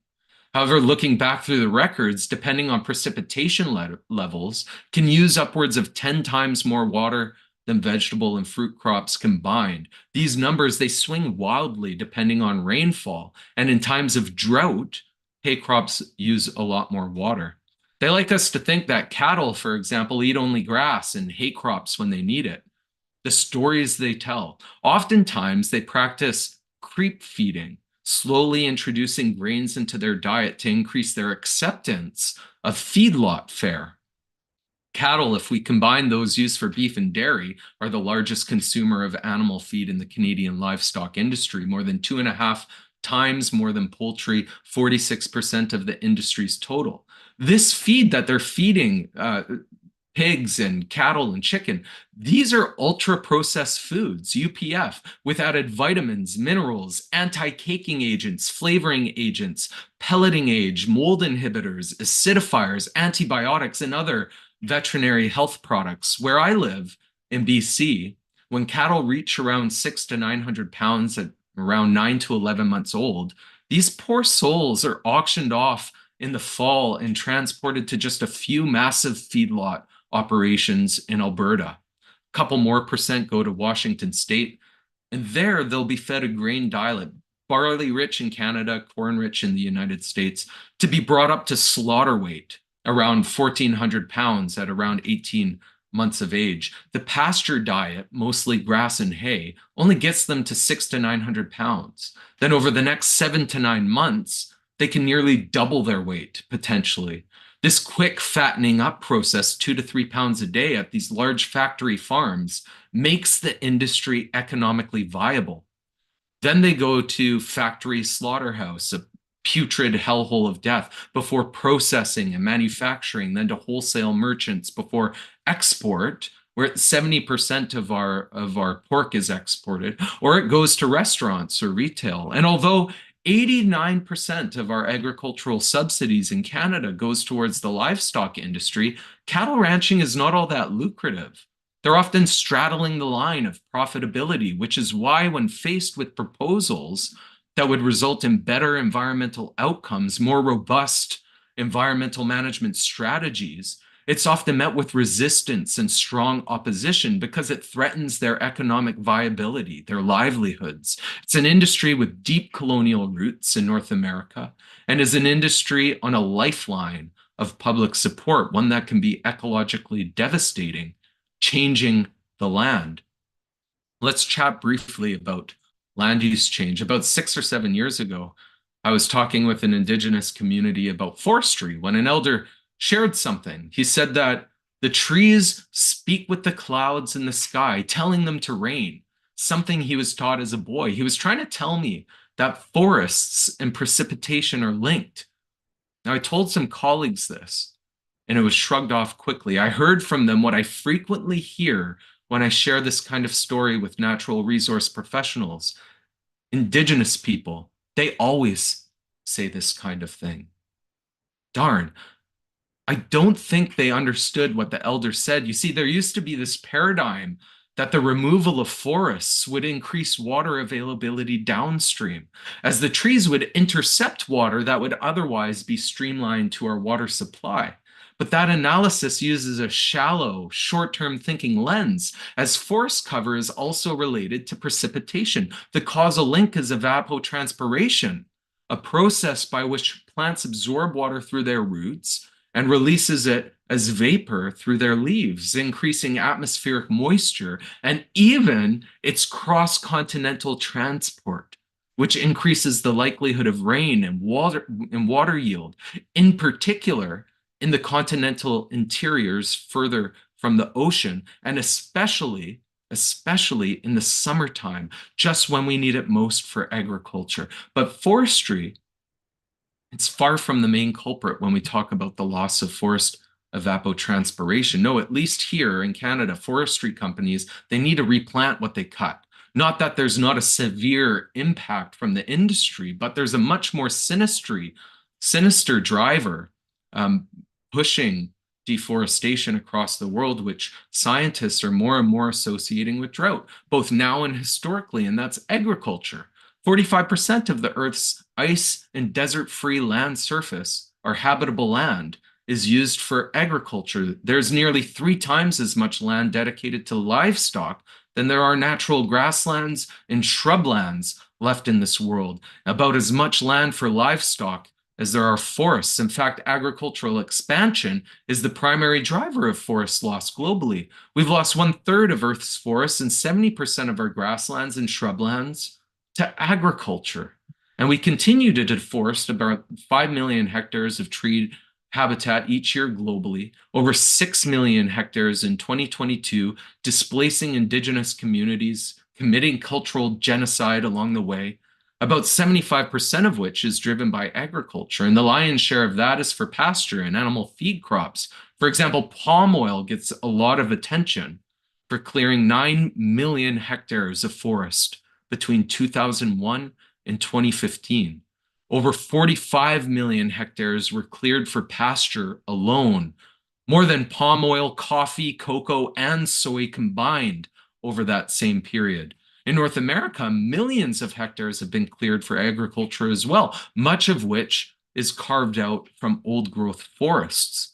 However, looking back through the records, depending on precipitation levels, can use upwards of 10 times more water than vegetable and fruit crops combined. These numbers, they swing wildly depending on rainfall. And in times of drought, hay crops use a lot more water. They like us to think that cattle, for example, eat only grass and hay crops when they need it. The stories they tell, oftentimes they practice creep feeding, slowly introducing grains into their diet to increase their acceptance of feedlot fare. Cattle, if we combine those used for beef and dairy, are the largest consumer of animal feed in the Canadian livestock industry, more than 2.5 times more than poultry, 46% of the industry's total. This feed that they're feeding pigs and cattle and chicken, these are ultra-processed foods, UPF, with added vitamins, minerals, anti-caking agents, flavoring agents, pelleting agent, mold inhibitors, acidifiers, antibiotics, and other veterinary health products. Where I live in BC, when cattle reach around 600 to 900 pounds at around 9 to 11 months old, these poor souls are auctioned off in the fall and transported to just a few massive feedlot operations in Alberta. A couple more percent go to Washington State, and there they'll be fed a grain diet, barley rich in Canada, corn rich in the United States, to be brought up to slaughter weight, around 1,400 pounds at around 18 months of age. The pasture diet, mostly grass and hay, only gets them to 600 to 900 pounds. Then over the next 7 to 9 months, they can nearly double their weight, potentially. This quick fattening up process, 2 to 3 pounds a day at these large factory farms, makes the industry economically viable. Then they go to factory slaughterhouse, a putrid hellhole of death, before processing and manufacturing, then to wholesale merchants, before export, where 70% of our pork is exported, or it goes to restaurants or retail. And although 89% of our agricultural subsidies in Canada goes towards the livestock industry, cattle ranching is not all that lucrative. They're often straddling the line of profitability, which is why when faced with proposals that would result in better environmental outcomes, more robust environmental management strategies, it's often met with resistance and strong opposition because it threatens their economic viability, their livelihoods. It's an industry with deep colonial roots in North America and is an industry on a lifeline of public support, one that can be ecologically devastating, changing the land. Let's chat briefly about land use change. About 6 or 7 years ago, I was talking with an Indigenous community about forestry when an elder shared something. He said that the trees speak with the clouds in the sky, telling them to rain, something he was taught as a boy. He was trying to tell me that forests and precipitation are linked. Now, I told some colleagues this, and it was shrugged off quickly. I heard from them what I frequently hear when I share this kind of story with natural resource professionals. Indigenous people, they always say this kind of thing. Darn. I don't think they understood what the elder said. You see, there used to be this paradigm that the removal of forests would increase water availability downstream, as the trees would intercept water that would otherwise be streamlined to our water supply. But that analysis uses a shallow, short-term thinking lens, as forest cover is also related to precipitation. The causal link is evapotranspiration, a process by which plants absorb water through their roots and releases it as vapor through their leaves, increasing atmospheric moisture and even its cross-continental transport, which increases the likelihood of rain and water yield, in particular in the continental interiors further from the ocean, and especially in the summertime, just when we need it most for agriculture. But forestry, it's far from the main culprit when we talk about the loss of forest evapotranspiration. No, at least here in Canada, forestry companies, they need to replant what they cut. Not that there's not a severe impact from the industry, but there's a much more sinister driver pushing deforestation across the world, which scientists are more and more associating with drought, both now and historically, and that's agriculture. 45% of the Earth's ice and desert-free land surface, our habitable land, is used for agriculture. There's nearly 3 times as much land dedicated to livestock than there are natural grasslands and shrublands left in this world. About as much land for livestock as there are forests. In fact, agricultural expansion is the primary driver of forest loss globally. We've lost 1/3 of Earth's forests and 70% of our grasslands and shrublands to agriculture. And we continue to deforest about 5 million hectares of tree habitat each year globally, over 6 million hectares in 2022, displacing indigenous communities, committing cultural genocide along the way, about 75% of which is driven by agriculture. And the lion's share of that is for pasture and animal feed crops. For example, palm oil gets a lot of attention for clearing 9 million hectares of forest between 2001 and 2015. Over 45 million hectares were cleared for pasture alone, more than palm oil, coffee, cocoa, and soy combined over that same period. In North America, millions of hectares have been cleared for agriculture as well, much of which is carved out from old growth forests.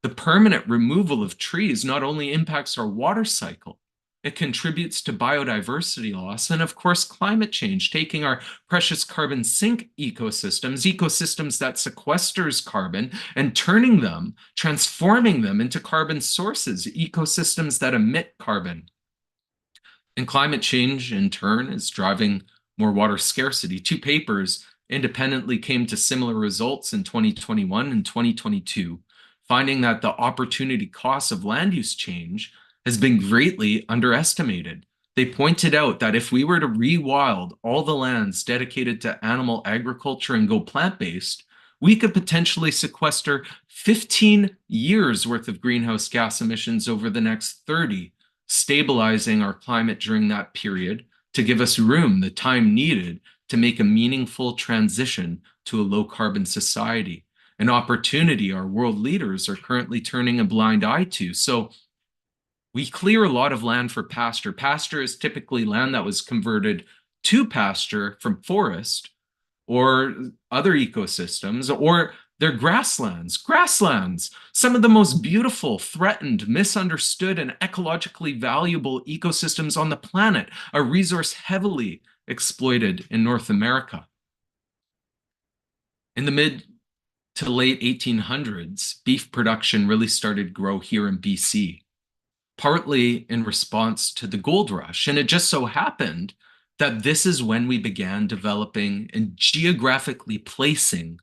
The permanent removal of trees not only impacts our water cycle, it contributes to biodiversity loss and, of course, climate change, taking our precious carbon sink ecosystems that sequesters carbon and transforming them into carbon sources, ecosystems that emit carbon. And climate change, in turn, is driving more water scarcity. 2 papers independently came to similar results in 2021 and 2022, finding that the opportunity cost of land use change has been greatly underestimated. They pointed out that if we were to rewild all the lands dedicated to animal agriculture and go plant-based, we could potentially sequester 15 years worth of greenhouse gas emissions over the next 30, stabilizing our climate during that period to give us the time needed to make a meaningful transition to a low-carbon society, an opportunity our world leaders are currently turning a blind eye to. So we clear a lot of land for pasture. Pasture is typically land that was converted to pasture from forest or other ecosystems, or they're grasslands. Some of the most beautiful, threatened, misunderstood, and ecologically valuable ecosystems on the planet, a resource heavily exploited in North America. In the mid to late 1800s, beef production really started to grow here in BC, partly in response to the gold rush. And it just so happened that this is when we began developing and geographically placing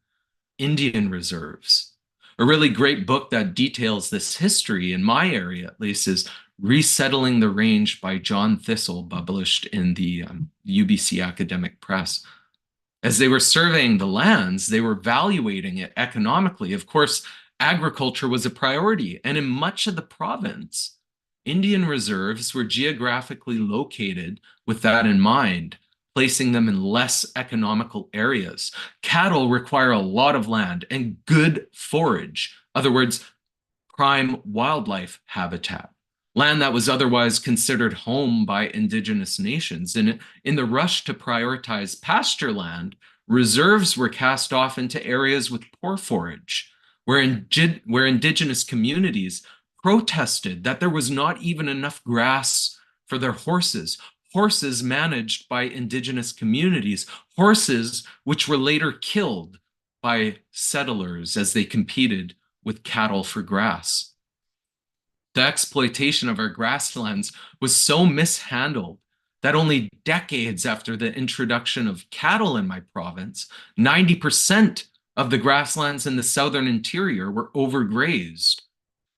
Indian reserves. A really great book that details this history, in my area at least, is Resettling the Range by John Thistle, published in the UBC Academic Press. As they were surveying the lands, they were evaluating it economically. Of course, agriculture was a priority, and in much of the province, Indian reserves were geographically located with that in mind, placing them in less economical areas. Cattle require a lot of land and good forage, in other words, prime wildlife habitat, land that was otherwise considered home by indigenous nations. And in the rush to prioritize pasture land, reserves were cast off into areas with poor forage, where indigenous communities protested that there was not even enough grass for their horses. Horses managed by indigenous communities, horses which were later killed by settlers as they competed with cattle for grass. The exploitation of our grasslands was so mishandled that only decades after the introduction of cattle in my province, 90% of the grasslands in the southern interior were overgrazed.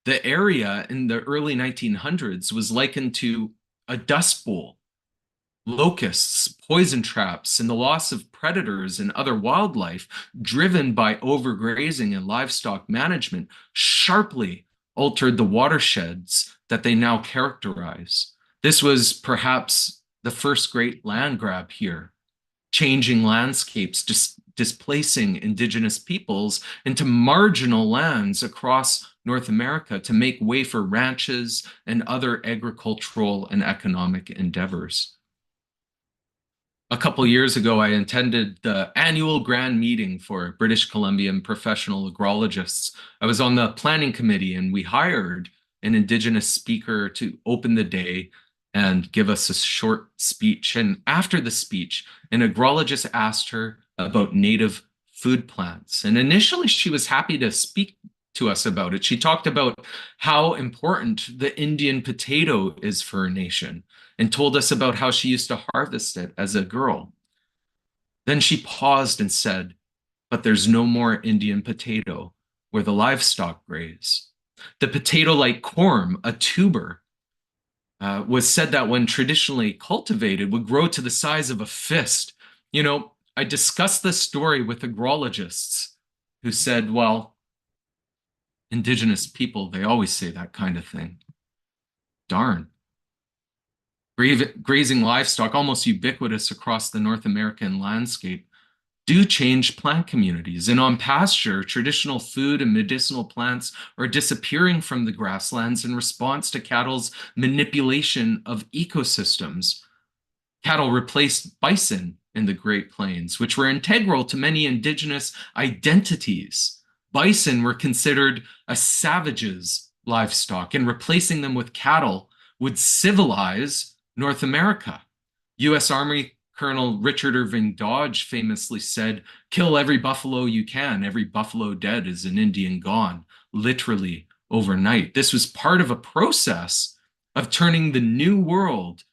The area in the early 1900s was likened to a dust bowl. Locusts, poison traps, and the loss of predators and other wildlife driven by overgrazing and livestock management sharply altered the watersheds that they now characterize. This was perhaps the first great land grab here, changing landscapes, displacing indigenous peoples into marginal lands across North America to make way for ranches and other agricultural and economic endeavors. A couple years ago, I attended the annual grand meeting for British Columbian professional agrologists. I was on the planning committee, and we hired an Indigenous speaker to open the day and give us a short speech. And after the speech, an agrologist asked her about native food plants. And initially, she was happy to speak to us about it. She talked about how important the Indian potato is for her nation, and told us about how she used to harvest it as a girl. Then she paused and said, "But there's no more Indian potato where the livestock graze." The potato-like corm, a tuber, was said that when traditionally cultivated would grow to the size of a fist. You know, I discussed this story with agrologists who said, well, Indigenous people, they always say that kind of thing. Darn. Grazing livestock, almost ubiquitous across the North American landscape, do change plant communities. And on pasture, traditional food and medicinal plants are disappearing from the grasslands in response to cattle's manipulation of ecosystems. Cattle replaced bison in the Great Plains, which were integral to many Indigenous identities. Bison were considered a savage's livestock, and replacing them with cattle would civilize North America. U.S. Army Colonel Richard Irving Dodge famously said, "Kill every buffalo you can. Every buffalo dead is an Indian gone," literally overnight. This was part of a process of turning the new world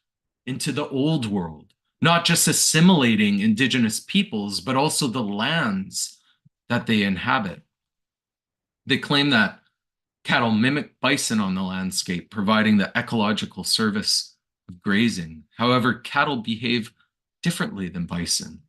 into the old world, not just assimilating Indigenous peoples, but also the lands that they inhabit. They claim that cattle mimic bison on the landscape, providing the ecological service of grazing. However, cattle behave differently than bison.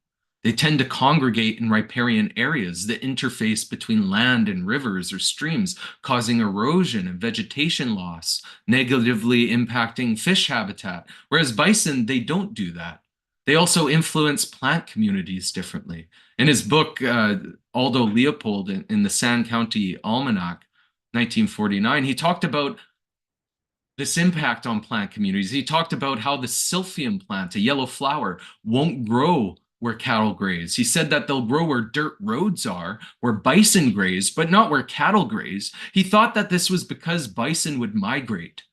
They tend to congregate in riparian areas, the interface between land and rivers or streams, causing erosion and vegetation loss, negatively impacting fish habitat. Whereas bison, they don't do that. They also influence plant communities differently. In his book, Aldo Leopold in the San County Almanac, 1949, he talked about this impact on plant communities. He talked about how the silphium plant, a yellow flower, won't grow where cattle graze. He said that they'll grow where dirt roads are, where bison graze, but not where cattle graze. He thought that this was because bison would migrate.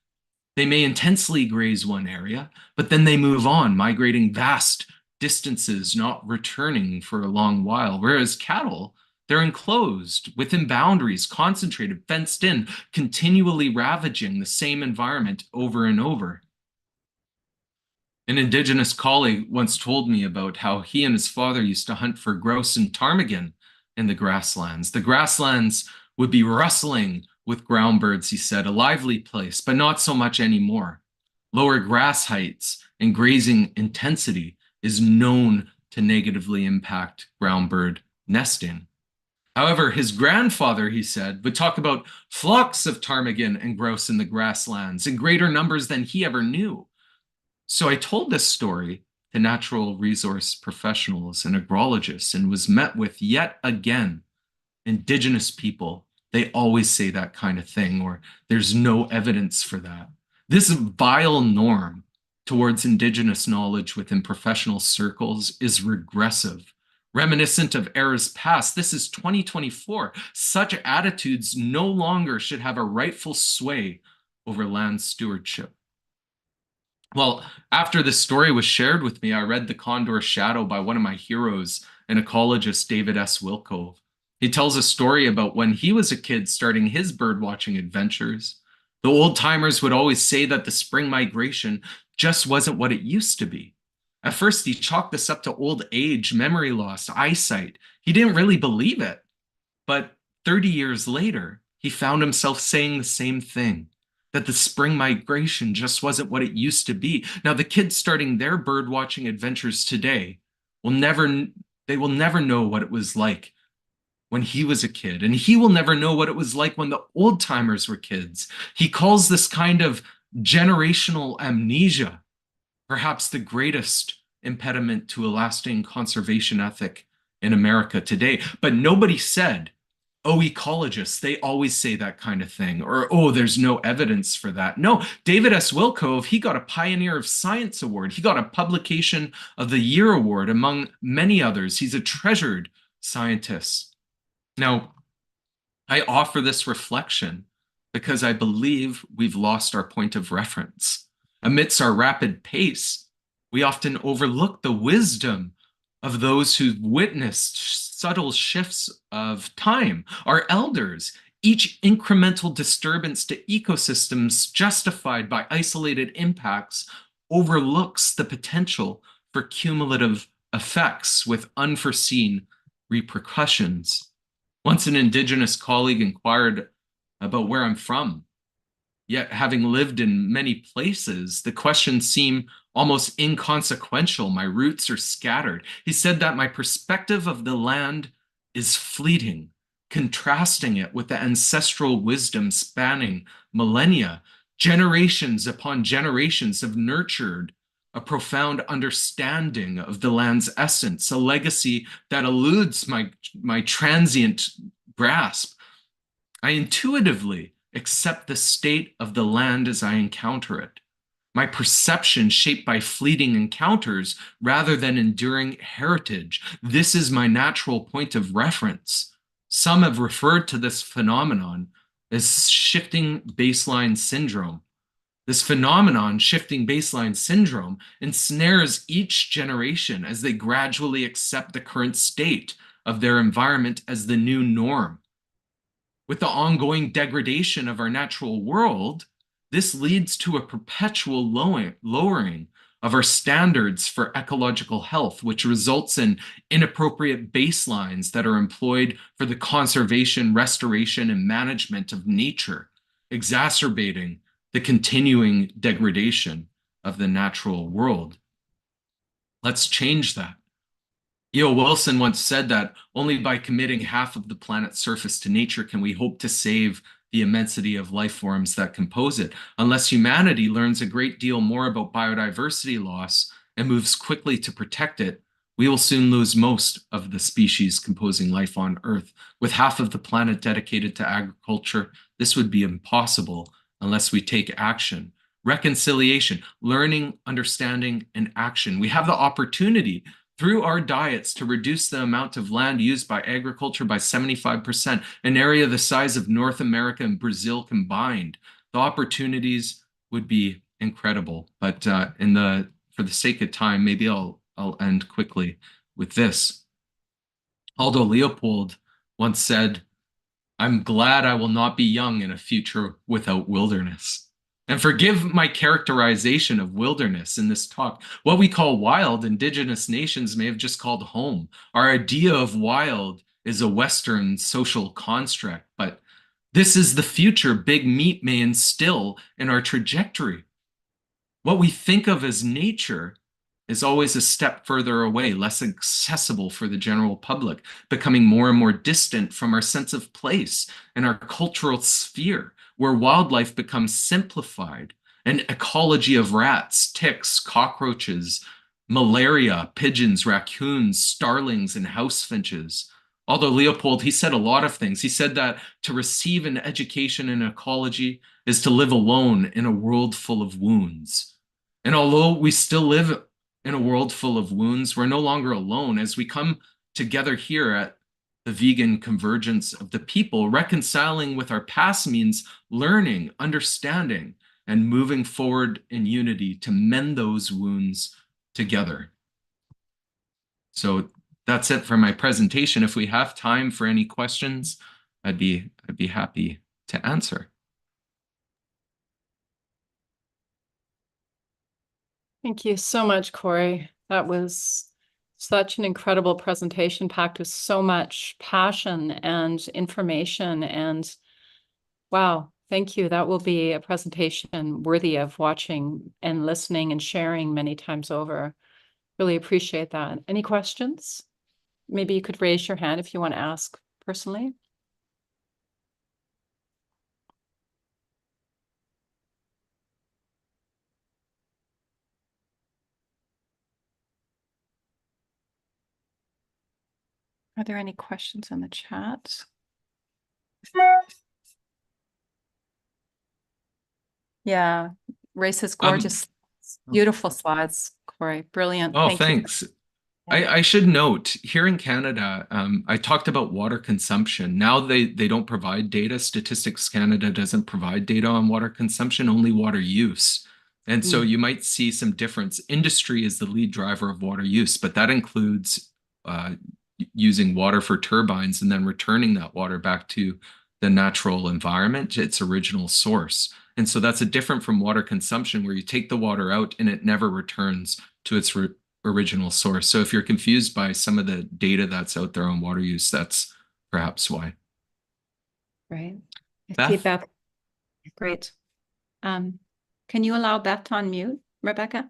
They may intensely graze one area, but then they move on, migrating vast distances, not returning for a long while. Whereas cattle, they're enclosed within boundaries, concentrated, fenced in, continually ravaging the same environment over and over. An Indigenous colleague once told me about how he and his father used to hunt for grouse and ptarmigan in the grasslands. The grasslands would be rustling with ground birds, he said, a lively place, but not so much anymore. Lower grass heights and grazing intensity is known to negatively impact ground bird nesting. However, his grandfather, he said, would talk about flocks of ptarmigan and grouse in the grasslands in greater numbers than he ever knew. So I told this story to natural resource professionals and agrologists and was met with yet again, Indigenous people, they always say that kind of thing, or there's no evidence for that. This vile norm towards Indigenous knowledge within professional circles is regressive. Reminiscent of eras past, this is 2024. Such attitudes no longer should have a rightful sway over land stewardship. Well, after this story was shared with me, I read The Condor Shadow by one of my heroes, an ecologist, David S. Wilco. He tells a story about when he was a kid starting his birdwatching adventures. The old timers would always say that the spring migration just wasn't what it used to be. At first, he chalked this up to old age, memory loss, eyesight. He didn't really believe it. But 30 years later, he found himself saying the same thing, that the spring migration just wasn't what it used to be. Now, the kids starting their birdwatching adventures today will never know what it was like when he was a kid, and he will never know what it was like when the old timers were kids. He calls this kind of generational amnesia perhaps the greatest impediment to a lasting conservation ethic in America today. But nobody said, oh, ecologists, they always say that kind of thing, or, oh, there's no evidence for that. No, David S. Wilkove, he got a Pioneer of Science Award. He got a Publication of the Year Award, among many others. He's a treasured scientist. Now, I offer this reflection because I believe we've lost our point of reference. Amidst our rapid pace, we often overlook the wisdom of those who've witnessed subtle shifts of time, our elders. Each incremental disturbance to ecosystems justified by isolated impacts overlooks the potential for cumulative effects with unforeseen repercussions. Once an Indigenous colleague inquired about where I'm from, yet having lived in many places, the questions seem almost inconsequential. My roots are scattered. He said that my perspective of the land is fleeting, contrasting it with the ancestral wisdom spanning millennia. Generations upon generations have nurtured a profound understanding of the land's essence, a legacy that eludes my transient grasp. I intuitively accept the state of the land as I encounter it. My perception shaped by fleeting encounters rather than enduring heritage. This is my natural point of reference. Some have referred to this phenomenon as shifting baseline syndrome. This phenomenon, shifting baseline syndrome, ensnares each generation as they gradually accept the current state of their environment as the new norm. With the ongoing degradation of our natural world, this leads to a perpetual lowering of our standards for ecological health, which results in inappropriate baselines that are employed for the conservation, restoration, and management of nature, exacerbating the continuing degradation of the natural world. Let's change that. E.O. Wilson once said that only by committing half of the planet's surface to nature can we hope to save the immensity of life forms that compose it. Unless humanity learns a great deal more about biodiversity loss and moves quickly to protect it, we will soon lose most of the species composing life on Earth. With half of the planet dedicated to agriculture, this would be impossible unless we take action. Reconciliation, learning, understanding, and action. We have the opportunity through our diets to reduce the amount of land used by agriculture by 75%, an area the size of North America and Brazil combined. The opportunities would be incredible. But for the sake of time, maybe I'll end quickly with this. Aldo Leopold once said, "I'm glad I will not be young in a future without wilderness." And forgive my characterization of wilderness in this talk. What we call wild, indigenous nations may have just called home. Our idea of wild is a Western social construct, but this is the future big meat may instill in our trajectory. What we think of as nature is always a step further away, less accessible for the general public, becoming more and more distant from our sense of place and our cultural sphere, where wildlife becomes simplified, an ecology of rats, ticks, cockroaches, malaria, pigeons, raccoons, starlings, and house finches. Although Leopold, he said a lot of things. He said that to receive an education in ecology is to live alone in a world full of wounds. And although we still live in a world full of wounds, we're no longer alone as we come together here at the vegan convergence of the people. Reconciling with our past means learning, understanding, and moving forward in unity to mend those wounds together. So that's it for my presentation. If we have time for any questions, I'd be happy to answer. Thank you so much, Corey. That was such an incredible presentation packed with so much passion and information. And wow, thank you. That will be a presentation worthy of watching and listening and sharing many times over. Really appreciate that. Any questions? Maybe you could raise your hand if you want to ask personally. Are there any questions in the chat? Yeah, Race's gorgeous, beautiful slides, Corey. Brilliant. Oh, Thank you. thanks. I should note here in Canada, I talked about water consumption. Now they don't provide data. Statistics Canada doesn't provide data on water consumption, only water use. And so you might see some difference. Industry is the lead driver of water use, but that includes using water for turbines and then returning that water back to the natural environment, its original source. And so that's a different from water consumption, where you take the water out and it never returns to its original source. So if you're confused by some of the data that's out there on water use, that's perhaps why. Right. Beth? Beth. Great. Can you allow Beth to unmute, Rebecca?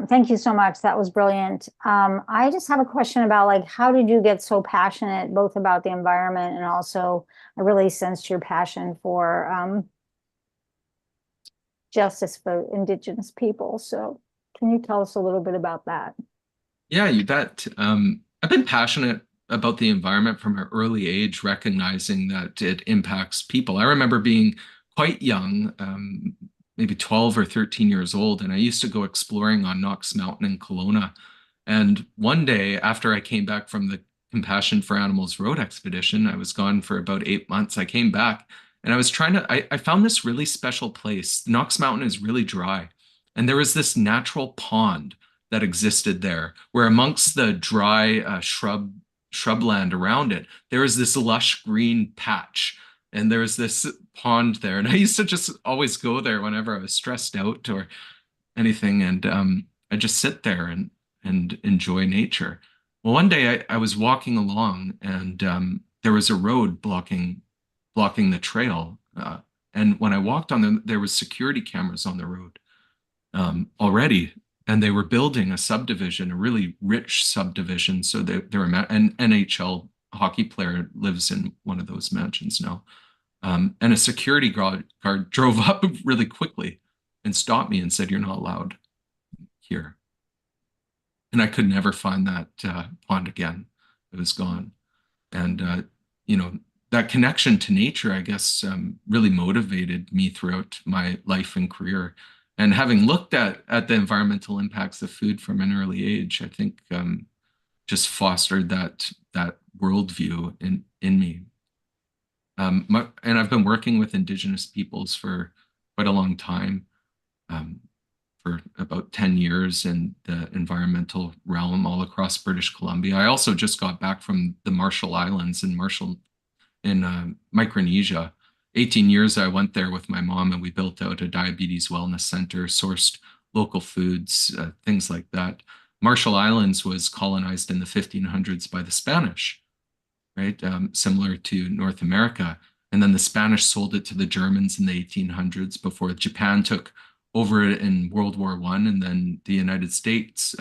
Thank you so much. That was brilliant. I just have a question about, like, how did you get so passionate both about the environment and also I really sensed your passion for justice for Indigenous people. So can you tell us a little bit about that? Yeah, you bet. I've been passionate about the environment from an early age, recognizing that it impacts people. I remember being quite young, maybe 12 or 13 years old, and I used to go exploring on Knox Mountain in Kelowna. And one day after I came back from the Compassion for Animals road expedition, I was gone for about 8 months. I came back and I was I found this really special place. Knox Mountain is really dry. And there was this natural pond that existed there, where amongst the dry shrubland around it, there was this lush green patch. And there was this pond there. And I used to just always go there whenever I was stressed out or anything. And I just sit there and enjoy nature. Well, one day I was walking along and there was a road blocking the trail. And when I walked on them, there was security cameras on the road already. And they were building a subdivision, a really rich subdivision. So they were an NHL hockey player lives in one of those mansions now. And a security guard drove up really quickly and stopped me and said, "You're not allowed here." And I could never find that pond again. It was gone. And, that connection to nature, I guess, really motivated me throughout my life and career. And having looked at the environmental impacts of food from an early age, I think just fostered that worldview in me. And I've been working with Indigenous peoples for quite a long time, for about 10 years in the environmental realm all across British Columbia. I also just got back from the Marshall Islands in Micronesia. 18 years I went there with my mom, and we built out a diabetes wellness center, sourced local foods, things like that. Marshall Islands was colonized in the 1500s by the Spanish, right? Similar to North America. And then the Spanish sold it to the Germans in the 1800s before Japan took over it in World War I. And then the United States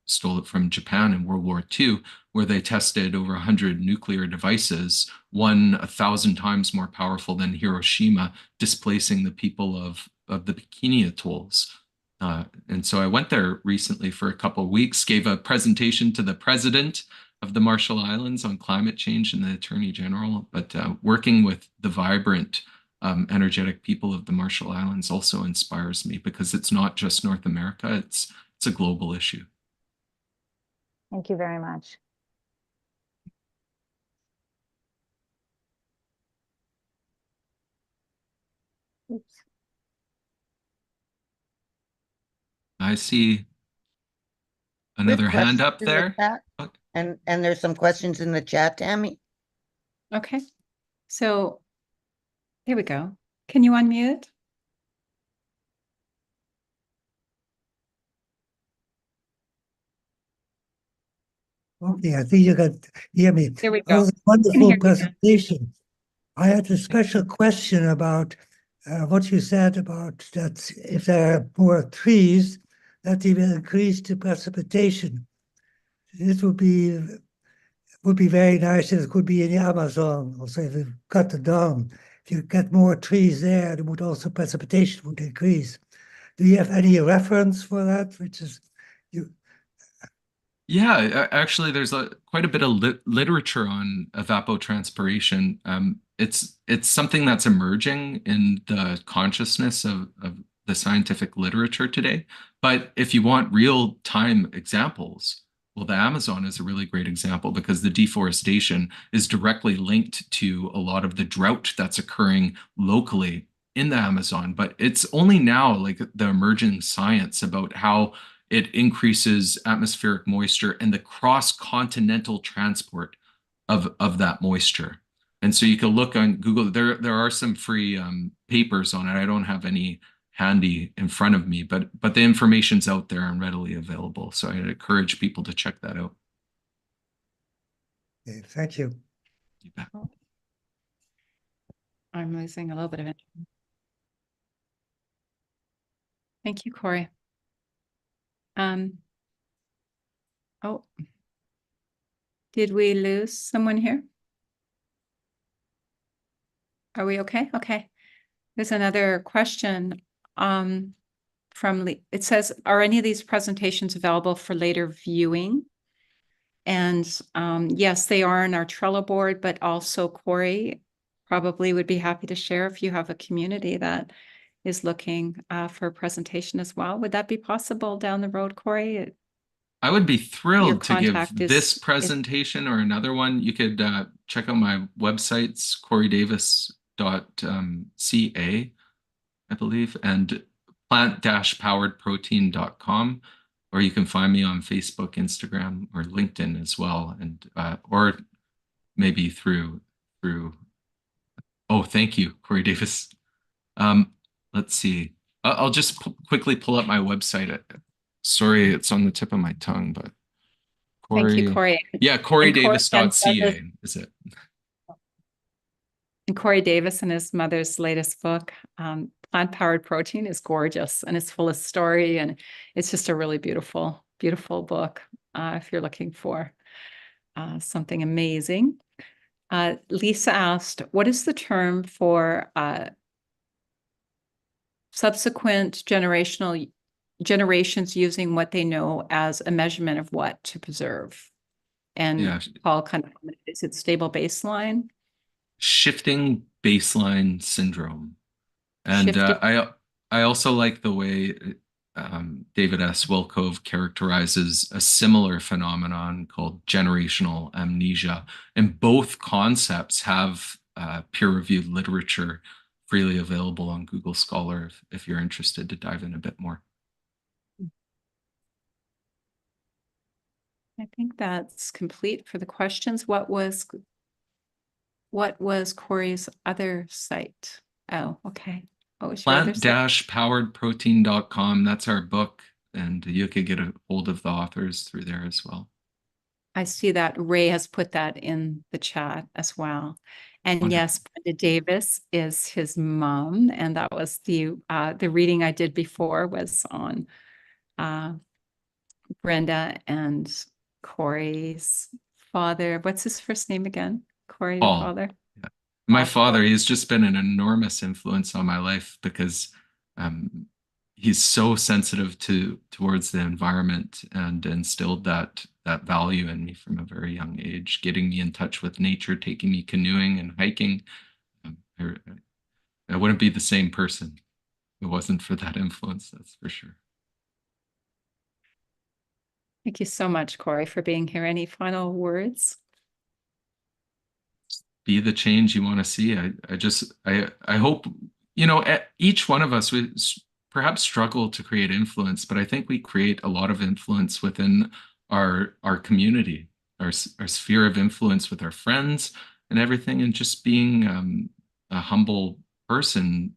stole it from Japan in World War II, where they tested over 100 nuclear devices, one 1,000 times more powerful than Hiroshima, displacing the people of the Bikini Atolls. And so I went there recently for a couple of weeks, gave a presentation to the president of the Marshall Islands on climate change and the Attorney General, but working with the vibrant, energetic people of the Marshall Islands also inspires me, because it's not just North America, it's a global issue. Thank you very much. Oops. I see another hand up there. And there's some questions in the chat, Tammy. Okay. So there we go. Can you unmute? Okay, I think you can hear me. There we That go. was a wonderful presentation. I had a special question about what you said about that if there are more trees, that they will increase the precipitation. This would be would be very nice if it could be in the Amazon. Also, if you cut it down, if you get more trees there, there would also precipitation would increase. Do you have any reference for that? Which is you? Yeah, actually, there's quite a bit of literature on evapotranspiration. It's something that's emerging in the consciousness of the scientific literature today. But if you want real-time examples, well, the Amazon is a really great example because the deforestation is directly linked to a lot of the drought that's occurring locally in the Amazon. But it's only now like the emerging science about how it increases atmospheric moisture and the cross-continental transport of that moisture. And so you can look on Google. There are some free papers on it. I don't have any handy in front of me, but the information's out there and readily available. So I'd encourage people to check that out. Okay, thank you. You bet. I'm losing a little bit of it. Thank you, Corey. Oh, did we lose someone here? Are we okay? Okay. There's another question from Lee. It says, are any of these presentations available for later viewing? And yes, they are on our Trello board, but also Corey probably would be happy to share if you have a community that is looking for a presentation as well. Would that be possible down the road, Corey? I would be thrilled to give contact this presentation or another one. You could check out my websites, coreydavis.ca, I believe, and plant-poweredprotein.com, or you can find me on Facebook, Instagram, or LinkedIn as well, and or maybe through. Oh, thank you, Corey Davis. Let's see. I'll just quickly pull up my website. Sorry, it's on the tip of my tongue, but Thank you, Corey. Yeah, coreydavis.ca is it. And Corey Davis and his mother's latest book, Plant-Powered Protein, is gorgeous and it's full of story, and it's just a really beautiful, beautiful book if you're looking for something amazing. Lisa asked, what is the term for subsequent generations using what they know as a measurement of what to preserve? And Yeah. Paul kind of, is it stable baseline? Shifting baseline syndrome. And I also like the way David S. Wilkove characterizes a similar phenomenon called generational amnesia. And both concepts have peer-reviewed literature freely available on Google Scholar if you're interested to dive in a bit more. I think that's complete for the questions. What was Corey's other site? Oh, okay. What was your other site? Plant-poweredprotein.com. That's our book, and you could get a hold of the authors through there as well. I see that Ray has put that in the chat as well. And Wonderful. yes, Brenda Davis is his mom, and that was the reading I did before was on Brenda and Corey's father. What's his first name again? Corey, your Paul. father? Yeah. My father, he's just been an enormous influence on my life because he's so sensitive towards the environment and instilled that value in me from a very young age, getting me in touch with nature, taking me canoeing and hiking. I wouldn't be the same person if it wasn't for that influence, that's for sure. Thank you so much, Corey, for being here. Any final words? Be the change you want to see. I hope, each one of us would perhaps struggle to create influence, but I think we create a lot of influence within our community, our sphere of influence with our friends and everything, and just being a humble person,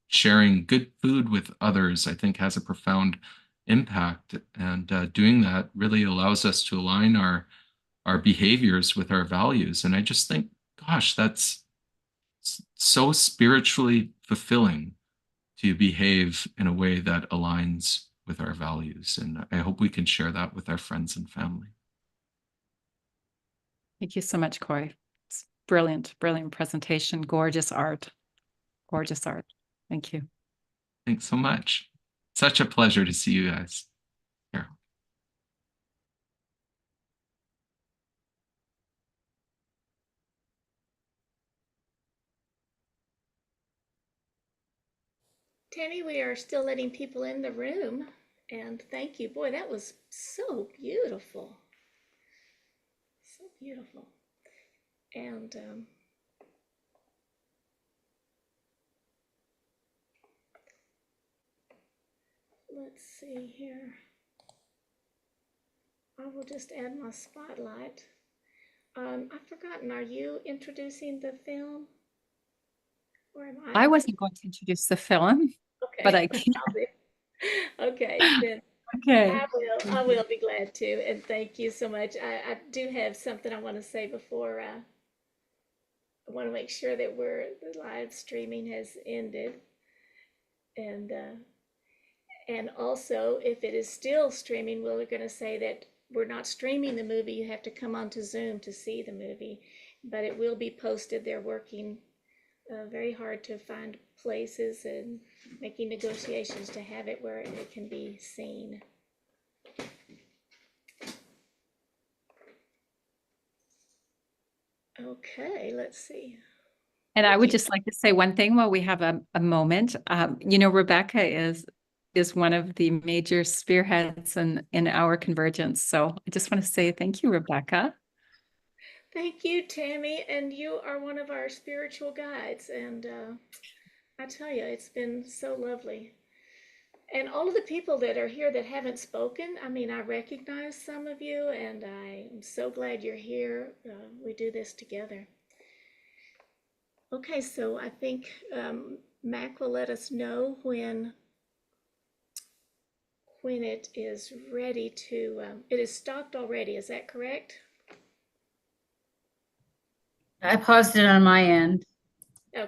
sharing good food with others, I think has a profound impact. And doing that really allows us to align our behaviors with our values. And I just think, gosh, that's so spiritually fulfilling to behave in a way that aligns with our values. And I hope we can share that with our friends and family. Thank you so much, Corey. It's brilliant, brilliant presentation. Gorgeous art. Gorgeous art. Thank you. Thanks so much. Such a pleasure to see you guys here. Tammy, we are still letting people in the room, and thank you. Boy, that was so beautiful. So beautiful. And let's see here. I will just add my spotlight. I've forgotten, are you introducing the film? Or am I? I wasn't going to introduce the film, Okay. but I can. Okay, then Okay. I will be glad to, and thank you so much. I do have something I want to say before I want to make sure that the live streaming has ended, and also if it is still streaming, we're going to say that we're not streaming the movie. You have to come onto Zoom to see the movie, but it will be posted. They're working very hard to find places and making negotiations to have it where it can be seen. Okay, let's see. And I would just like to say one thing while we have a moment. You know, Rebecca is one of the major spearheads in our Convergence. So I just want to say thank you, Rebecca. Thank you, Tammy, and you are one of our spiritual guides, and I tell you, it's been so lovely. And all of the people that are here that haven't spoken, I mean, I recognize some of you, and I am so glad you're here. We do this together. Okay, so I think Mac will let us know when it is ready to, it is stopped already, is that correct? I paused it on my end. Okay.